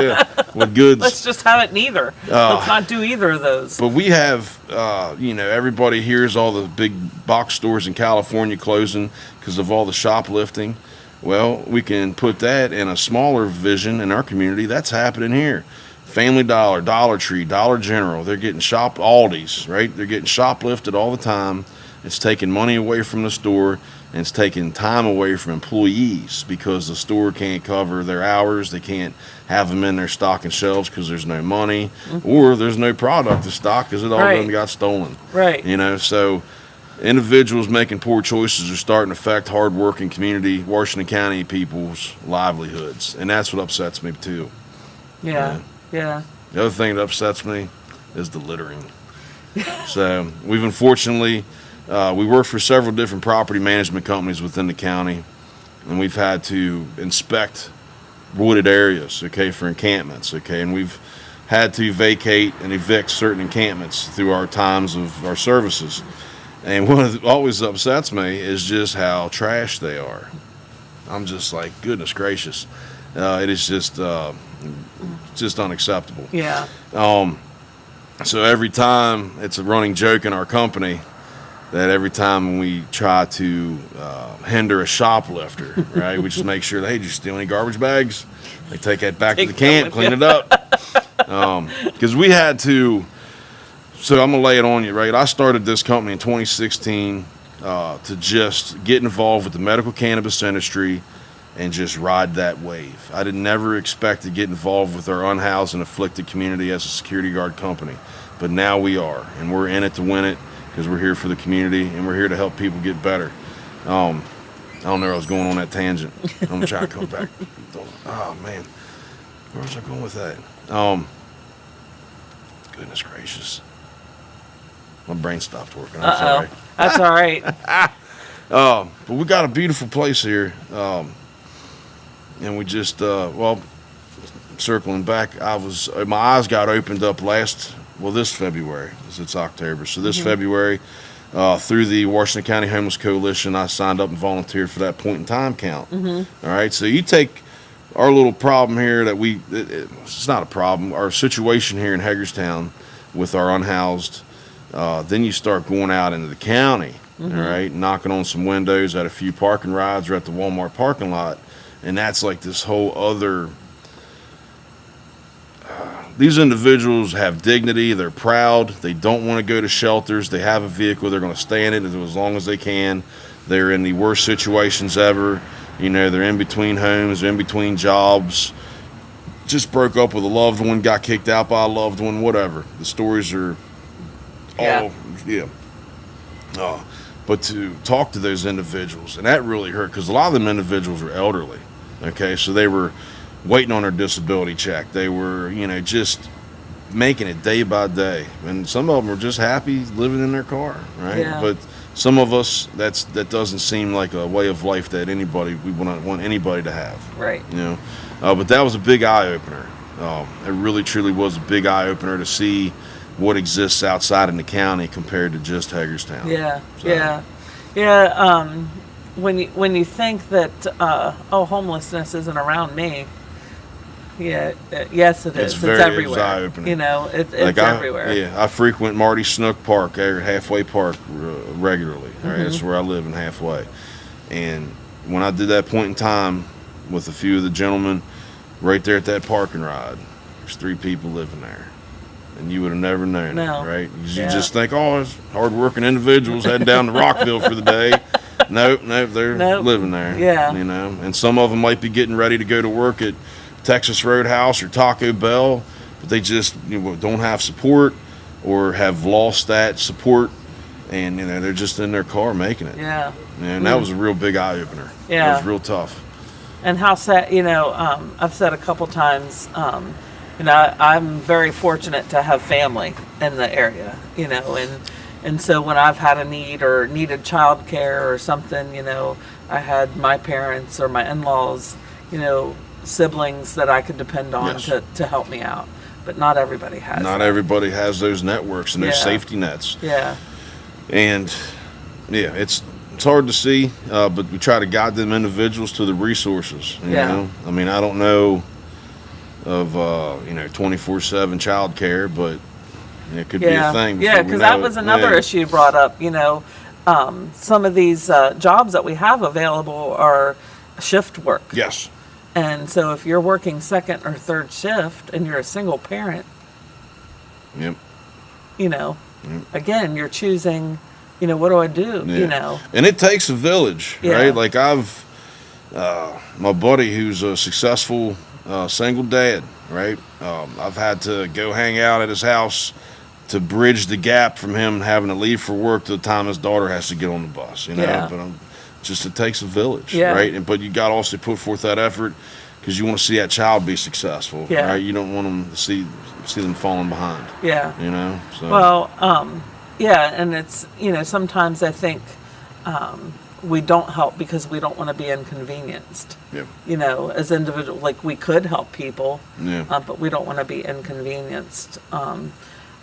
with goods. Let's just have it neither. Let's not do either of those. But we have, everybody hears all the big box stores in California closing because of all the shoplifting. Well, we can put that in a smaller vision in our community. That's happening here. Family Dollar, Dollar Tree, Dollar General, they're getting Aldi's, right? They're getting shoplifted all the time. It's taking money away from the store. and it's taking time away from employees because the store can't cover their hours. They can't have them in their stocking shelves because there's no money, or there's no product to stock because it all done got stolen. Right. You know, so individuals making poor choices are starting to affect hardworking community, Washington County people's livelihoods, and that's what upsets me too. Yeah. Yeah. The other thing that upsets me is the littering. So we've unfortunately, we work for several different property management companies within the county, and we've had to inspect wooded areas, okay, for encampments, okay, and we've had to vacate and evict certain encampments through our times of our services. And what always upsets me is just how trash they are. I'm just like, goodness gracious. It is just unacceptable. Yeah. So every time, it's a running joke in our company that every time we try to hinder a shoplifter, right, we just make sure, hey, did you steal any garbage bags? They take that back to the camp, clean it up. Because we had to, so I'm going to lay it on you, right? I started this company in 2016 to just get involved with the medical cannabis industry and just ride that wave. I did never expect to get involved with our unhoused and afflicted community as a security guard company, but now we are, and we're in it to win it because we're here for the community and we're here to help people get better. I don't know where I was going on that tangent. I'm gonna try to come back. Oh man, where was I going with that? Goodness gracious, my brain stopped working. I'm sorry. That's all right. But we got a beautiful place here. And we just, circling back, my eyes got opened up this February, as it's October. So this February, through the Washington County Homeless Coalition, I signed up and volunteered for that point in time count. All right, so you take our little problem here that it's not a problem, our situation here in Hagerstown with our unhoused, then you start going out into the county, all right, knocking on some windows at a few parking rides or at the Walmart parking lot. And that's like this whole other, these individuals have dignity, they're proud, they don't want to go to shelters, they have a vehicle, they're going to stay in it as long as they can. They're in the worst situations ever, you know, they're in between homes, they're in between jobs, just broke up with a loved one, got kicked out by a loved one, whatever. The stories are all, but to talk to those individuals, and that really hurt because a lot of them individuals are elderly. Okay, so they were waiting on their disability check. They were, you know, just making it day by day. And some of them are just happy living in their car, right? Yeah. But some of us, that doesn't seem like a way of life that we want anybody to have. Right. You know, but that was a big eye-opener. It really, truly was a big eye-opener to see what exists outside in the county compared to just Hagerstown. Yeah, So, yeah. When you think that homelessness isn't around me, yes it is. It's everywhere. It's eye-opening. You know, it's everywhere. I frequent Marty Snook Park, or Halfway Park, regularly. Right, that's where I live in Halfway. And when I did that point in time with a few of the gentlemen, right there at that parking ride, there's 3 people living there. And you would have never known it, right? You just think, it's hard-working individuals heading down to Rockville for the day. Nope, they're living there. Yeah. You know, and some of them might be getting ready to go to work at Texas Roadhouse or Taco Bell, but they just don't have support or have lost that support, and they're just in their car making it. Yeah. And that was a real big eye opener. Yeah. It was real tough. And how sad, I've said a couple times, I'm very fortunate to have family in the area, and so when I've had a need or needed childcare or something, I had my parents or my in-laws, siblings that I could depend on to help me out. But not everybody has. Not everybody has those networks and those safety nets. Yeah. And it's hard to see, but we try to guide them individuals to the resources. You know? I mean, I don't know of 24/7 child care, but it could be a thing. Yeah, because that was another issue you brought up. Some of these jobs that we have available are shift work. Yes. And so if you're working second or third shift and you're a single parent, again, you're choosing what do I do? And it takes a village, Yeah. right? Like my buddy who's a successful single dad, right? I've had to go hang out at his house to bridge the gap from him having to leave for work to the time his daughter has to get on the bus, Yeah. But it takes a village, Yeah. right? But you got to also put forth that effort because you want to see that child be successful, Yeah. right? You don't want them to see them falling behind. Yeah. So. Well, yeah, and it's, sometimes I think we don't help because we don't want to be inconvenienced. Yeah. As individuals, like we could help people, Yeah. but we don't want to be inconvenienced.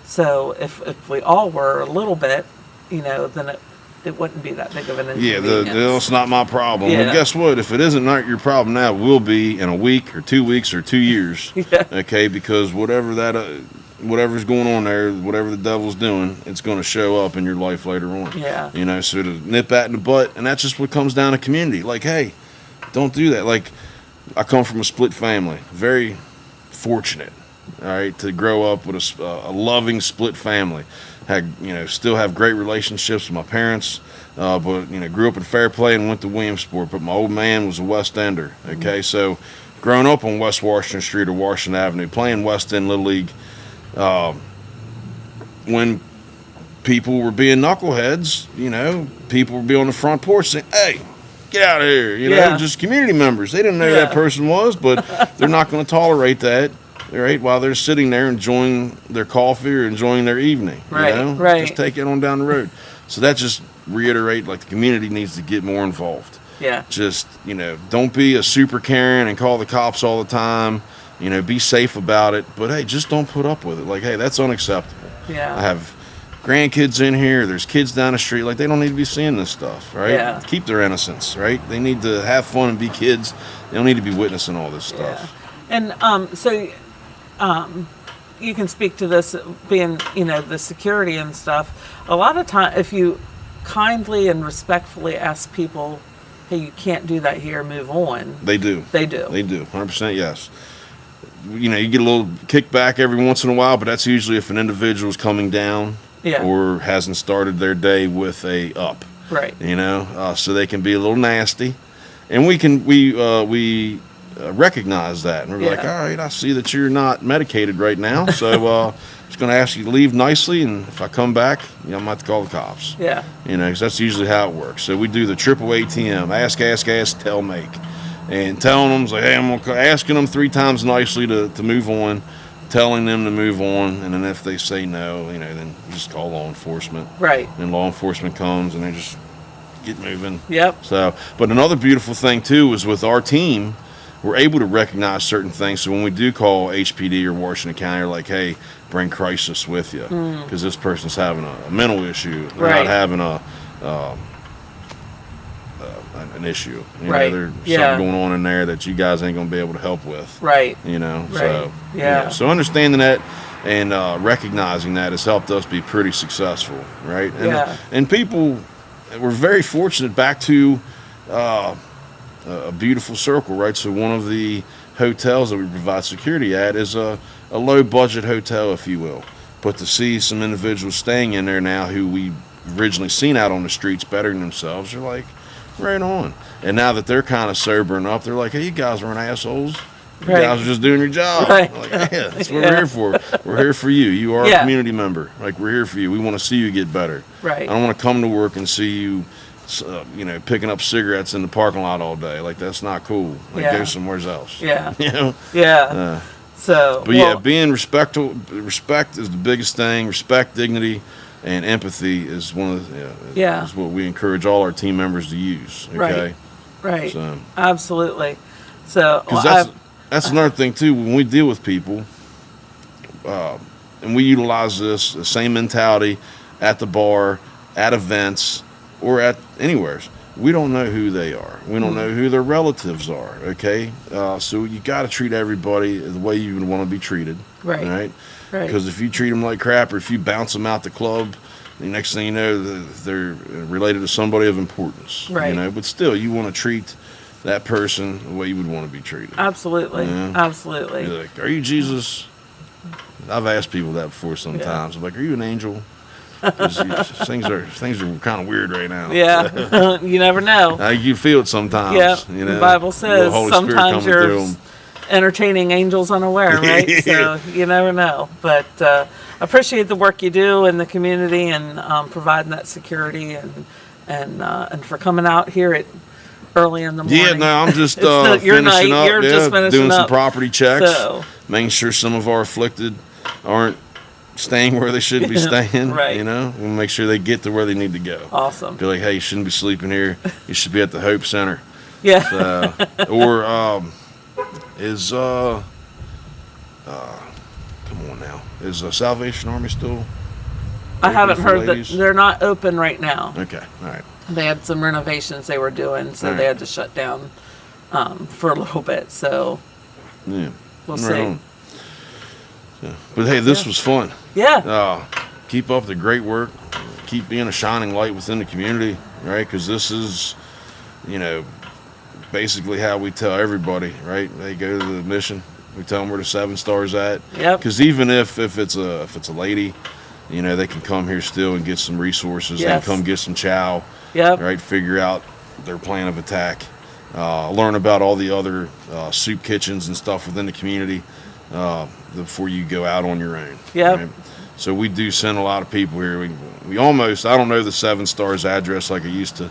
So if we all were a little bit, then it wouldn't be that big of an inconvenience. Yeah, that's not my problem. Yeah. And guess what? If it isn't not your problem now, it will be in a week or 2 weeks or 2 years. Yeah. Okay, because whatever's going on there, whatever the devil's doing, it's going to show up in your life later on. Yeah. So to nip that in the butt, and that's just what comes down to community. Like, hey, don't do that. Like, I come from a split family, very fortunate. All right, to grow up with a loving split family, still have great relationships with my parents, but grew up in Fairplay and went to Williamsport. But my old man was a West Ender. Okay, so growing up on West Washington Street or Washington Avenue, playing West End Little League, when people were being knuckleheads, people would be on the front porch saying, "Hey, get out of here!" Yeah. Just community members. They didn't know who that person was, but they're not going to tolerate that. Right, while they're sitting there enjoying their coffee or enjoying their evening, Right, right. Just take it on down the road. So that just reiterate, like the community needs to get more involved. Yeah. Just don't be a super Karen and call the cops all the time. Be safe about it, but hey, just don't put up with it. Like, hey, that's unacceptable. Yeah. I have grandkids in here. There's kids down the street. Like, they don't need to be seeing this stuff, right? Yeah. Keep their innocence, right? They need to have fun and be kids. They don't need to be witnessing all this stuff. Yeah. And so. You can speak to this being, the security and stuff. A lot of time, if you kindly and respectfully ask people, "Hey, you can't do that here. Move on." They do. They do. They do. 100% yes. You get a little kickback every once in a while, but that's usually if an individual's coming down Yeah. or hasn't started their day with a up. Right. So they can be a little nasty, and we recognize that, and we're like, all right, I see that you're not medicated right now, so I'm just going to ask you to leave nicely, and if I come back, I'm going to have to call the cops. Yeah. Because that's usually how it works. So we do the triple ATM, ask, tell, make, and telling them, like, hey, asking them 3 times nicely to move on, telling them to move on, and then if they say no, then you just call law enforcement. Right. And law enforcement comes, and they just get moving. Yep. So, but another beautiful thing too is with our team, we're able to recognize certain things. So when we do call HPD or Washington County, they're like, hey, bring crisis with you because this person's having a mental issue. They're not having an issue. There's something going on in there that you guys ain't going to be able to help with. Right. So, so understanding that and recognizing that has helped us be pretty successful, right? And people, we're very fortunate back to a beautiful circle, right? So one of the hotels that we provide security at is a low budget hotel, if you will. But to see some individuals staying in there now who we originally seen out on the streets bettering themselves, they're like, right on. And now that they're kind of sobering up, they're like, hey, you guys weren't assholes. You guys are just doing your job. Right. Like, yeah, that's what we're here for. We're here for you. You are a community member. Like, we're here for you. We want to see you get better. Right. I don't want to come to work and see you picking up cigarettes in the parking lot all day. Like, that's not cool. Like, go somewhere else. Yeah. Yeah. But being respectful. Respect is the biggest thing. Respect, dignity, and empathy is one of the, is what we encourage all our team members to use. Okay. Right. So, absolutely. So, because that's another thing too. When we deal with people, and we utilize the same mentality at the bar, at events, or at anywhere. We don't know who they are. We don't know who their relatives are. Okay, so you got to treat everybody the way you would want to be treated. Right. Because if you treat them like crap, or if you bounce them out the club, the next thing you know, they're related to somebody of importance. Right. But still, you want to treat that person the way you would want to be treated. Absolutely. Absolutely. You're like, are you Jesus? I've asked people that before sometimes. I'm like, are you an angel? Things are kind of weird right now. Yeah, you never know. You feel it sometimes. Yeah, you know? the Bible says Holy Spirit sometimes coming through you're 'em. entertaining angels unaware, right? Yeah. So you never know. But appreciate the work you do in the community and providing that security and for coming out here at early in the morning. Yeah, no, I'm just your finishing night. up. You're just finishing doing some up. property checks, So. making sure some of our afflicted aren't staying where they should be staying. Right. You know, we'll make sure they get to where they need to go. Awesome. Be like, hey, you shouldn't be sleeping here. You should be at the Hope Center. Yeah. So, or come on now, is Salvation Army still? I haven't for heard that ladies? they're not open right now. Okay, all right. They had some renovations they were doing, so All they right. had to shut down for a little bit. So Yeah, we'll Right see. on. So, but hey, this was fun. Yeah. Keep up the great work. Keep being a shining light within the community, right? Because this is, basically how we tell everybody, right? They go to the mission. We tell them where the 7 stars at. Yep. Because even if it's a lady, they can come here still and get some resources. They Yes. can come get some chow. Yep. Right. Figure out their plan of attack. Learn about all the other soup kitchens and stuff within the community before you go out on your own. Yep. Right? So we do send a lot of people here. We almost, I don't know the 7 stars address like I used to,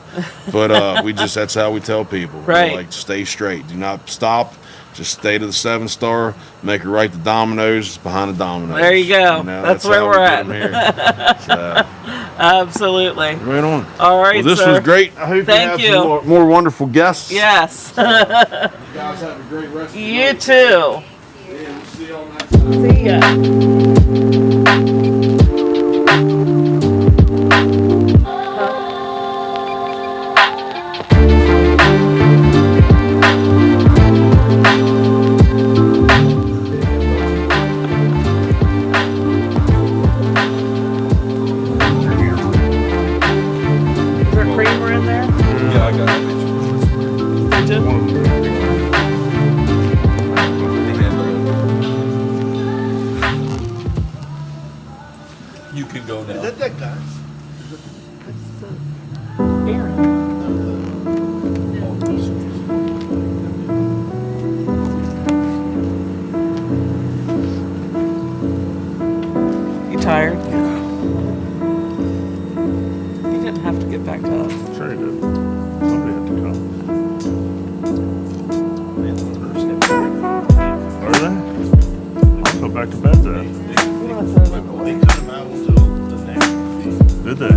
but that's how we tell people. Right. We're like, stay straight. Do not stop. Just stay to the 7 star. Make it right to Domino's. It's behind the Domino's. There you go. That's where how we're we at. get 'em here. So, Absolutely. right on. All right. Well, this sir. was great. I hope Thank you have some more wonderful guests. Yes. You guys have a great rest of the You night. too. Yeah, we'll see y'all next time. See ya. Is there creamer in there? Yeah, I got it. Did you? You can go now. that guy? You tired? You didn't have to get back up. Sure he did. Somebody had to come. Are they? I'll go back to bed then. Did they?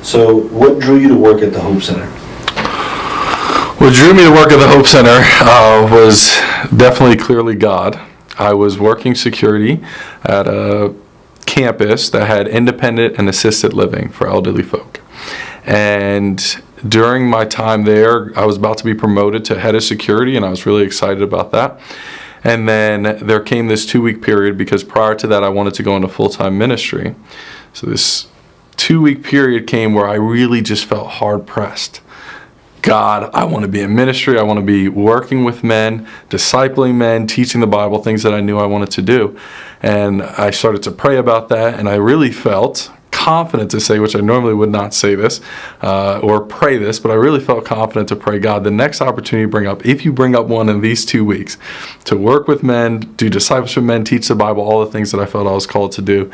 So what drew you to work at the Hope Center? What drew me to work at the Hope Center was definitely clearly God. I was working security at a campus that had independent and assisted living for elderly folk. And during my time there, I was about to be promoted to head of security, and I was really excited about that. And then there came this 2-week period, because prior to that I wanted to go into full-time ministry. So this 2-week period came where I really just felt hard pressed. God, I want to be in ministry. I want to be working with men, discipling men, teaching the Bible, things that I knew I wanted to do. And I started to pray about that, and I really felt confident to say, which I normally would not say this or pray this, but I really felt confident to pray, God, the next opportunity you bring up, if you bring up one in these 2 weeks, to work with men, do discipleship with men, teach the Bible, all the things that I felt I was called to do,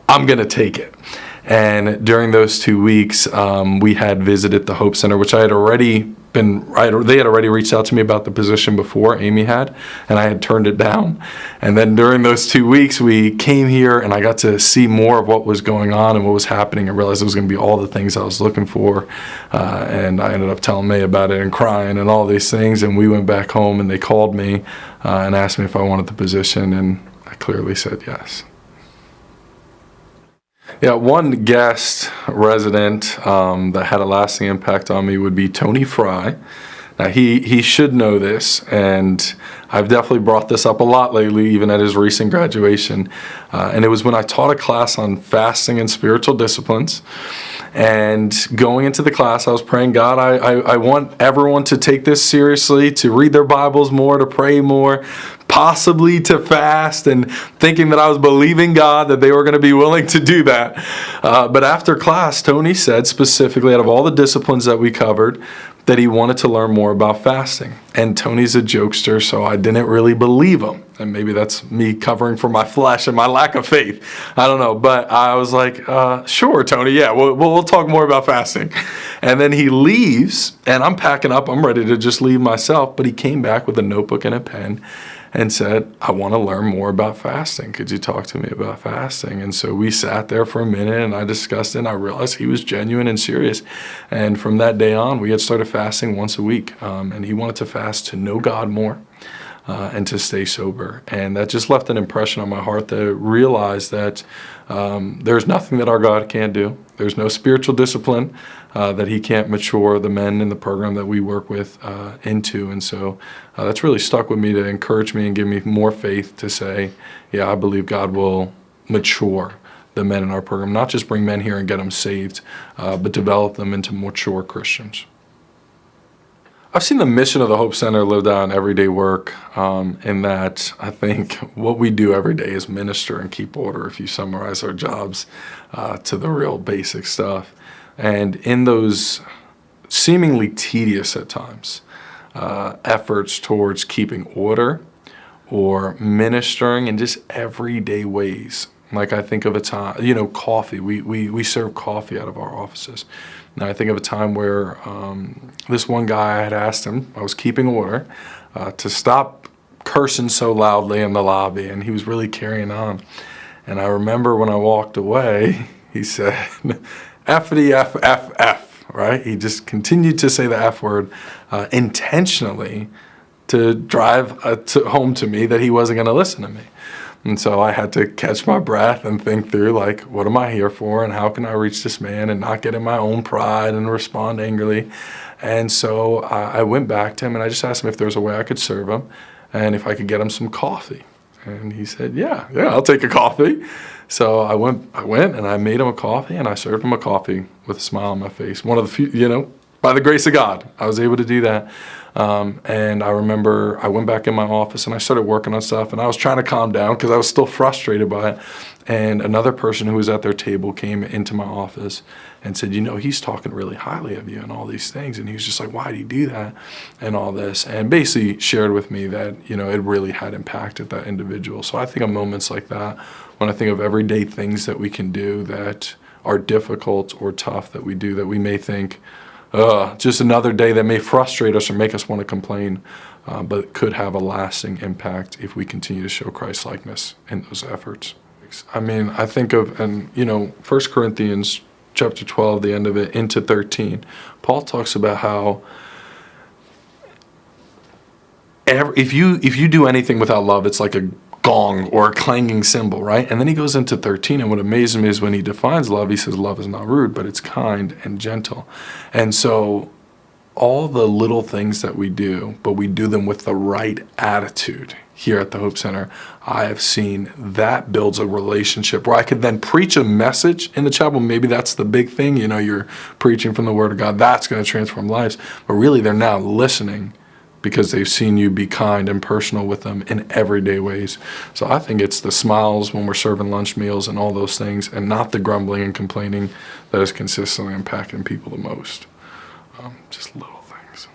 I'm going to take it. And during those 2 weeks, we had visited the Hope Center, which they had already reached out to me about the position before, Amy had, and I had turned it down. And then during those 2 weeks, we came here and I got to see more of what was going on and what was happening, and realized it was going to be all the things I was looking for. And I ended up telling May about it and crying and all these things. And we went back home and they called me and asked me if I wanted the position, and I clearly said yes. Yeah, one guest resident that had a lasting impact on me would be Tony Fry. Now, he should know this, and I've definitely brought this up a lot lately, even at his recent graduation. And it was when I taught a class on fasting and spiritual disciplines. And going into the class, I was praying, God, I want everyone to take this seriously, to read their Bibles more, to pray more, possibly to fast, and thinking that I was believing God that they were going to be willing to do that. But after class, Tony said specifically, out of all the disciplines that we covered, that he wanted to learn more about fasting. And Tony's a jokester, so I didn't really believe him. And maybe that's me covering for my flesh and my lack of faith. I don't know. But I was like, sure, Tony, yeah, we'll talk more about fasting. And then he leaves, and I'm packing up. I'm ready to just leave myself. But he came back with a notebook and a pen and said, I want to learn more about fasting. Could you talk to me about fasting? And so we sat there for a minute and I discussed it, and I realized he was genuine and serious. And from that day on, we had started fasting once a week. And he wanted to fast to know God more and to stay sober. And that just left an impression on my heart to realize that there's nothing that our God can't do. There's no spiritual discipline that he can't mature the men in the program that we work with into. And so that's really stuck with me to encourage me and give me more faith to say, yeah, I believe God will mature the men in our program, not just bring men here and get them saved, but develop them into mature Christians. I've seen the mission of the Hope Center lived out in everyday work, in that I think what we do every day is minister and keep order, if you summarize our jobs to the real basic stuff. And in those seemingly tedious at times efforts towards keeping order or ministering in just everyday ways, like I think of a time, coffee. We serve coffee out of our offices. Now I think of a time where this one guy, I had asked him, I was keeping order, to stop cursing so loudly in the lobby, and he was really carrying on. And I remember when I walked away, he said, F-y, F, right? He just continued to say the F word intentionally to drive home to me that he wasn't going to listen to me. And so I had to catch my breath and think through, like, what am I here for, and how can I reach this man and not get in my own pride and respond angrily. And so I went back to him and I just asked him if there was a way I could serve him and if I could get him some coffee. And he said, yeah, I'll take a coffee. So I went and I made him a coffee, and I served him a coffee with a smile on my face. One of the few, by the grace of God, I was able to do that. And I remember I went back in my office and I started working on stuff, and I was trying to calm down because I was still frustrated by it. And another person who was at their table came into my office and said, he's talking really highly of you and all these things. And he was just like, why do you do that? And all this. And basically shared with me that, it really had impacted that individual. So I think of moments like that when I think of everyday things that we can do that are difficult or tough that we do, that we may think, just another day that may frustrate us or make us want to complain, but could have a lasting impact if we continue to show Christ-likeness in those efforts. I mean, I think of, 1 Corinthians chapter 12, the end of it, into 13, Paul talks about how if you do anything without love, it's like a gong or a clanging cymbal, right? And then he goes into 13, and what amazes me is when he defines love, he says love is not rude, but it's kind and gentle. And so all the little things that we do, but we do them with the right attitude here at the Hope Center, I have seen that builds a relationship where I could then preach a message in the chapel. Maybe that's the big thing, you're preaching from the Word of God. That's going to transform lives. But really, they're now listening because they've seen you be kind and personal with them in everyday ways. So I think it's the smiles when we're serving lunch meals and all those things, and not the grumbling and complaining that is consistently impacting people the most. Just little things.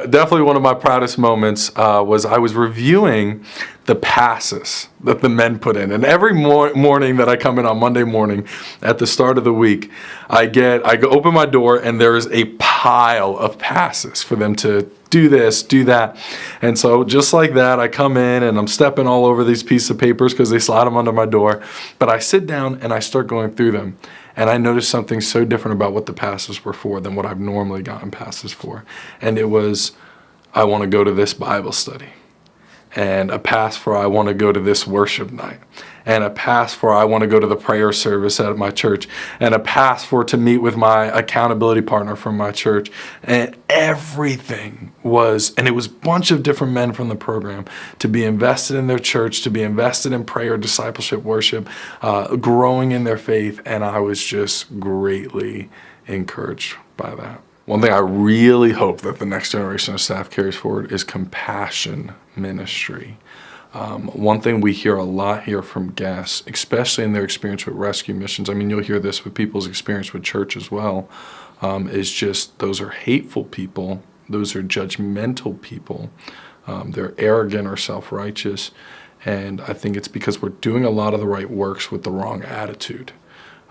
Definitely one of my proudest moments was I was reviewing the passes that the men put in. And every morning that I come in on Monday morning at the start of the week, I go open my door and there's a pile of passes for them to do this, do that. And so just like that, I come in and I'm stepping all over these pieces of papers because they slide them under my door. But I sit down and I start going through them. And I noticed something so different about what the passes were for than what I've normally gotten passes for. And it was, I want to go to this Bible study. And a pass for I want to go to this worship night. And a pass for I want to go to the prayer service at my church. And a pass for to meet with my accountability partner from my church. And everything was, and it was a bunch of different men from the program, to be invested in their church, to be invested in prayer, discipleship, worship, growing in their faith. And I was just greatly encouraged by that. One thing I really hope that the next generation of staff carries forward is compassion ministry. One thing we hear a lot here from guests, especially in their experience with rescue missions, I mean, you'll hear this with people's experience with church as well, is just those are hateful people, those are judgmental people, they're arrogant or self-righteous, and I think it's because we're doing a lot of the right works with the wrong attitude.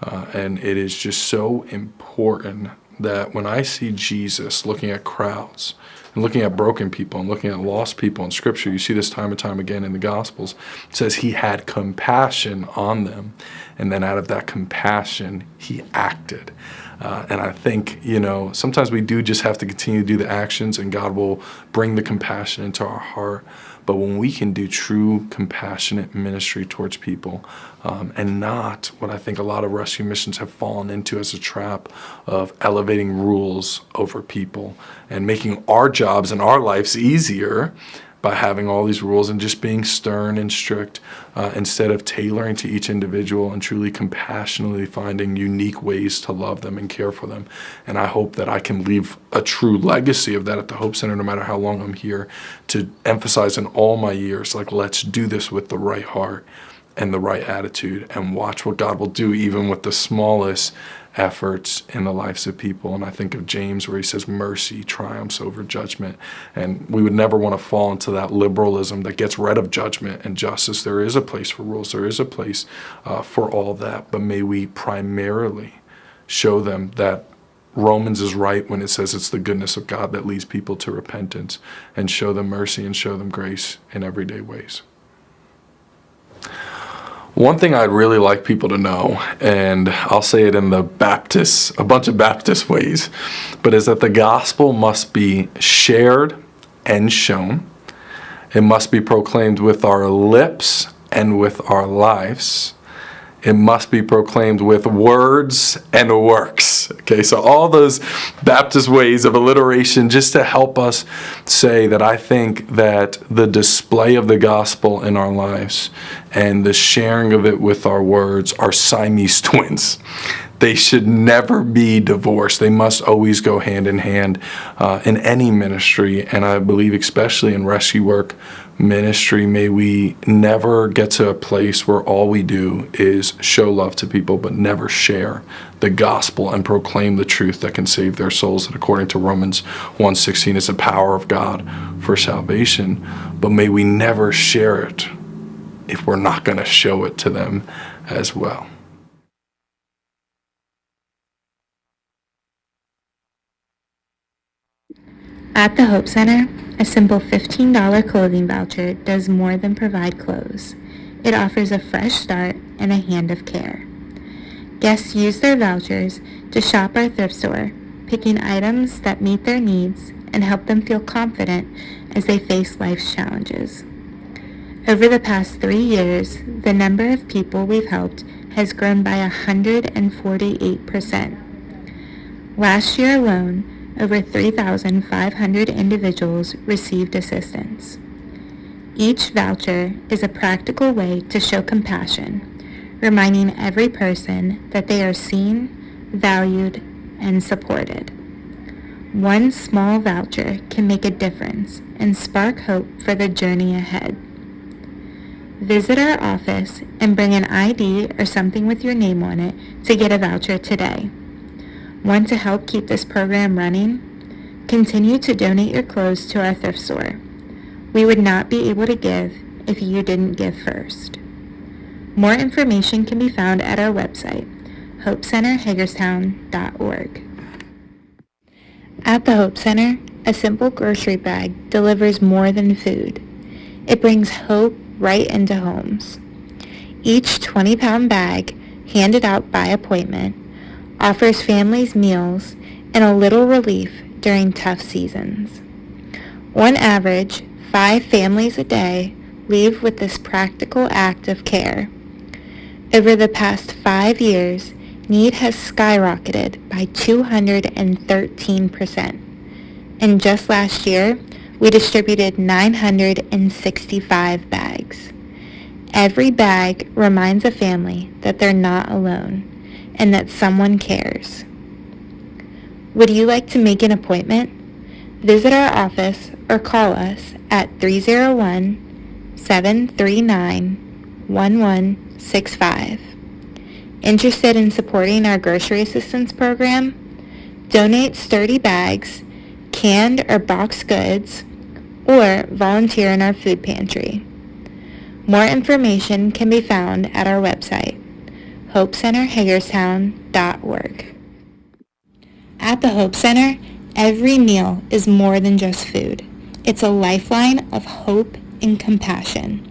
And it is just so important that when I see Jesus looking at crowds and looking at broken people and looking at lost people in Scripture, you see this time and time again in the Gospels, it says he had compassion on them, and then out of that compassion, he acted. And I think, sometimes we do just have to continue to do the actions, and God will bring the compassion into our heart. But when we can do true compassionate ministry towards people, and not what I think a lot of rescue missions have fallen into as a trap of elevating rules over people and making our jobs and our lives easier by having all these rules and just being stern and strict, instead of tailoring to each individual and truly compassionately finding unique ways to love them and care for them. And I hope that I can leave a true legacy of that at the Hope Center, no matter how long I'm here, to emphasize in all my years, like, let's do this with the right heart and the right attitude, and watch what God will do even with the smallest efforts in the lives of people. And I think of James, where he says mercy triumphs over judgment, and we would never want to fall into that liberalism that gets rid of judgment and justice. There is a place for rules, there is a place for all that, but may we primarily show them that Romans is right when it says it's the goodness of God that leads people to repentance, and show them mercy and show them grace in everyday ways. One thing I'd really like people to know, and I'll say it in a bunch of Baptist ways, but is that the gospel must be shared and shown. It must be proclaimed with our lips and with our lives. It must be proclaimed with words and works. Okay, so all those Baptist ways of alliteration just to help us say that I think that the display of the gospel in our lives and the sharing of it with our words are Siamese twins. They should never be divorced. They must always go hand in hand in any ministry, and I believe especially in rescue work ministry, may we never get to a place where all we do is show love to people but never share the gospel and proclaim the truth that can save their souls, that according to Romans 1:16 is the power of God for salvation. But may we never share it if we're not going to show it to them as well. At the Hope Center, a simple $15 clothing voucher does more than provide clothes. It offers a fresh start and a hand of care. Guests use their vouchers to shop our thrift store, picking items that meet their needs and help them feel confident as they face life's challenges. Over the past 3 years, the number of people we've helped has grown by 148%. Last year alone, over 3,500 individuals received assistance. Each voucher is a practical way to show compassion, reminding every person that they are seen, valued, and supported. One small voucher can make a difference and spark hope for the journey ahead. Visit our office and bring an ID or something with your name on it to get a voucher today. Want to help keep this program running? Continue to donate your clothes to our thrift store. We would not be able to give if you didn't give first. More information can be found at our website, hopecenterhagerstown.org. At the Hope Center, a simple grocery bag delivers more than food. It brings hope right into homes. Each 20-pound bag, handed out by appointment, offers families meals and a little relief during tough seasons. On average, 5 families a day leave with this practical act of care. Over the past 5 years, need has skyrocketed by 213%. And just last year, we distributed 965 bags. Every bag reminds a family that they're not alone and that someone cares. Would you like to make an appointment? Visit our office or call us at 301-739-1165. Interested in supporting our grocery assistance program? Donate sturdy bags, canned or boxed goods, or volunteer in our food pantry. More information can be found at our website, hopecenterhagerstown.org. At the Hope Center, every meal is more than just food. It's a lifeline of hope and compassion.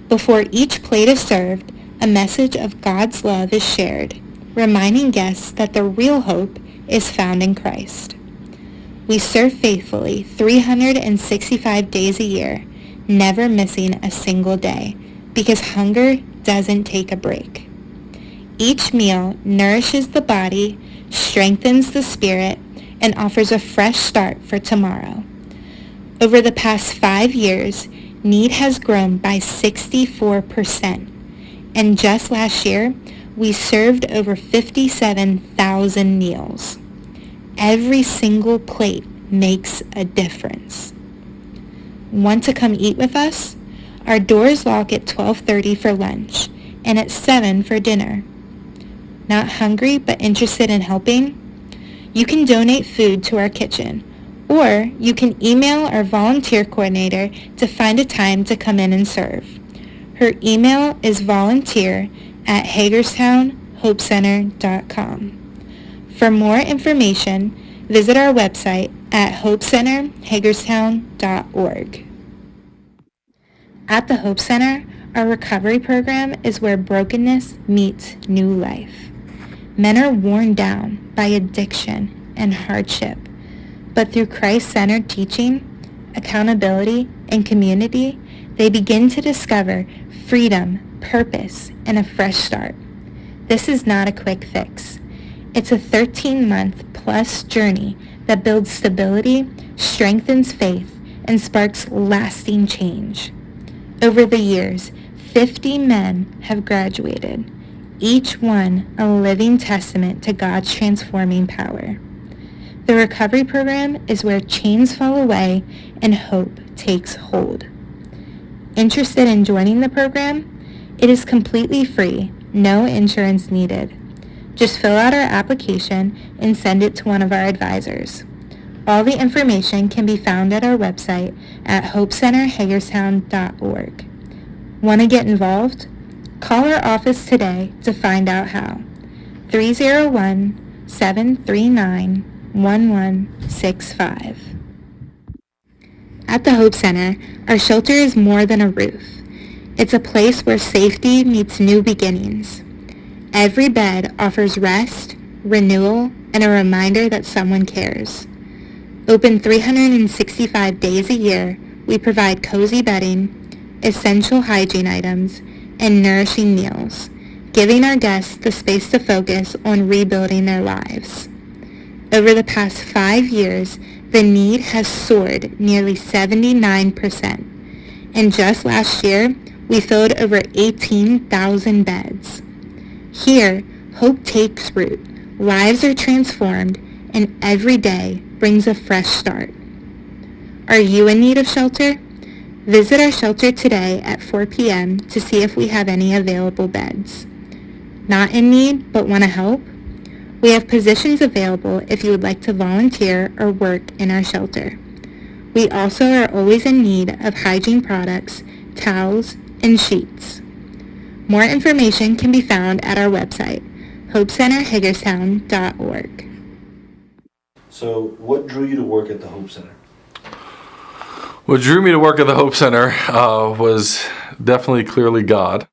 Before each plate is served, a message of God's love is shared, reminding guests that the real hope is found in Christ. We serve faithfully 365 days a year, never missing a single day, because hunger doesn't take a break. Each meal nourishes the body, strengthens the spirit, and offers a fresh start for tomorrow. Over the past 5 years, need has grown by 64%, and just last year, we served over 57,000 meals. Every single plate makes a difference. Want to come eat with us? Our doors lock at 12:30 for lunch and at 7 for dinner. Not hungry but interested in helping? You can donate food to our kitchen, or you can email our volunteer coordinator to find a time to come in and serve. Her email is volunteer@hagerstownhopecenter.com. For more information, visit our website at hopecenterhagerstown.org. At the Hope Center, our recovery program is where brokenness meets new life. Men are worn down by addiction and hardship, but through Christ-centered teaching, accountability, and community, they begin to discover freedom, purpose, and a fresh start. This is not a quick fix. It's a 13-month plus journey that builds stability, strengthens faith, and sparks lasting change. Over the years, 50 men have graduated, each one a living testament to God's transforming power. The recovery program is where chains fall away and hope takes hold. Interested in joining the program? It is completely free, no insurance needed. Just fill out our application and send it to one of our advisors. All the information can be found at our website at hopecenterhagerstown.org. Want to get involved? Call our office today to find out how. 301-739-1165. At the Hope Center, our shelter is more than a roof. It's a place where safety meets new beginnings. Every bed offers rest, renewal, and a reminder that someone cares. Open 365 days a year, we provide cozy bedding, essential hygiene items, and nourishing meals, giving our guests the space to focus on rebuilding their lives. Over the past 5 years, the need has soared nearly 79%, and just last year, we filled over 18,000 beds. Here, hope takes root, lives are transformed, and every day brings a fresh start. Are you in need of shelter? Visit our shelter today at 4 p.m. to see if we have any available beds. Not in need, but want to help? We have positions available if you would like to volunteer or work in our shelter. We also are always in need of hygiene products, towels, and sheets. More information can be found at our website, hopecenterhagerstown.org. So, what drew you to work at the Hope Center? What drew me to work at the Hope Center was definitely clearly God.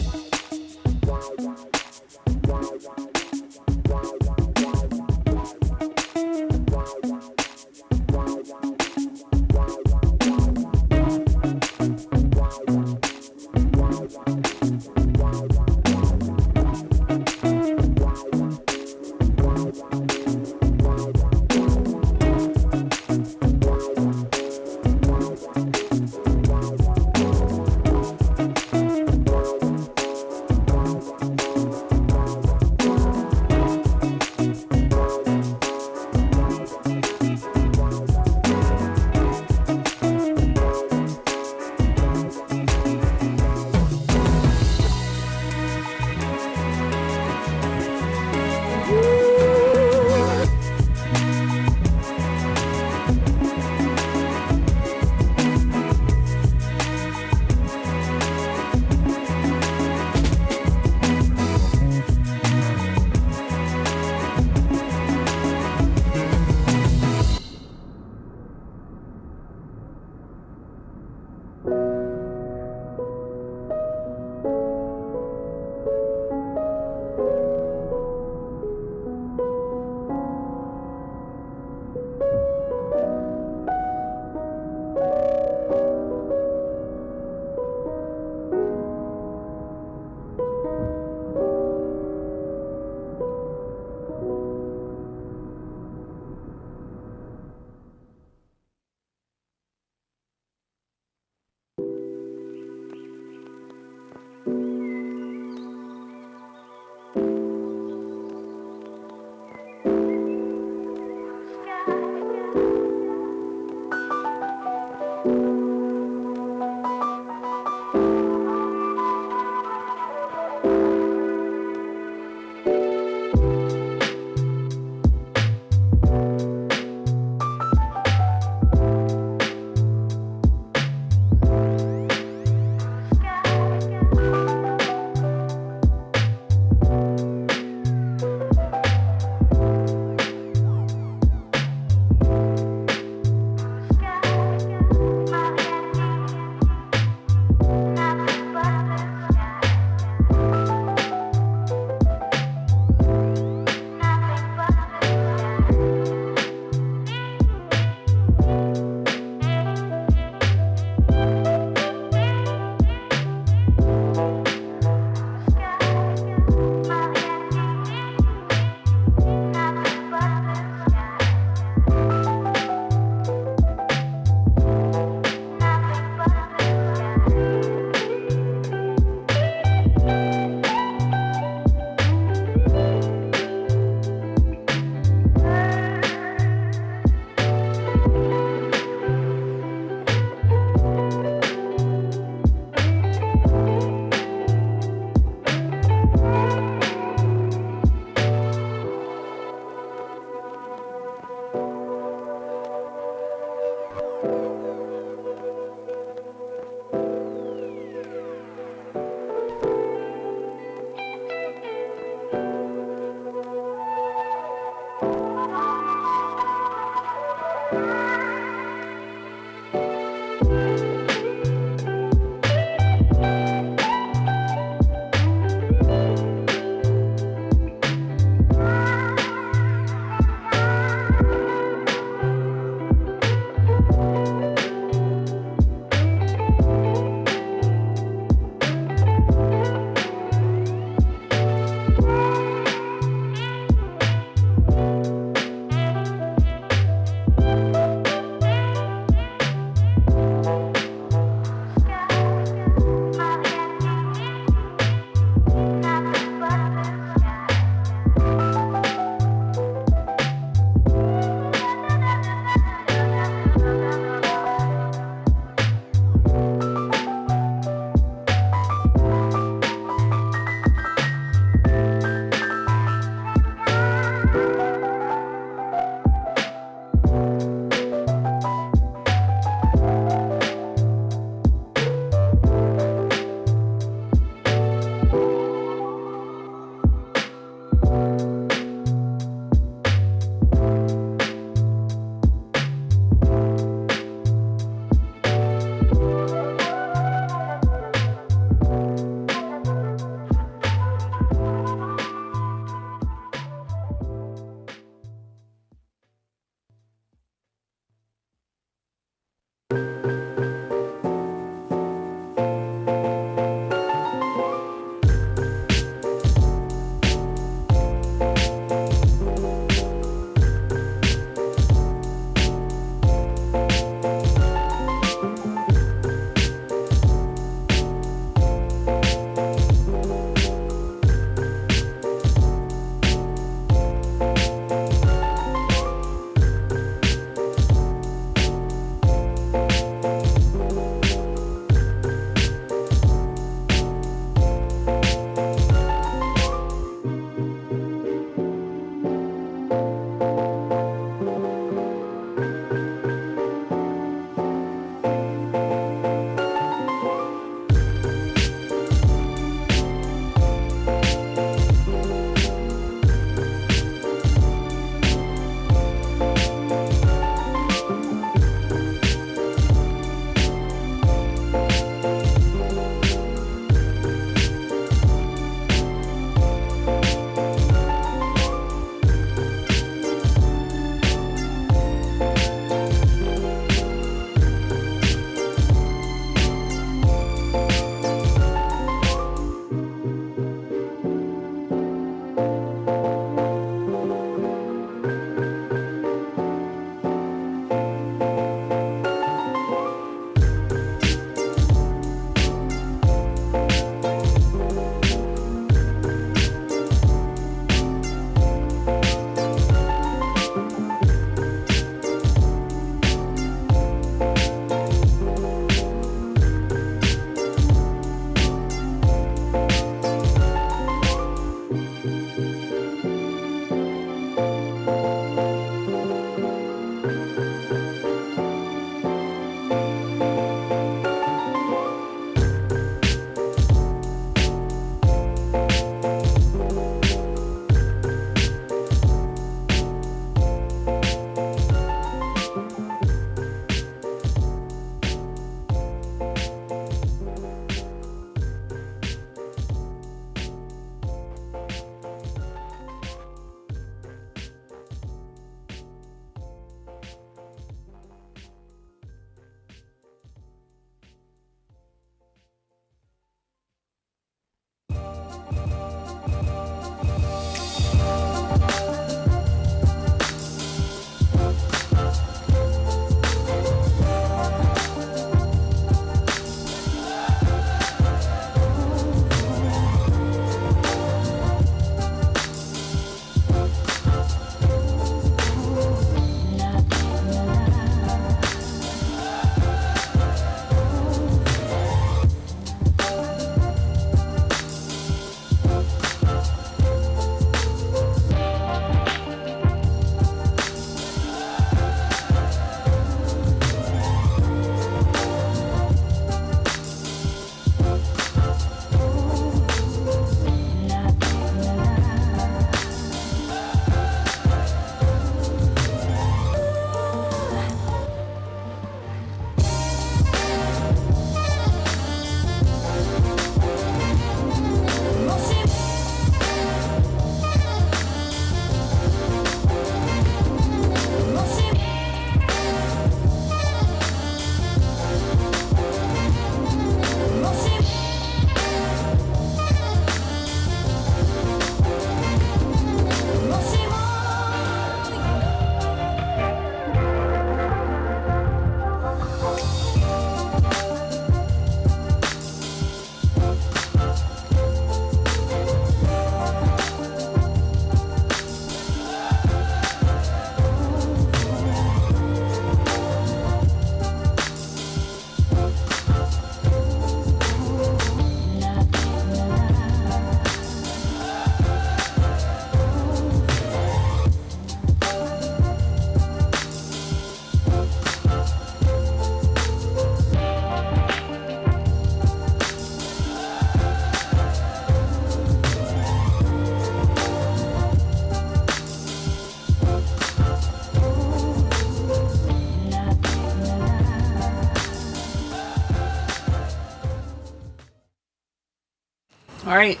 All right.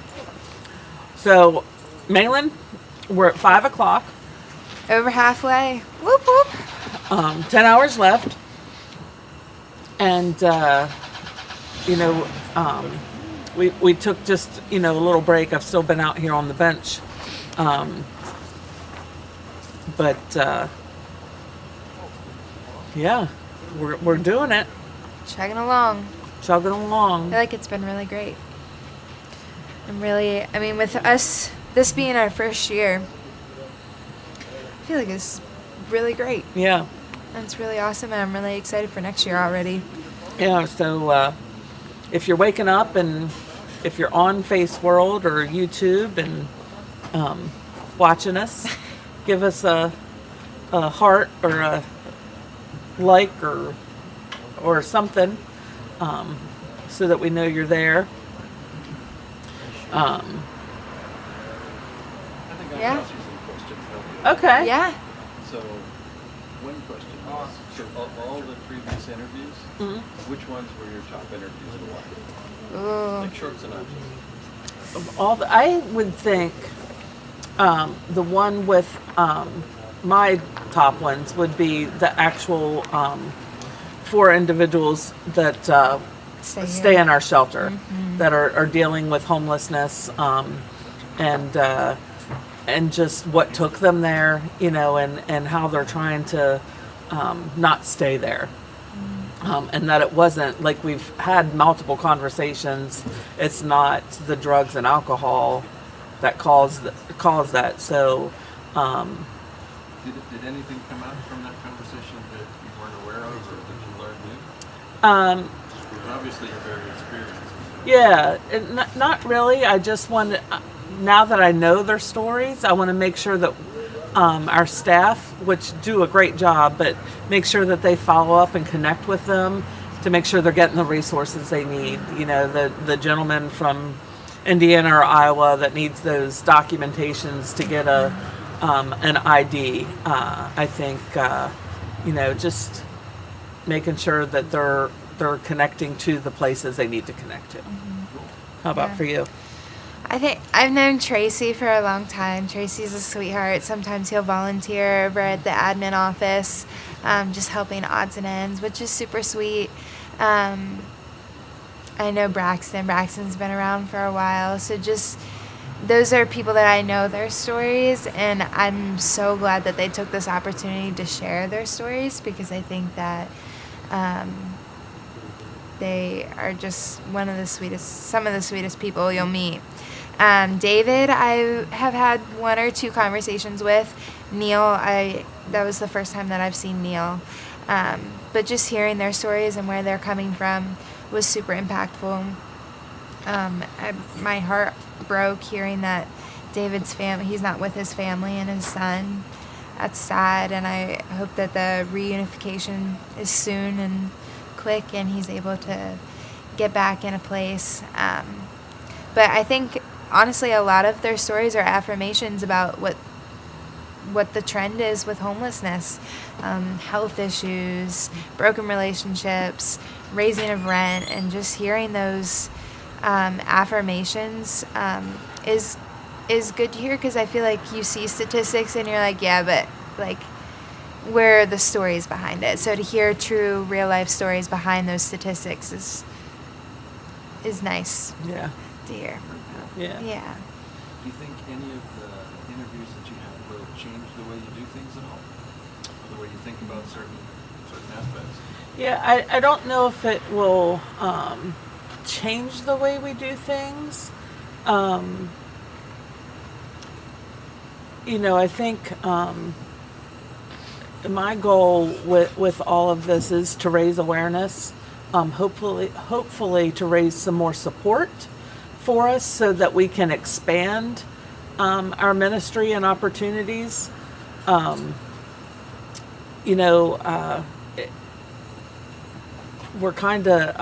So, Malin, we're at 5 o'clock. Over halfway. Whoop, whoop. 10 hours left. And, you know, we took just, you know, a little break. I've still been out here on the bench. Yeah, we're doing it. Chugging along. Chugging along. I feel like it's been really great. I mean, with us, this being our first year, I feel like it's really great. Yeah. And it's really awesome, and I'm really excited for next year already. Yeah, so if you're waking up and if you're on Face World or YouTube and watching us, give us a heart or a like or something so that we know you're there. Yeah. Okay. Yeah. So, one question is, so of all the previous interviews, which ones were your top interviews and why? Like short synopsis. I would think the one with my top ones would be the actual 4 individuals that stay in our shelter, that are dealing with homelessness, and just what took them there, you know, and how they're trying to not stay there. And that it wasn't, like, we've had multiple conversations, it's not the drugs and alcohol that cause that. So Did anything come out from that conversation that you weren't aware of or that you learned new? Obviously you're very experienced. Yeah, not really. I just want to, now that I know their stories, I want to make sure that our staff, which do a great job, but make sure that they follow up and connect with them to make sure they're getting the resources they need. You know, the gentleman from Indiana or Iowa that needs those documentations to get an ID. I think just making sure that they're connecting to the places they need to connect to. How about for you? I think I've known Tracy for a long time. Tracy's a sweetheart. Sometimes he'll volunteer over at the admin office, just helping odds and ends, which is super sweet. I know Braxton. Braxton's been around for a while. So just those are people that I know their stories, and I'm so glad that they took this opportunity to share their stories, because I think that they are just some of the sweetest people you'll meet. David, I have had 1 or 2 conversations with. Neil, that was the first time that I've seen Neil. But just hearing their stories and where they're coming from was super impactful. My heart broke hearing that David's family, he's not with his family and his son. That's sad, and I hope that the reunification is soon and quick and he's able to get back in a place. But I think, honestly, a lot of their stories are affirmations about what the trend is with homelessness, health issues, broken relationships, raising of rent, and just hearing those affirmations is good to hear, because I feel like you see statistics and you're like, yeah, but like, where are the stories behind it? So to hear true real life stories behind those statistics is nice. Yeah. To hear. Yeah. Yeah. Do you think any of the interviews that you have will change the way you do things at all? Or the way you think about certain aspects? Yeah, I don't know if it will change the way we do things. I think my goal with all of this is to raise awareness, hopefully to raise some more support for us so that we can expand our ministry and opportunities. We're kind of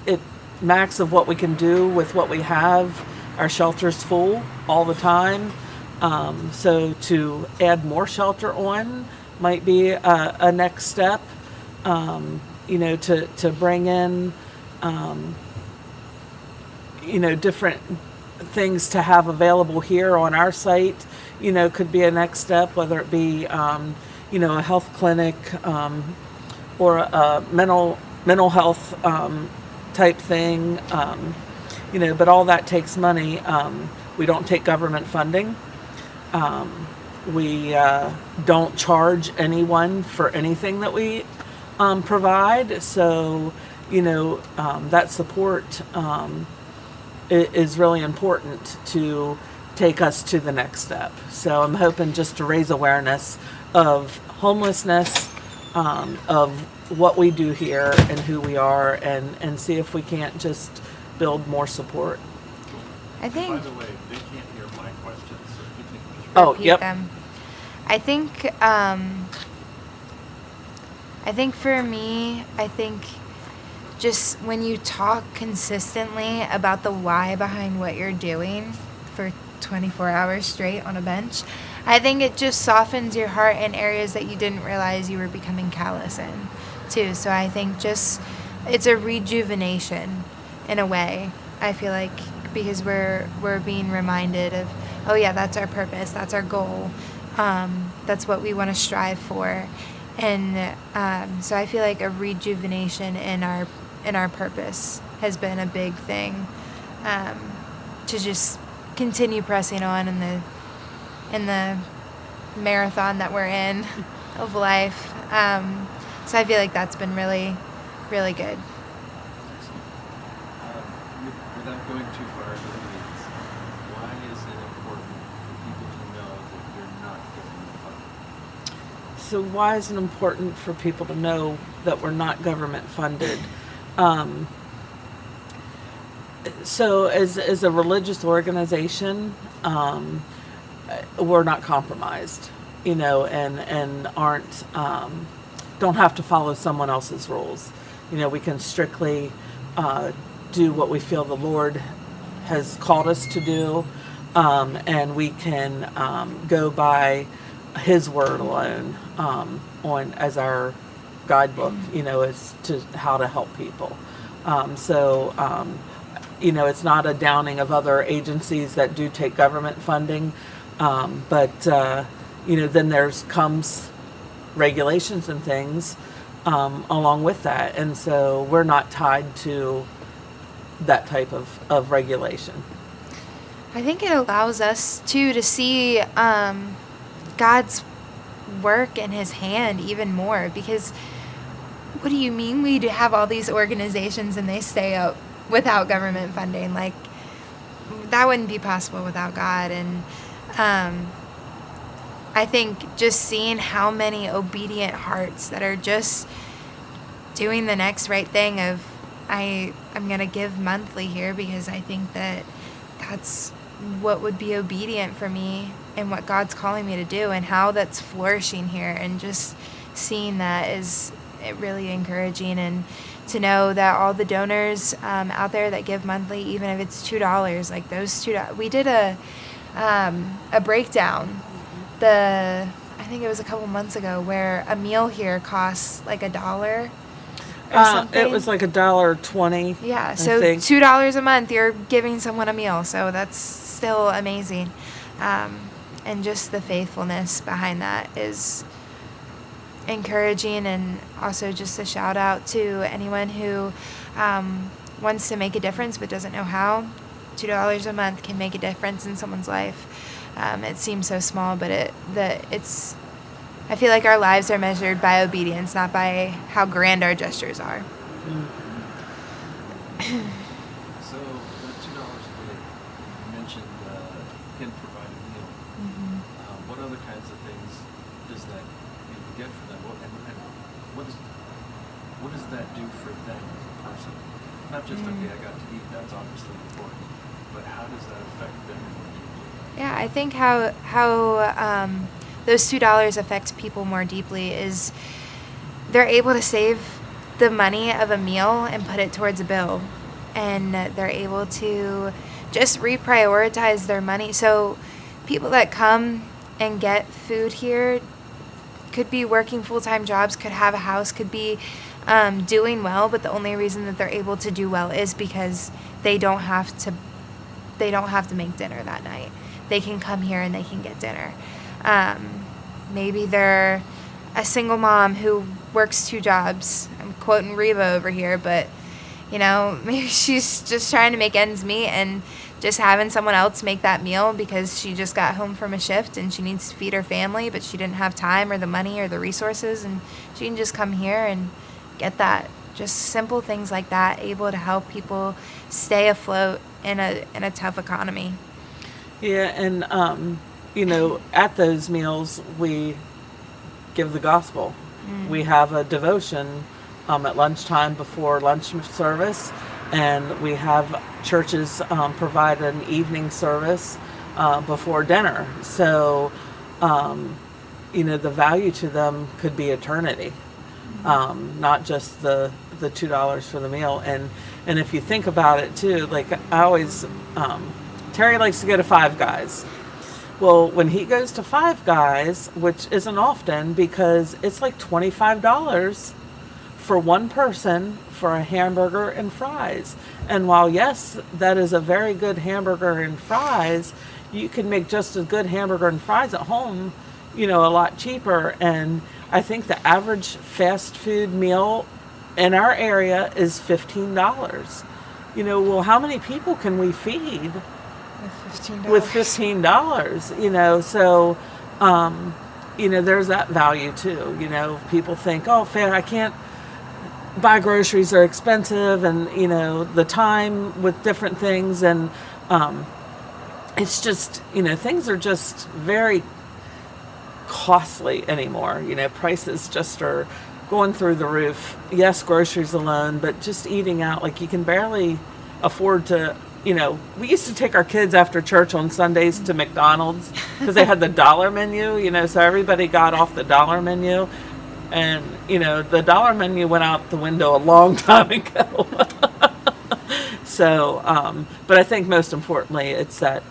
at max of what we can do with what we have. Our shelter's full all the time. So to add more shelter on might be a next step, to bring in, different things to have available here on our site, could be a next step, whether it be, a health clinic or a mental health type thing, but all that takes money. We don't take government funding. We don't charge anyone for anything that we provide. So, that support is really important to take us to the next step. So I'm hoping just to raise awareness of homelessness, of what we do here and who we are, and see if we can't just build more support. I think. By the way, they can't hear my questions, so you can just repeat them. I think for me, just when you talk consistently about the why behind what you're doing for 24 hours straight on a bench, I think it just softens your heart in areas that you didn't realize you were becoming callous in, too. So I think just it's a rejuvenation in a way. I feel like, because we're being reminded of, oh yeah, that's our purpose, that's our goal, that's what we want to strive for, and so I feel like a rejuvenation in our purpose has been a big thing, to just continue pressing on in the marathon that we're in of life. So I feel like that's been really, really good. Without going too far into the weeds, why is it important for people to know that you're not government funded? So why is it important for people to know that we're not government funded? So as a religious organization, we're not compromised, and aren't, don't have to follow someone else's rules. We can strictly do what we feel the Lord has called us to do, and we can go by His word alone on as our guidebook, as to how to help people. It's not a downing of other agencies that do take government funding, but then comes regulations and things along with that, and so we're not tied to that type of regulation. I think it allows us too to see God's work in His hand even more, because what do you mean we have all these organizations and they stay up without government funding? Like, that wouldn't be possible without God. And I think just seeing how many obedient hearts that are just doing the next right thing of, I'm going to give monthly here because I think that that's what would be obedient for me and what God's calling me to do, and how that's flourishing here. And just seeing that is really encouraging. And to know that all the donors out there that give monthly, even if it's $2, like those $2, we did a breakdown. I think it was a couple months ago, where a meal here costs like $1 or something. It was like $1.20. Yeah, so $2 a month, you're giving someone a meal. So that's still amazing. And just the faithfulness behind that is encouraging. And also just a shout out to anyone who wants to make a difference but doesn't know how. $2 a month can make a difference in someone's life. It seems so small, but it's. I feel like our lives are measured by obedience, not by how grand our gestures are. So, the $2 a day, you mentioned can provide a meal. Mm-hmm. What other kinds of things does that get for them? What does that do for them as a person? Not just, okay, I got to eat, that's obviously important, but how does that affect them? Yeah, I think how those $2 affect people more deeply is they're able to save the money of a meal and put it towards a bill, and they're able to just reprioritize their money. So people that come and get food here could be working full-time jobs, could have a house, could be doing well, but the only reason that they're able to do well is because they don't have to make dinner that night. They can come here and they can get dinner. Maybe they're a single mom who works 2 jobs. I'm quoting Reba over here, but maybe she's just trying to make ends meet, and just having someone else make that meal because she just got home from a shift and she needs to feed her family, but she didn't have time or the money or the resources, and she can just come here and get that. Just simple things like that, able to help people stay afloat in a tough economy. Yeah, and at those meals we give the gospel. We have a devotion at lunchtime before lunch service, and we have churches provide an evening service before dinner. So, the value to them could be eternity, not just the $2 for the meal. And if you think about it too, like I always, Terry likes to go to Five Guys. Well, when he goes to Five Guys, which isn't often because it's like $25 for one person for a hamburger and fries. And while, yes, that is a very good hamburger and fries, you can make just as good hamburger and fries at home, a lot cheaper. And I think the average fast food meal in our area is $15. Well, how many people can we feed with $15? So, there's that value too. People think, oh, I can't buy groceries, are expensive, and the time with different things, and it's just things are just very costly anymore. Prices just are going through the roof. Yes, groceries alone, but just eating out, like you can barely afford to we used to take our kids after church on Sundays to McDonald's because they had the dollar menu, so everybody got off the dollar menu. And, the dollar menu went out the window a long time ago. So, but I think most importantly, it's that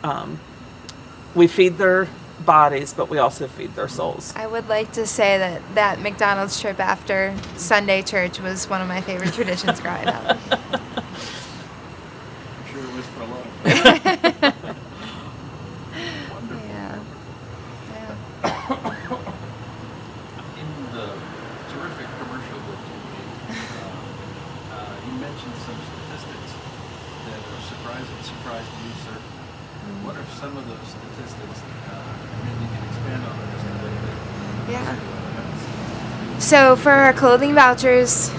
we feed their bodies, but we also feed their souls. I would like to say that McDonald's trip after Sunday church was one of my favorite traditions growing up. I'm sure it was for a lot of people. Wonderful. Yeah. In the terrific commercial that you made, you mentioned some statistics that surprised me, sir. What are some of those statistics? Maybe you can expand on it just a little bit. Yeah. So for our clothing vouchers,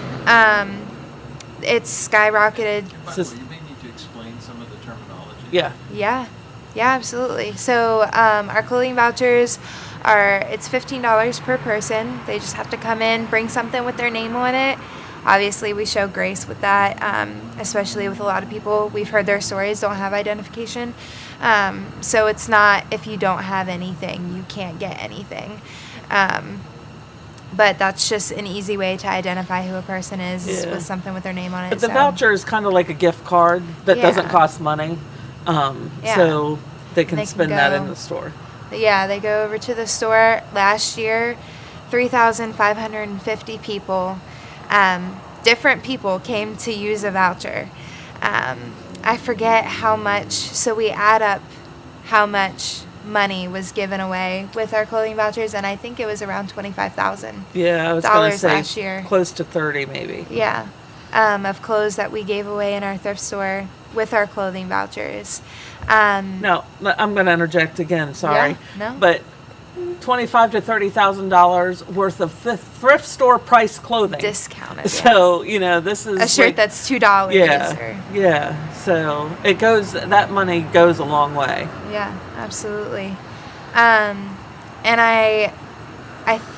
it's skyrocketed. By the way, you may need to explain some of the terminology. Yeah. Yeah, absolutely. So our clothing vouchers it's $15 per person. They just have to come in, bring something with their name on it. Obviously, we show grace with that, especially with a lot of people. We've heard their stories, don't have identification. So it's not if you don't have anything, you can't get anything. But that's just an easy way to identify who a person is with something with their name on it. But the voucher is kind of like a gift card that doesn't cost money. So they can spend that in the store. Yeah, they go over to the store. Last year, 3,550 people, different people came to use a voucher. I forget how much, so we add up how much money was given away with our clothing vouchers, and I think it was around $25,000. Yeah, I was going to say last year. Close to 30 maybe. Yeah, of clothes that we gave away in our thrift store with our clothing vouchers. No, I'm going to interject again. Sorry, no. But $25,000 to $30,000 worth of thrift store price clothing, discounted. So this is a shirt that's $2. Yeah. So it goes. That money goes a long way. Yeah, absolutely. And I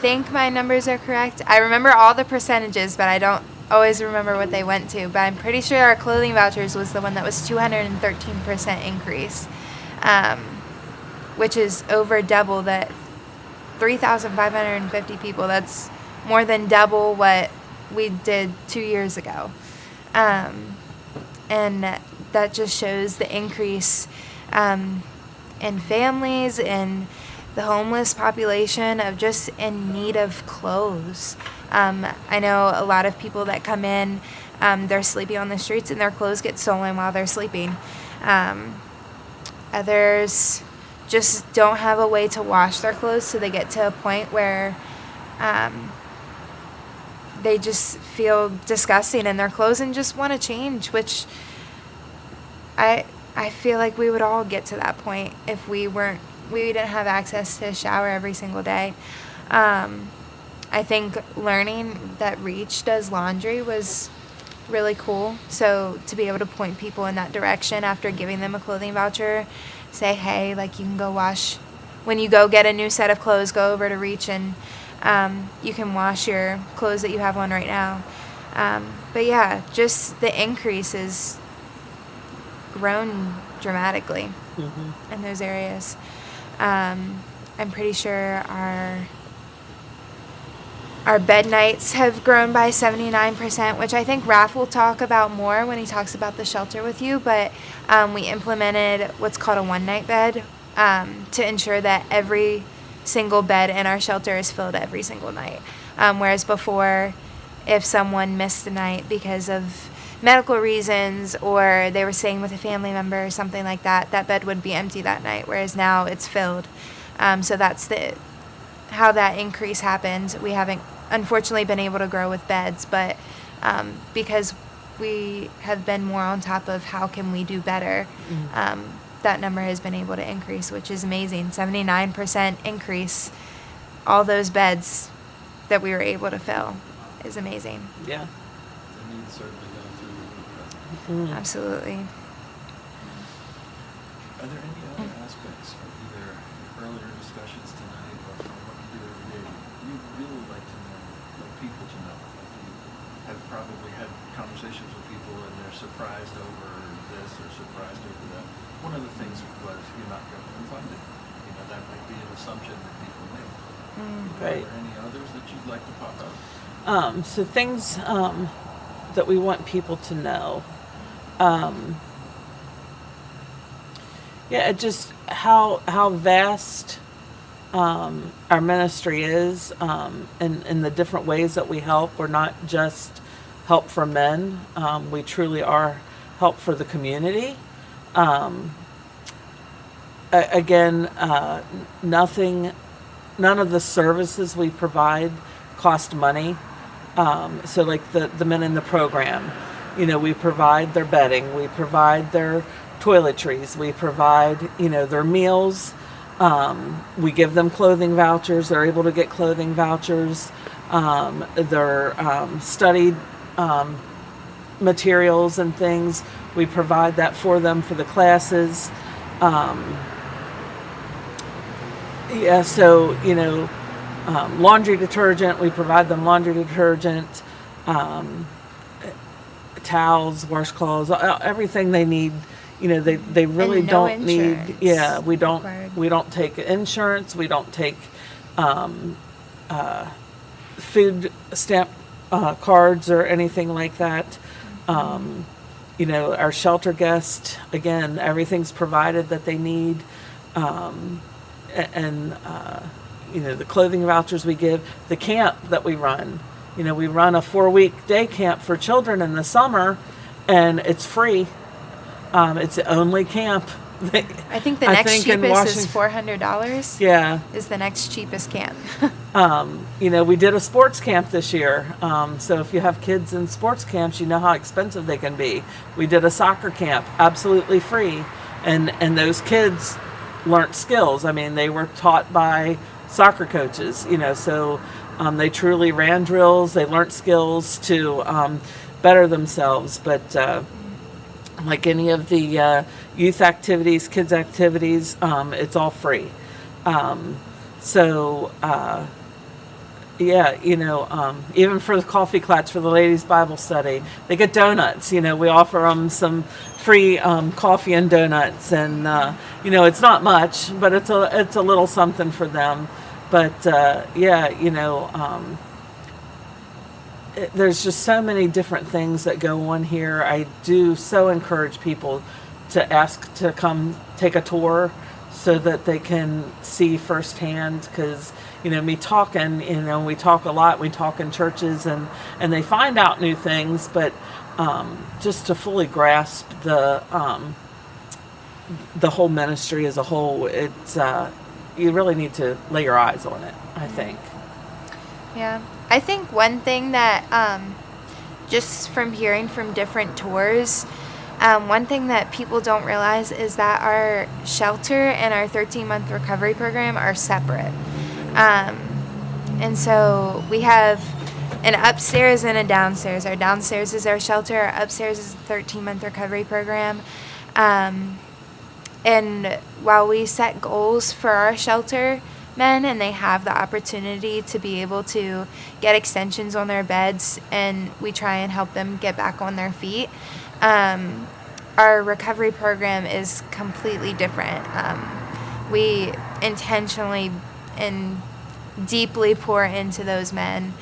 think my numbers are correct. I remember all the percentages, but I don't always remember what they went to. But I'm pretty sure our clothing vouchers was the one that was 213% increase, which is over double that. 3,550 people. That's more than double what we did 2 years ago. And that just shows the increase in families, in the homeless population, of just in need of clothes. I know a lot of people that come in, they're sleeping on the streets and their clothes get stolen while they're sleeping. Others just don't have a way to wash their clothes, so they get to a point where they just feel disgusting in their clothes and just want to change, which I feel like we would all get to that point if we didn't have access to a shower every single day. I think learning that Reach does laundry was really cool. So to be able to point people in that direction after giving them a clothing voucher, say, hey, like, you can go wash, when you go get a new set of clothes, go over to Reach and you can wash your clothes that you have on right now. But yeah, just the increase has grown dramatically in those areas. I'm pretty sure our bed nights have grown by 79%, which I think Raph will talk about more when he talks about the shelter with you. But we implemented what's called a one-night bed to ensure that every single bed in our shelter is filled every single night. Whereas before, if someone missed a night because of medical reasons or they were staying with a family member or something like that, that bed would be empty that night, whereas now it's filled. So that's how that increase happened. We haven't, unfortunately, been able to grow with beds, but because we have been more on top of how can we do better, that number has been able to increase, which is amazing. 79% increase. All those beds that we were able to fill is amazing. Yeah. The needs certainly gone through. Absolutely. Are there any other aspects of either earlier discussions tonight or from what you do every day you'd really like to know, like people to know, like you have probably had conversations with people and they're surprised over this or surprised over that. One of the things was you're not government funded. You know, that might be an assumption that people make. Right. Are there any others that you'd like to pop up? So things that we want people to know. Just how vast our ministry is, and the different ways that we help. We're not just help for men. We truly are help for the community. Again, none of the services we provide cost money. So like the men in the program, you know, we provide their bedding, we provide their toiletries, we provide, you know, their meals. We give them clothing vouchers. They're able to get clothing vouchers. Their study materials and things, we provide that for them for the classes. So, you know, laundry detergent, we provide them laundry detergent, towels, washcloths, everything they need. You know, they really don't need. Yeah, we don't take insurance. We don't take food stamp cards or anything like that. You know, our shelter guests, again, everything's provided that they need, and you know, the clothing vouchers we give, the camp that we run. You know, we run a 4-week day camp for children in the summer, and it's free. It's the only camp. I think the next cheapest is $400. Yeah. Is the next cheapest camp. You know, we did a sports camp this year. So if you have kids in sports camps, you know how expensive they can be. We did a soccer camp, absolutely free. And those kids learned skills. I mean, they were taught by soccer coaches, you know, so they truly ran drills. They learned skills to better themselves. But like any of the youth activities, kids activities, it's all free. Yeah, you know, even for the coffee klats for the ladies' Bible study, they get donuts. You know, we offer them some free coffee and donuts, and you know, it's not much, but it's a little something for them. But yeah, you know, there's just so many different things that go on here. I do so encourage people to ask to come take a tour so that they can see firsthand, because, you know, me talking, you know, we talk a lot, we talk in churches, and they find out new things, but just to fully grasp the whole ministry as a whole, it's you really need to lay your eyes on it, I think. Yeah. I think one thing that, just from hearing from different tours, one thing that people don't realize is that our shelter and our 13-month recovery program are separate. And so we have an upstairs and a downstairs. Our downstairs is our shelter. Our upstairs is the 13-month recovery program. And while we set goals for our shelter men, and they have the opportunity to be able to get extensions on their beds, and we try and help them get back on their feet, our recovery program is completely different. We intentionally and deeply pour into those men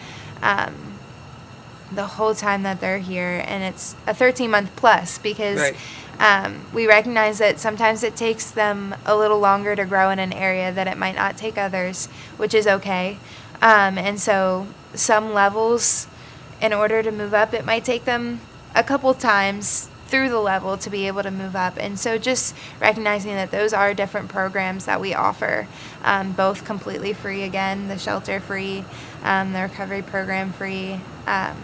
the whole time that they're here, and it's a 13-month plus, because right. We recognize that sometimes it takes them a little longer to grow in an area that it might not take others, which is okay. And so some levels, in order to move up, it might take them a couple times through the level to be able to move up. And so just recognizing that those are different programs that we offer, both completely free, again, the shelter free, the recovery program free. And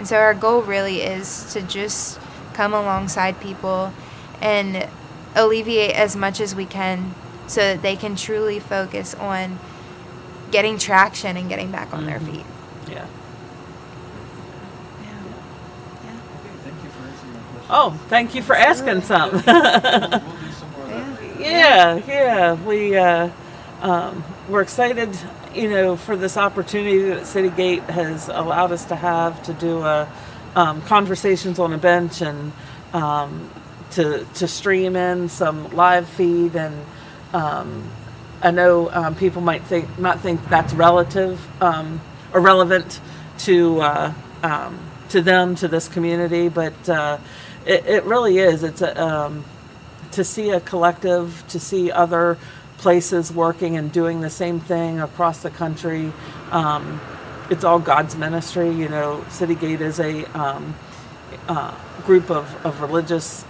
so our goal really is to just come alongside people and alleviate as much as we can so that they can truly focus on getting traction and getting back on their feet. Yeah. Thank you for answering my question. Oh, thank you for asking something. We'll do some more of that later. Yeah. We're excited, for this opportunity that City Gate has allowed us to have to do conversations on a bench and to stream in some live feed. And I know people might not think that's relative or relevant to them, to this community, but it really is. It's to see a collective, to see other places working and doing the same thing across the country. It's all God's ministry. City Gate is a group of religious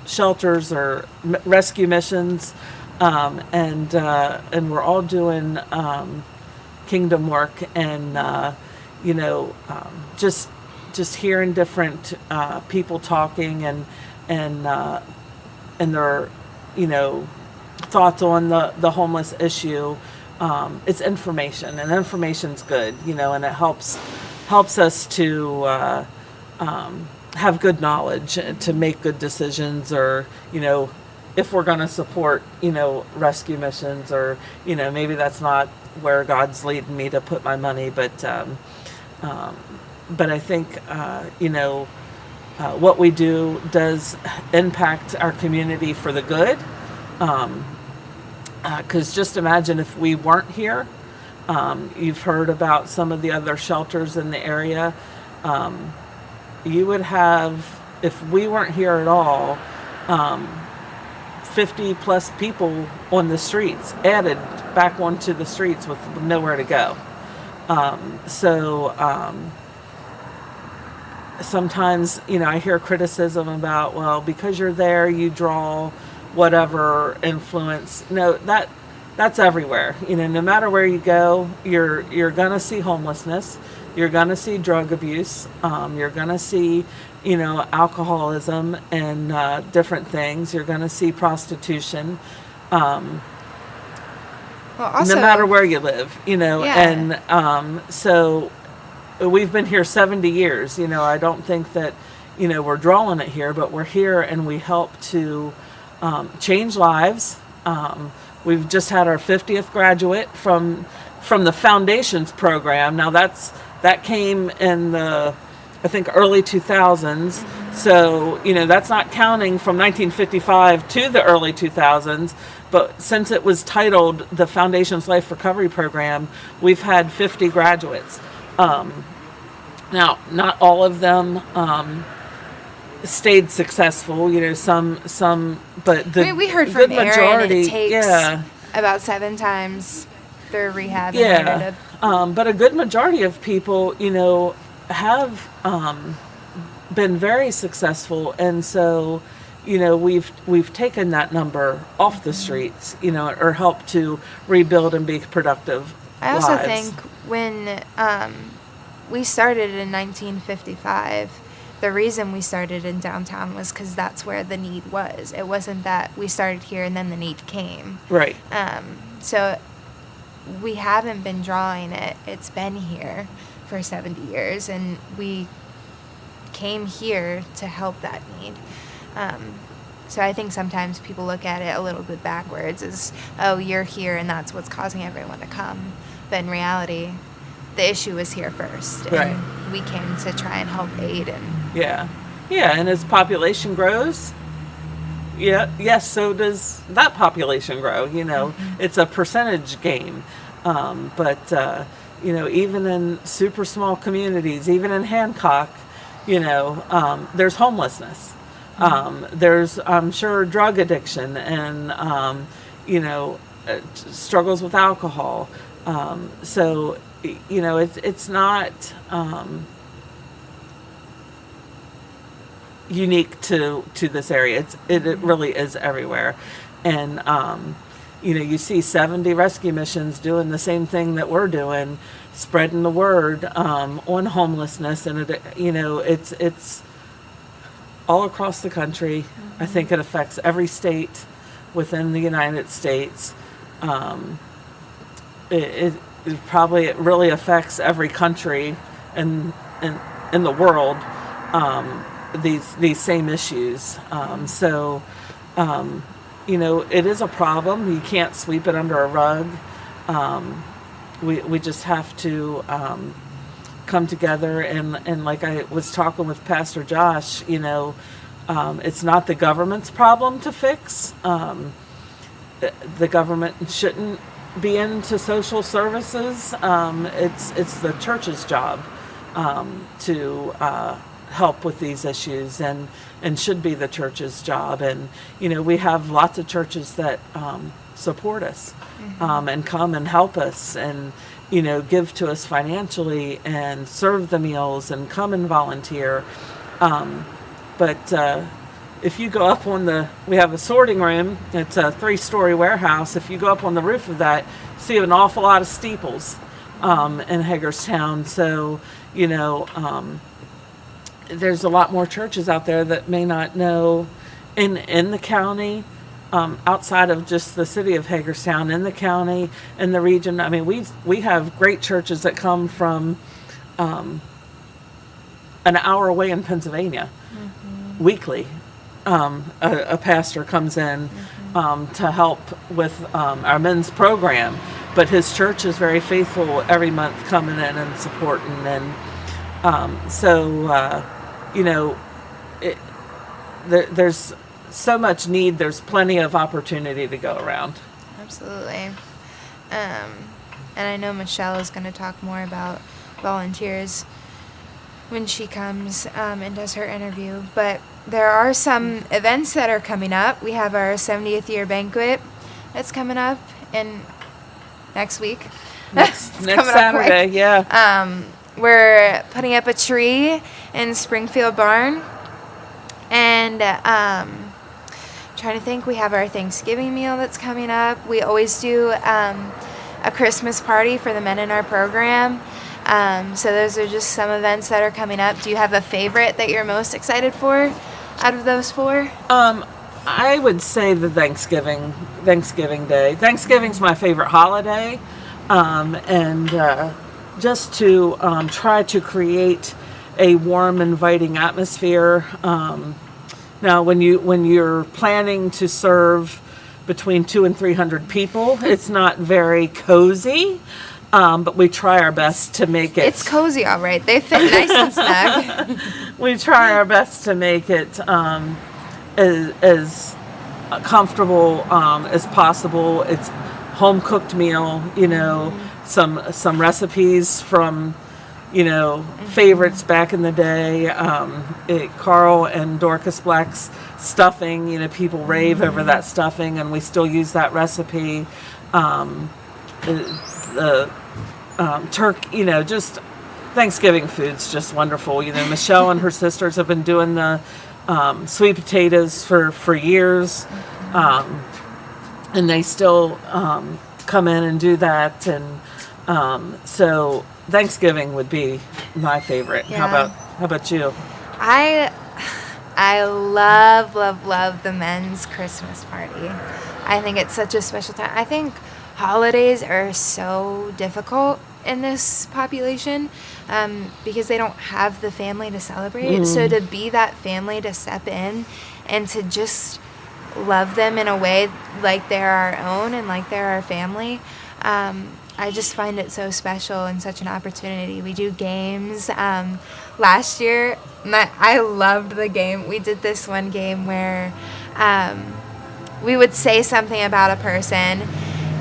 shelters or rescue missions, and we're all doing kingdom work, and just hearing different people talking and their thoughts on the homeless issue. It's information, and information's good, and it helps us to have good knowledge and to make good decisions, or if we're going to support rescue missions, or maybe that's not where God's leading me to put my money, but I think what we do does impact our community for the good. Because just imagine if we weren't here. You've heard about some of the other shelters in the area. You would have, if we weren't here at all, 50 plus people on the streets, added back onto the streets with nowhere to go. Sometimes, I hear criticism about, well, because you're there, you draw whatever influence. No, that's everywhere. No matter where you go, you're gonna see homelessness, you're gonna see drug abuse, you're gonna see alcoholism and different things. You're gonna see prostitution. Well, also, no matter where you live, Yeah. and so we've been here 70 years. I don't think that we're drawing it here, but we're here and we help to change lives. We've just had our 50th graduate from the Foundations program. Now that came in the, I think, early 2000s. So, that's not counting from 1955 to the early 2000s. But since it was titled the Foundations Life Recovery Program, we've had 50 graduates. Now, not all of them stayed successful. Some, but the we heard good from Aaron, majority, it takes yeah. about 7 times their rehab. Yeah, but a good majority of people, have been very successful, and so, we've taken that number off the streets, or helped to rebuild and be productive I also lives. think when we started in 1955, the reason we started in downtown was because that's where the need was. It wasn't that we started here and then the need came. Right. So we haven't been drawing it. It's been here for 70 years, and we came here to help that need. So I think sometimes people look at it a little bit backwards as, oh, you're here and that's what's causing everyone to come. But in reality, the issue was here first. And Right. we came to try and help aid. And Yeah, and as population grows, yes, so does that population grow. It's a percentage game. But even in super small communities, even in Hancock, there's homelessness. There's, I'm sure, drug addiction and, struggles with alcohol. So, it's not unique to this area. It really is everywhere. And, you see 70 rescue missions doing the same thing that we're doing, spreading the word on homelessness. And, it's all across the country. I think it affects every state within the United States. It really affects every country in the world, these same issues. So, it is a problem. You can't sweep it under a rug. We just have to come together, and like I was talking with Pastor Josh, it's not the government's problem to fix. The government shouldn't be into social services. It's the church's job to help with these issues, and should be the church's job. And we have lots of churches that support us, and come and help us, and give to us financially, and serve the meals, and come and volunteer. But if you go up we have a sorting room. It's a 3-story warehouse. If you go up on the roof of that, you see an awful lot of steeples in Hagerstown. So there's a lot more churches out there that may not know in the county, outside of just the city of Hagerstown, in the county, in the region. I mean, we have great churches that come from an hour away in Pennsylvania. Weekly. A pastor comes in to help with our men's program, but his church is very faithful every month, coming in and supporting. And there's so much need. There's plenty of opportunity to go around. Absolutely. And I know Michelle is going to talk more about volunteers when she comes and does her interview. But there are some events that are coming up. We have our 70th year banquet that's coming up in next week. Next Saturday, yeah. We're putting up a tree in Springfield Barn. And trying to think, we have our Thanksgiving meal that's coming up. We always do a Christmas party for the men in our program. So those are just some events that are coming up. Do you have a favorite that you're most excited for out of those 4? I would say the Thanksgiving Day. Thanksgiving's my favorite holiday, and just to try to create a warm, inviting atmosphere. Now, when you're planning to serve between 200 and 300 people, it's not very cozy. But we try our best to make it. It's cozy, all right. They fit nice and snug. We try our best to make it as comfortable as possible. It's home cooked meal. Some recipes from favorites back in the day. Carl and Dorcas Black's stuffing. People rave over that stuffing, and we still use that recipe. Turkey, just Thanksgiving food's just wonderful. Michelle and her sisters have been doing the sweet potatoes for years, and they still come in and do that. And so Thanksgiving would be my favorite. Yeah. How about you? I love the men's Christmas party. I think it's such a special time. I think holidays are so difficult in this population because they don't have the family to celebrate. So to be that family to step in and to just love them in a way like they're our own and like they're our family, I just find it so special and such an opportunity. We do games. Last year, I loved the game. We did this one game where we would say something about a person,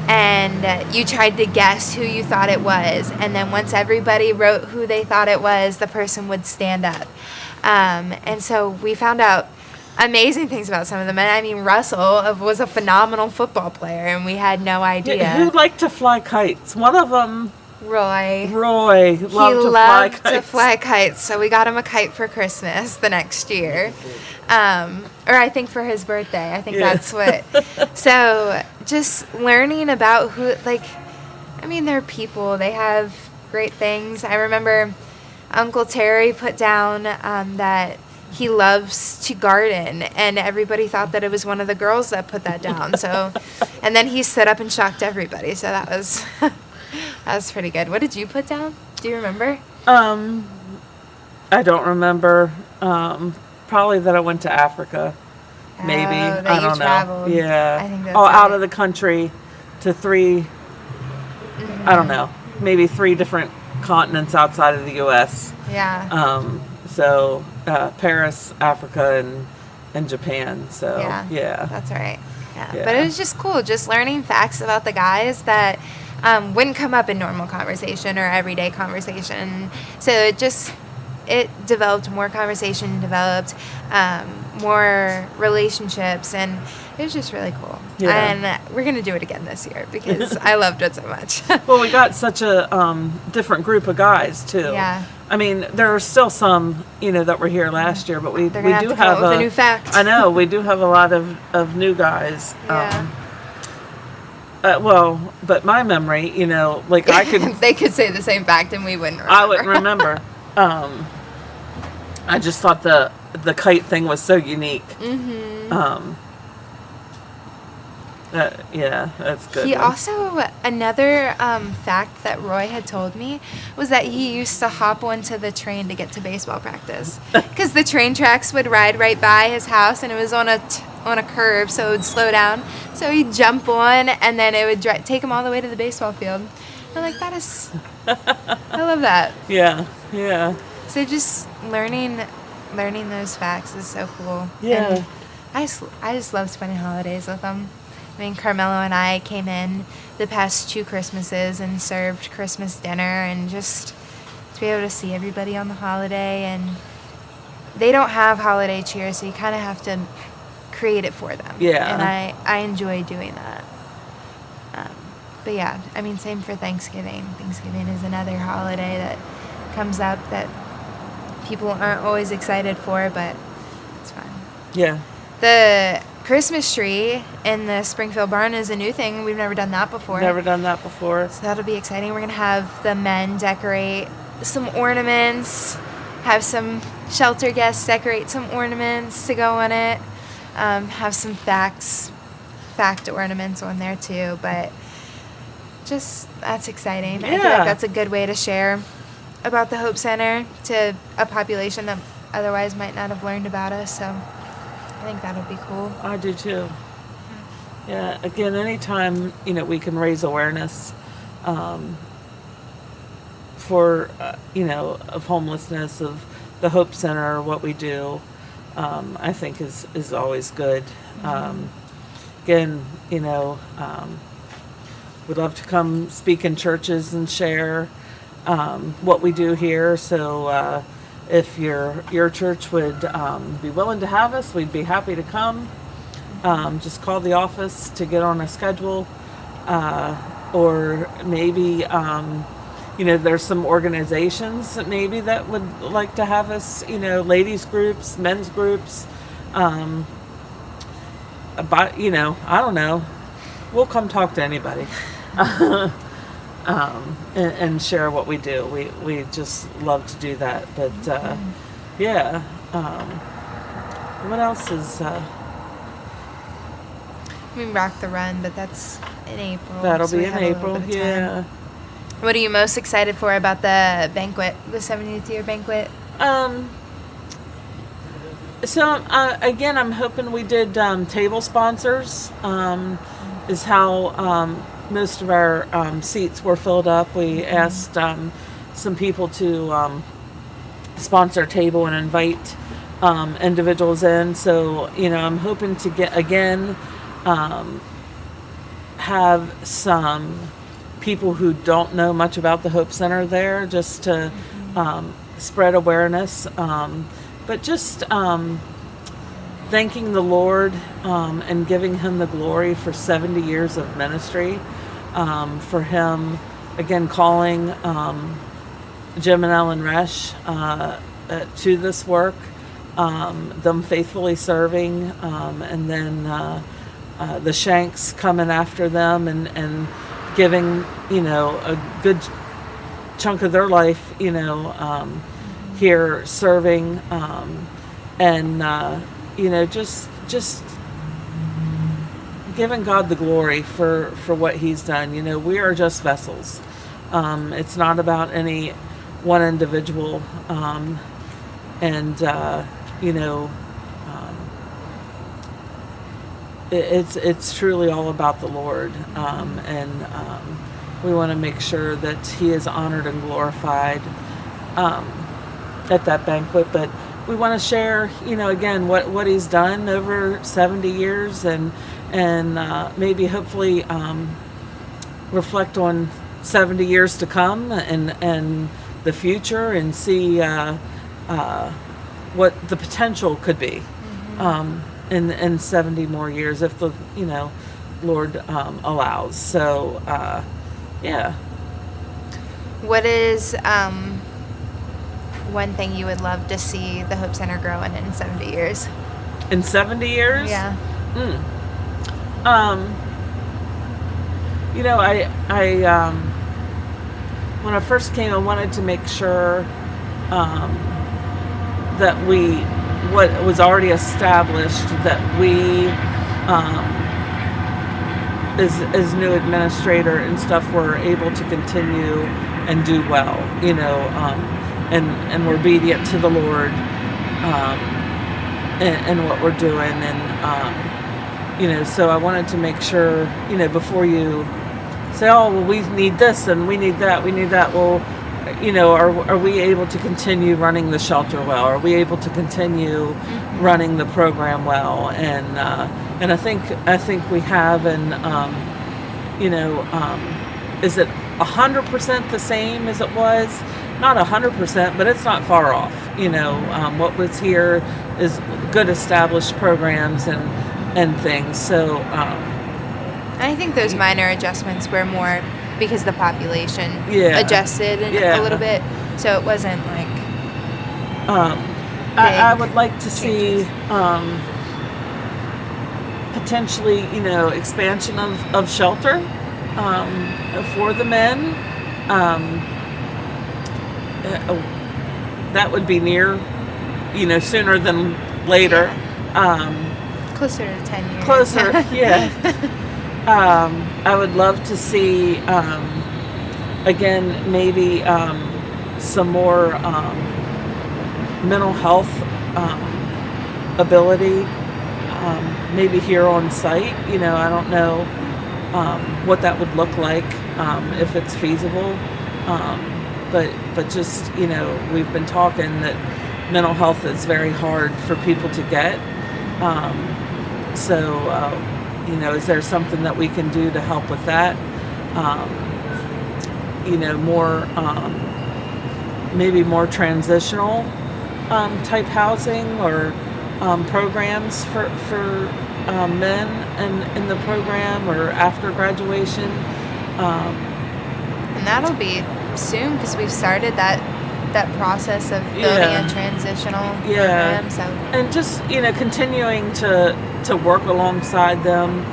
and you tried to guess who you thought it was. And then once everybody wrote who they thought it was, the person would stand up. And so we found out amazing things about some of them. And I mean, Russell was a phenomenal football player, and we had no idea. Who liked to fly kites? One of them, Roy loved to fly kites. So we got him a kite for Christmas the next year. Or I think for his birthday. I think that's what. So just learning about they're people. They have great things. I remember Uncle Terry put down that he loves to garden, and everybody thought that it was one of the girls that put that down. So, and then he stood up and shocked everybody. So that was that was pretty good. What did you put down? Do you remember? I don't remember. Probably that I went to Africa. Maybe. That I don't traveled. know. Yeah. I think that's out of the country to 3 I don't know, maybe 3 different continents outside of the U.S. Yeah. So Paris, Africa, and Japan. So yeah. That's right. Yeah. Yeah. But it was just cool, just learning facts about the guys that wouldn't come up in normal conversation or everyday conversation. So it developed more conversation, developed more relationships, and it was just really cool. Yeah. And we're going to do it again this year because I loved it so much. Well, we got such a different group of guys too. Yeah. I mean, there are still some, that were here last year, but we They're do gonna have to come have up with a new fact. I know we do have a lot of new guys. Yeah. Well, but my memory, like I could. They could say the same fact and we wouldn't remember. I wouldn't remember. I just thought the kite thing was so unique. Mm-hmm. Yeah, that's good. He also, another fact that Roy had told me was that he used to hop onto the train to get to baseball practice because the train tracks would ride right by his house and it was on a curve, so it would slow down. So he'd jump on and then it would take him all the way to the baseball field. I'm like, I love that. Yeah. So just learning those facts is so cool. Yeah. And I just love spending holidays with them. I mean, Carmelo and I came in the past 2 Christmases and served Christmas dinner, and just to be able to see everybody on the holiday. And they don't have holiday cheer, so you kind of have to create it for them. Yeah. And I enjoy doing that. But yeah, I mean, same for Thanksgiving. Thanksgiving is another holiday that comes up that people aren't always excited for, but it's fun. Yeah. The Christmas tree in the Springfield barn is a new thing. We've never done that before. Never done that before. So that'll be exciting. We're going to have the men decorate some ornaments, have some shelter guests decorate some ornaments to go on it, have some fact ornaments on there too, but just that's exciting. I feel like that's a good way to share about the Hope Center to a population that otherwise might not have learned about us, so I think that'll be cool. I do too. Yeah, again, anytime, we can raise awareness for, of homelessness, of the Hope Center, what we do, I think is always good. Again, we'd love to come speak in churches and share what we do here. So if your church would be willing to have us, we'd be happy to come. Just call the office to get on a schedule. Or maybe, there's some organizations that maybe that would like to have us, ladies groups, men's groups. But, I don't know. We'll come talk to anybody. And share what we do. We just love to do that. But yeah. What else is? We Rock the Run, but that's in April. That'll so be we in have a little April. bit of time. Yeah. What are you most excited for about the banquet, the 70th year banquet? So again, I'm hoping we did table sponsors. Is how most of our seats were filled up. We asked some people to sponsor a table and invite individuals in. So I'm hoping to get have some people who don't know much about the Hope Center there, just to spread awareness. But just thanking the Lord and giving Him the glory for 70 years of ministry, for Him, again, calling Jim and Ellen Resch to this work, them faithfully serving, and then the Shanks coming after them and giving, a good chunk of their life, here serving, and just giving God the glory for what He's done. We are just vessels. It's not about any one individual, it's truly all about the Lord, and we want to make sure that he is honored and glorified at that banquet. But we want to share, again, what he's done over 70 years and maybe hopefully reflect on 70 years to come and the future and see what the potential could be in 70 more years if the Lord allows. So yeah. What is one thing you would love to see the Hope Center grow in 70 years? In 70 years? Yeah. I when I first came, I wanted to make sure that what was already established, that we, as new administrator and stuff, were able to continue and do well, and we're obedient to the Lord and what we're doing, and so I wanted to make sure, before you say, oh, well, we need this and we need that, well, are we able to continue running the shelter well? Are we able to continue running the program well? And I think we have. And is it 100% the same as it was? Not 100%, but it's not far off. What was here is good established programs and things. So. I think those minor adjustments were more because the population adjusted a little bit, so it wasn't like. I would like to see potentially, expansion of shelter for the men. That would be near, sooner than later. Closer to 10 years. Closer, yeah. I would love to see, again, maybe some more mental health ability, maybe here on site. I don't know what that would look like, if it's feasible. But just, we've been talking that mental health is very hard for people to get. Is there something that we can do to help with that? More, maybe more transitional type housing or programs for men in the program or after graduation. And that'll be soon because we've started that process of building a transitional program. So. And just, continuing to work alongside them,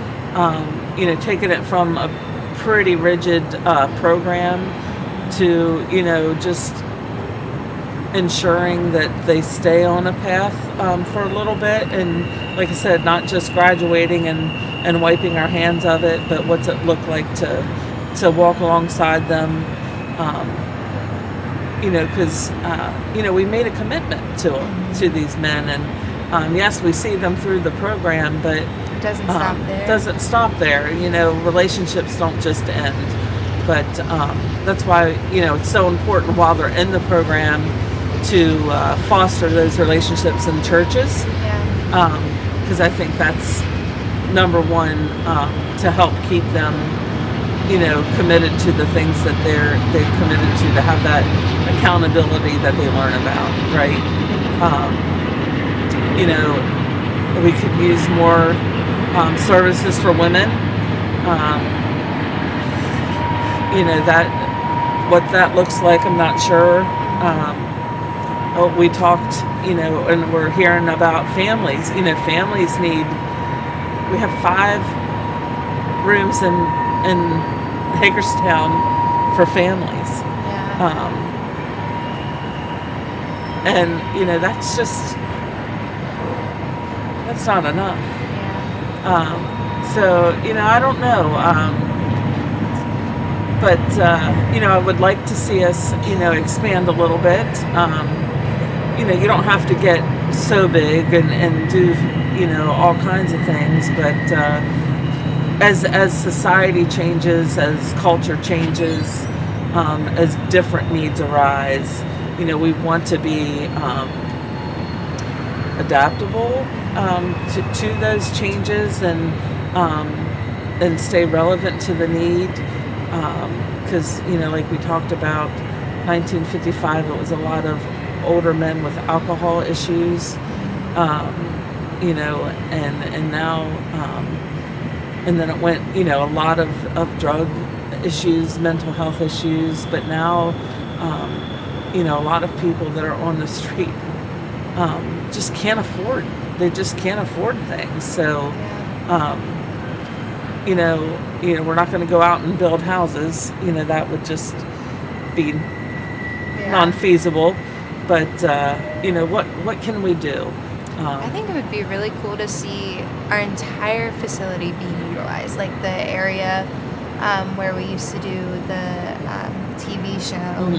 taking it from a pretty rigid program to, just ensuring that they stay on a path for a little bit. And like I said, not just graduating and wiping our hands of it, but what's it look like to walk alongside them, because, we made a commitment to these men. And yes, we see them through the program, but it doesn't stop there. Doesn't stop there. Relationships don't just end. But that's why, it's so important while they're in the program to foster those relationships in churches. Because I think that's number one, to help keep them, committed to the things that they've committed to have that accountability that they learn about, right? We could use more services for women. That what that looks like, I'm not sure. We talked, and we're hearing about families. Families need. We have 5 rooms in Hagerstown for families. And that's not enough. I don't know. But I would like to see us, expand a little bit. You don't have to get so big and do, all kinds of things, but as society changes, as culture changes, as different needs arise, we want to be adaptable to those changes and stay relevant to the need. Because like we talked about, 1955, it was a lot of older men with alcohol issues, and now, and then it went, a lot of drug issues, mental health issues, but now, a lot of people that are on the street just can't afford. They just can't afford things. So, we're not going to go out and build houses. That would just be non-feasible. But what can we do? I think it would be really cool to see our entire facility being utilized, like the area where we used to do the TV show,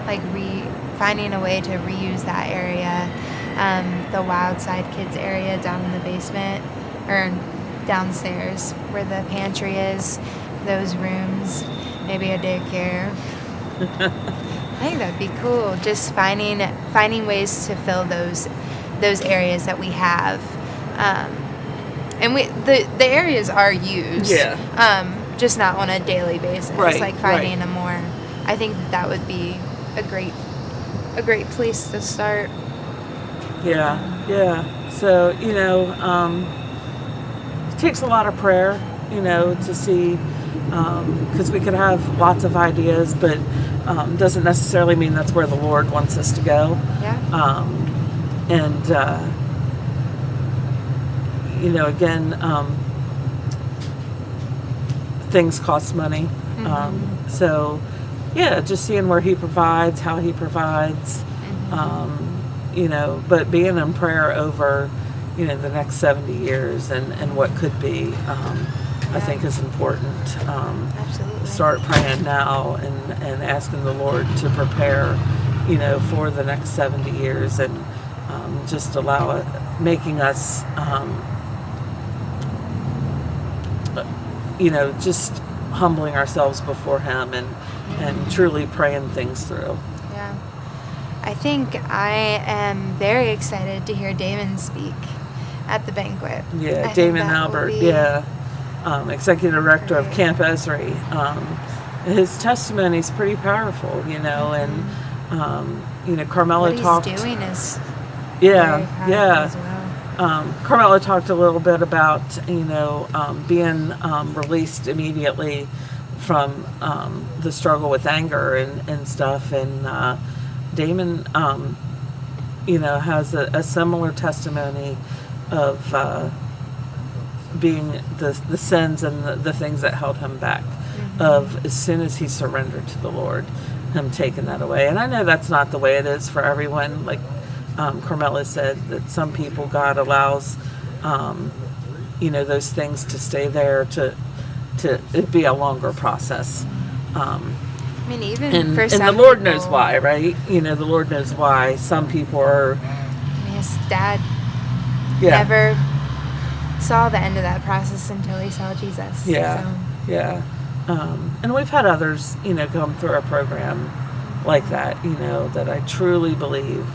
like finding a way to reuse that area, the Wild Side Kids area down in the basement or downstairs where the pantry is, those rooms, maybe a daycare. I think that'd be cool. Just finding ways to fill those areas that we have, and the areas are used. Just not on a daily basis. Right, like finding a more. I think that would be a great place to start. Yeah. So it takes a lot of prayer, to see, because we could have lots of ideas, but doesn't necessarily mean that's where the Lord wants us to go. And again, things cost money. So just seeing where He provides, how He provides, but being in prayer over, the next 70 years and what could be, I think is important. Absolutely. Start praying now and asking the Lord to prepare, for the next 70 years and just allow it, making us, just humbling ourselves before Him and truly praying things through. Yeah. I think I am very excited to hear Damon speak at the banquet. Yeah, Damon Albert, Executive Director of Camp Esri. His testimony is pretty powerful, and Carmela talked. What he's doing is very powerful as well. Carmela talked a little bit about being released immediately from the struggle with anger and stuff, and Damon has a similar testimony of being the sins and the things that held him back, of as soon as he surrendered to the Lord, Him taking that away. And I know that's not the way it is for everyone. Like Carmela said, that some people God allows those things to stay there to it be a longer process. Even for some and the Lord people, knows why, right? The Lord knows why. Some people are. His dad never saw the end of that process until he saw Jesus. And we've had others, come through our program like that, that I truly believe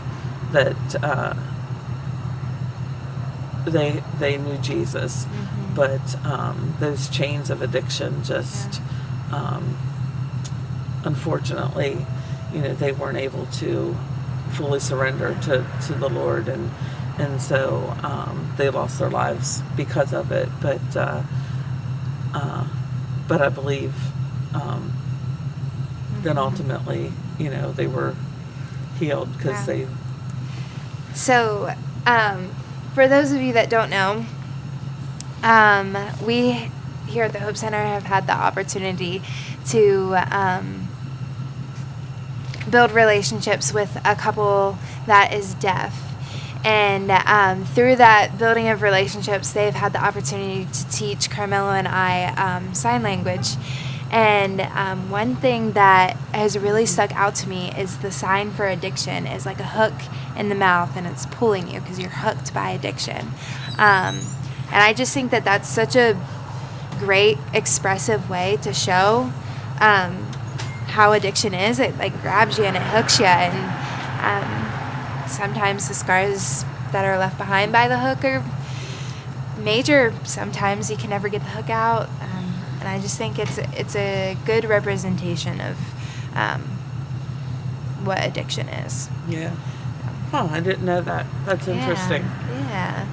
that they knew Jesus, but those chains of addiction just, unfortunately, they weren't able to fully surrender to the Lord, and so they lost their lives because of it. But I believe then ultimately, they were healed because they. So, for those of you that don't know, we here at the Hope Center have had the opportunity to build relationships with a couple that is deaf. And through that building of relationships, they've had the opportunity to teach Carmelo and I sign language. And one thing that has really stuck out to me is the sign for addiction is like a hook in the mouth, and it's pulling you because you're hooked by addiction. And I just think that that's such a great expressive way to show how addiction is. It like grabs you and it hooks you, and sometimes the scars that are left behind by the hook are major. Sometimes you can never get the hook out, and I just think it's a good representation of what addiction is. Yeah. Oh, I didn't know that. That's interesting. Yeah.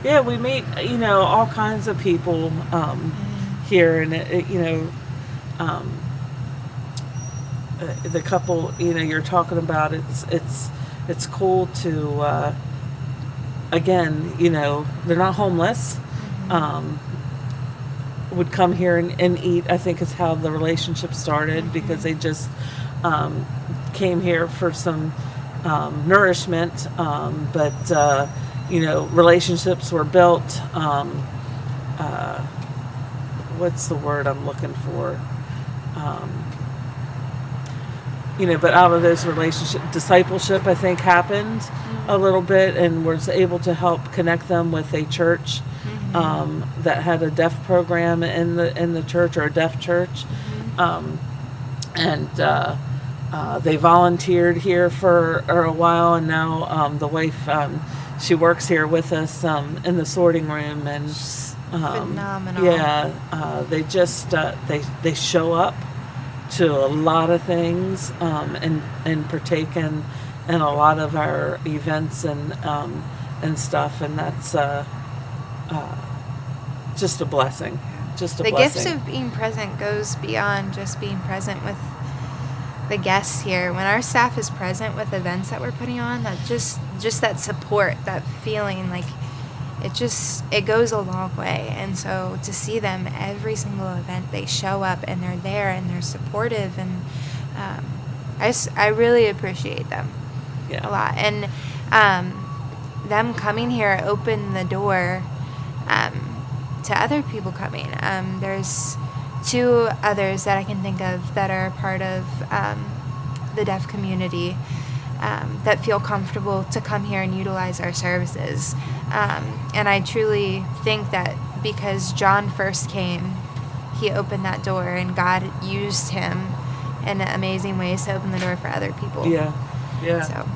Yeah, we meet, all kinds of people here, and the couple, you're talking about, it's cool to, again, they're not homeless. Would come here and eat, I think is how the relationship started, because they just came here for some nourishment, but relationships were built. What's the word I'm looking for? But out of those relationship, discipleship, I think, happened a little bit, and was able to help connect them with a church that had a deaf program in the church, or a deaf church, and they volunteered here for a while, and now the wife, she works here with us in the sorting room, and phenomenal. Yeah, they just they show up to a lot of things, and partake in a lot of our events and stuff, and that's just a blessing. Just a the blessing. gift of being present goes beyond just being present with the guests here. When our staff is present with events that we're putting on, that just that support, that feeling, like it goes a long way. And so to see them every single event, they show up and they're there and they're supportive, and I really appreciate them a lot. And them coming here opened the door to other people coming. There's 2 others that I can think of that are part of the deaf community that feel comfortable to come here and utilize our services. And I truly think that because John first came, he opened that door, and God used him in amazing ways to open the door for other people. Yeah. So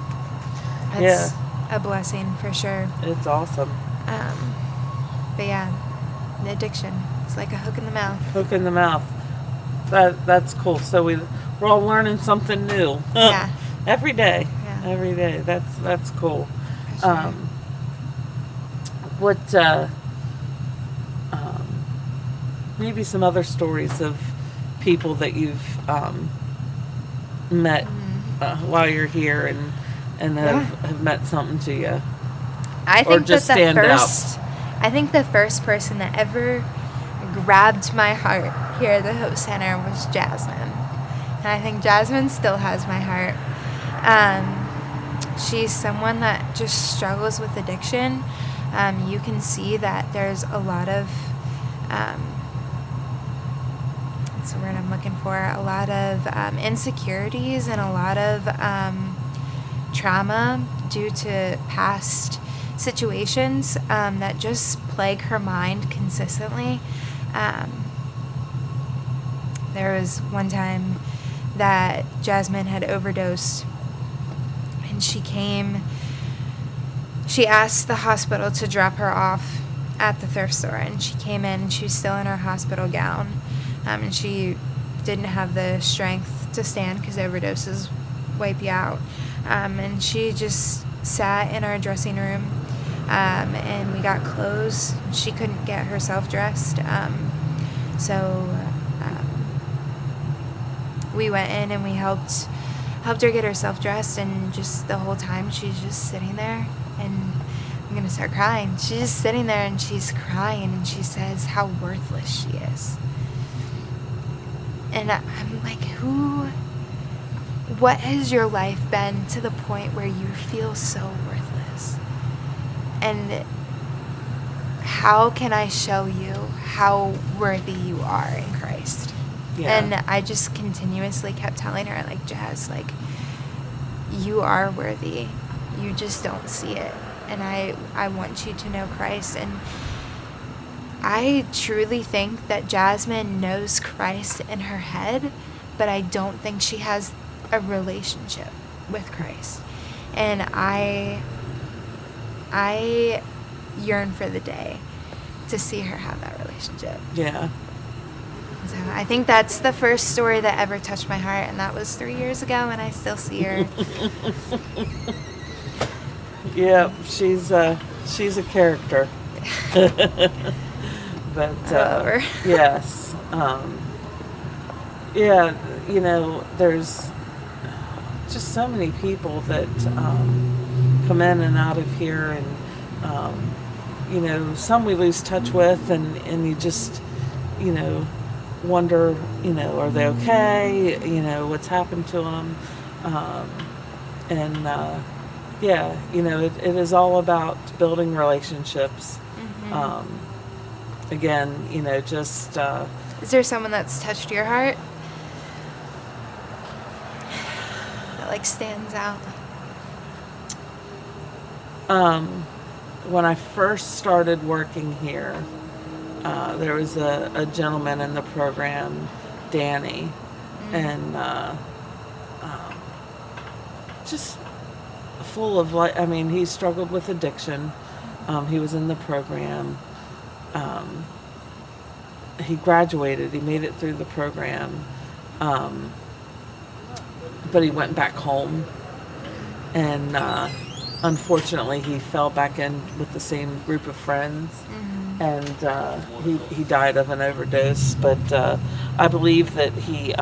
that's a blessing for sure. It's awesome. But yeah, the addiction, it's like a hook in the mouth. Hook in the mouth. That's cool. So we're all learning something new. Yeah. Every day. Yeah. Every day. That's cool. Sure. What maybe some other stories of people that you've met while you're here, and have meant something to you? I think just that stand out. I think the first person that ever grabbed my heart here at the Hope Center was Jasmine. And I think Jasmine still has my heart. She's someone that just struggles with addiction. You can see that there's a lot of, what's the word I'm looking for? A lot of insecurities and a lot of trauma due to past situations that just plague her mind consistently. There was one time that Jasmine had overdosed, and she asked the hospital to drop her off at the thrift store, and she came in and she was still in her hospital gown, and she didn't have the strength to stand because overdoses wipe you out, and she just sat in our dressing room, and we got clothes. She couldn't get herself dressed, so we went in and we helped her get herself dressed, and just the whole time she's just sitting there, and I'm gonna start crying. She's just sitting there and she's crying, and she says how worthless she is. And I'm like, what has your life been to the point where you feel so worthless? And how can I show you how worthy you are in Christ? Yeah. And I just continuously kept telling her, like, Jazz, like, you are worthy. You just don't see it. And I want you to know Christ. And I truly think that Jasmine knows Christ in her head, but I don't think she has a relationship with Christ. And I yearn for the day to see her have that relationship. Yeah. So I think that's the first story that ever touched my heart, and that was 3 years ago, and I still see her. Yeah, she's a character. But I love her. yes, yeah, you know, there's just so many people that come in and out of here, and you know, some we lose touch with, and you just, you know, wonder, you know, are they okay? You know, what's happened to them? And yeah, you know, it is all about building relationships. Again, you know, just. Is there someone that's touched your heart that like stands out? When I first started working here, there was a gentleman in the program, Danny, and just full of like, I mean, he struggled with addiction. He was in the program. He graduated. He made it through the program, but he went back home, and unfortunately, he fell back in with the same group of friends, and he died of an overdose. But I believe that he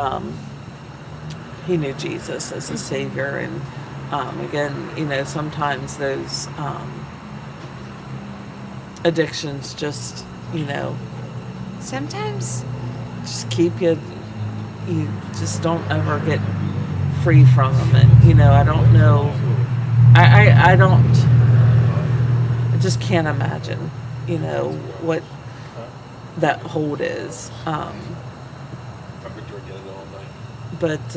knew Jesus as a Savior, and again, you know, sometimes those addictions just, you know, sometimes just keep you just don't ever get free from them. And you know, I don't know, I just can't imagine, you know, what that hold is. But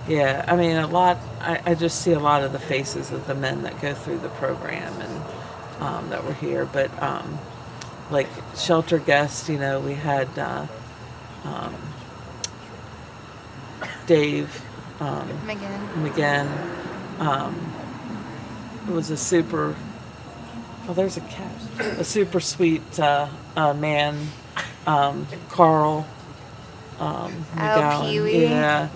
yeah, I mean, I just see a lot of the faces of the men that go through the program and that were here. But like shelter guests, you know, we had Dave McGinn. It was a super. Oh, there's a cat. A super sweet man, Carl. Pee-wee. Yeah.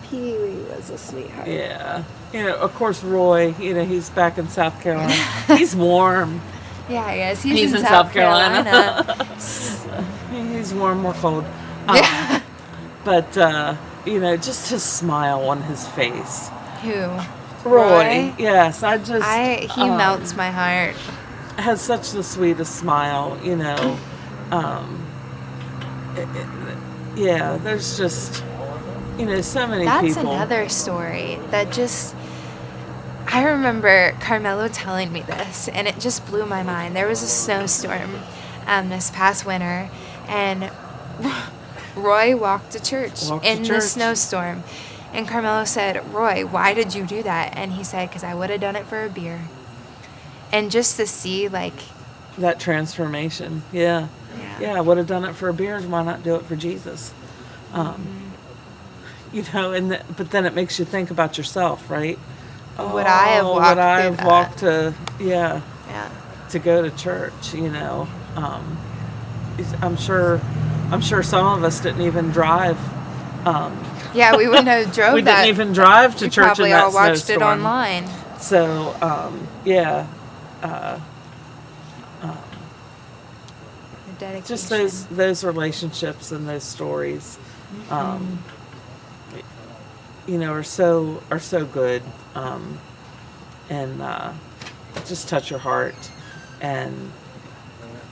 Pee-wee was a sweetheart. Yeah. You know, of course, Roy, you know, he's back in South Carolina. He's warm. Yeah, he is. He's in South Carolina. He's warm or cold. But, you know, just his smile on his face. Who? Roy. Yes, he melts my heart. Has such the sweetest smile, you know. Yeah, there's just, you know, so many people. That's another story that just, I remember Carmelo telling me this, and it just blew my mind. There was a snowstorm this past winter, and Roy walked to church in the snowstorm. And Carmelo said, "Roy, why did you do that?" And he said, "Because I would have done it for a beer." And just to see, like, that transformation, yeah, I would have done it for a beer. Why not do it for Jesus? You know, but then it makes you think about yourself, right? Would I have walked? Would I have walked to to go to church? You know, I'm sure some of us didn't even drive. Yeah, we wouldn't have drove we that. didn't even drive to church in that snowstorm. Probably all watched it online. So, yeah. Just those relationships and those stories, you know, are so good, and just touch your heart. And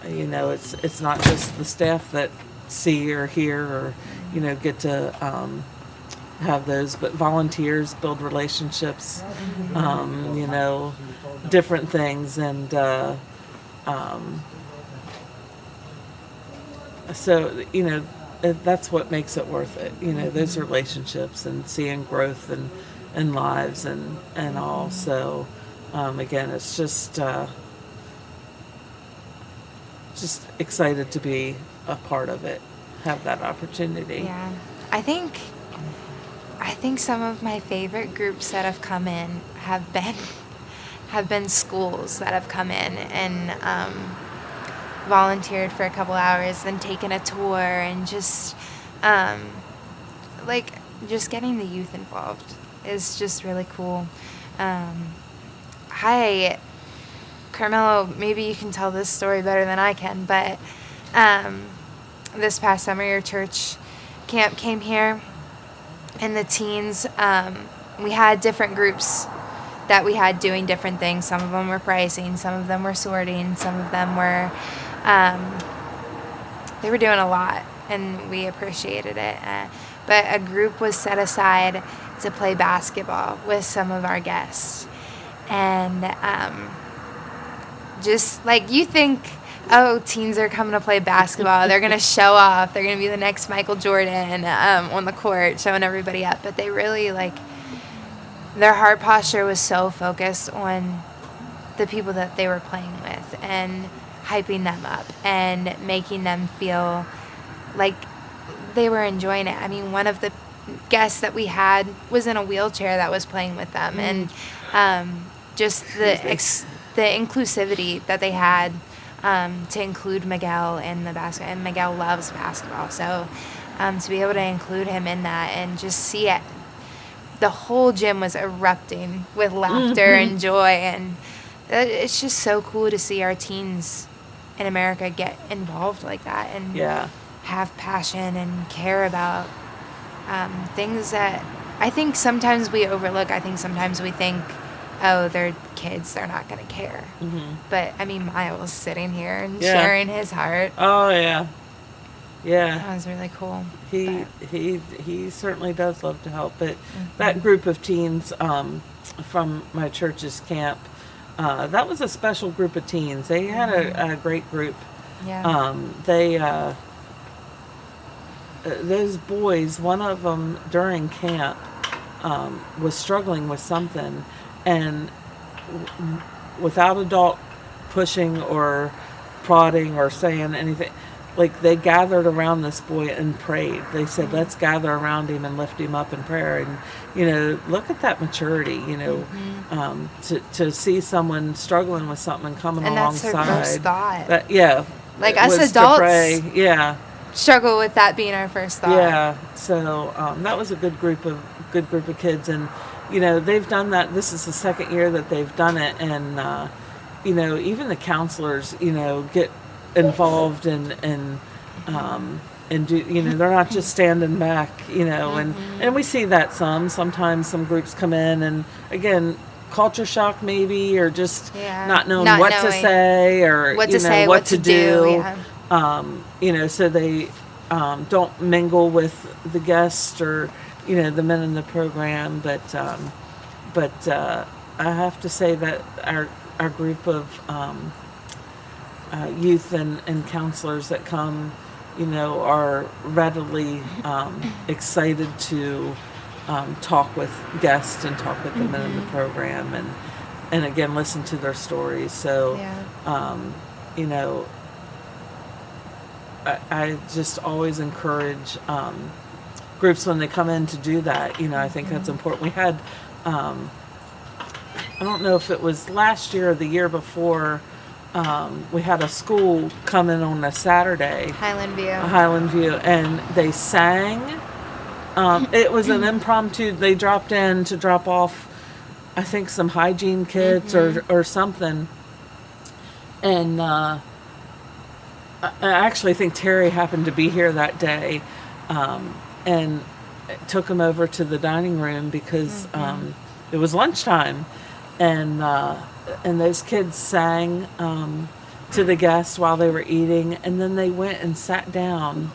you know, it's not just the staff that see or hear or, you know, get to have those, but volunteers build relationships, you know, different things, and so, you know, that's what makes it worth it, you know, those relationships and seeing growth in lives and all. So again, it's just just excited to be a part of it, have that opportunity. Yeah. I think some of my favorite groups that have come in have been schools that have come in and volunteered for a couple hours, then taken a tour, and just just getting the youth involved is just really cool. Hi, Carmelo, maybe you can tell this story better than I can, but this past summer your church camp came here, and the teens, we had different groups that we had doing different things. Some of them were pricing, some of them were sorting, some of them were, they were doing a lot, and we appreciated it. But a group was set aside to play basketball with some of our guests. And just like you think, oh, teens are coming to play basketball, they're going to show off, they're going to be the next Michael Jordan on the court showing everybody up. But they really, their heart posture was so focused on the people that they were playing with and hyping them up and making them feel like they were enjoying it. I mean, one of the guests that we had was in a wheelchair that was playing with them, and just the inclusivity that they had to include Miguel in the basketball, and Miguel loves basketball, so to be able to include him in that and just see it, the whole gym was erupting with laughter and joy, and it's just so cool to see our teens in America get involved like that and have passion and care about things that I think sometimes we overlook. I think sometimes we think, oh, they're kids, they're not going to care. But, I mean, Miles sitting here and sharing his heart. Oh, yeah. Yeah. That was really cool. He certainly does love to help. But that group of teens from my church's camp, that was a special group of teens. They had a great group. Yeah. Those boys, one of them during camp was struggling with something, and without adult pushing or prodding or saying anything, they gathered around this boy and prayed. They said, let's gather around him and lift him up in prayer. And, look at that maturity, to see someone struggling with something and coming alongside. And that's our first thought. Us adults struggle with that being our first thought. Yeah, so that was a good group of kids, and they've done that. This is the second year that they've done it, and even the counselors get involved and do, they're not just standing back, and we see that sometimes some groups come in and again culture shock maybe, or just not knowing what to say, or what to do. So they don't mingle with the guests or the men in the program, but I have to say that our group of youth and counselors that come, are readily excited to talk with guests and talk with the men in the program, and again listen to their stories. So I just always encourage groups when they come in to do that. I think that's important. We had, I don't know if it was last year or the year before, we had a school come in on a Saturday. Highland View, and they sang. It was an impromptu, they dropped in to drop off, I think, some hygiene kits or something. And I actually think Terry happened to be here that day, and took him over to the dining room because it was lunchtime, and those kids sang to the guests while they were eating, and then they went and sat down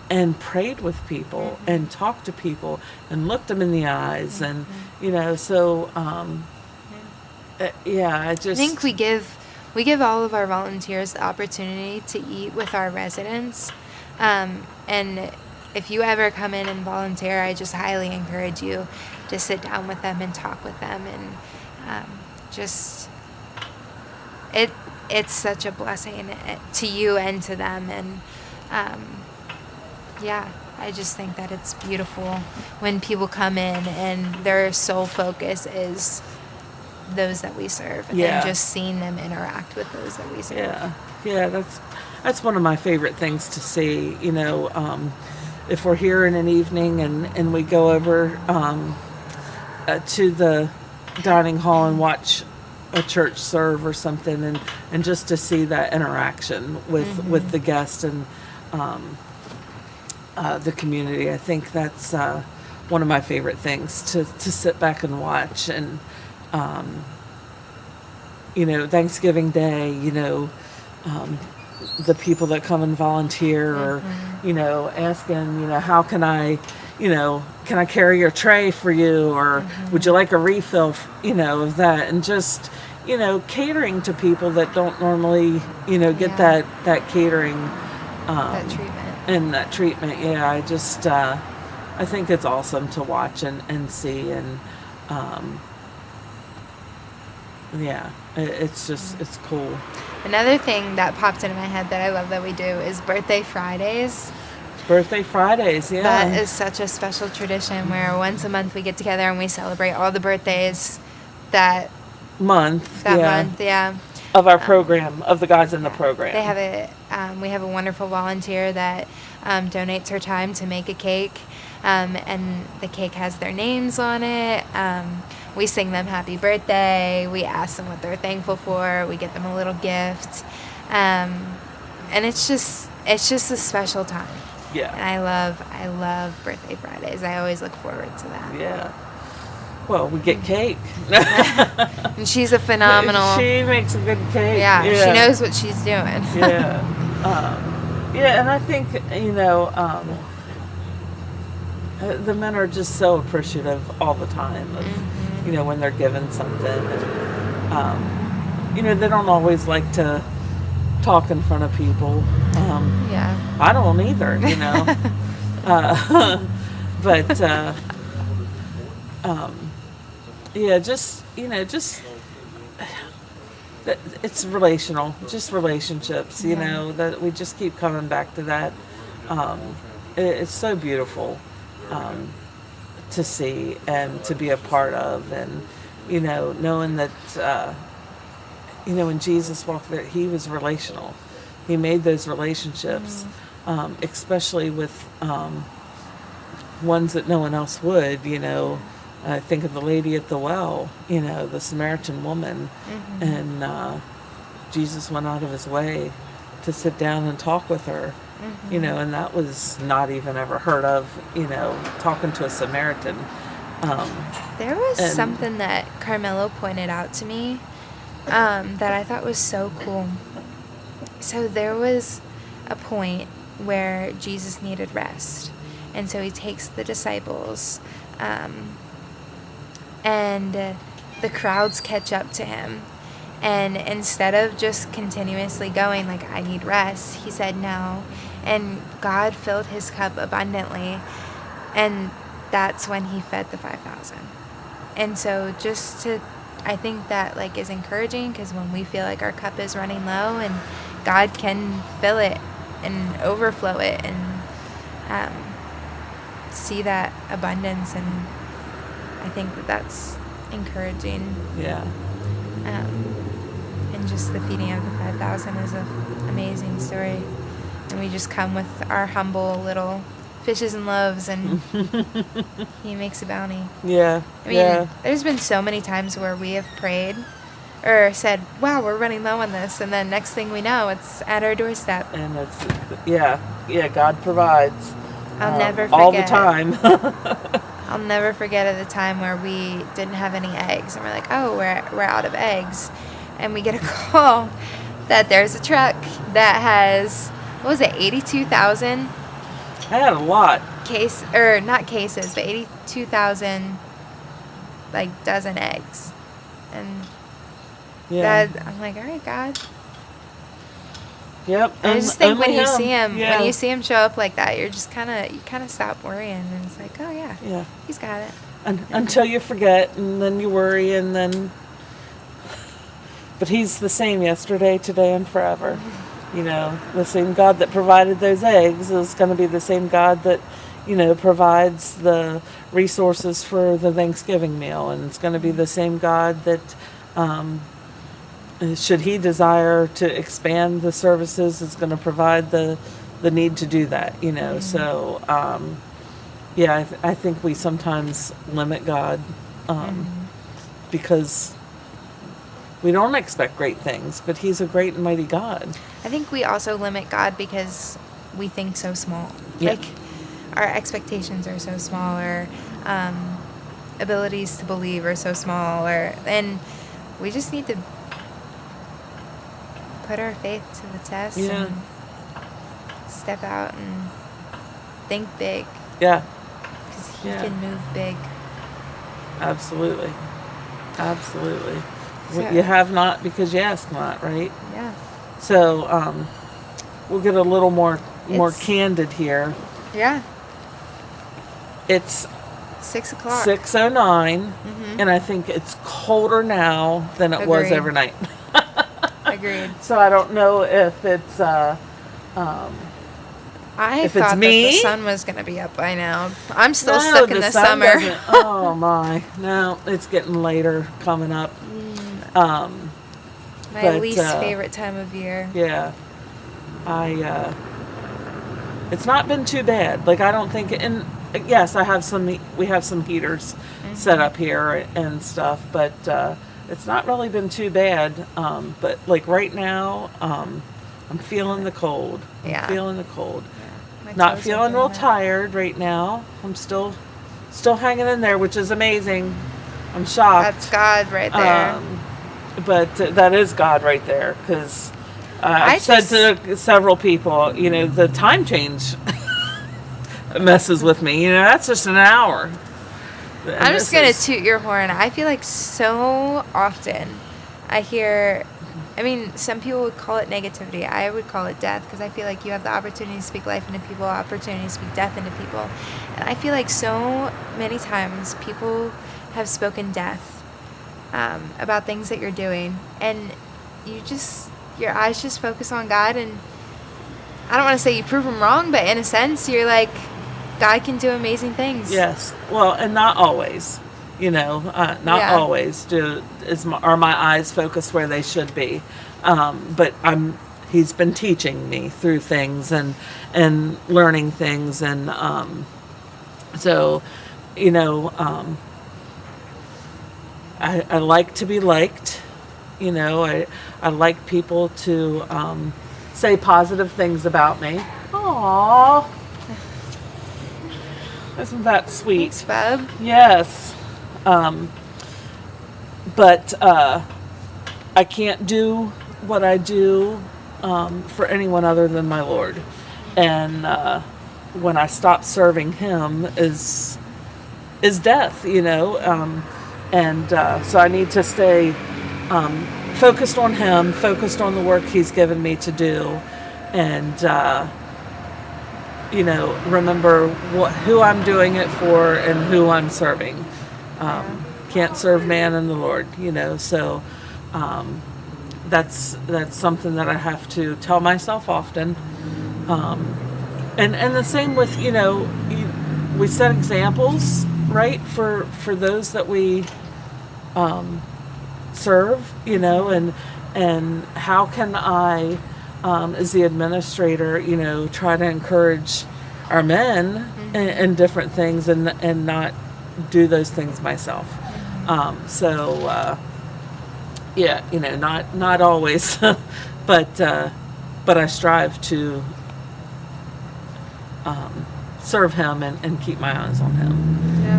and prayed with people and talked to people and looked them in the eyes, and so I think we give all of our volunteers the opportunity to eat with our residents, and if you ever come in and volunteer, I just highly encourage you to sit down with them and talk with them, and it's such a blessing to you and to them. And I just think that it's beautiful when people come in and their sole focus is those that we serve, and just seeing them interact with those that we serve. That's one of my favorite things to see. If we're here in an evening and we go over to the dining hall and watch a church serve or something, and just to see that interaction with the guest and the community. I think that's one of my favorite things to sit back and watch. And Thanksgiving Day, the people that come and volunteer, or asking, how can I carry your tray for you, or would you like a refill, of that, and just catering to people that don't normally get that catering, that treatment. And that treatment. I just I think it's awesome to watch and see, and it's cool. Another thing that popped into my head that I love that we do is birthday Fridays. Birthday Fridays, yeah. That is such a special tradition where once a month we get together and we celebrate all the birthdays that month, of our program, of the guys in the program. They have we have a wonderful volunteer that donates her time to make a cake, and the cake has their names on it. We sing them happy birthday. We ask them what they're thankful for. We get them a little gift, and it's just a special time. Yeah. And I love birthday Fridays. I always look forward to that. Yeah. Well, we get cake. And she's a phenomenal. She makes a good cake. Yeah. She knows what she's doing. And I think the men are just so appreciative all the time of when they're given something, and they don't always like to talk in front of people. I don't either, but it's relational, just relationships, that we just keep coming back to that. It's so beautiful to see and to be a part of, and knowing that when Jesus walked there, he was relational. He made those relationships, especially with ones that no one else would. I think of the lady at the well, the Samaritan woman, and Jesus went out of his way to sit down and talk with her. And that was not even ever heard of, talking to a Samaritan. There was something that Carmelo pointed out to me that I thought was so cool. So there was a point where Jesus needed rest. And so he takes the disciples, and the crowds catch up to him. And instead of just continuously going like, I need rest, he said no. And God filled his cup abundantly. And that's when he fed the 5,000. And so I think that is encouraging, because when we feel like our cup is running low, and God can fill it and overflow it, and see that abundance. And I think that that's encouraging. Yeah. And just the feeding of the 5,000 is an amazing story. And we just come with our humble little fishes and loaves, and he makes a bounty. Yeah. I mean, there's been so many times where we have prayed or said, wow, we're running low on this. And then next thing we know, it's at our doorstep. And it's, God provides. I'll never forget. All the time. I'll never forget at the time where we didn't have any eggs, and we're like, oh, we're out of eggs. And we get a call that there's a truck that has, 82,000? I had a lot. Not cases, but 82,000 dozen eggs. And I'm like, all right, God. Yep. I just think when you see him show up like that, you're just kind of stop worrying, and it's like, oh yeah, he's got it. Until you forget, and then you worry, and then but he's the same yesterday, today, and forever. You know, the same God that provided those eggs is going to be the same God that, you know, provides the resources for the Thanksgiving meal. And it's going to be the same God that, should he desire to expand the services, is going to provide the need to do that, you know. So, yeah, I think we sometimes limit God because we don't expect great things, but he's a great and mighty God. I think we also limit God because we think so small. Yeah. Like, our expectations are so small, or abilities to believe are so small, and we just need to put our faith to the test and step out and think big. Yeah. Because he can move big. Absolutely. Absolutely. So, you have not because you ask not, right? Yeah. So we'll get a little more candid here. Yeah. It's 6 o'clock. 6:09, and I think it's colder now than it was overnight. Agreed. So I don't know if it's I if thought it's me. that the sun was going to be up by now. I'm still stuck in the summer. Oh my! No, it's getting later coming up. My least favorite time of year. Yeah, it's not been too bad. Like, I don't think, and yes, we have some heaters set up here and stuff, but it's not really been too bad. But like right now, I'm feeling the cold. I'm feeling the cold. Yeah. Not feeling real tired right now. I'm still hanging in there, which is amazing. I'm shocked. That's God right there. But that is God right there, because I've said to several people, you know, the time change messes with me. You know, that's just an hour. I'm just going to toot your horn. I feel like so often I hear, I mean, some people would call it negativity. I would call it death, because I feel like you have the opportunity to speak life into people, opportunity to speak death into people. And I feel like so many times people have spoken death about things that you're doing, and your eyes just focus on God, and I don't want to say you prove them wrong, but in a sense you're like, God can do amazing things. Yes. Well, and not always, you know, not always are my eyes focused where they should be. But he's been teaching me through things and learning things. And, so, you know, I like to be liked, you know, I like people to, say positive things about me. Aww. Isn't that sweet? Thanks, Bub. Yes. But I can't do what I do for anyone other than my Lord. And when I stop serving him is death, you know. So I need to stay focused on him, focused on the work he's given me to do. And you know, remember who I'm doing it for and who I'm serving. Can't serve man and the Lord, you know. So that's something that I have to tell myself often. And the same with, you know, we set examples, right, for those that we serve, you know, and how can I, as the administrator, you know, try to encourage our men in different things and not do those things myself. Yeah, you know, not always, but I strive to serve him and keep my eyes on him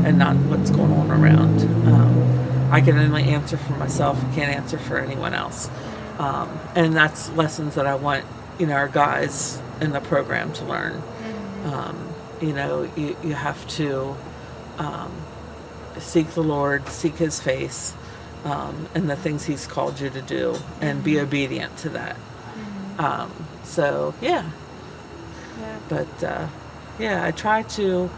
and not what's going on around. I can only answer for myself. I can't answer for anyone else. And that's lessons that I want, you know, our guys in the program to learn. You know, you have to seek the Lord, seek his face, and the things he's called you to do, and be obedient to that. So, yeah. But, yeah, I try to,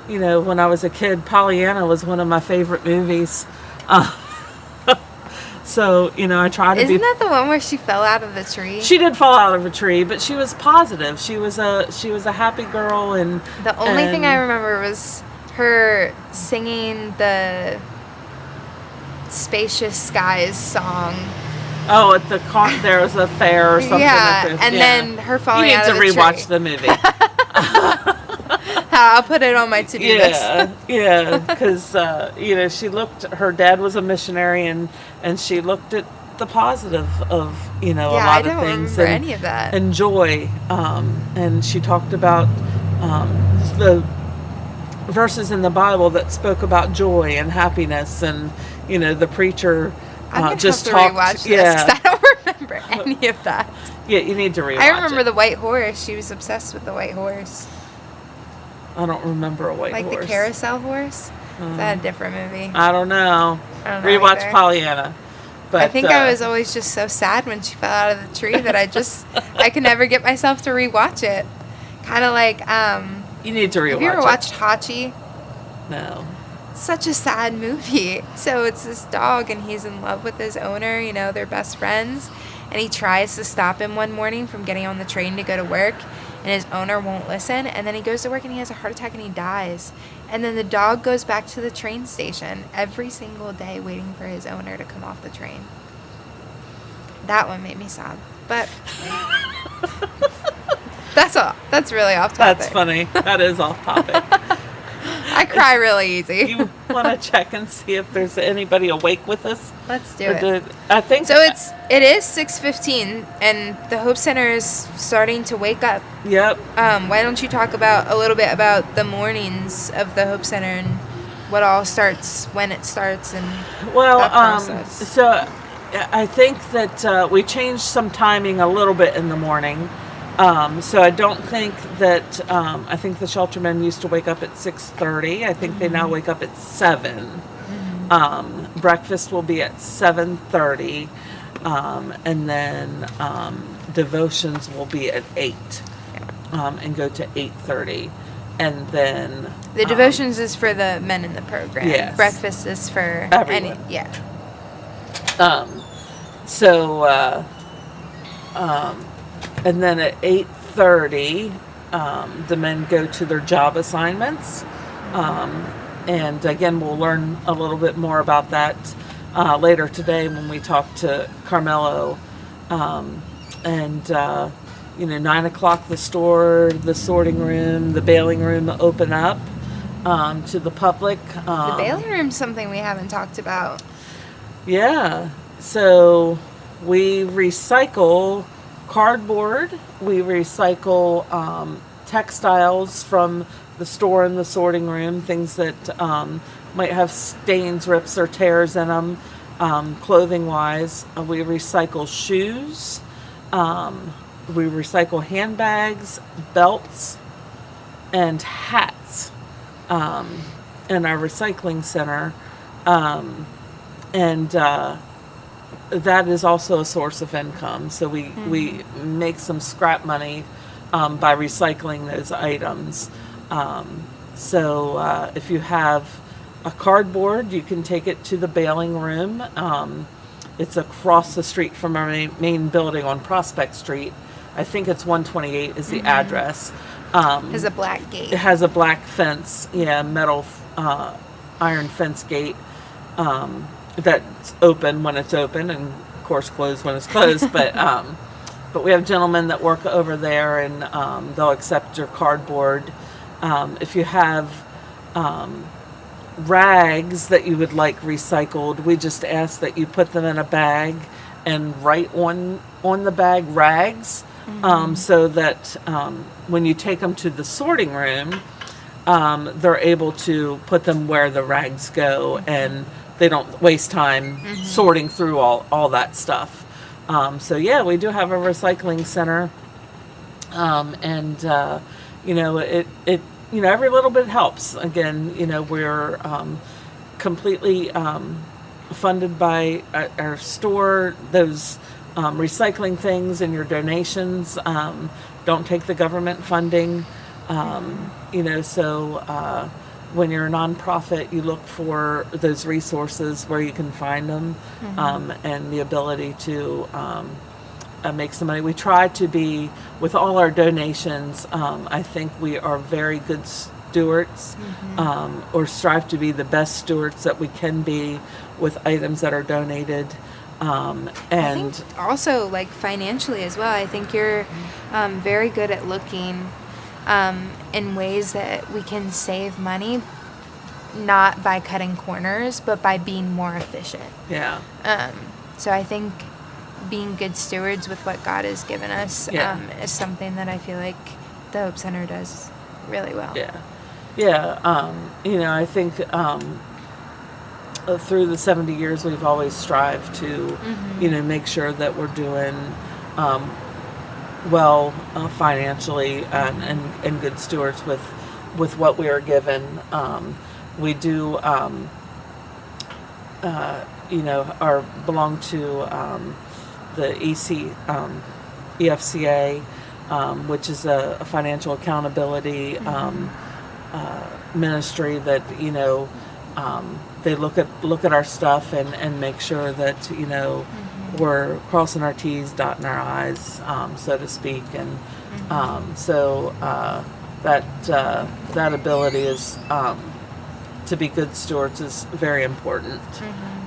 you know, when I was a kid, Pollyanna was one of my favorite movies. So, I try to be. Isn't that the one where she fell out of the tree? She did fall out of a tree, but she was positive. She was a happy girl, and the only thing I remember was her singing the Spacious Skies song. Oh, at the there was a fair or something. Yeah, and then her falling out of the tree. You need to rewatch the movie. I'll put it on my to-do list. Yeah, because she looked. Her dad was a missionary, and she looked at the positive of a lot of things. Remember any of that. And joy, and she talked about the verses in the Bible that spoke about joy and happiness, and the preacher just talked. Rewatch this 'cause I don't remember any of that. Yeah, you need to rewatch. I remember the white horse. She was obsessed with the white horse. I don't remember a white horse. Like the carousel horse? Is that a different movie? I don't know. Rewatch either. Pollyanna. But I think I was always just so sad when she fell out of the tree that I could never get myself to rewatch it. Kind of like you need to rewatch it. Have you ever watched Hachi? No. Such a sad movie. So it's this dog and he's in love with his owner, they're best friends, and he tries to stop him one morning from getting on the train to go to work, and his owner won't listen, and then he goes to work and he has a heart attack and he dies. And then the dog goes back to the train station every single day waiting for his owner to come off the train. That one made me sad. But that's all. That's really off topic. That's funny. That is off topic. I cry really easy. You want to check and see if there's anybody awake with us? Let's do it. I think so. It is 6:15, and the Hope Center is starting to wake up. Yep. Why don't you talk a little bit about the mornings of the Hope Center and what all starts, when it starts, and that process? So I think that we changed some timing a little bit in the morning. So I don't think that, I think the sheltermen used to wake up at 6:30. I think they now wake up at 7. Breakfast will be at 7:30. And then devotions will be at 8. And go to 8:30. And then... The devotions is for the men in the program. Yes. Breakfast is for... everyone. And then at 8:30, the men go to their job assignments. And again, we'll learn a little bit more about that later today when we talk to Carmelo. 9 o'clock, the store, the sorting room, the baling room open up to the public. The baling room's something we haven't talked about. Yeah. So we recycle cardboard, we recycle textiles from the store and the sorting room, things that might have stains, rips, or tears in them, clothing wise. We recycle shoes, we recycle handbags, belts, and hats in our recycling center. That is also a source of income. So we make some scrap money by recycling those items. If you have a cardboard, you can take it to the baling room. It's across the street from our main building on Prospect Street. I think it's 128 is the address. Has a black gate. It has a black fence, metal iron fence gate. That's open when it's open, and of course closed when it's closed. But we have gentlemen that work over there, and they'll accept your cardboard. If you have rags that you would like recycled, we just ask that you put them in a bag and write on the bag rags, so that when you take them to the sorting room, they're able to put them where the rags go, and they don't waste time sorting through all that stuff. We do have a recycling center, every little bit helps. Again, we're completely funded by our store. Those recycling things and your donations don't take the government funding. when you're a nonprofit, you look for those resources where you can find them, and the ability to make some money. We try to be, with all our donations, I think we are very good stewards, or strive to be the best stewards that we can be with items that are donated. And I think also, like, financially as well, I think you're very good at looking in ways that we can save money, not by cutting corners, but by being more efficient. Yeah. So I think being good stewards with what God has given us is something that I feel like the Hope Center does really well. Yeah. Yeah. I think through the 70 years, we've always strived to, make sure that we're doing well financially, and good stewards with what we are given. We do, belong to the EFCA, which is a financial accountability ministry that they look at our stuff and make sure that we're crossing our T's, dotting our I's, so to speak, and so that ability is to be good stewards is very important,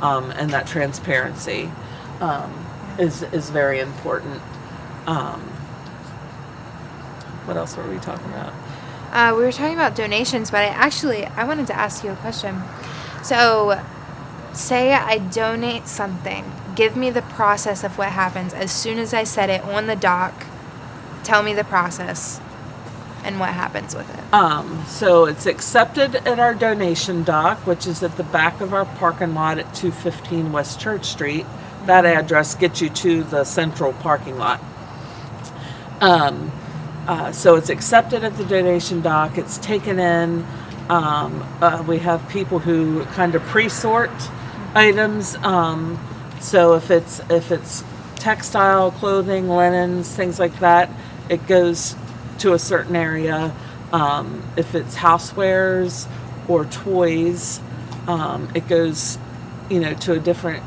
and that transparency is very important. What else were we talking about? We were talking about donations, but I wanted to ask you a question. So, say I donate something. Give me the process of what happens. As soon as I set it on the dock, tell me the process and what happens with it. So it's accepted at our donation dock, which is at the back of our parking lot at 215 West Church Street. That address gets you to the central parking lot. So it's accepted at the donation dock. It's taken in. We have people who kind of pre-sort items. So if it's textile, clothing, linens, things like that, it goes to a certain area. If it's housewares or toys, it goes, to a different,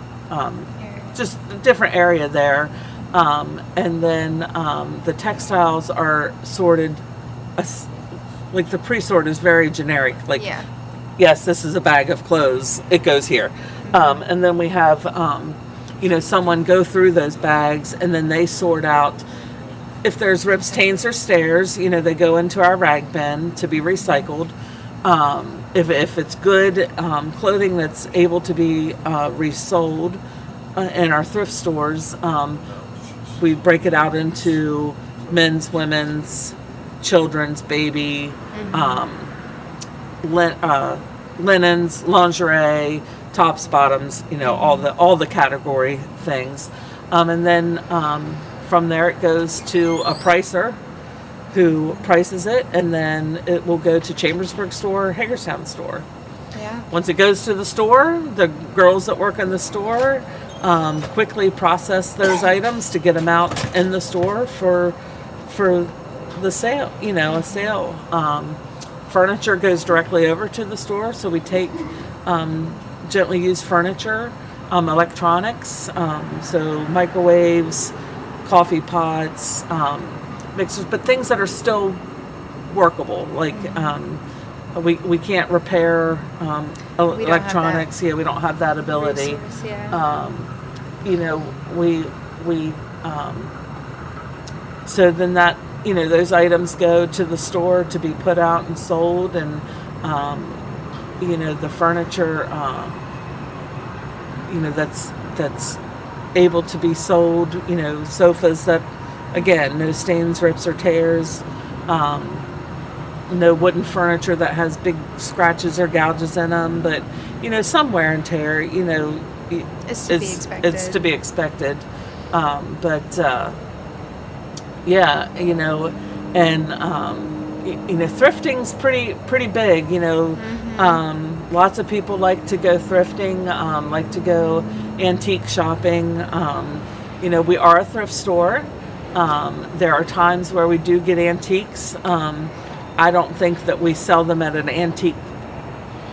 just a different area there. And then the textiles are sorted, like the pre-sort is very generic. Like, yes, this is a bag of clothes. It goes here. And then we have, someone go through those bags, and then they sort out. If there's rips, stains, or stains, they go into our rag bin to be recycled. If it's good clothing that's able to be resold in our thrift stores, we break it out into men's, women's, children's, baby, linens, lingerie, tops, bottoms, all the category things. And then from there it goes to a pricer who prices it, and then it will go to Chambersburg store or Hagerstown store. Yeah. Once it goes to the store, the girls that work in the store quickly process those items to get them out in the store for the sale, a sale. Furniture goes directly over to the store, so we take gently used furniture, electronics, so microwaves, coffee pots, mixers, but things that are still workable, like we can't repair electronics. We don't have that ability. So then that, those items go to the store to be put out and sold, and the furniture that's able to be sold, sofas that, again, no stains, rips, or tears, no wooden furniture that has big scratches or gouges in them, but some wear and tear, it's to be expected. It's to be expected. And thrifting's pretty big. Lots of people like to go thrifting, like to go antique shopping. We are a thrift store. There are times where we do get antiques. I don't think that we sell them at an antique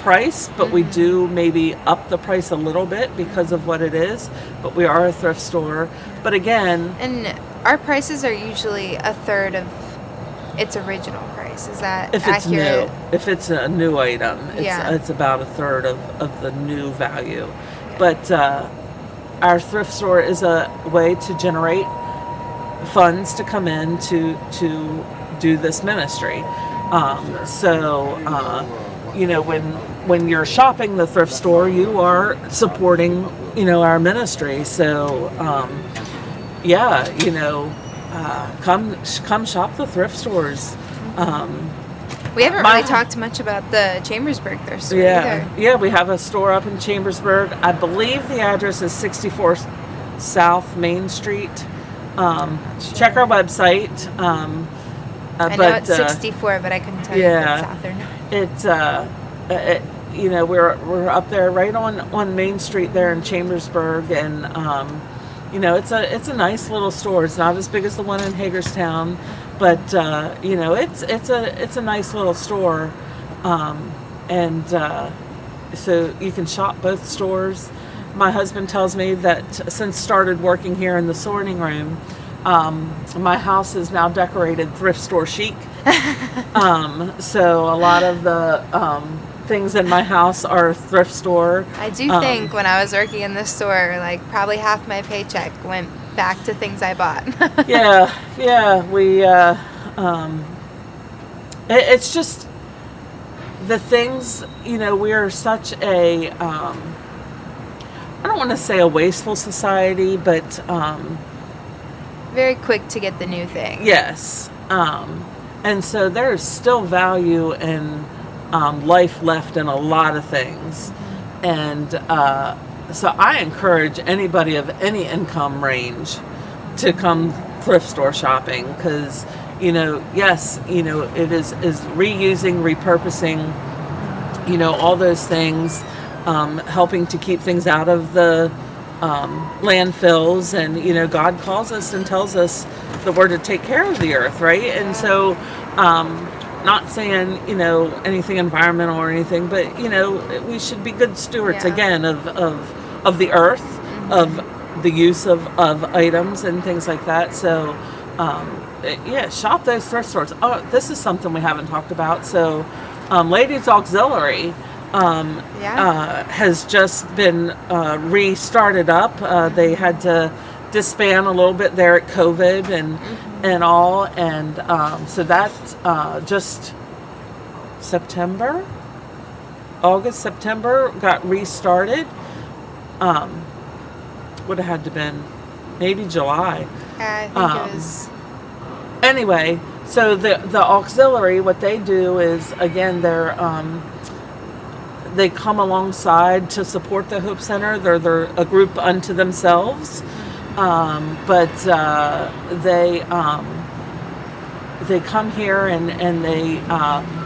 price, but we do maybe up the price a little bit because of what it is. But we are a thrift store. But again, and our prices are usually a third of its original price. Is that if it's accurate? new, if it's a new item, it's about a third of the new value. But our thrift store is a way to generate funds to come in to do this ministry. When you're shopping the thrift store, you are supporting, our ministry. So, come shop the thrift stores. We haven't really talked much about the Chambersburg thrift store either. Yeah, we have a store up in Chambersburg. I believe the address is 64 South Main Street. Check our website. I know it's 64, but I couldn't tell you if it's south or not. It's we're up there right on Main Street there in Chambersburg, and it's a nice little store. It's not as big as the one in Hagerstown, but it's a nice little store, so you can shop both stores. My husband tells me that since started working here in the sorting room, my house is now decorated thrift store chic. So a lot of the things in my house are thrift store. I do think when I was working in the store, like probably half my paycheck went back to things I bought. It's just the things, we are such a, I don't want to say a wasteful society, but very quick to get the new thing. Yes. And so there's still value in life left in a lot of things. And so I encourage anybody of any income range to come thrift store shopping because, it is reusing, repurposing, all those things, helping to keep things out of the landfills. And, God calls us and tells us that we're to take care of the earth, right? And so, not saying, anything environmental or anything, but, we should be good stewards, again, of the earth, of the use of items and things like that. So, shop those thrift stores. Oh, this is something we haven't talked about. So, Ladies Auxiliary has just been restarted up. They had to disband a little bit there at COVID and all. And so that's just September got restarted. Would have had to been maybe July. I think it was. Anyway, so the auxiliary, what they do is, again, they come alongside to support the Hope Center. They're a group unto themselves, but they come here and they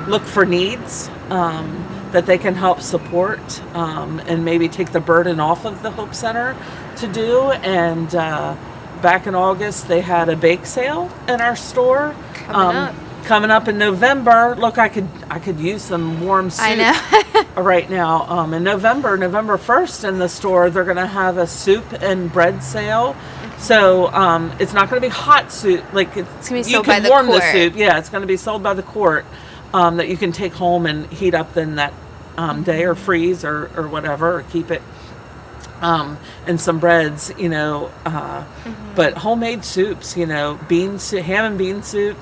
look for needs that they can help support and maybe take the burden off of the Hope Center to do. And back in August, they had a bake sale in our store. Coming up in November. Look, I could use some warm soup. I know. Right now. In November 1st in the store, they're going to have a soup and bread sale. So it's not going to be hot soup. Like it's going to be sold by the warm quart. The soup. Yeah, it's going to be sold by the quart that you can take home and heat up in that day or freeze or whatever, or keep it. And some breads, but homemade soups, bean soup, ham and bean soup.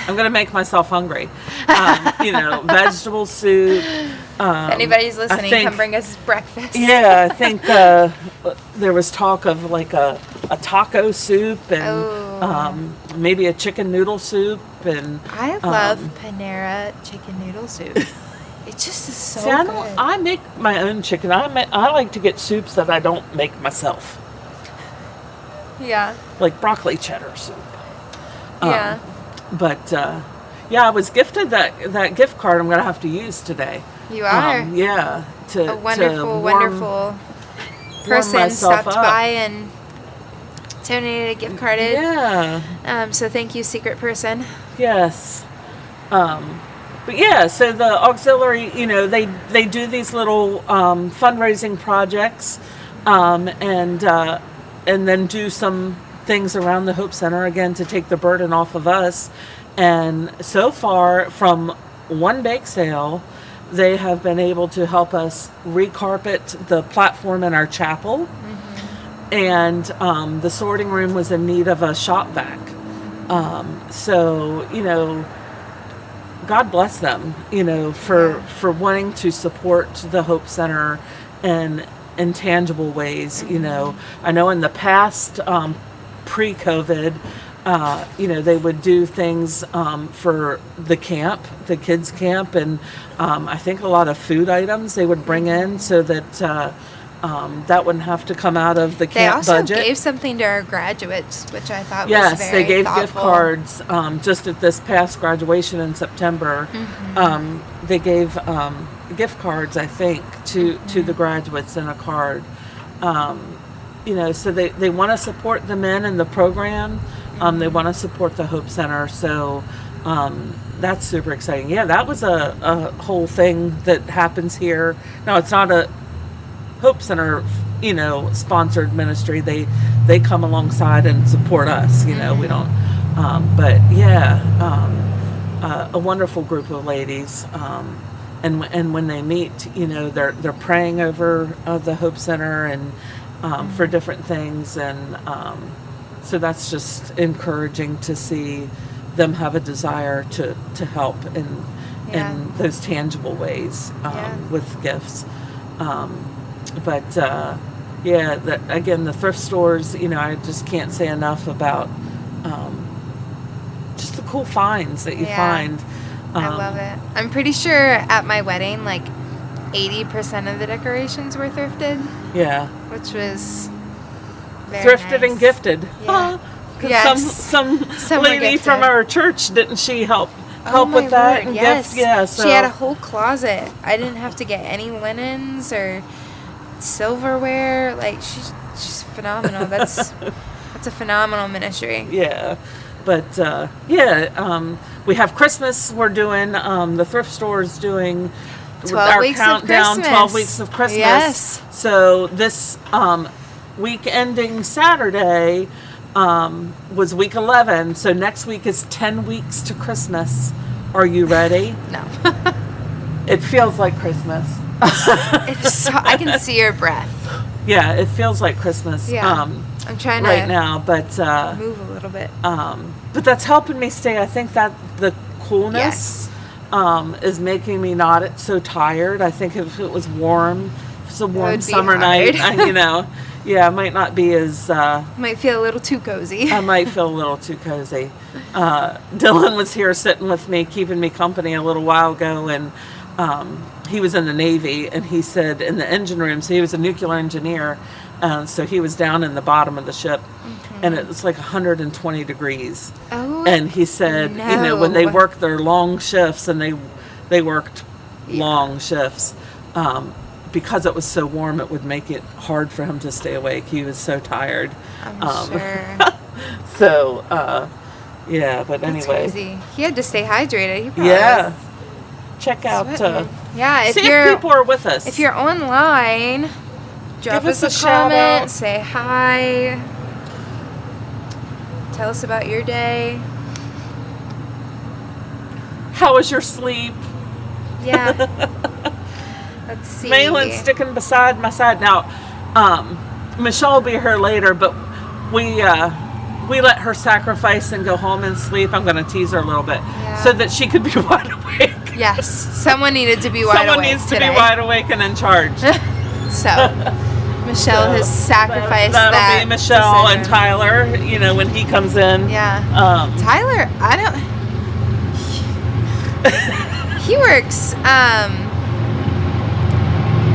I'm going to make myself hungry. Vegetable soup. If anybody's listening, come bring us breakfast. Yeah, I think there was talk of like a taco soup and maybe a chicken noodle soup. And I love Panera chicken noodle soup. It just is so good. I make my own chicken. I like to get soups that I don't make myself. Yeah. Like broccoli cheddar soup. Yeah. But I was gifted that gift card I'm going to have to use today. You are? Yeah. A wonderful person stopped by and donated a gift card in. Yeah. So thank you, secret person. Yes. But yeah, so the auxiliary, they do these little fundraising projects, and then do some things around the Hope Center again to take the burden off of us. And so far, from one bake sale, they have been able to help us recarpet the platform in our chapel. And the sorting room was in need of a shop vac. So, God bless them, for wanting to support the Hope Center in tangible ways. I know in the past, pre-COVID, they would do things for the camp, the kids' camp, and I think a lot of food items they would bring in so that that wouldn't have to come out of the camp budget. They also gave something to our graduates, which I thought was yes, very they gave thoughtful. gift cards just at this past graduation in September. They gave gift cards, I think, to the graduates in a card. So they want to support the men in the program. They want to support the Hope Center. So that's super exciting. Yeah, that was a whole thing that happens here. No, it's not a Hope Center, sponsored ministry. They come alongside and support us. We don't. But yeah, a wonderful group of ladies. And when they meet, they're praying over the Hope Center and for different things, and so that's just encouraging to see them have a desire to help in those tangible ways with gifts. Again, the thrift stores, I just can't say enough about just the cool finds that you find. I love it. I'm pretty sure at my wedding, 80% of the decorations were thrifted. Yeah. Which was very thrifted nice. And gifted. Yeah. Some lady from our church, didn't she help with that? And yes. Yeah. So. She had a whole closet. I didn't have to get any linens or silverware. She's phenomenal. That's a phenomenal ministry. Yeah. But we have Christmas. We're doing the thrift store's doing 12 weeks countdown, of Christmas. 12 weeks of Christmas. Yes. So this week ending Saturday was week 11. So next week is 10 weeks to Christmas. Are you ready? No. It feels like Christmas. I can see your breath. Yeah, it feels like Christmas. Yeah. I'm trying right to now, but move a little bit. But that's helping me stay. I think that the coolness is making me not so tired. I think if it was warm, if it's a warm summer night, I might not be as. Might feel a little too cozy. I might feel a little too cozy. Dylan was here sitting with me, keeping me company a little while ago, and he was in the Navy, and he said in the engine room, so he was a nuclear engineer, so he was down in the bottom of the ship, and it was 120 degrees. Oh, and he said, when they worked their long shifts, and they worked long shifts, because it was so warm, it would make it hard for him to stay awake. He was so tired. I'm sure. So, but anyway. That's crazy. He had to stay hydrated. He probably was check out. If see if people are with us. If you're online, drop us a comment, say hi, tell us about your day. How was your sleep? Yeah. Let's see. Malin's sticking beside my side now. Michelle will be here later, but we let her sacrifice and go home and sleep. I'm going to tease her a little bit so that she could be wide awake. Yes, someone needed to be wide awake. Someone needs to be wide awake and in charge. So Michelle has sacrificed that'll that. That'll be Michelle decision. and Tyler. When he comes in. Yeah. Tyler, he works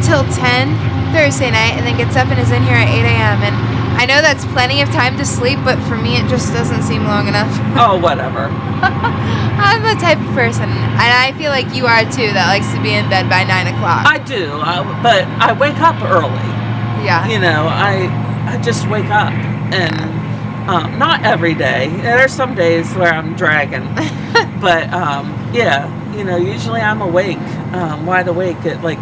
till 10 Thursday night and then gets up and is in here at 8 a.m. And I know that's plenty of time to sleep, but for me it just doesn't seem long enough. Oh, whatever. I'm the type of person, and I feel like you are too, that likes to be in bed by 9 o'clock. I do, but I wake up early. Yeah. I just wake up, and not every day. There's some days where I'm dragging, but usually I'm awake, wide awake at like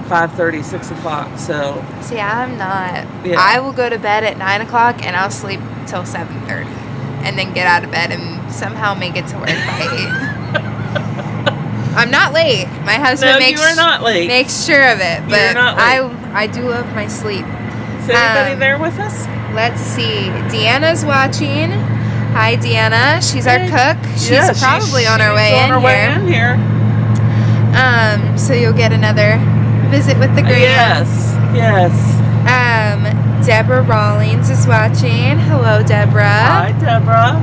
5:30, 6 o'clock. So See, I'm not. Yeah. I will go to bed at 9 o'clock and I'll sleep till 7:30, and then get out of bed and somehow make it to work by 8. I'm not late. My husband No, makes you are not late. makes sure of it, but You're not late. I do love my sleep. Is anybody there with us? Let's see. Deanna's watching. Hi, Deanna. She's our cook. She's probably on her way in here. So you'll get another visit with the gram. Yes. Deborah Rawlings is watching. Hello, Deborah. Hi, Deborah.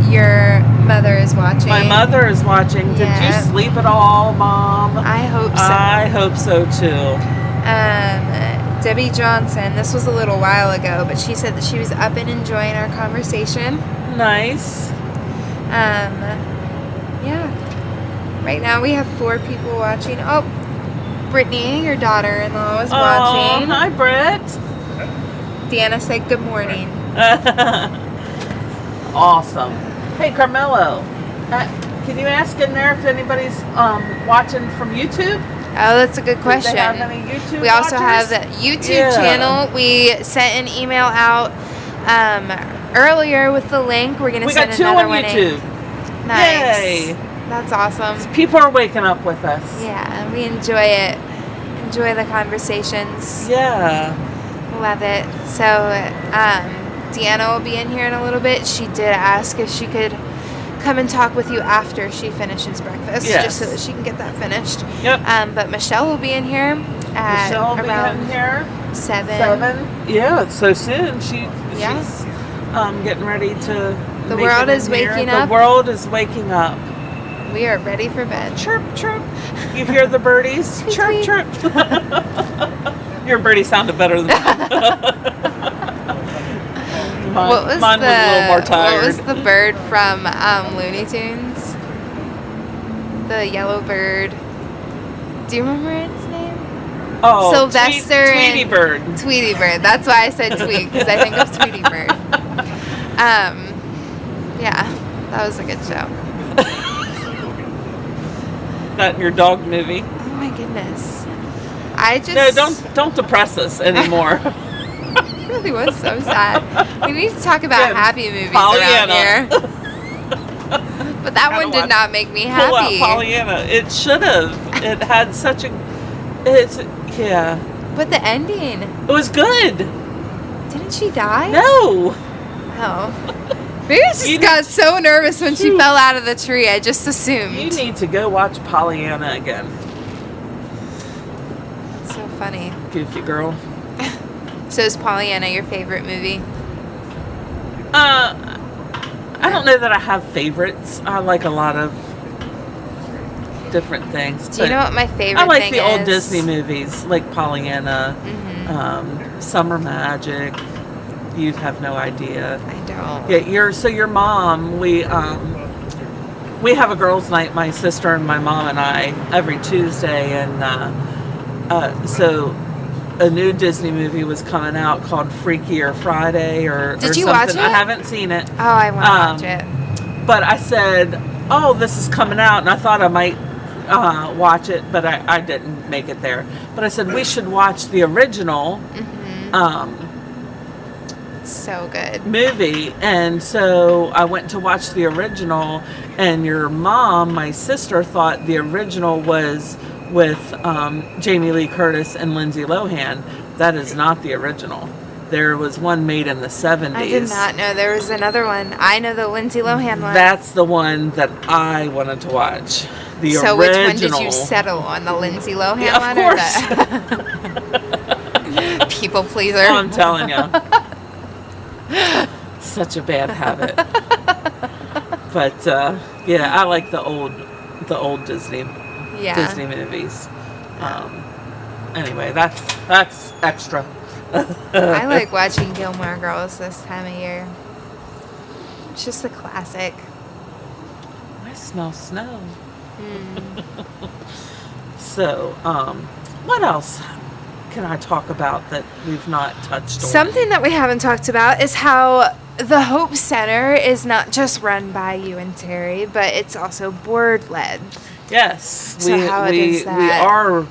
Your mother is watching. My mother is watching. Did you sleep at all, Mom? I hope so. I hope so too. Debbie Johnson. This was a little while ago, but she said that she was up and enjoying our conversation. Nice. Yeah. Right now we have 4 people watching. Oh, Brittany, your daughter-in-law, is watching. Hi, Britt. Deanna said good morning. Awesome. Hey, Carmelo, can you ask in there if anybody's watching from YouTube? Oh, that's a good question. Do they have any YouTube We also watchers? have a YouTube channel. We sent an email out earlier with the link. We're going to send another one in. We got 2 on YouTube. Nice. Yay. That's awesome. People are waking up with us. Yeah, we enjoy it. Enjoy the conversations. Yeah. Love it. So, Deanna will be in here in a little bit. She did ask if she could come and talk with you after she finishes breakfast, just so that she can get that finished. Yep. But Michelle will be in here at Michelle will around be in here. 7. Yeah, it's so soon. She's getting ready to. The make world it in is here. waking up. The world is waking up. We are ready for bed. Chirp, chirp. You hear the birdies? Chirp, chirp. Your birdie sounded better than mine. What was mine was a little more tired. What was the bird from Looney Tunes? The yellow bird. Do you remember its name? Oh, Sylvester Tweety Bird. Tweety Bird. That's why I said Tweet, because I think of Tweety Bird. Yeah, that was a good show. That your dog movie? Oh my goodness. I just don't depress us anymore. It really was so sad. We need to talk about happy movies Pollyanna. around here. But that one did not make me happy. Pull out Pollyanna. It should have. It had such a. But the ending. It was good. Didn't she die? No. Oh. Maybe I just got so nervous when she fell out of the tree. I just assumed. You need to go watch Pollyanna again. It's so funny. Goofy girl. So is Pollyanna your favorite movie? I don't know that I have favorites. I like a lot of different things. Do you know what my favorite I like thing the old is? Disney movies, like Pollyanna, Summer Magic. You'd have no idea. I don't. Yeah, your mom. We have a girls' night. My sister and my mom and I every Tuesday, and so a new Disney movie was coming out called Freakier Friday or Did you something. watch it? I haven't seen it. Oh, I want to watch it. But I said, "Oh, this is coming out," and I thought I might watch it, but I didn't make it there. But I said we should watch the original. So good. Movie, and so I went to watch the original, and your mom, my sister, thought the original was with Jamie Lee Curtis and Lindsay Lohan. That is not the original. There was one made in the 70s. I did not know there was another one. I know the Lindsay Lohan one. That's the one that I wanted to watch. The so original. Which one did you settle on? The Lindsay Lohan one? Of course. People pleaser. I'm telling you. Such a bad habit. But yeah, I like the old Disney movies. Anyway, that's extra. I like watching Gilmore Girls this time of year. It's just a classic. I smell snow. So, what else can I talk about that we've not touched on? Something that we haven't talked about is how The Hope Center is not just run by you and Terry, but it's also board led. Yes, So how is that? We are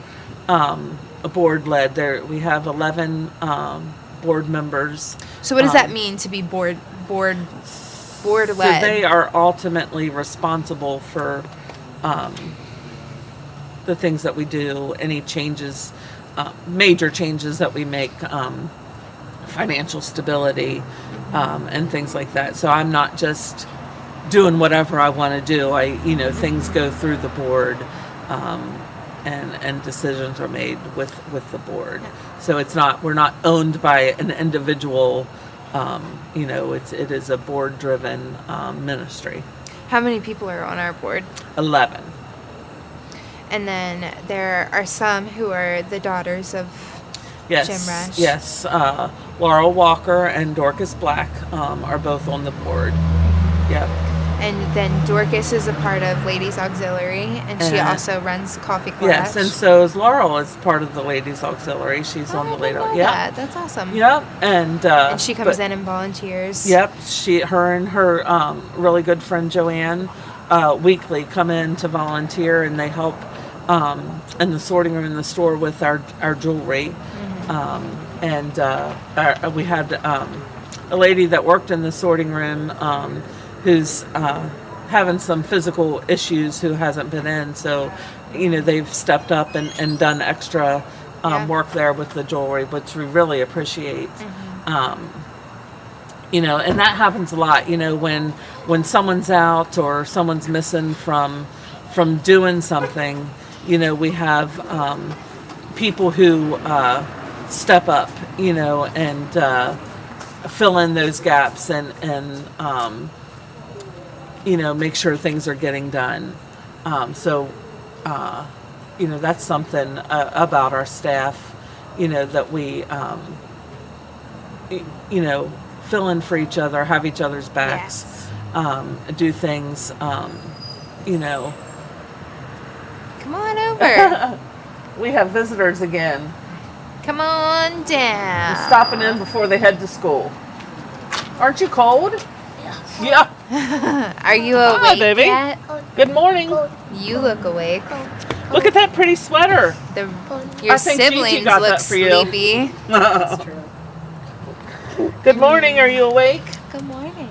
a board led. There we have 11 board members. So what does that mean to be board led? So they are ultimately responsible for the things that we do, any changes, major changes that we make, financial stability, and things like that. So I'm not just doing whatever I want to do. Things go through the board, and decisions are made with the board. So we're not owned by an individual. It is a board-driven ministry. How many people are on our board? 11. And then there are some who are the daughters of Jim Resch. Yes. Laura Walker and Dorcas Black are both on the board. Yep. And then Dorcas is a part of Ladies Auxiliary, and she also runs Coffee Clutch. Yes, and so is Laurel is part of the Ladies Auxiliary. She's on the lady. Yeah, that's awesome. Yep, and she comes in and volunteers. Yep, her and her really good friend Joanne weekly come in to volunteer, and they help in the sorting room in the store with our jewelry. Mm-hmm. We had a lady that worked in the sorting room who's having some physical issues who hasn't been in. So, they've stepped up and done extra work there with the jewelry, which we really appreciate. Mm-hmm. And that happens a lot, when someone's out or someone's missing from doing something, we have people who step up, and fill in those gaps and make sure things are getting done. That's something about our staff, that we, fill in for each other, have each other's backs, do things, Come on over. We have visitors again. Come on down. They're stopping in before they head to school. Aren't you cold? Yeah. Are you awake baby. yet? Good morning. You look awake. Look at that pretty sweater. Your siblings look sleepy. That's true. Good morning. Are you awake? Good morning.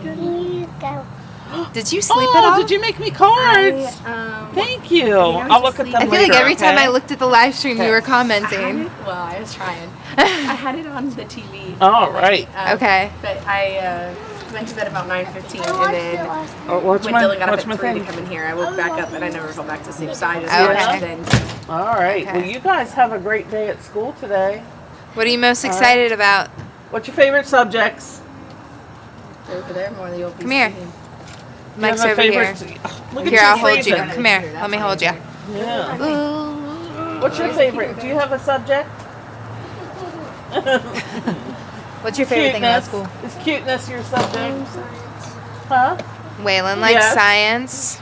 Did you sleep at all? Did you make me cards? Thank you. I'll look at them later. I feel like every time I looked at the live stream, you were commenting. I was trying. I had it on the TV. All right. Okay. But I went to bed about 9:15, and then when Dylan got up at 3 to come in here, I woke back up, and I never fell back to sleep. So I just watched then. All right. Okay. Well, you guys have a great day at school today. What are you most excited about? What's your favorite subjects? Over there, more of the OPC. Come here. Mike's over here. Here, I'll hold you. Come here. Let me hold you. Yeah. What's your favorite? Do you have a subject? What's your favorite thing about school? Is cuteness your subject? Huh? Waylon likes science.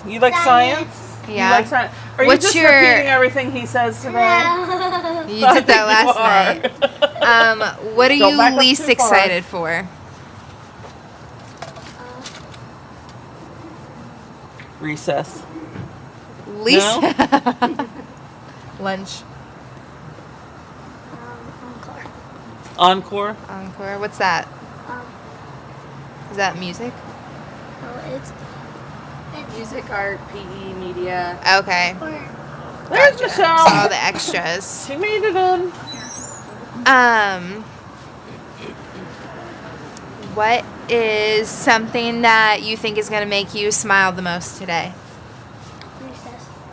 You like science? Yeah. You like science? Are you just repeating everything he says today? You did that last night. What are you least excited for? Recess. Least? No? Lunch. Encore. Encore. What's that? Is that music? Oh, it's music, art, PE, media. Okay. There's Michelle. So all the extras. She made it in. What is something that you think is going to make you smile the most today?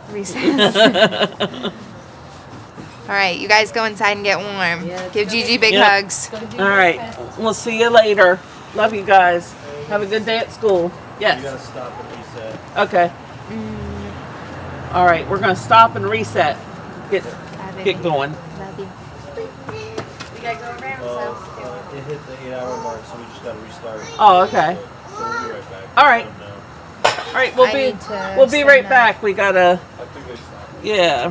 Recess. All right, you guys go inside and get warm. Yeah, give Gigi big hugs. All right, we'll see you later. Love you guys. Have a good day at school. Yes. You gotta stop and reset. Okay. All right, we're gonna stop and reset. Get going. Love you. We gotta go around. It hit the 8-hour mark, so we just gotta restart. Oh, okay. So we'll be right back. All right. All right, we'll be right back. We gotta. Yeah.